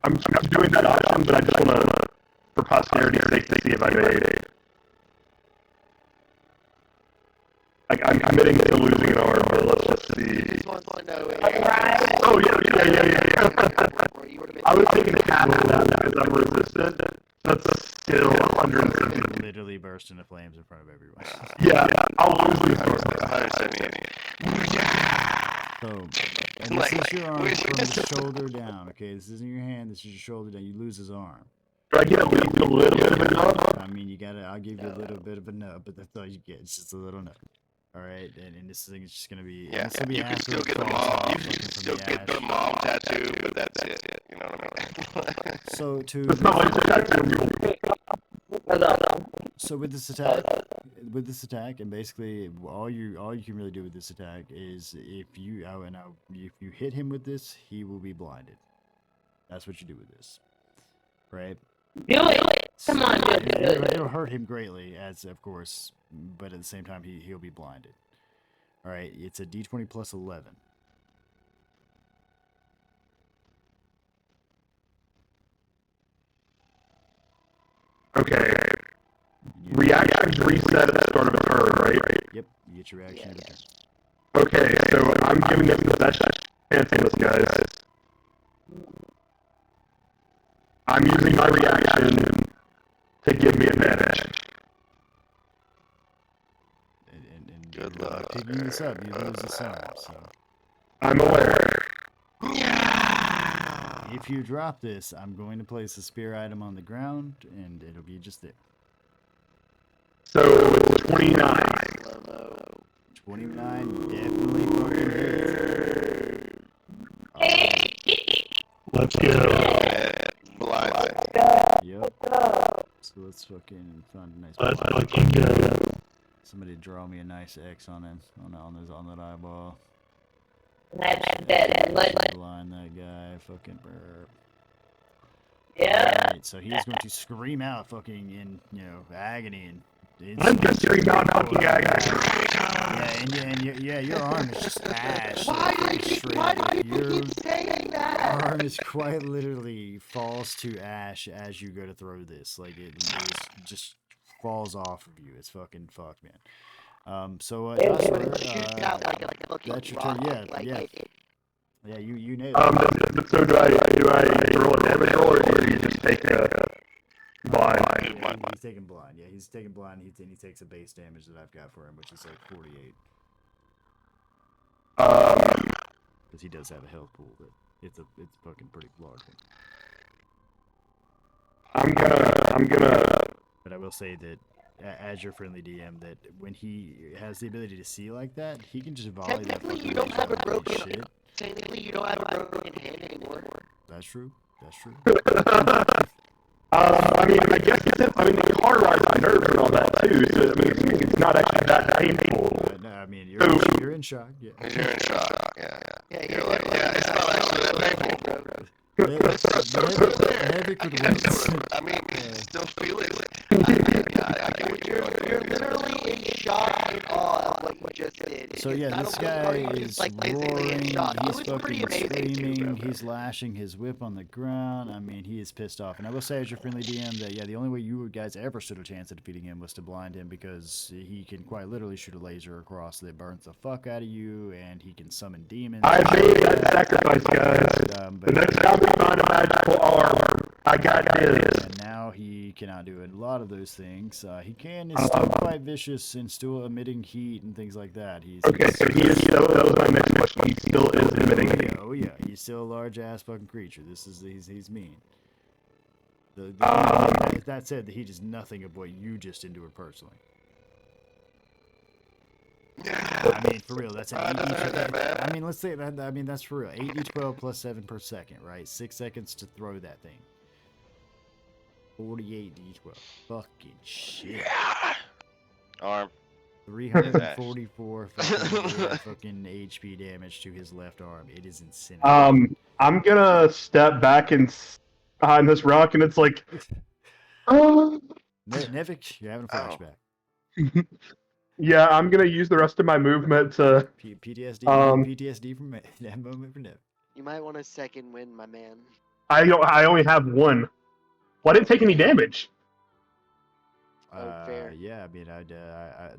I'm doing that option, but I just want to, for posterity's sake, to see if I made. I'm committing to losing an arm, but let's just see. Oh, yeah. I was taking half of that because I'm resistant. That's still 170.
Literally burst into flames in front of everyone.
Yeah, I'll lose these arms.
178.
So, and this is your arm from the shoulder down, okay? This isn't your hand, this is your shoulder down. You lose his arm.
Do I get at least a little bit of a nub?
I mean, I'll give you a little bit of a nub, but that's all you get. It's just a little nub. Alright, and this thing is just gonna be.
Yeah,
this will be
you can
after
still
it
get the
falls
mom.
off,
You can
fucking from
still
the
get the
ash.
mom tattoo, but that's it. You know what I mean?
So to
It's not like tattoo.
So with this attack, and basically all you can really do with this attack is if you hit him with this, he will be blinded. That's what you do with this, right?
Do it. Come on, do it.
It'll hurt him greatly, as of course, but at the same time he'll be blinded. All right, it's a D20 plus 11.
Okay. Reactions reset at the start of a turn, right?
Yep, you get your reaction every turn.
Okay, so I'm giving him the best chance on this, guys. I'm using my reaction to give me advantage.
And
Good
you're
luck,
picking this up, you lose this arm, so.
I'm aware.
If you drop this, I'm going to place a spear item on the ground, and it'll be just there.
So, 29.
29 definitely fucking hits.
Let's go.
Blind.
Yep. So let's fucking find a nice.
Let's fucking go.
Somebody draw me a nice X on him, on that eyeball.
Let's
Blind that guy, fucking burp.
yeah.
Right, so he is going to scream out fucking in, agony and
I'm just screaming out fucking agony.
Yeah, your arm is just ash.
Why do you keep saying that?
Arm is quite literally falls to ash as you go to throw this. Like it just falls off of you. It's fucking fucked, man. So Joshua, that's your turn. Yeah, you nailed it.
So do I roll a damage roll, or do you just take a blind?
He's taking blind. Yeah, he's taking blind. He takes a base damage that I've got for him, which is like 48. Because he does have a health pool, but it's fucking pretty large.
I'm gonna.
But I will say that as your friendly DM, that when he has the ability to see like that, he can just volley that
Technically,
fucking
you don't have a
holy
broken.
shit.
Technically, you don't have a broken hand anymore.
That's true. That's true.
I guess it cauterizes nerves and all that too. So it's not actually that painful.
No, I mean you're in shock. Yeah.
You're in shock. Yeah.
You're
like, it's not actually that painful. I mean, still feel it. I get what you're doing.
You're literally in shock and awe of what you just did.
So yeah, this guy is roaring, he's fucking screaming, he's lashing his whip on the ground. I mean, he is pissed off. And I will say as your friendly DM that, yeah, the only way you guys ever stood a chance at defeating him was to blind him, because he can quite literally shoot a laser across that burns the fuck out of you, and he can summon demons.
I made that sacrifice, guys. The next time we find a magical arm, I got this.
And now he cannot do a lot of those things. He is still quite vicious and still emitting heat and things like that.
Okay, so he is still, that was my next question. He still is emitting heat.
Oh yeah, he's still a large ass fucking creature. He's mean. That said, the heat is nothing of what you just endured personally. I mean, for real, that's an 8d12. I mean, let's say that. I mean, that's for real. 8d12 plus 7 per second, right? 6 seconds to throw that thing. 48 d12. Fucking shit.
Arm.
344 fucking HP damage to his left arm. It is insane.
I'm gonna step back and behind this rock, and it's like,
Nevik, you're having a flashback.
Yeah, I'm gonna use the rest of my movement to
PTSD from that moment for Nevik.
You might want a second win, my man.
I only have one. Well, I didn't take any damage.
Fair.
Yeah, I mean,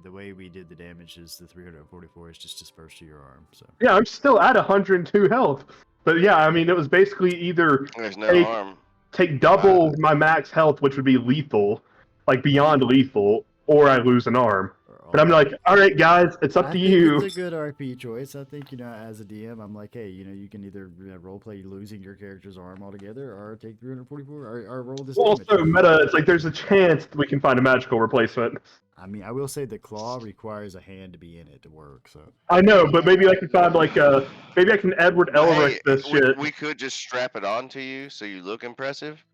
the way we did the damage is the 344 is just dispersed to your arm. So
Yeah, I'm still at 102 health. But yeah, I mean, it was basically either
There's no
take,
harm.
take double my max health, which would be lethal, like beyond lethal, or I lose an arm. But I'm like, all right, guys, it's up
I
to
think
you.
it's a good RP choice. I think, as a DM, I'm like, hey, you can either roleplay losing your character's arm altogether, or take 344, or roll this damage.
Also, meta, it's like there's a chance that we can find a magical replacement.
I mean, I will say the claw requires a hand to be in it to work. So
I know, but maybe I can find maybe I can Edward
But
Elric
hey,
this shit.
we could just strap it onto you so you look impressive.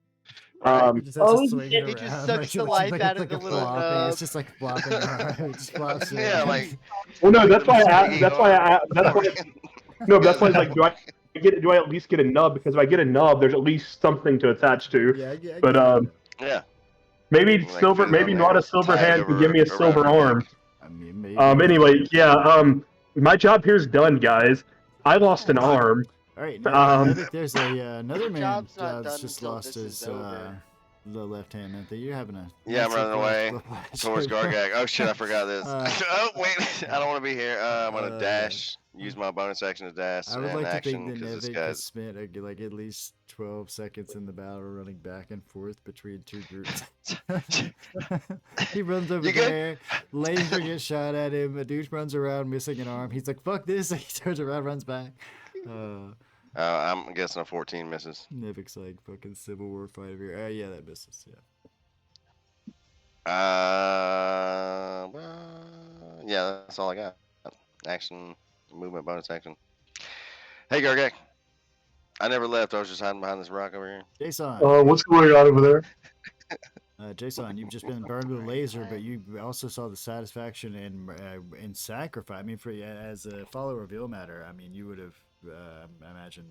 Um,
you just have to swing
it
it
just
around.
sucks the life out of the little
floppy.
nub.
It's just like flopping around. It just flops
Yeah,
around.
like
well, no, that's why no,
That's
that's why it's like, do I at least get a nub? Because if I get a nub, there's at least something to attach to.
Yeah, I get
But
that.
yeah.
maybe
Like,
silver,
fit it
maybe
on
not
there,
a silver
tie it
hand can give me a
around
silver
your neck.
arm.
I mean, maybe.
Anyway, yeah. My job here's done, guys. I lost an arm.
All right, there's another man
Job's not
that's
done
just
until
lost
this
his
is over.
the left hand. Anthony, you're having a
Yeah, I'm
massive
running away
flash.
towards Gargak. Oh shit, I forgot this. Oh wait, I don't want to be here. I'm gonna
Uh,
dash. Use my bonus action to dash
I would
and
like to
action
think that
because this
Nevik has
guy's.
spent like at least 12 seconds in the battle running back and forth between two groups. He runs over
You good?
there, laser gets shot at him, a dude runs around missing an arm. He's like, fuck this, he turns around, runs back.
I'm guessing a 14 misses.
Nevik's like fucking Civil War fight over here. Yeah, that misses, yeah.
Yeah, that's all I got. Action, movement, bonus action. Hey, Gargak. I never left. I was just hiding behind this rock over here.
Jason,
What's going on over there?
Jason, you've just been burned with a laser, but you also saw the satisfaction in sacrifice. I mean, for as a follower of Ilmatter, I mean, you would have, I imagine,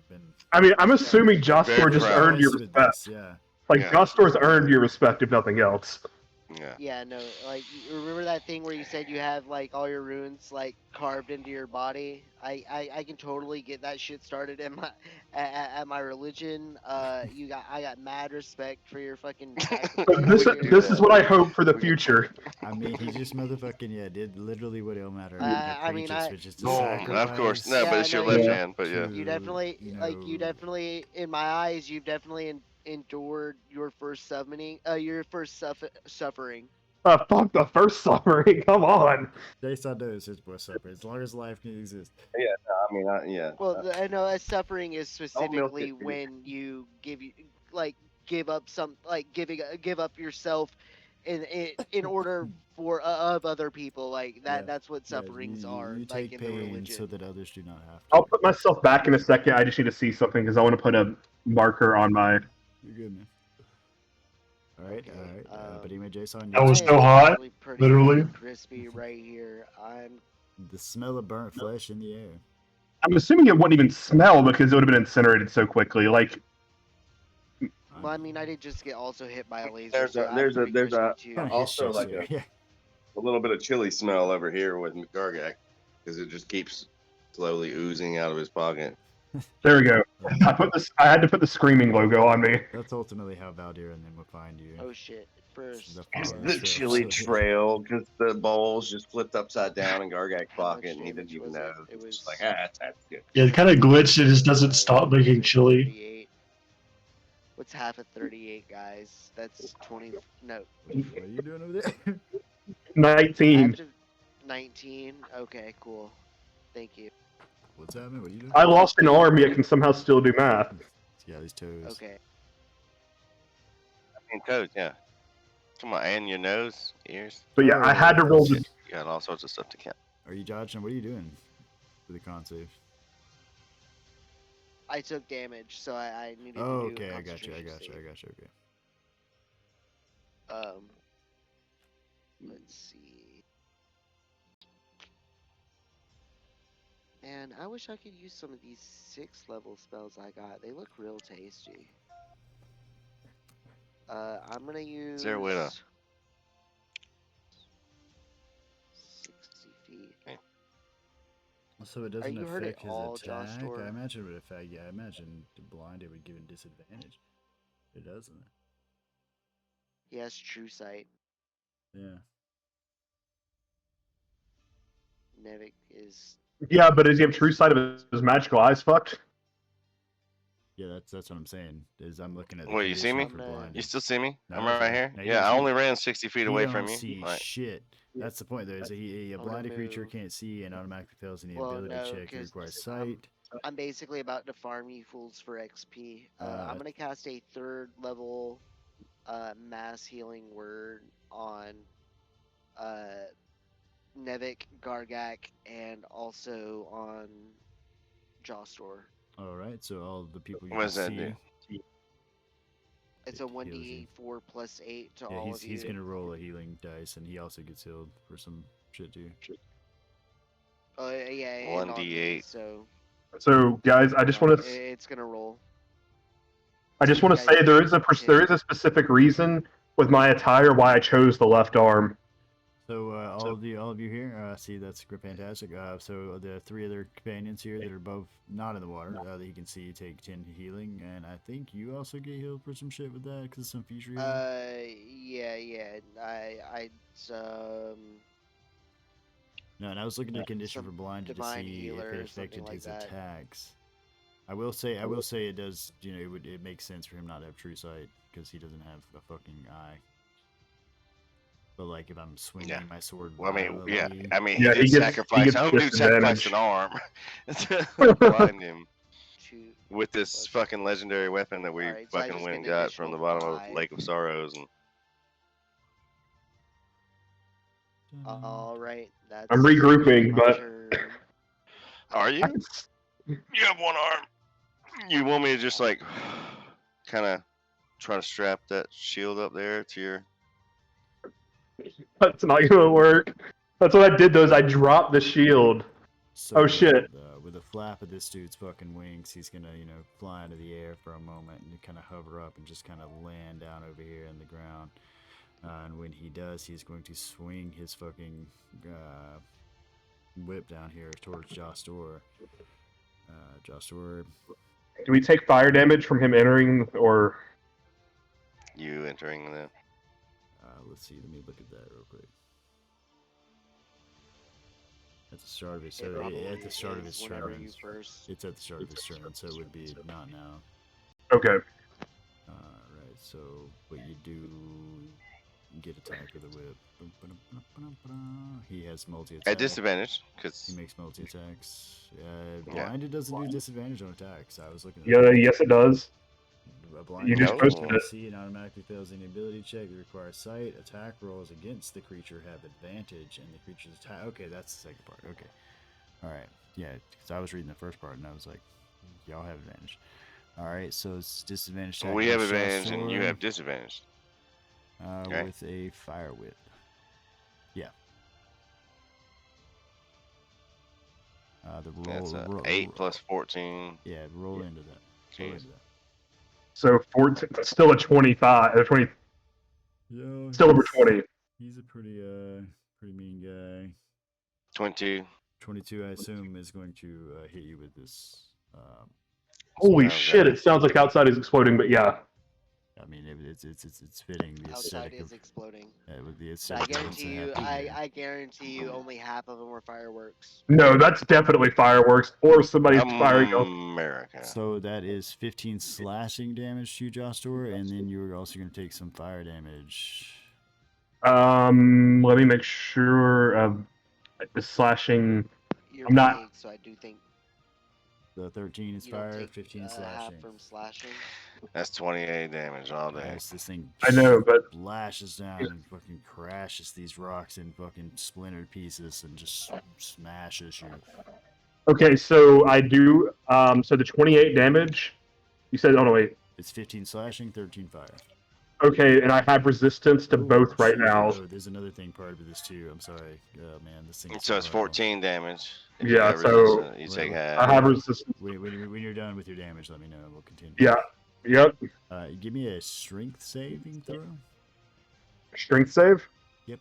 been.
I mean, I'm assuming
Very
Jostor just
proud.
earned your
with
respect.
this, yeah.
Like,
Yeah.
Jostor's earned your respect, if nothing else.
Yeah.
Yeah, no, like you remember that thing where you said you have like all your runes like carved into your body? I can totally get that shit started in my at my religion. I got mad respect for your fucking.
But this is what I hope for the future.
I mean, he just motherfucking did literally what Ilmatter
I mean,
which is to
Boom.
sacrifice.
Of course. No,
Yeah,
but it's your
no,
left
yeah.
hand. But yeah.
You definitely in my eyes you've definitely endured your first suffering.
Fuck the first summary. Come on.
Jason knows his boy suffering as long as life can exist.
Yeah, no, I mean, yeah.
Well, I know a suffering is
milk
specifically
it, dude.
when you give up yourself in order for of other people like that.
Yeah.
That's what sufferings are.
You
like
take
in the
pain
religion.
so that others do not have to.
I'll put myself back in a second. I just need to see something because I want to put a marker on my.
You're good, man. All right, but anyway, Jason,
That was
I
so
am
hot,
actually pretty
literally.
fucking crispy right here.
the smell of burnt flesh in the air.
I'm assuming it wouldn't even smell because it would have been incinerated so quickly. Like,
Well, I mean, I did just get also hit by a laser.
There's
so
a-
I'm
there's a-
pretty
there's a-
crispy, too.
Kinda
Also,
hiss
like
chest here.
a little bit of chili smell over here with Gargak because it just keeps slowly oozing out of his pocket.
there we go. I had to put the screaming logo on me.
That's ultimately how Valdir and them will find you.
Oh shit! First,
The
It's
fire
the
trail,
chili
so-
trail because the bowls just flipped upside down in Gargak's
How much
pocket and he didn't
damage
even
was
know.
it? It
It's
was
just like, that's good.
Yeah, it kind of glitched. It just doesn't stop making chili.
38. What's half of 38, guys? That's 20. No,
What are you doing over there?
19.
after 19. Okay, cool. Thank you.
What's happening? What are you doing?
I lost an arm, yet can somehow still do math.
Yeah, these toes.
Okay.
And toes, yeah. Come on, and your nose, ears.
But yeah, I had to roll the.
You got all sorts of stuff to count.
Are you dodging? What are you doing for the con save?
I took damage, so I needed
Oh,
to do
okay,
a
I got you.
concentration save.
Okay.
Let's see. Man, I wish I could use some of these 6-level spells I got. They look real tasty. I'm gonna use.
Is there a way to-
60 feet.
Okay.
So it doesn't
you heard it
affect his
all,
attack?
Jostor?
I imagine it would affect. Yeah, I imagine the blind it would give him disadvantage. It doesn't.
He has true sight.
Yeah.
Nevik is.
Yeah, but does he have true sight of his magical eyes fucked?
Yeah, that's what I'm saying. Is I'm looking at the
Wait, you see me?
condition for blinded.
You still see me?
No,
I'm
I
right
see.
here.
No, you
Yeah,
don't
I
see
only
me.
ran 60 feet
He
away
don't
from you.
see
Right.
shit. That's the point, though. Is a
I'm gonna
blinded creature
move.
can't see and automatically fails any
Well,
ability
no,
check that
'cause
requires
I'm-
sight.
I'm basically about to farm you fools for XP. I'm gonna cast a 3rd level mass healing word on Nevik, Gargak, and also on Jostor.
All right, so all the people you
What
can
does that
see.
do?
It's a
It heals you.
1d4 plus 8 to
Yeah,
all of
he's
you.
gonna roll a healing dice, and he also gets healed for some shit too.
Oh yeah, and on me,
1d8.
So, guys, I just want to
It's gonna roll.
I just want to say there is a specific reason with my attire why I chose the left arm.
So all of you here, see that's fantastic. So the 3 other companions here that are both not in the water, that you can see take 10 healing, and I think you also get healed for some shit with that because some future healing.
Yeah.
No, and I was looking at the condition
some
for blinded to
divine
see
healer
if
or
it affected
something like
his
that.
attacks. I will say it does. You know, it makes sense for him not to have true sight because he doesn't have a fucking eye. But like if I'm swinging my sword,
Well, I mean,
violently,
he did
he
sacrifice.
gets
Homebrew sacrificed an arm to blind him with this fucking legendary weapon that we
Alright, so I
fucking
just
went
get
and
an
got from the
additional
bottom of
5.
Lake of Sorrows. And
Alright, that's.
I'm regrouping,
my
but
turn.
are you? You have one arm. You want me to just like kind of try to strap that shield up there to your?
that's not gonna work. That's what I did. Though is I dropped the shield.
So,
oh shit!
With the flap of this dude's fucking wings, he's gonna fly into the air for a moment and kind of hover up and just kind of land down over here in the ground. And when he does, he's going to swing his fucking whip down here towards Jostor. Jostor.
Do we take fire damage from him entering, or
you entering the?
Let's see. Let me look at that real quick. At the start of his at the start of his turn. It's at the start of his turn, so it would be not now.
Okay.
Right. So what you do? Get attack with a whip. He has multi-attack.
At disadvantage, because
he makes multi-attacks. Blinded doesn't do disadvantage on attacks. I was looking at
yes, it does.
You
just posted it.
See, it automatically fails any ability check that requires sight. Attack rolls against the creature have advantage, and the creature's attack. Okay, that's the second part. Okay. All right. Yeah, because I was reading the first part, and I was like, y'all have advantage. All right, so it's disadvantage.
We have advantage, and you have disadvantage.
Okay. With a fire whip. Yeah. The roll.
8 plus 14.
Yeah, roll into that. Roll into that.
So 14. Still a 25. 20.
Yeah.
Still over 20.
He's a pretty mean guy.
22.
22, I assume, is going to hit you with this.
Holy shit! It sounds like outside is exploding, but yeah.
I mean, it's fitting. The
outside is exploding.
With the
I guarantee you, only half of them were fireworks.
No, that's definitely fireworks, or somebody's firing.
America.
So that is 15 slashing damage to you, Jostor, and then you're also going to take some fire damage.
Let me make sure. The slashing.
You're
I'm not.
big, so I do think.
The 13 is fire, 15 slashing.
Half from slashing.
That's 28 damage all day.
Yes, this thing
I know, but
lashes down and fucking crashes these rocks in fucking splintered pieces and just smashes you.
Okay, so I do. So the 28 damage. You said, oh no, wait.
It's 15 slashing, 13 fire.
Okay, and I have resistance to both right now.
Oh, there's another thing part of this too. I'm sorry. Oh man, this thing.
So it's 14 damage.
Yeah, so
you take half.
I have resistance.
When you're done with your damage, let me know. We'll continue.
Yeah. Yep.
Give me a strength saving throw.
Strength save?
Yep.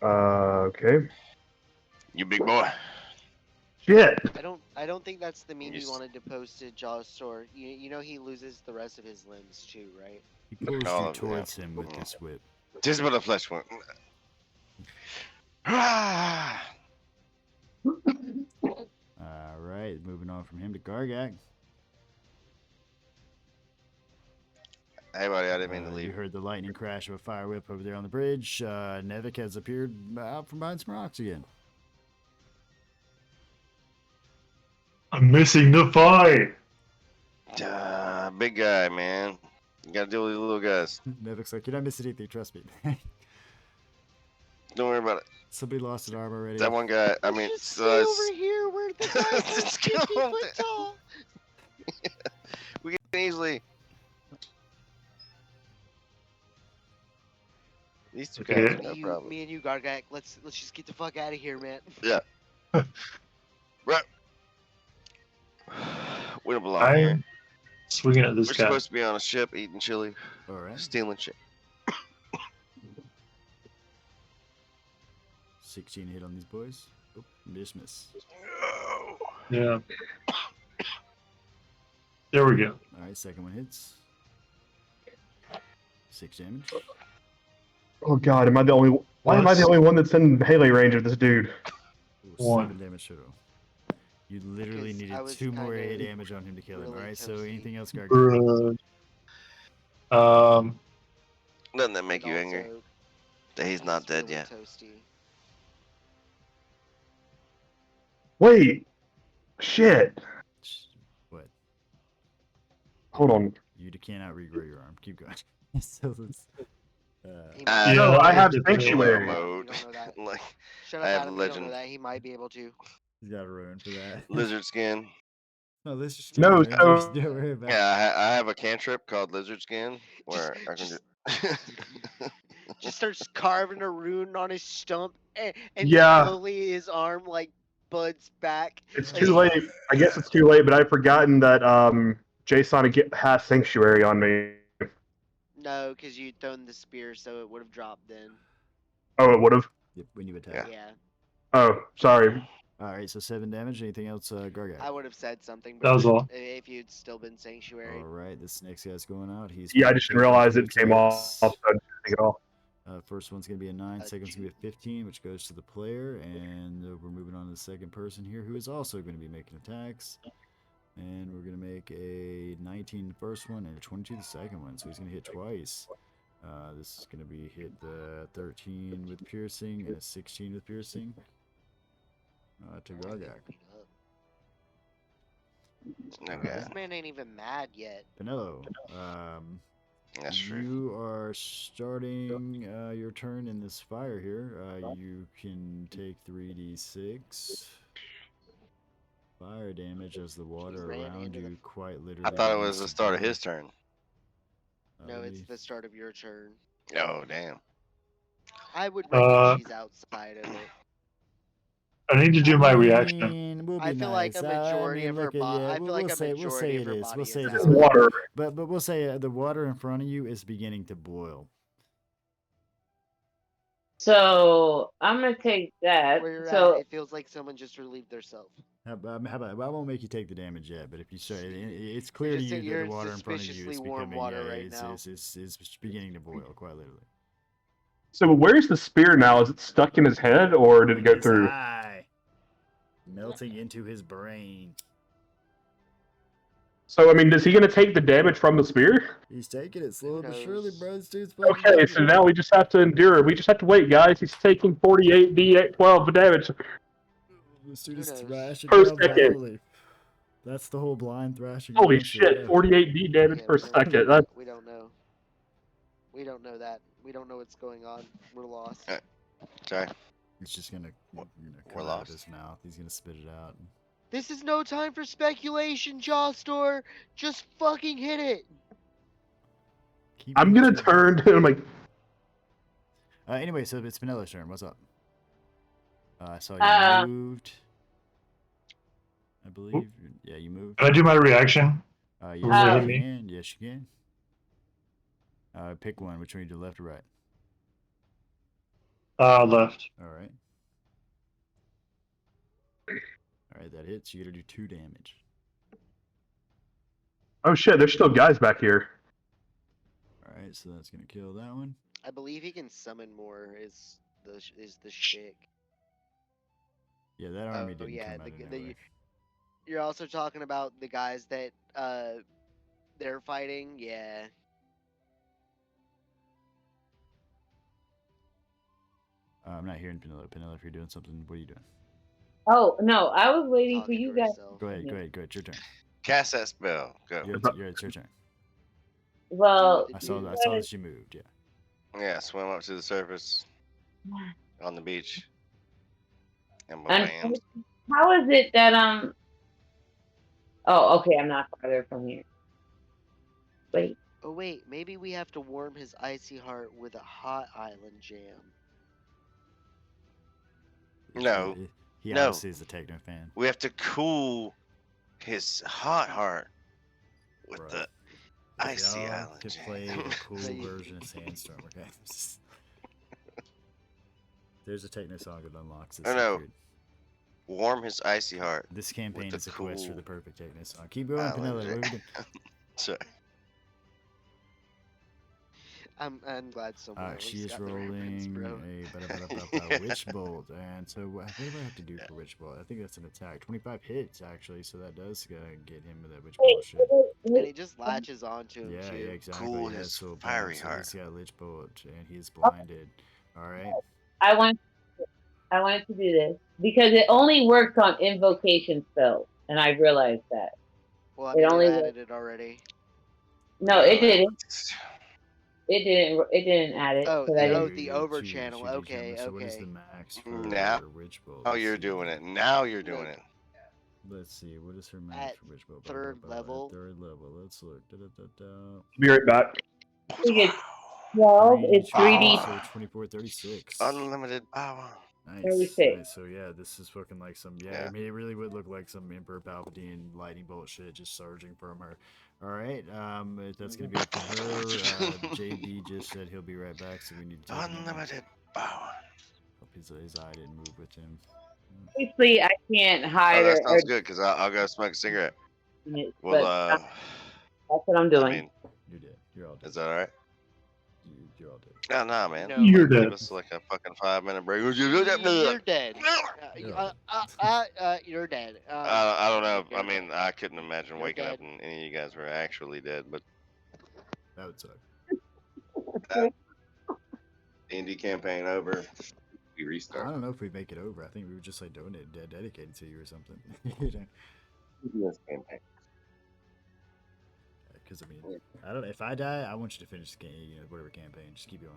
Okay.
You big boy.
Shit.
I don't think that's the meme you
Yes.
wanted to post to Jaws or you know he loses the rest of his limbs too, right?
He pulls
Oh,
you
yeah.
towards him with this whip.
Just with a flesh wound.
All right, moving on from him to Gargak.
Hey, buddy, I didn't mean to
You
leave.
heard the lightning crash of a fire whip over there on the bridge. Nevik has appeared out from behind some rocks again.
I'm missing the fight.
Big guy, man. You gotta deal with these little guys.
Nevik's like, you're not missing anything, trust me.
Don't worry about it.
Somebody lost an arm already.
That one guy, I mean,
Just
so
stay
it's-
over here where the guy is
Just
50
go
foot
there.
tall.
we can easily. These two guys are no problem.
Me and you, Gargak. Let's just get the fuck out of here, man.
Yeah. Right. We don't belong here.
I'm swinging at
We're
this guy.
supposed to be on a ship eating chili,
All right.
stealing shit.
16 hit on these boys. Oh, miss.
Yeah. There we go.
All right, second one hits. 6 damage.
Oh god, am I the only? Why am I the only one that's in melee range of this dude?
Ooh,
One.
7 damage total. You literally
Because I
needed
was
2 more
kinda
hit damage on him to kill him.
really
All right, so
toasty.
anything else, Gargak?
Bruh.
Doesn't that make
And
you angry?
also,
That he's not dead
really
yet.
Toasty.
Wait. Shit.
What?
Hold on.
You cannot regrow your arm. Keep going. so let's.
He
Uh,
might-
No, I have
Yeah,
sanctuary.
You
Mode.
don't know that.
Like
Shut
I
up,
have
Adam. You don't know
legend.
that. He might be able to.
He's got a ruin for that.
lizard skin.
No, let's just
No,
man.
so-
Just don't worry about it.
Yeah, I have a cantrip called lizard skin where I can
just-
just.
Just starts carving a rune on his stump, and
Yeah.
slowly his arm like buds back.
It's
Like,
too late. I guess it's too late, but I've forgotten that Jason has sanctuary on me.
No, because you'd thrown the spear, so it would have dropped then.
Oh, it would have.
Yep, when you attack.
Yeah,
Oh, sorry.
All right, so 7 damage. Anything else, Gargak?
I would have said something.
That was
but
all.
If you'd still been sanctuary.
All right, this next guy's going out. He's
Yeah, I
got
just didn't
two
realize it
attacks.
came off. So I didn't take it off.
First one's going to be a 9, second's going to be a 15, which goes to the player. And we're moving on to the second person here, who is also going to be making attacks. And we're going to make a 19 the first one and a 22 the second one. So he's going to hit twice. This is going to be hit the 13 with piercing and a 16 with piercing. To Gargak.
Okay,
This man ain't even mad yet.
Pinello,
that's true.
you are starting your turn in this fire here. You can take 3d6 fire damage as the water
ran
around
into the-
you quite literally.
I thought it was
begins
the
to
start of
burn.
his turn.
No, it's
me-
the start of your turn.
Oh damn.
I would reckon
Uh,
she's outside of it.
I need to do my reaction.
We'll
I
be
feel like
nice.
a majority of her
look at
body.
you.
I feel like a
we'll
majority
say
of
it
her
is.
body
We'll
is
say it
out.
is.
It's water.
But we'll say the water in front of you is beginning to boil.
So I'm gonna take that.
Where you're
So
at, it feels like someone just relieved themselves.
How about I won't make you take the damage yet, but if you start, it's clear to
just-
you that
you're
the
in
water in front of you is
suspiciously warm
becoming
water right now.
it's beginning to boil, quite literally.
So where's the spear now? Is it stuck in his head, or did it go
His
through?
eye, melting into his brain.
So I mean, is he gonna take the damage from the spear?
He's taking it slowly but surely,
knows?
bro. This dude's
Okay, so now we just have to endure. We just have to wait, guys. He's taking 48 d12 damage.
This dude is
knows?
thrashing
Per
down
second.
violently. That's the whole blind thrashing.
Holy
down, so
shit,
yeah.
48 d damage
Yeah,
per
we don't-
second. That's
We don't know. We don't know that. We don't know what's going on. We're lost.
Sorry.
He's just gonna,
We're
come out of
lost.
his mouth. He's gonna spit it out.
This is no time for speculation, Jawstor. Just fucking hit it.
Keep
I'm
it
gonna
chill.
turn to him like,
Anyway, so it's Pinello's turn. What's up? I saw you
Uh,
moved. I believe. Yeah, you moved.
Can I do my reaction?
Yes,
Will it
you
hit me?
can. Yes, you can. Pick one. Which one you do, left or right?
Left.
All right. All right. Alright, that hits. You gotta do 2 damage.
Oh shit, there's still guys back here.
Alright, so that's gonna kill that one.
I believe he can summon more. Is the shtick.
Yeah, that army
Oh
didn't
yeah,
come out of nowhere.
you're also talking about the guys that they're fighting. Yeah.
I'm not hearing Penelope. Penelope, if you're doing something, what are you doing?
Oh no, I was waiting for
Talking
you
to
guys.
herself.
Go ahead, it's your turn.
Cast that spell. Go.
It's your turn.
Well,
I saw that you moved, yeah.
Yeah, swim up to the surface on the beach. And
and
bam.
how is it that Oh, okay, I'm not farther from here. Wait.
Oh wait, maybe we have to warm his icy heart with a hot island jam.
No.
He
No.
obviously is a techno fan.
We have to cool his hot heart with
Right.
the icy
Y'all
island
could
jam.
play a cool version of Sandstorm, okay? There's a techno song that unlocks this.
Oh, no.
secret.
Warm his icy heart.
This campaign
the
is a quest for
cool
the perfect techno song. Keep going,
island
Penelope.
jam.
What are we doing?
Sorry.
I'm glad someone else
She is
got the reference,
rolling
bro.
a Witch Bolt. And so what do I have to do for Witch Bolt? I think that's an attack. 25 hits, actually, so that does get him with that Witch Bolt shit.
And it just latches onto him
Yeah,
too.
yeah, exactly.
Cool
Yeah,
his
so
fiery
so
heart.
he's got Lich Bolt, and he's blinded. Alright.
I wanted to do this because it only works on invocation spells, and I realized that.
Well, I
It
mean,
only
they added it already.
No, it didn't. It didn't add it.
Oh,
'cause I didn't.
the over channel. Okay,
So what is the
okay.
max for
Now-
Witch Bolt?
Oh,
Let's
you're
see.
doing it. Now you're doing it.
Let's see. What is her max
At
for Witch Bolt?
third level.
Third level. Let's look.
Be right back.
I think it's 12. It's 3D.
So 24, 36.
Unlimited power.
Nice.
36.
Nice. So yeah, this is fucking like some
Yeah.
I mean, it really would look like some Emperor Palpatine lightning bolt shit just surging from her. All right, that's gonna be it for her. JB just said he'll be right back, so we need to take him.
Unlimited power.
Hope his eye didn't move with him.
Obviously, I can't
Oh,
hide
that
or
sounds good because I'll go smoke a cigarette.
it,
Well,
but that's what I'm doing.
I mean,
You're dead. You're all dead.
is that all right?
You're all dead.
No, nah, man.
No.
You're
Give
dead.
us like a fucking 5-minute break.
You're dead. You're dead.
I don't know.
you're
I mean, I couldn't imagine
You're
waking up
dead.
and any of you guys were actually dead, but
That would suck.
D&D campaign over. We
I
restart.
don't know if we make it over. I think we would just like dedicated to you or something. You know?
This campaign.
Because I mean, I don't. If I die, I want you to finish the game. You know, whatever campaign. Just keep going.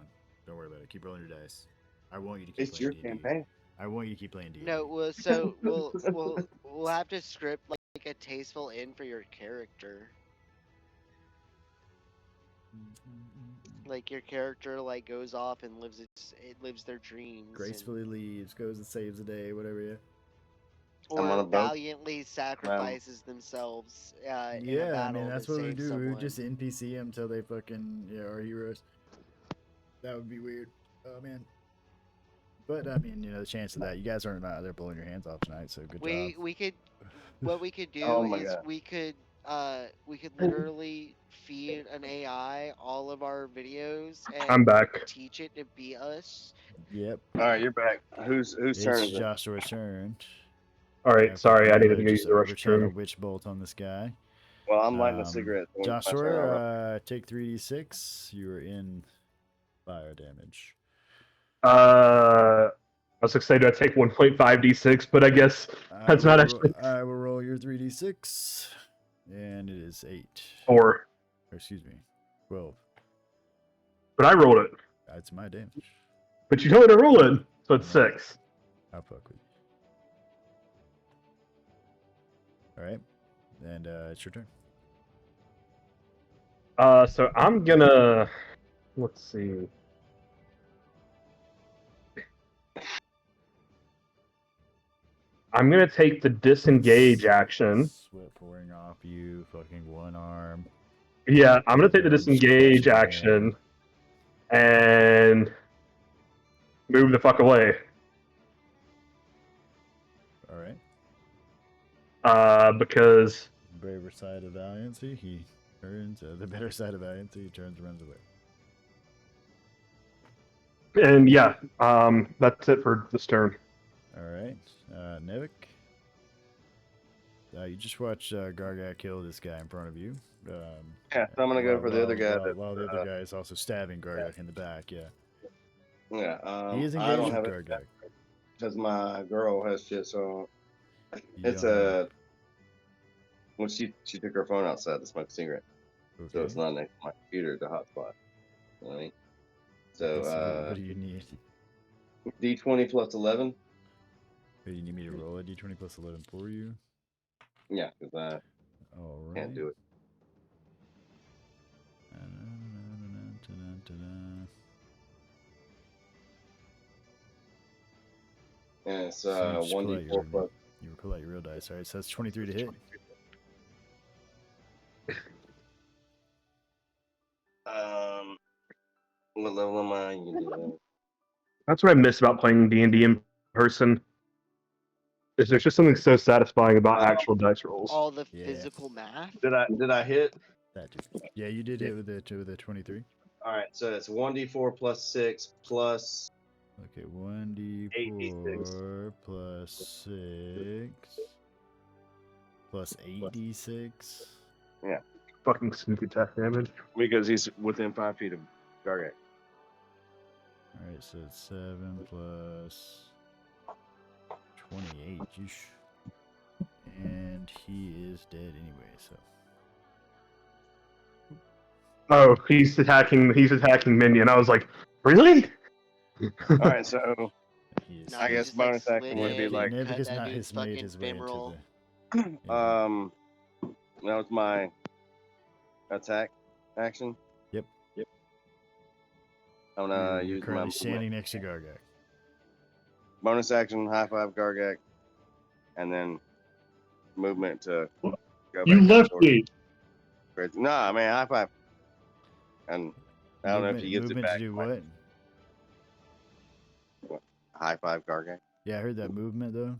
Don't worry about it. Keep rolling your dice. I want you to keep
It's
playing
your
D&D.
campaign.
I want you to keep playing D&D.
No, well, so we'll have to script like a tasteful end for your character. Like your character like goes off and lives their dreams.
Gracefully leaves, goes and saves the day, whatever. Yeah.
I'm on
Or
a boat.
valiantly sacrifices themselves in a
Yeah,
battle
I mean that's
to
what we
save
do. We
someone.
would just NPC them until they fucking are heroes. That would be weird. Oh man. But I mean, you know, the chance of that, you guys aren't out there blowing your hands off tonight, so good job.
We could what we could do
Oh my
is
God.
we could literally feed an AI all of our videos
I'm
and
back.
teach it to be us.
Yep.
All right, you're back. Whose turn
It's
is it?
Joshua's turn.
All right, sorry, I needed to go use
Just
the
overchannel
restroom.
Witch Bolt on this guy.
Well, I'm lighting a cigarette. So when it's my turn, I'll-
Joshua, take 3d6. You are in fire damage.
I was gonna say, do I take 1.5 d6? But I guess that's not actually
I will roll your 3d6, and it is 8.
4.
Or, excuse me, 12.
But I rolled it.
That's my damage.
But you told me to roll it, so it's 6.
I'll fuck with you. All right, and it's your turn.
So I'm gonna. Let's see. I'm gonna take the disengage action.
Sweat pouring off you, fucking one arm.
Yeah, I'm gonna take the disengage action and move the fuck away.
All right.
because
Braver side of valiancy, he turns. The better side of valiancy, he turns and runs away.
And yeah, that's it for this turn.
All right, Nevik. You just watched Gargak kill this guy in front of you.
Yeah, so I'm gonna go for the other guy.
While the other guy is also stabbing Gargak in the back. Yeah.
Yeah.
He is
I
engaged
don't
with
have it
Gargak.
because my girl has shit. So it's
Yeah.
when she took her phone outside to smoke a cigarette,
Okay.
so it's not next to my computer, the hotspot. You know what I mean?
Okay,
So
what do you need?
D20 plus 11.
Do you need me to roll a d20 plus 11 for you?
Yeah, because I
All right.
can't do it. And it's
So you just pull out
1d4 plus.
You pull out your real dice. All right, so that's 23 to hit.
What level am I? You can do that.
That's what I miss about playing D&D in person. Is there's just something so satisfying about actual dice rolls.
All the
Yeah.
physical math.
Did I hit?
That dude. Yeah, you did hit with a 23.
All right, so it's 1d4 plus 6 plus.
Okay, 1d4 plus 6 plus 8d6.
Yeah.
Fucking sneak attack damage.
Because he's within 5 feet of Gargak.
Alright, so it's 7 plus 28. Yeesh. And he is dead anyway, so.
Oh, he's attacking minion. I was like, really?
All right, so
He is
No,
I
he
guess
just, like,
bonus action
slid
would be
in,
like
Nevik
cut
has
that
not
dude's
made
fucking
his way into
femoral.
the. Yeah.
that was my attack action.
Yep.
I'm gonna
You're
use my
currently standing next to Gargak.
bonus action, high five Gargak, and then movement to go
You
back
left
up
me.
towards. Nah, man, high five. And I don't know if he gets it
movement
back.
to do what?
High five Gargak.
Yeah, I heard that movement though.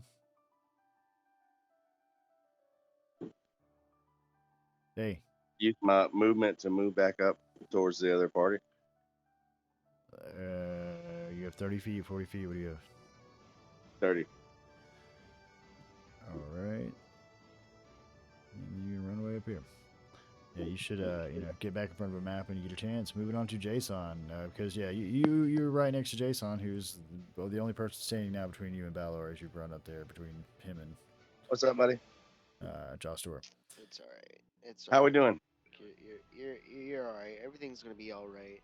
Hey,
Use my movement to move back up towards the other party.
you have 30 feet, 40 feet. What do you have?
30.
All right. And you can run way up here. Yeah, you should get back in front of a map when you get a chance. Moving on to Jason, because you're right next to Jason, who's the only person standing now between you and Balor as you've run up there between him and
What's up, buddy?
Jostor.
It's all right. It's
How we
alright.
doing?
You're all right. Everything's gonna be all right.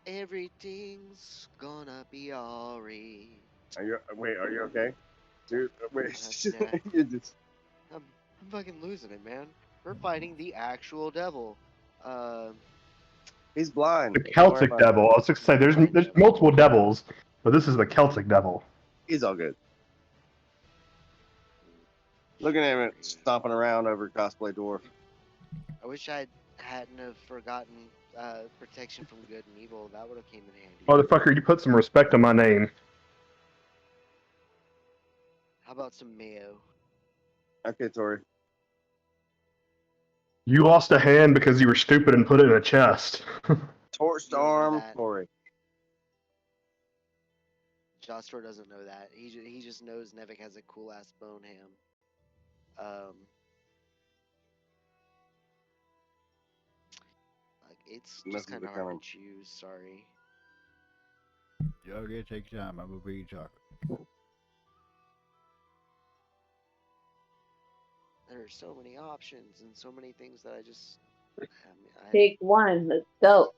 Everything's gonna be all right.
Are you okay? Dude, wait.
Yeah.
You just-
I'm fucking losing it, man. We're fighting the actual devil.
He's blind.
The
Don't worry
Celtic
about it.
devil. I was just say there's multiple devils, but this is the Celtic devil.
He's all good. Looking at him stomping around over cosplay dwarf.
I wish I hadn't have forgotten protection from good and evil. That would have came in handy.
Motherfucker, you put some respect on my name.
How about some mayo?
Okay, Tori.
You lost a hand because you were stupid and put it in a chest.
Torched
You don't know
arm,
that.
Tori.
Jostor doesn't know that. He just knows Nevik has a cool ass bone ham. Like it's just
Nothing's
kind of hard
coming.
to choose. Sorry.
Y'all gotta take your time. I'm gonna bring you chocolate.
There are so many options and so many things that I just.
Pick one. Let's go.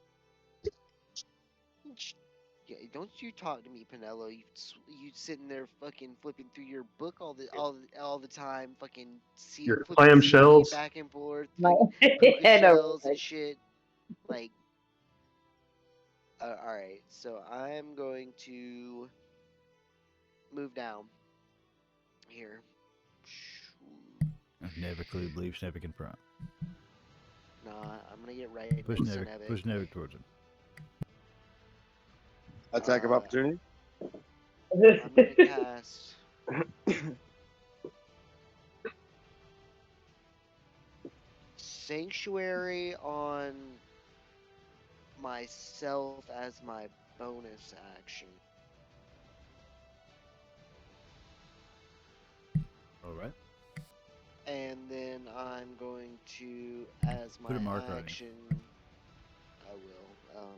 Yeah, don't you talk to me, Pinello. You sitting there fucking flipping through your book all the time, fucking
Your
flipping
clam
CD
shells.
back and forth,
My
like puka
I know,
shells
right?
and shit. Like, all right, so I'm going to move down here.
Nevik leaves Nevik in front.
Nah, I'm gonna get right
Push
next to
Nevik.
Nevik.
Push Nevik towards him.
Attack of opportunity.
I'm gonna cast Sanctuary on myself as my bonus action.
All right.
And then I'm going to, as my
Put a marker on it.
action, I will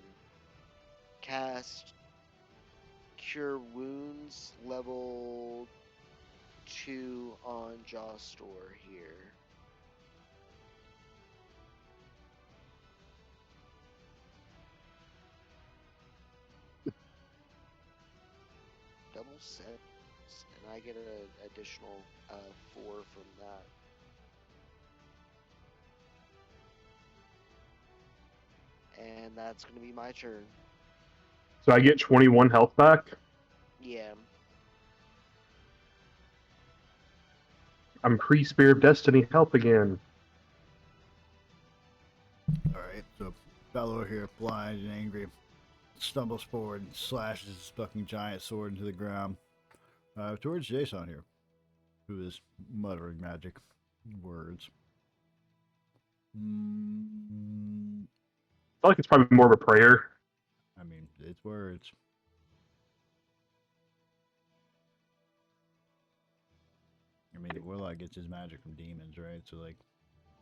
cast Cure Wounds level 2 on Jawstor here. Double 7, and I get an additional 4 from that. And that's going to be my turn.
So I get 21 health back.
Yeah.
I'm pre-Spear of Destiny health again.
Alright, so Balor here, blind and angry, stumbles forward and slashes his fucking giant sword into the ground. Towards Jason here, who is muttering magic words.
I feel like it's probably more of a prayer.
I mean, it's words. I mean, the warlock gets his magic from demons, right? So, like,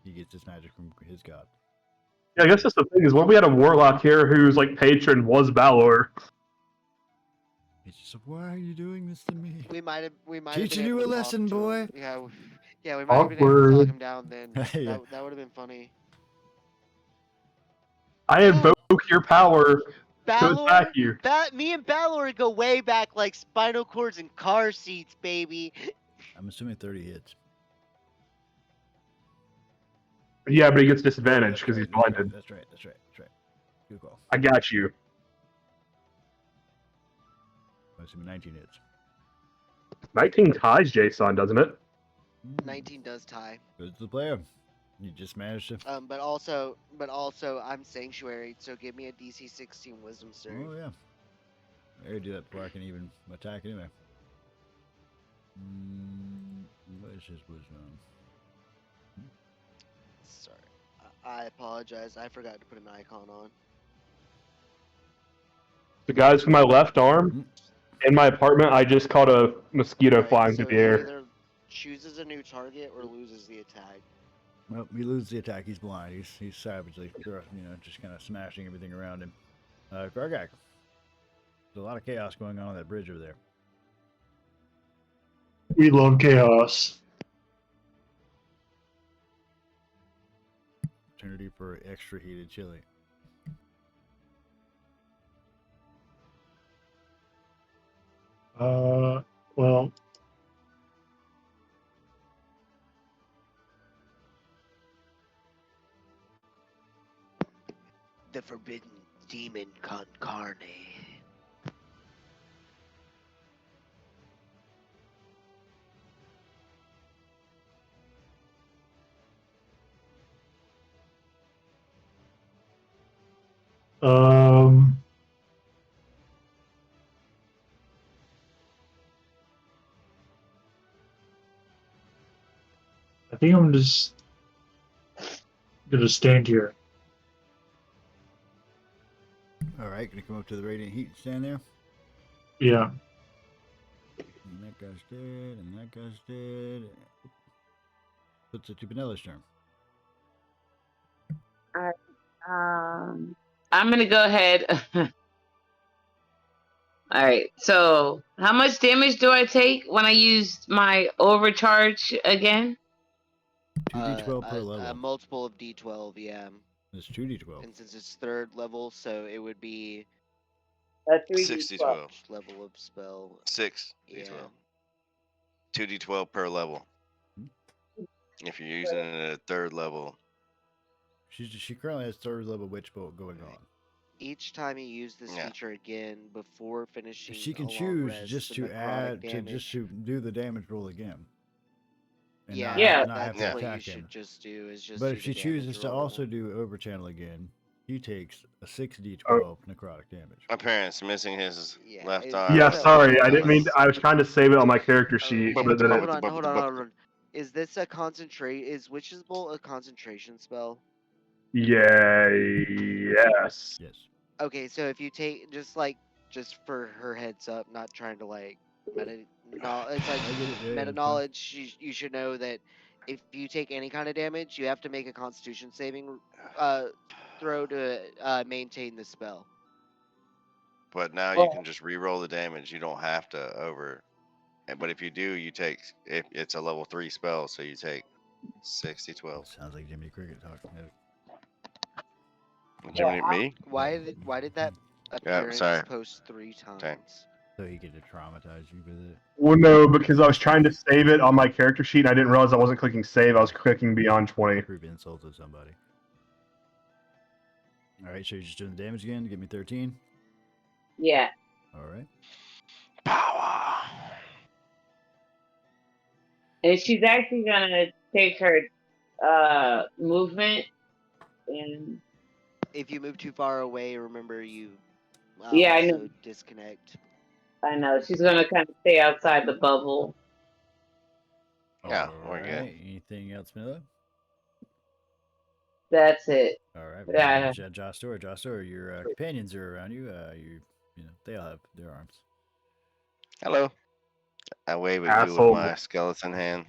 he gets his magic from his god.
Yeah, I guess that's the thing, is what we had a warlock here whose, like, patron was Balor.
He's just like, why are you doing this to me?
We might have
Teaching
been
you
able
a
to
lesson,
talk to
boy.
him. Yeah, we might have been able to talk
Awkward.
him down then.
Yeah.
That would have been funny.
I invoke your power to attack
Balor,
you.
me and Balor go way back like spinal cords and car seats, baby.
I'm assuming 30 hits.
Yeah, but he gets disadvantage because
That's
he's
right,
blinded.
That's right. Good call.
I got you.
I'm assuming 19 hits.
19 ties Jason, doesn't it?
19 does tie.
Goes to the player. You just managed to.
But also, I'm Sanctuary, so give me a DC 16 Wisdom save.
Oh yeah. I gotta do that before I can even attack anyway. What is his wisdom?
Sorry, I apologize. I forgot to put an icon on.
The guys from my left arm, in my apartment, I just caught a mosquito flying through the
He
air.
either chooses a new target or loses the attack.
Well, he loses the attack. He's blind. He's savagely, just kind of smashing everything around him. Gargak. There's a lot of chaos going on that bridge over there.
We love chaos.
Opportunity for extra heated chili.
Well,
The Forbidden Demon Con Carne.
I think I'm just gonna stand here.
Alright, gonna come up to the Radiant Heat and stand there.
Yeah.
And that guy's dead, and that guy's dead. Puts it to Benella's turn.
I'm gonna go ahead. All right. So, how much damage do I take when I use my overcharge again?
2d12 per level.
A multiple of d12, yeah.
It's 2d12.
And since it's 3rd level, so it would be
A
6d12.
level of spell.
6d12.
Yeah.
2d12 per level. If you're using it at 3rd level.
She currently has 3rd level Witch Bolt going on.
Each time you use this feature again before finishing,
She can
a long
choose
rest,
just
the
to
necrotic
add to
damage.
just to do the damage roll again. And
Yeah,
not have
that's
to
what you
attack
should
him.
just do. Is just.
But
do
if she
the
chooses
damage
to
roll.
also do Overchannel again, he takes a 6d12 necrotic damage.
My parents missing his
Yeah,
left
it-
arm.
Yeah,
so-
sorry, I didn't mean. I was trying to save it on my character sheet.
Okay,
but then
hold on. Is this a concentrate? Is Witch's Bolt a concentration spell?
Yeah. Yes.
Yes.
Okay, so if you take just for her heads up, not trying to like meta no, it's like
I get it. Yeah,
meta
it's fine.
knowledge. You should know that if you take any kind of damage, you have to make a Constitution saving throw to maintain the spell.
But now you can just re-roll the damage. You don't have to over. But if you do, you take. If it's a level 3 spell, so you take 60-12.
Sounds like Jiminy Cricket talking.
Jiminy, me?
Why did that appearance
sorry.
post 3 times?
Okay.
So he could traumatize you with it.
Well, no, because I was trying to save it on my character sheet, and I didn't realize I wasn't clicking save. I was clicking beyond 20.
Prove insult to somebody. All right, so you're just doing the damage again. Give me 13.
Yeah.
All right.
Power.
And she's actually gonna take her movement and
If you move too far away, remember you
Yeah, I
also
know.
disconnect.
I know she's gonna kind of stay outside the bubble.
Yeah, we're good.
Alright, anything else, Miller?
That's it.
All right.
Yeah.
Josh Door, your companions are around you. You know, they all have their arms.
Hello. I wave at you
Asshole.
with my skeleton hand.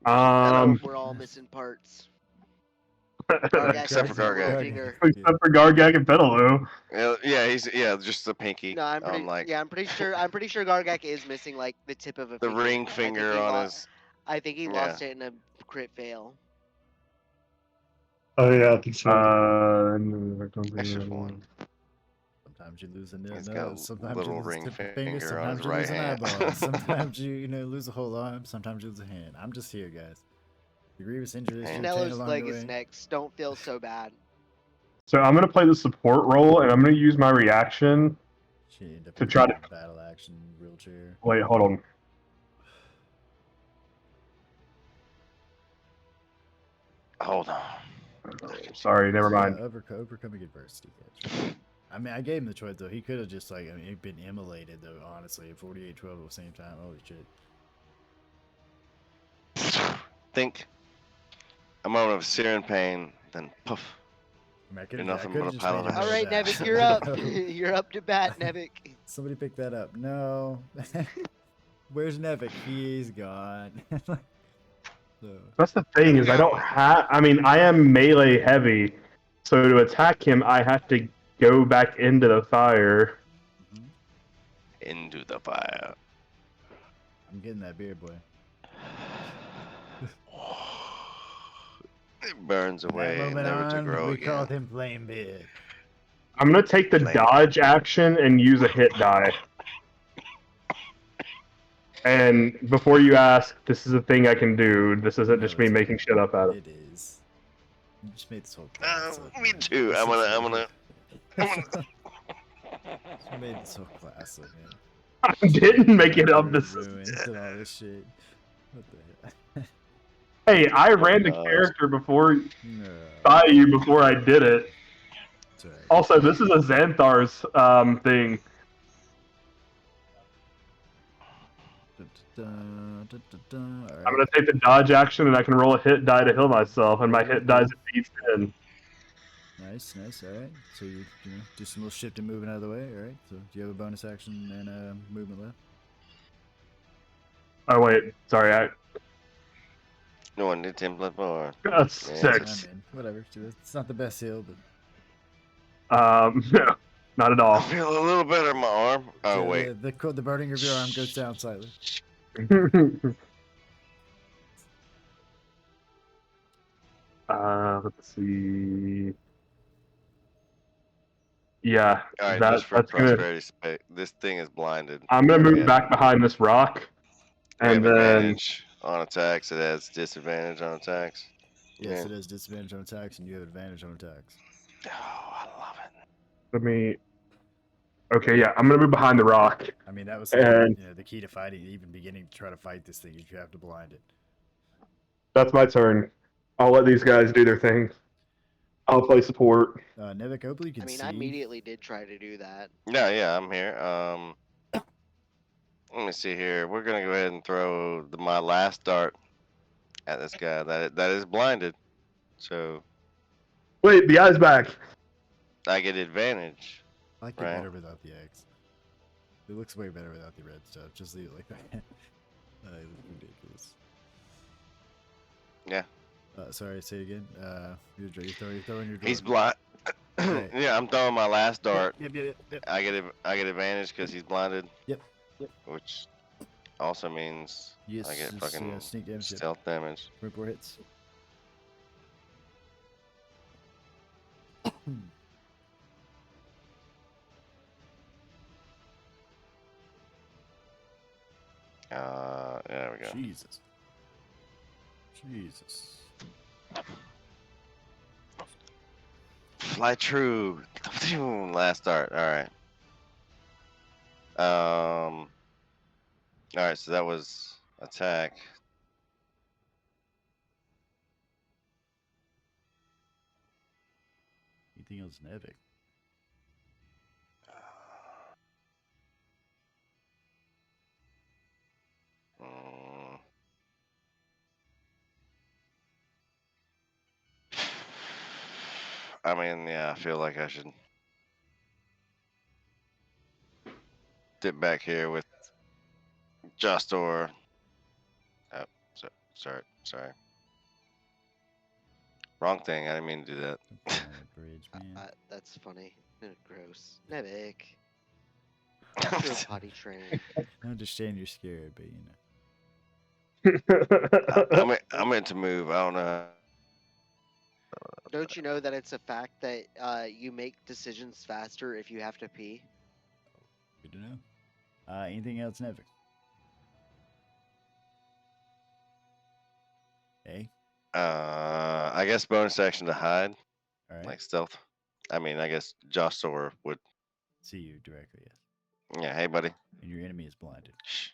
We're all missing parts.
Except for Gargak.
Except for Gargak and Petaloo.
Yeah, he's just the pinky.
No, I'm pretty sure Gargak is missing like the tip of a
the
finger.
ring finger on his.
I think he lost it in a crit fail.
Oh yeah, I think so.
That's just one.
Sometimes you lose a
He's
nose.
got a
Sometimes
little
you lose
ring
a tip of a
finger
finger.
on
Sometimes
his
you
right
lose an
hand.
eyeball. Sometimes you lose a whole arm. Sometimes you lose a hand. I'm just here, guys. The grievous injuries.
Canelo's leg is next. Don't feel so bad.
So I'm gonna play the support role, and I'm gonna use my reaction to try to
battle action wheelchair.
Wait, hold on.
Hold on.
Sorry, never mind.
Overcoming adversity. I mean, I gave him the choice though. He could have just he'd been immolated though. Honestly, at 48-12 at the same time. Holy shit.
Think a moment of searing pain, then poof. You're nothing but a pile of ash.
All right, Nevik, you're up. You're up to bat, Nevik.
Somebody pick that up. No. Where's Nevik? He's gone.
That's the thing is I don't have. I mean, I am melee heavy, so to attack him, I have to go back into the fire.
Into the fire.
I'm getting that beer, boy.
It burns away, never to grow
we
again.
called him Flame Beard.
I'm gonna take the dodge action and use a hit die. And before you ask, this is a thing I can do. This isn't just me making shit up out of it.
It is. You just made this whole class.
Me too. I'm gonna.
You made this whole class up, man.
I didn't make it up. This
ruined and all this shit. What the hell?
Hey, I ran the character before by you before I did it.
Right.
Also, this is a Xanthar's thing. I'm gonna take the dodge action and I can roll a hit die to heal myself, and my hit die is a D10.
Nice. All right. So you do some little shifting, moving out of the way. All right. So do you have a bonus action and movement left?
Oh wait, sorry.
No one did template more.
That's 6.
I mean, whatever. It's not the best heal, but
no, not at
I
all.
feel a little better in my arm. Oh wait.
The burning of your arm goes down slightly.
Let's see. Yeah,
All right,
that's
just for
gonna.
prosperity's sake, this thing is blinded.
I'm gonna move back behind this rock, and then
advantage on attacks. It has disadvantage on attacks.
Yes, it has disadvantage on attacks, and you have advantage on attacks.
Oh, I love it.
let me. Okay, yeah, I'm gonna move behind the rock.
I mean, that was
And-
the key to fighting, even beginning to try to fight this thing, is you have to blind it.
That's my turn. I'll let these guys do their thing. I'll play support.
Nevik, hopefully you can see.
I immediately did try to do that.
Yeah, I'm here. Let me see here. We're gonna go ahead and throw my last dart at this guy. That is blinded, so
Wait, the eye's back.
I get advantage.
I like it
Right.
better without the eggs. It looks way better without the red stuff. Just leave it like that. It looks ridiculous.
Yeah.
Sorry, say it again. You're throwing your.
He's blind.
Right.
Yeah, I'm throwing my last dart.
Yep.
I get advantage because he's blinded.
Yep.
Which also means
Yes,
I get
it's,
fucking
sneak damage.
stealth damage.
24 hits.
There we go.
Jesus.
Fly true. Last dart. All right. All right. So that was attack.
Anything else in epic?
Mm. I mean, yeah, I feel like I should dip back here with Justor. Oh, sorry. Wrong thing. I didn't mean to do that.
Bridge, man.
That's funny. Gross. Nevik. You're potty trained.
I understand you're scared, but you know.
I meant to move. I don't know.
Don't you know that it's a fact that you make decisions faster if you have to pee?
Good to know. Anything else in epic? Hey.
I guess bonus action to hide,
All right.
like stealth. I mean, I guess Jossor would
See you directly, yes.
Yeah, hey, buddy.
And your enemy is blinded.
Shh.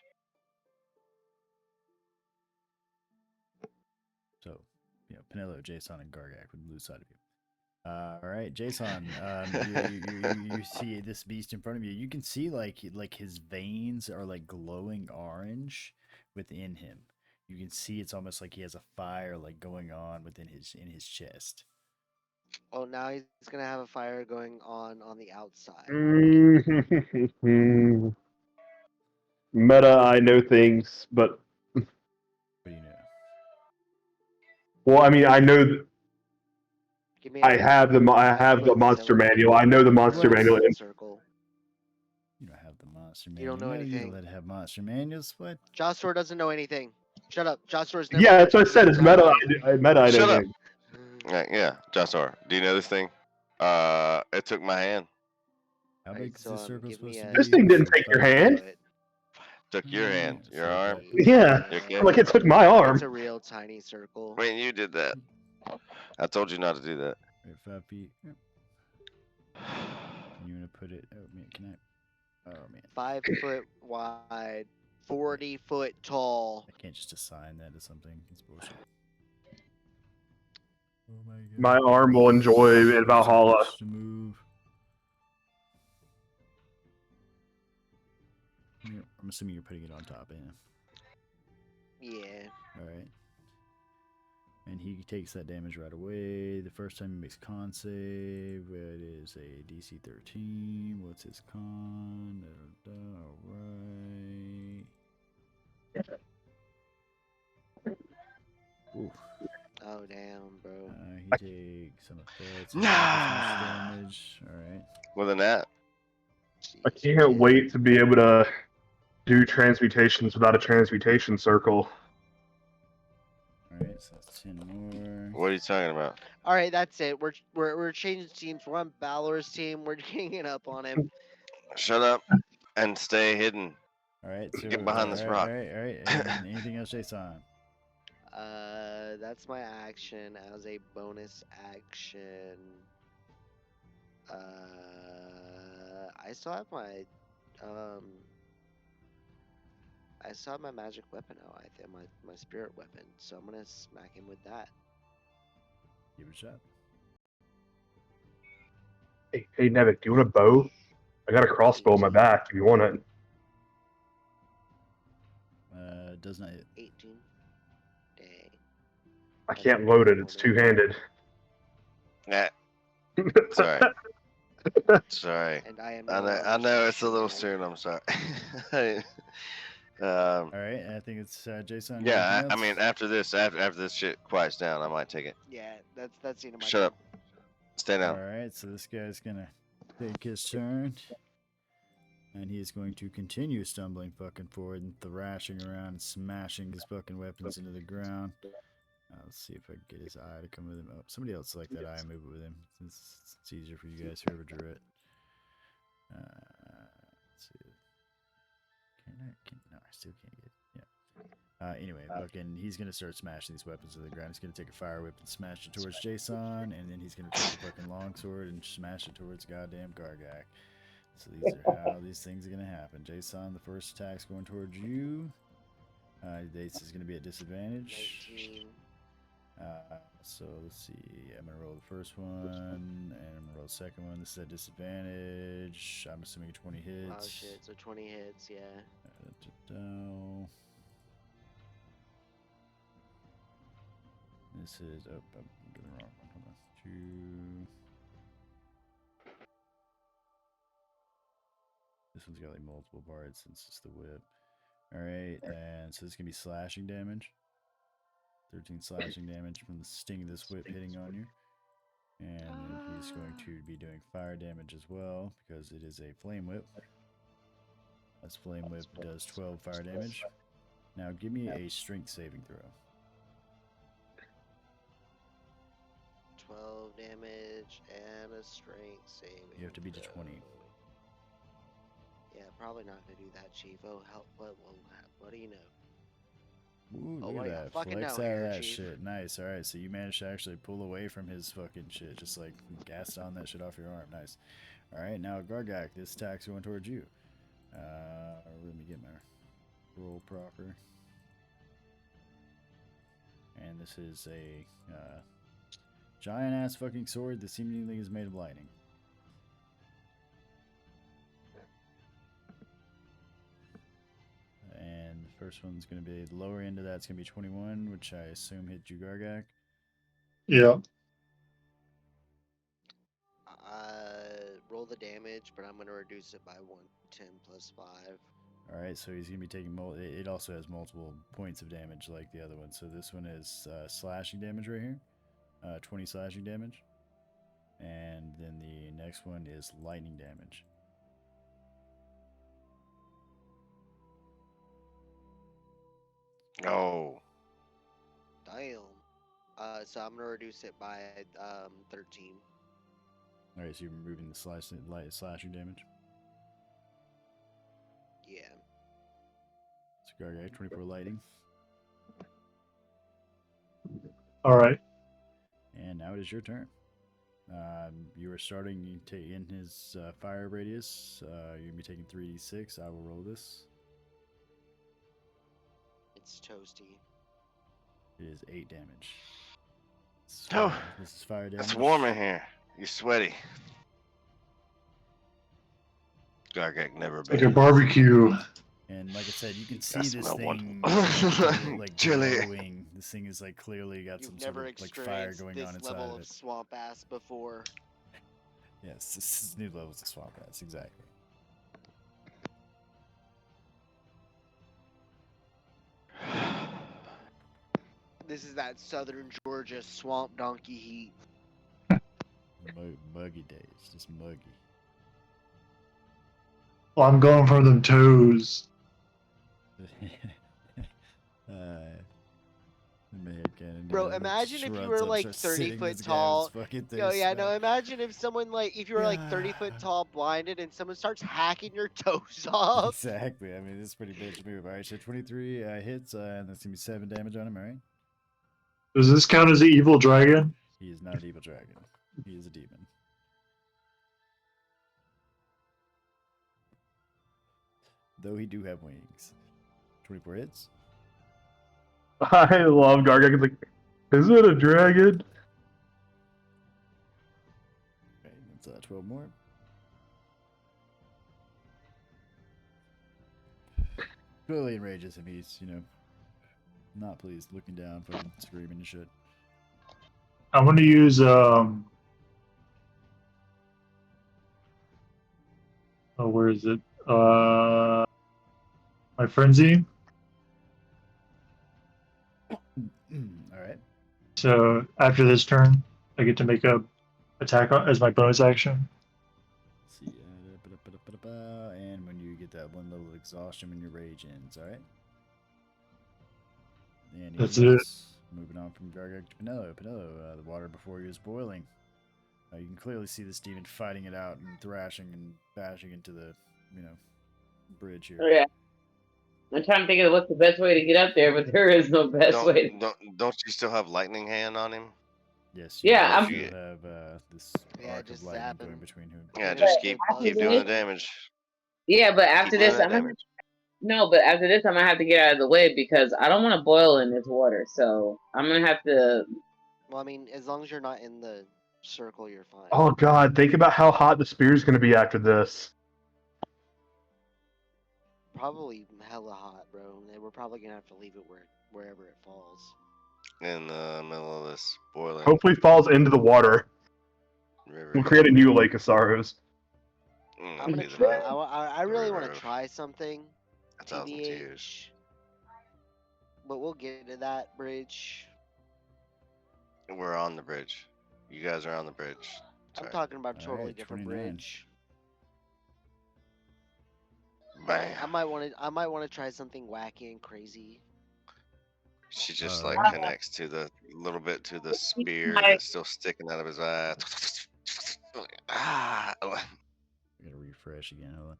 So, Penelo, Jason, and Gargak would lose sight of you. All right, Jason, you see this beast in front of you. You can see like his veins are like glowing orange within him. You can see it's almost like he has a fire like going on within his chest.
Oh, now he's gonna have a fire going on the outside.
Meta, I know things, but
What do you know?
well, I mean, I know.
Give me
I have the monster manual. I know the monster manual.
Circle.
You don't have the monster manual.
You don't know
You
anything.
don't let it have monster manuals. What?
Jossor doesn't know anything. Shut up. Jossor's never.
Yeah, that's what I said. It's meta. Meta. I
Shut
know
up.
things.
Yeah, Jossor. Do you know this thing? It took my hand.
How
Alright,
big is
so,
this circle
give
supposed
me
to
a-
be?
This thing didn't take your hand.
Took your hand,
Yeah,
your
so
arm.
that-
Yeah,
Your kid.
like it took my arm.
It's a real tiny circle.
Wait, you did that. I told you not to do that.
Right, 5 feet. Yep. You want to put it? Oh man, can I? Oh man,
5 foot wide, 40 foot tall.
I can't just assign that to something. It's bullshit. Oh my god.
My arm will enjoy in Valhalla.
To move. I'm assuming you're putting it on top,
Yeah.
Alright. And he takes that damage right away. The first time he makes con save, it is a DC 13. What's his con? Alright. Oof.
Oh damn, bro.
He takes some effects. Damage. Alright.
With a net.
I can't wait to be able to do transmutations without a transmutation circle.
Alright, so that's 10 more.
What are you talking about?
All right, that's it. We're changing teams. We're on Balor's team. We're ganging up on him.
Shut up and stay hidden.
Alright, so
Get behind this rock.
Alright. Anything else, Jason?
That's my action as a bonus action. I still have my magic weapon out. I think my spirit weapon. So I'm gonna smack him with that.
Give it a shot.
Hey, Nevik, do you want a bow? I got a crossbow on my back if you want it.
Does not hit.
18. Dang.
I can't load it. It's two-handed.
Yeah. Sorry. Sorry.
And I am.
I know it's a little soon. I'm sorry.
All right, I think it's Jason.
Yeah, I mean, after this shit quiets down, I might take it.
Yeah, that's the end of my
Shut up. Stay down.
All right, so this guy's gonna take his turn, and he's going to continue stumbling fucking forward and thrashing around and smashing his fucking weapons into the ground. Let's see if I can get his eye to come with him. Oh, somebody else select that eye and move it with him. It's easier for you guys, whoever drew it. Let's see. No, I still can't get it. Yeah. Anyway, fucking, he's gonna start smashing these weapons to the ground. He's gonna take a fire whip and smash it towards Jason, and then he's gonna take a fucking longsword and smash it towards goddamn Gargak. So these are how these things are gonna happen. Jason, the first attack's going towards you. Dace is gonna be at disadvantage.
19.
So let's see. I'm gonna roll the first one, and I'm gonna roll the second one. This is at disadvantage. I'm assuming 20 hits.
Oh shit! So 20 hits, yeah.
This is I'm doing the wrong one. Hold on. 2. This one's got like multiple parts since it's the whip. All right, and so this is gonna be slashing damage. 13 slashing damage from the sting of this whip hitting on you. And then he's going to be doing fire damage as well, because it is a flame whip. This flame whip does 12 fire damage. Now give me a strength saving throw.
12 damage and a strength saving.
You have to beat a 20.
Yeah, probably not gonna do that, Chief. Oh, help! What do you know?
Ooh,
Oh,
look
what do
at
you
that.
fucking
Flex
know
out of
here,
that
Chief?
shit. Nice. Alright, so you managed to actually pull away from his fucking shit. Just like gassed on that shit off your arm. Nice. Alright, now Gargak, this attack's going towards you. Let me get my roll proper. And this is a giant ass fucking sword that seemingly is made of lightning. And the first one's going to be the lower end of that's going to be 21, which I assume hit you, Gargak.
Yeah.
Roll the damage, but I'm going to reduce it by 10 plus 5.
Alright, so he's going to be taking it also has multiple points of damage like the other one. So this one is slashing damage right here. 20 slashing damage. And then the next one is lightning damage.
Oh.
Damn. So I'm going to reduce it by 13.
Alright, so you're removing the slashing damage.
Yeah.
So Gargak, 24 lightning.
All right.
And now it is your turn. You are starting in his fire radius. You're going to be taking 3d6. I will roll this.
It's toasty.
It is 8 damage. This is fire damage.
It's warm in here. You're sweaty. Gargak never
Like a
been.
barbecue.
And like I said, you can see
I
this
smell
thing like
Chili.
glowing. This thing is like clearly got
You've
some
never
sort of like fire
experienced
going
this
on inside
level
of
of
it.
swamp ass before.
Yes, this is new levels of swamp rats, exactly.
This is that southern Georgia swamp donkey heat.
Muggy days, just muggy.
Well, I'm going for them toes.
Bro, imagine if you were like 30 foot tall. Yo, yeah, no, imagine if someone if you were like 30 foot tall, blinded, and someone starts hacking your toes off.
Exactly. I mean, this is pretty bitch move. All right, so 23 hits, and that's gonna be 7 damage on him. All right.
Does this count as an evil dragon?
He is not an evil dragon. He is a demon. Though he do have wings. 24 hits.
I love Gargak. It's like, is it a dragon?
Okay, that's 12 more. Clearly enrages him. He's, Not pleased. Looking down, fucking screaming and shit.
I'm gonna use oh, where is it? My frenzy.
All right.
So after this turn, I get to make a attack as my bonus action.
Let's see, and when you get that one level of exhaustion when your rage ends, all right. And
That's it.
moving on from Gargak to Pinello. Pinello, the water before you is boiling. You can clearly see this demon fighting it out and thrashing and bashing into the, bridge here.
Yeah. I'm trying to think of what's the best way to get up there, but there is no best way.
Don't you still have lightning hand on him?
Yes.
Yeah,
I'm
I'm.
still have this arc of lightning going between whom.
Yeah, just keep
After
doing the
this-
damage.
Yeah, but
Keep
after
doing
this,
that
I'm gonna.
damage.
No, but after this, I'm gonna have to get out of the way because I don't want to boil in this water. So I'm gonna have to.
Well, I mean, as long as you're not in the circle, you're fine.
Oh god, think about how hot the spear's gonna be after this.
Probably hella hot, bro. And we're probably gonna have to leave it wherever it falls.
In the middle of this boiling
Hopefully it falls into the water.
river.
We'll create a new Lake of Sorrows.
I'm gonna try. I really want to try something.
1,000 tears.
But we'll get to that bridge.
We're on the bridge. You guys are on the bridge.
I'm
Sorry.
talking about a totally
Alright,
different
29.
bridge.
Bam.
I might want to try something wacky and crazy.
She just
Uh,
like connects to the little bit to the spear that's still sticking out of his eye. Ah.
I gotta refresh again. Hold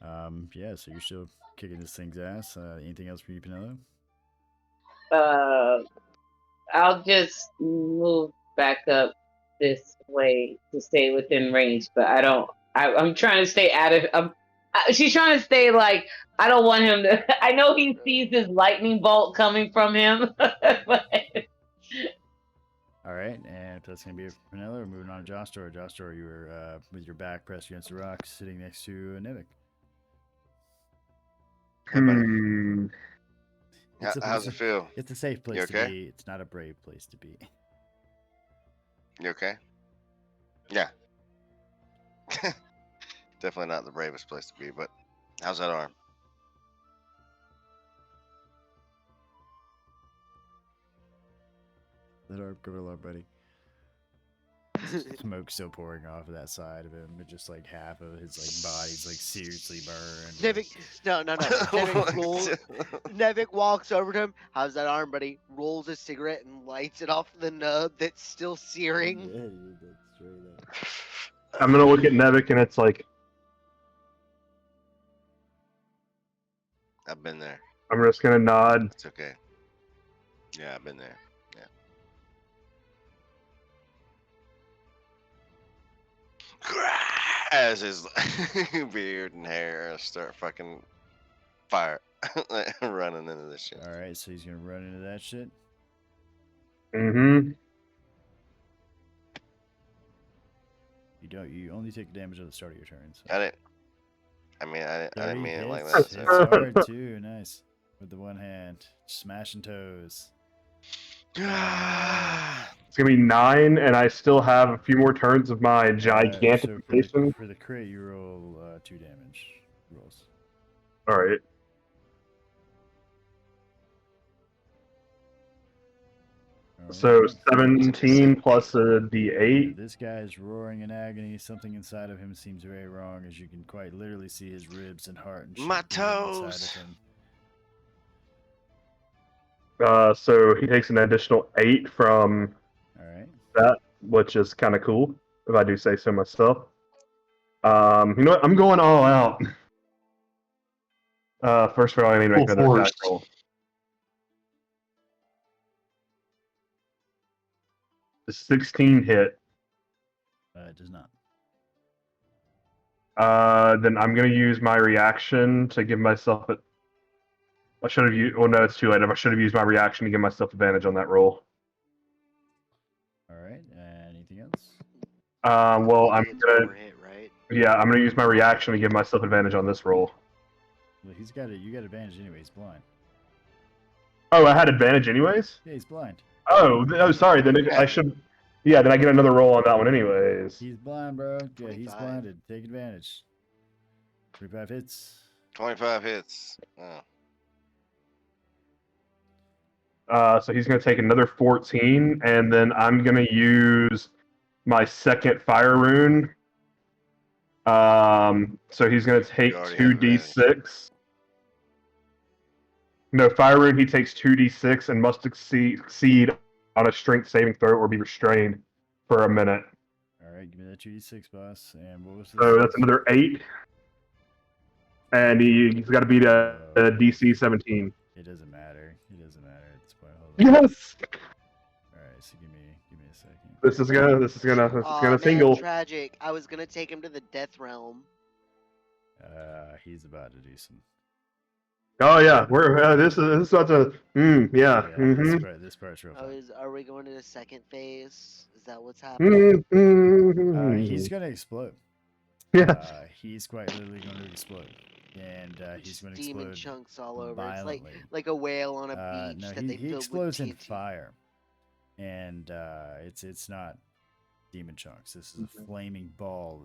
on. Yeah. So you're still kicking this thing's ass. Anything else for you, Pinello?
I'll just move back up this way to stay within range, but I don't. I'm trying to stay out of. She's trying to stay like I don't want him to. I know he sees this lightning bolt coming from him. But...
All right, and if that's gonna be it for Pinello, we're moving on to Jostor. Jostor, you were with your back pressed against the rock, sitting next to Nevik.
Hey, buddy. How's it feel?
It's a safe place
okay?
to be. It's not a brave place to be.
You okay? Yeah. Definitely not the bravest place to be, but how's that arm?
That arm cover along, buddy. Smoke still pouring off of that side of him, but just like half of his like body's like seriously burned.
Nevik, no. Nevik walks over to him. How's that arm, buddy? Rolls a cigarette and lights it off the nub that's still searing.
Yeah, dude, that's straight up.
I'm gonna look at Nevik and it's like,
I've been there.
I'm just gonna nod.
It's okay. Yeah, I've been there. Yeah. As his beard and hair start fucking fire running into this shit.
All right, so he's gonna run into that shit.
Mm-hmm.
You only take damage at the start of your turn. So.
I didn't mean it like
hits.
that.
It's hard too. Nice with the one hand, smashing toes.
It's gonna be 9, and I still have a few more turns of my gigantification.
For the crit, you roll 2 damage rolls.
All right. So 17 plus a D8.
This guy's roaring in agony. Something inside of him seems very wrong, as you can quite literally see his ribs and heart and shit
My
bleeding
toes.
inside of him.
So he takes an additional 8 from that, which is kind of cool, if I do say so myself. You know what? I'm going all out. First roll, I need to make another attack roll. The 16 hit.
It does not.
Then I'm going to use my reaction to give myself a... I should have used... Well, no, it's too late. I should have used my reaction to give myself advantage on that roll.
Alright, anything else?
Well, I'm
It's
going to...
overhit, right?
Yeah, I'm going to use my reaction to give myself advantage on this roll.
Well, you got advantage anyway. He's blind.
Oh, I had advantage anyways?
Yeah, he's blind.
Oh, sorry. Then I should. Yeah, then I get another roll on that one anyways.
He's blind, bro. Yeah,
25.
he's blinded. Take advantage. 25 hits.
25 hits.
So he's going to take another 14, and then I'm going to use my second fire rune. So he's going to take
You already have
2d6. No, fire rune, he takes 2d6 and must succeed on a strength saving throw or be restrained for a minute.
Alright, give me that 2d6, boss. And what was this?
So that's another 8. And he's got to beat a DC 17.
It doesn't matter. It doesn't matter at this point. Hold on.
Yes!
Alright, so give me a second.
This is gonna
Aw,
single.
man, tragic. I was gonna take him to the death realm.
He's about to do some.
Oh yeah, we're this is about to. Yeah.
This part's real fun.
Are we going to the second phase? Is that what's happening?
He's gonna explode.
Yeah.
He's quite literally going to explode, and he's going to
Demon
explode
chunks all over.
violently.
It's like a whale on a beach
No,
that they
he
filled
explodes
with
in
TNT.
fire, and it's not demon chunks. This is a flaming ball,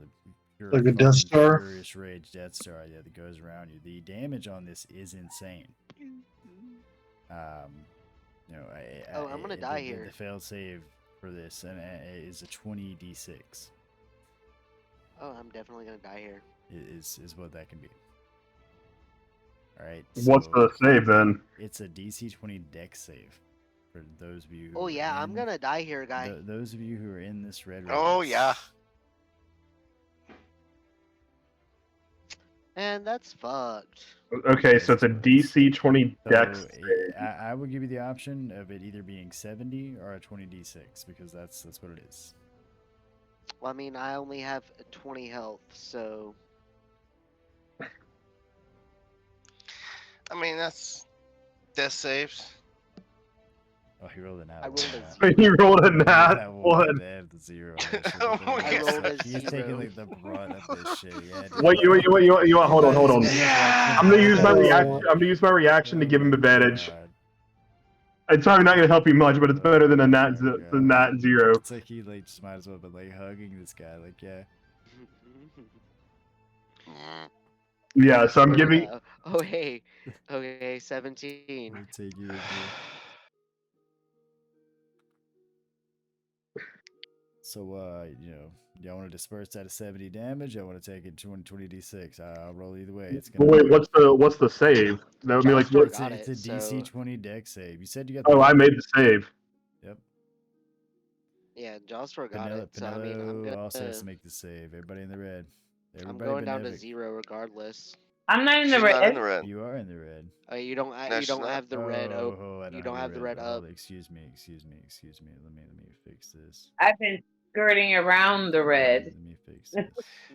pure
Like a Death
fucking
Star?
furious rage Death Star, yeah, that goes around you. The damage on this is insane. You know,
I'm gonna die here.
The failed save for this and is a 20d6.
Oh, I'm definitely gonna die here.
Is what that can be. All right.
What's
so
the save then?
It's a DC 20 dex save for those of you.
Oh yeah, I'm gonna die here, guy.
Those of you who are in this red.
Oh,
race.
yeah.
And that's fucked.
Okay, so it's a DC 20
So
dex.
I would give you the option of it either being 70 or a 20d6 because that's what it is.
Well, I mean, I only have 20 health, so
I mean, that's death saves.
Oh, he rolled a nat.
I rolled a
one.
You rolled a nat
That
one.
They have the 0. on that shit.
Oh my
I rolled a
He's
0.
taking like the brunt of this shit. Yeah, dude.
Wait, you want? Hold on.
He's
I'm gonna use my reaction. I'm gonna use my reaction to give him advantage.
God.
It's probably not gonna help you much, but it's better than a nat
Oh,
than nat 0.
It's like he like just might as well been like hugging this guy. Like yeah.
Mm.
Yeah, so I'm giving.
Oh hey, okay, 17.
We'll take you. So, you know, y'all want to disperse that at 70 damage? I want to take it 20d6. I'll roll either way. It's gonna.
Wait, what's the save? That would be like.
Jasper
What?
got
It's
it,
a DC
so-
20 dex save. You said you got.
Oh, I made the save.
Yep.
Yeah, Josper got it. So I mean, I'm
Pinello also has
gonna.
to make the save. Everybody in the red.
I'm
Everybody
going down to
benefic.
0 regardless.
I'm not in
She's
the
not in
red.
the red.
You are in the red.
You don't.
No,
You
she's
don't
not.
have the red.
Oh, I
you don't have the red
Hold
up.
on, excuse me. Let me fix this.
I've been skirting around the red.
Let me fix this.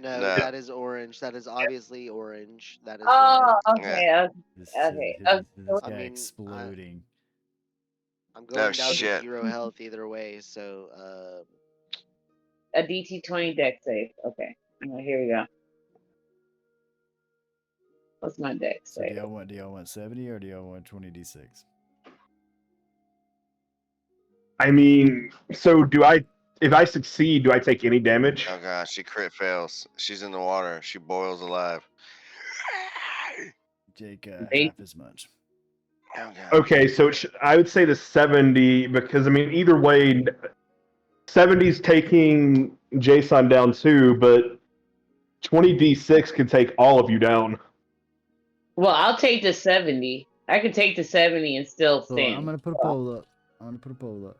No,
No.
that is orange. That is obviously orange. That is
Oh,
red.
okay.
This,
Okay,
this
I
guy
mean,
exploding.
I'm going down
shit.
to 0 health either way. So
A DC 20 deck save. Okay. Here we go. What's my deck
So do
save?
y'all want 70 or do y'all want 20d6?
I mean, so if I succeed, do I take any damage?
Oh gosh, she crit fails. She's in the water. She boils alive.
Jake,
Eight.
half as much.
Oh god.
Okay, so I would say the 70 because I mean either way, 70's taking Jason down too, but 20d6 can take all of you down.
Well, I'll take the 70. I can take the 70 and still
So
stand.
I'm gonna put a poll up.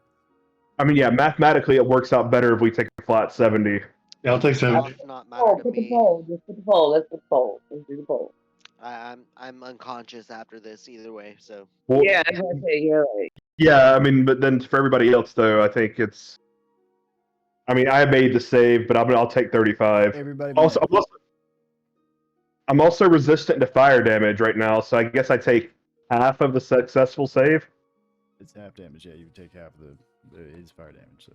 I mean, yeah, mathematically it works out better if we take a flat 70.
Yeah, I'll take
that
70.
does not
Oh,
matter to
put the
me.
poll. Just put the poll. Let's put the poll. Let's do the poll.
I'm unconscious after this either way. So
Well,
Yeah, okay, you're right.
yeah, I mean, but then for everybody else though, I think it's. I mean, I made the save, but I'll take 35.
Everybody.
Also, I'm also resistant to fire damage right now, so I guess I take half of the successful save.
It's half damage. Yeah, you take half of the. It is fire damage. So.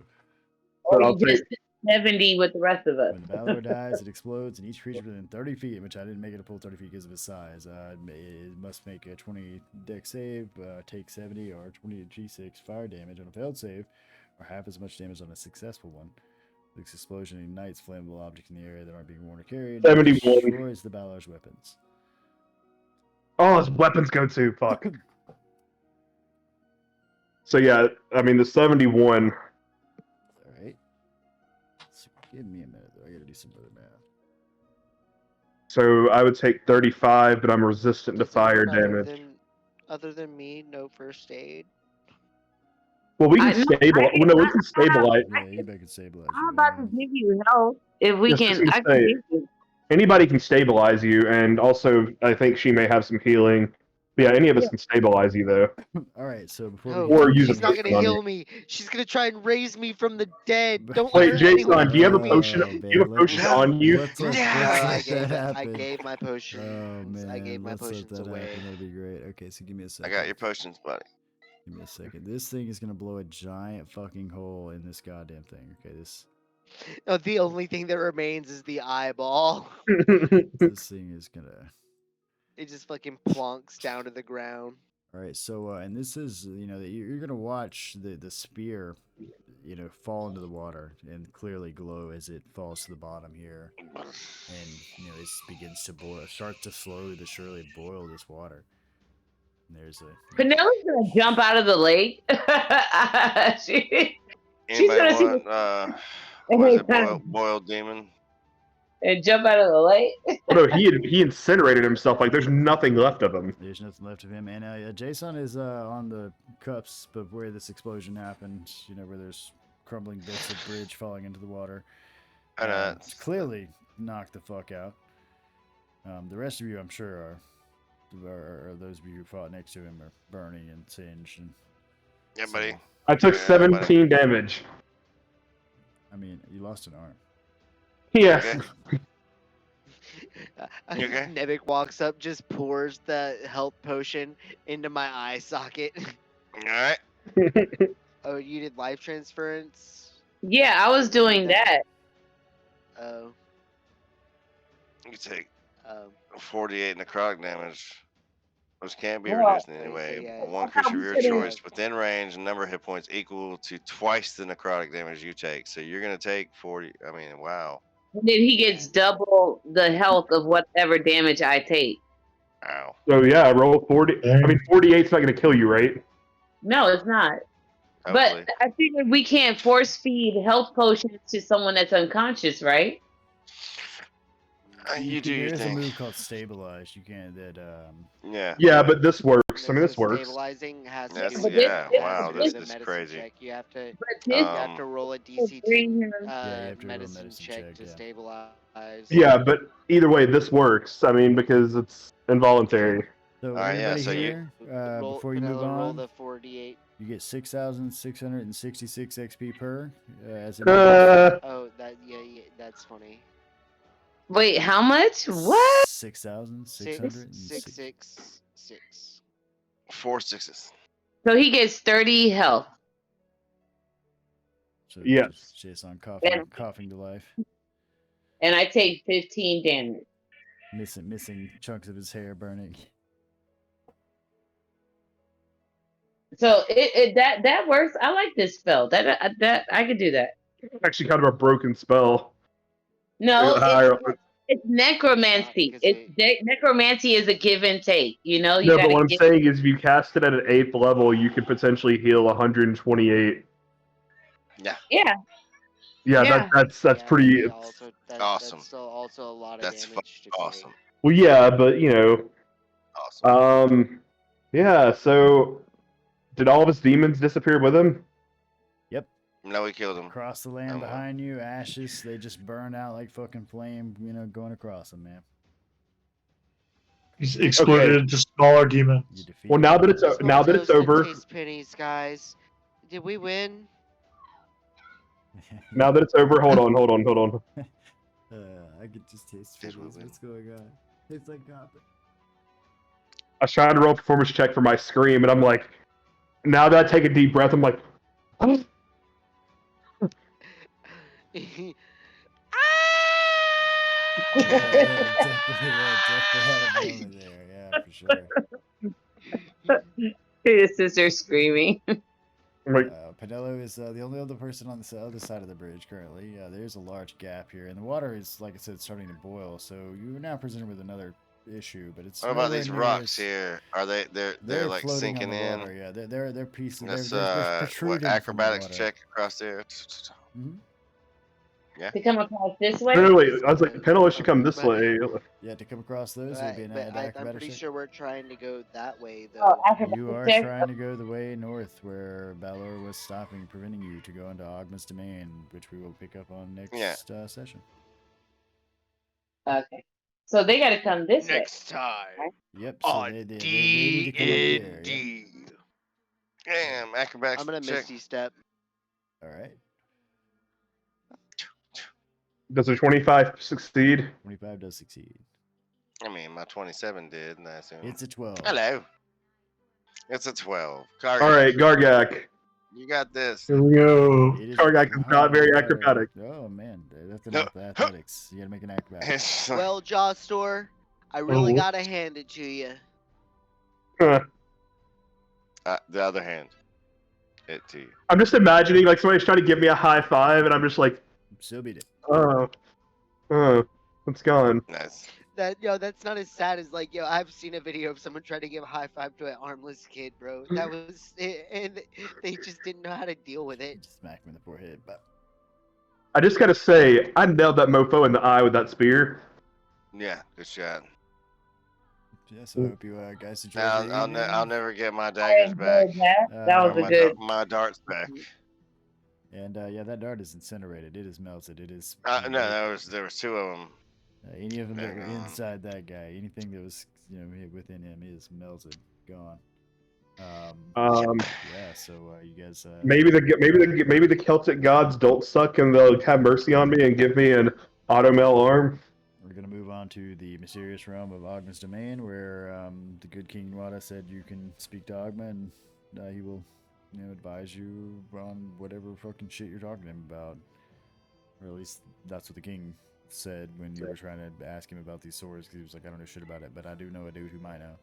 Oh,
I'll
you just 70 with the rest of us.
When the Balor dies, it explodes, and each creature within 30 feet, which I didn't make it a full 30 feet because of its size, it must make a 20 dex save, take 70 or 20 G6 fire damage on a failed save, or half as much damage on a successful one. This explosion ignites flammable objects in the area that aren't being worn or carried.
71.
Destroys the Balor's weapons.
Oh, his weapons go too. Fuck. So yeah, I mean the 71.
All right. So give me a minute, though. I gotta do some other math.
So I would take 35, but I'm resistant to
Does
fire
anyone
damage.
Other than me, no first aid.
Well, we can stabilize. Well, no, we can stabilize.
Yeah, you can stabilize.
I'm about to give you help if we
Yes, I was
can.
gonna
I can
say,
give you.
anybody can stabilize you, and also I think she may have some healing. But yeah, any of us can stabilize you though.
All right, so before
No,
we
Or use a
she's not
potion
gonna
on
heal
you.
me. She's gonna try and raise me from the dead. Don't
Wait,
hurt
Jason,
anyone
do you have a
near me.
potion?
Oh,
Do you have a
man,
potion
let's-
on you?
Let's let
I
that
I
happen.
gave my potions.
Oh man,
I gave my
let's let
potions
that
away.
happen. That'd be great. Okay, so give me a
I
second.
got your potions, buddy.
Give me a second. This thing is gonna blow a giant fucking hole in this goddamn thing. Okay, this
Oh, the only thing that remains is the eyeball.
this thing is gonna.
It just fucking plonks down to the ground.
All right, so and this is you're gonna watch the spear, fall into the water and clearly glow as it falls to the bottom here, and it begins to boil, start to slowly but surely boil this water. And there's a
Penelope's gonna jump out of the lake. She's gonna see
want what is it, boiled demon?
and jump out of the lake.
Oh, no, he incinerated himself. Like there's nothing left of him.
There's nothing left of him, and Jason is on the cusp of where this explosion happened. Where there's crumbling bits of bridge falling into the water. It's clearly knocked the fuck out. The rest of you, I'm sure, are those of you who fought next to him are burning and singed. And
Yeah, buddy.
I took
Yeah,
17 damage.
I mean, you lost an arm.
Yes.
Okay. You okay?
Nebek walks up, just pours the health potion into my eye socket.
All right.
Oh, you did life transference?
Yeah, I was doing that.
Oh.
You take
Um,
48 necrotic damage, which can't be
Well,
reduced in any
so
way.
yeah,
One
I thought
creature of
we
your
said it-
choice within range, number of hit points equal to twice the necrotic damage you take. So you're gonna take 40. I mean, wow.
And then he gets double the health of whatever damage I take.
Ow.
So yeah, roll 40. I mean, 48's not going to kill you, right?
No, it's not.
Hopefully.
But I figured we can't force feed health potions to someone that's unconscious, right?
You do your
There's a
thing.
move called stabilize. You can
Yeah.
Yeah, but this works. I mean, this
so
works.
Stabilizing has to
Yes,
do
but
with,
yeah,
has
wow,
to do
this
with a
is
medicine
crazy.
check. You have to
But this
you have to roll a DC
bring
10
him.
you have to roll a
medicine
medicine
check
check,
to
yeah.
stabilize.
Yeah, but either way, this works. I mean, because it's involuntary.
So
Alright, yeah,
everybody
so you-
here,
roll,
before you move
Vanilla, roll
on,
the 48.
you get 6,666 XP per. As a
Oh, yeah, that's funny.
Wait, how much? What?
6,666.
4 6s.
So he gets 30 health.
So
Yes.
just Jason coughing,
Yeah.
coughing to life,
And I take 15 damage.
missing chunks of his hair burning.
So that works. I like this spell. That I could do that.
Actually, kind of a broken spell.
No,
Higher-
it's necromancy.
because
Necromancy is a give and take. You
No,
gotta
but what I'm
give.
saying is, if you cast it at an 8th level, you could potentially heal 128.
Yeah.
Yeah,
Yeah.
that's
Yeah,
pretty.
but
Awesome.
That's still also a lot of
That's
damage to
awesome.
Well, yeah, but
Awesome.
yeah. So, did all of his demons disappear with him?
No, we killed him.
Across the land
Oh,
behind you, ashes, they just burn out like fucking flame, going across them, man.
He's exploded into smaller demons.
You defeat
Well, now
them.
that it's now that it's over,
Taste pennies, guys. Did we win?
now that it's over, hold on.
I could just taste
Did we
feelings.
win?
What's going on? It's like copper.
I was trying to roll a performance check for my scream, and I'm like, now that I take a deep breath, I'm like,
Definitely had a moment there. Yeah, for sure.
His sister screaming.
Pinello is the only other person on the other side of the bridge currently. There's a large gap here, and the water is, like I said, starting to boil. So you are now presented with another issue, but it's
what about
nowhere
these
near
rocks
as-
here? Are they're like
floating on
sinking
the
in?
water. Yeah, they're pieces.
Let's
They're
what
protruding from the
acrobatics
water.
check across there.
Mhm.
Yeah.
To come across this way?
No, wait. I was like, Penello should come this way.
Yeah, to come across those, it would be an
I'm
acrobatic
pretty
check.
sure we're trying to go that way,
Oh,
though.
acrobatic
You are
check?
trying to go the way north where Balor was stopping, preventing you to go into Ogma's domain, which we will pick up on next session.
Okay. So they got to come this way.
Next time.
Yep. So they need to come up there. Yep.
Damn, acrobatics
I'm gonna
check.
Misty Step.
All right.
Does a 25 succeed?
25 does succeed.
I mean, my 27 did, and I assume.
It's a 12.
Hello. It's a 12.
All right, Gargak.
You got this.
Here we go.
Gargak is not very acrobatic.
Oh man, that's
No.
enough athletics. You gotta make an acrobatic.
Well, Jostor, I really
Oh.
gotta hand it to you.
Huh.
The other hand. It to you.
I'm just imagining like somebody's trying to give me a high five, and I'm just like,
Still beat it.
oh, it's gone.
Nice.
That's not as sad as like, I've seen a video of someone trying to give a high five to an armless kid, bro. That was it, and they just didn't know how to deal with it.
Just smack him in the forehead, but
I just gotta say, I nailed that mofo in the eye with that spear.
Yeah, good shot.
yeah, so I hope you guys enjoyed.
I'll never get my daggers back.
That was a good.
My darts back.
And yeah, that dart is incinerated. It is melted. It is.
No, there was two of them.
Any of them that were inside that guy, anything that was within him is melted, gone. Yeah. So you guys.
Maybe the Celtic gods don't suck, and they'll have mercy on me and give me an automail arm.
We're gonna move on to the mysterious realm of Ogma's domain, where the good King Wada said you can speak to Ogma, and he will, advise you on whatever fucking shit you're talking to him about. Or at least that's what the king said when you were trying to ask him about these swords, because he was like, I don't know shit about it, but I do know a dude who might know.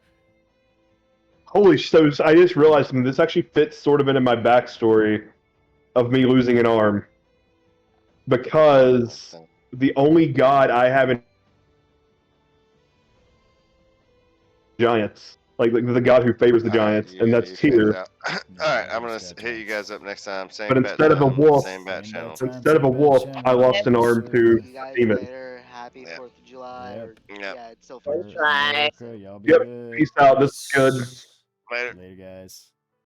Holy shit, I just realized something. This actually fits sort of into my backstory of me losing an arm. Because the only god I have in giants. Like the god who favors the giants, and that's Tyr.
Alright, I'm gonna hit you guys up next time. Same
But
bat
instead of a
channel,
wolf,
same bat channel.
instead of a wolf, I lost an arm to
You guys
demon.
later. Happy 4th of July.
Yep.
or-
Yep.
Yeah, it's still 4th of July.
July.
Okay, y'all be
Yep,
good.
peace out. This is good.
Later.
Later, guys.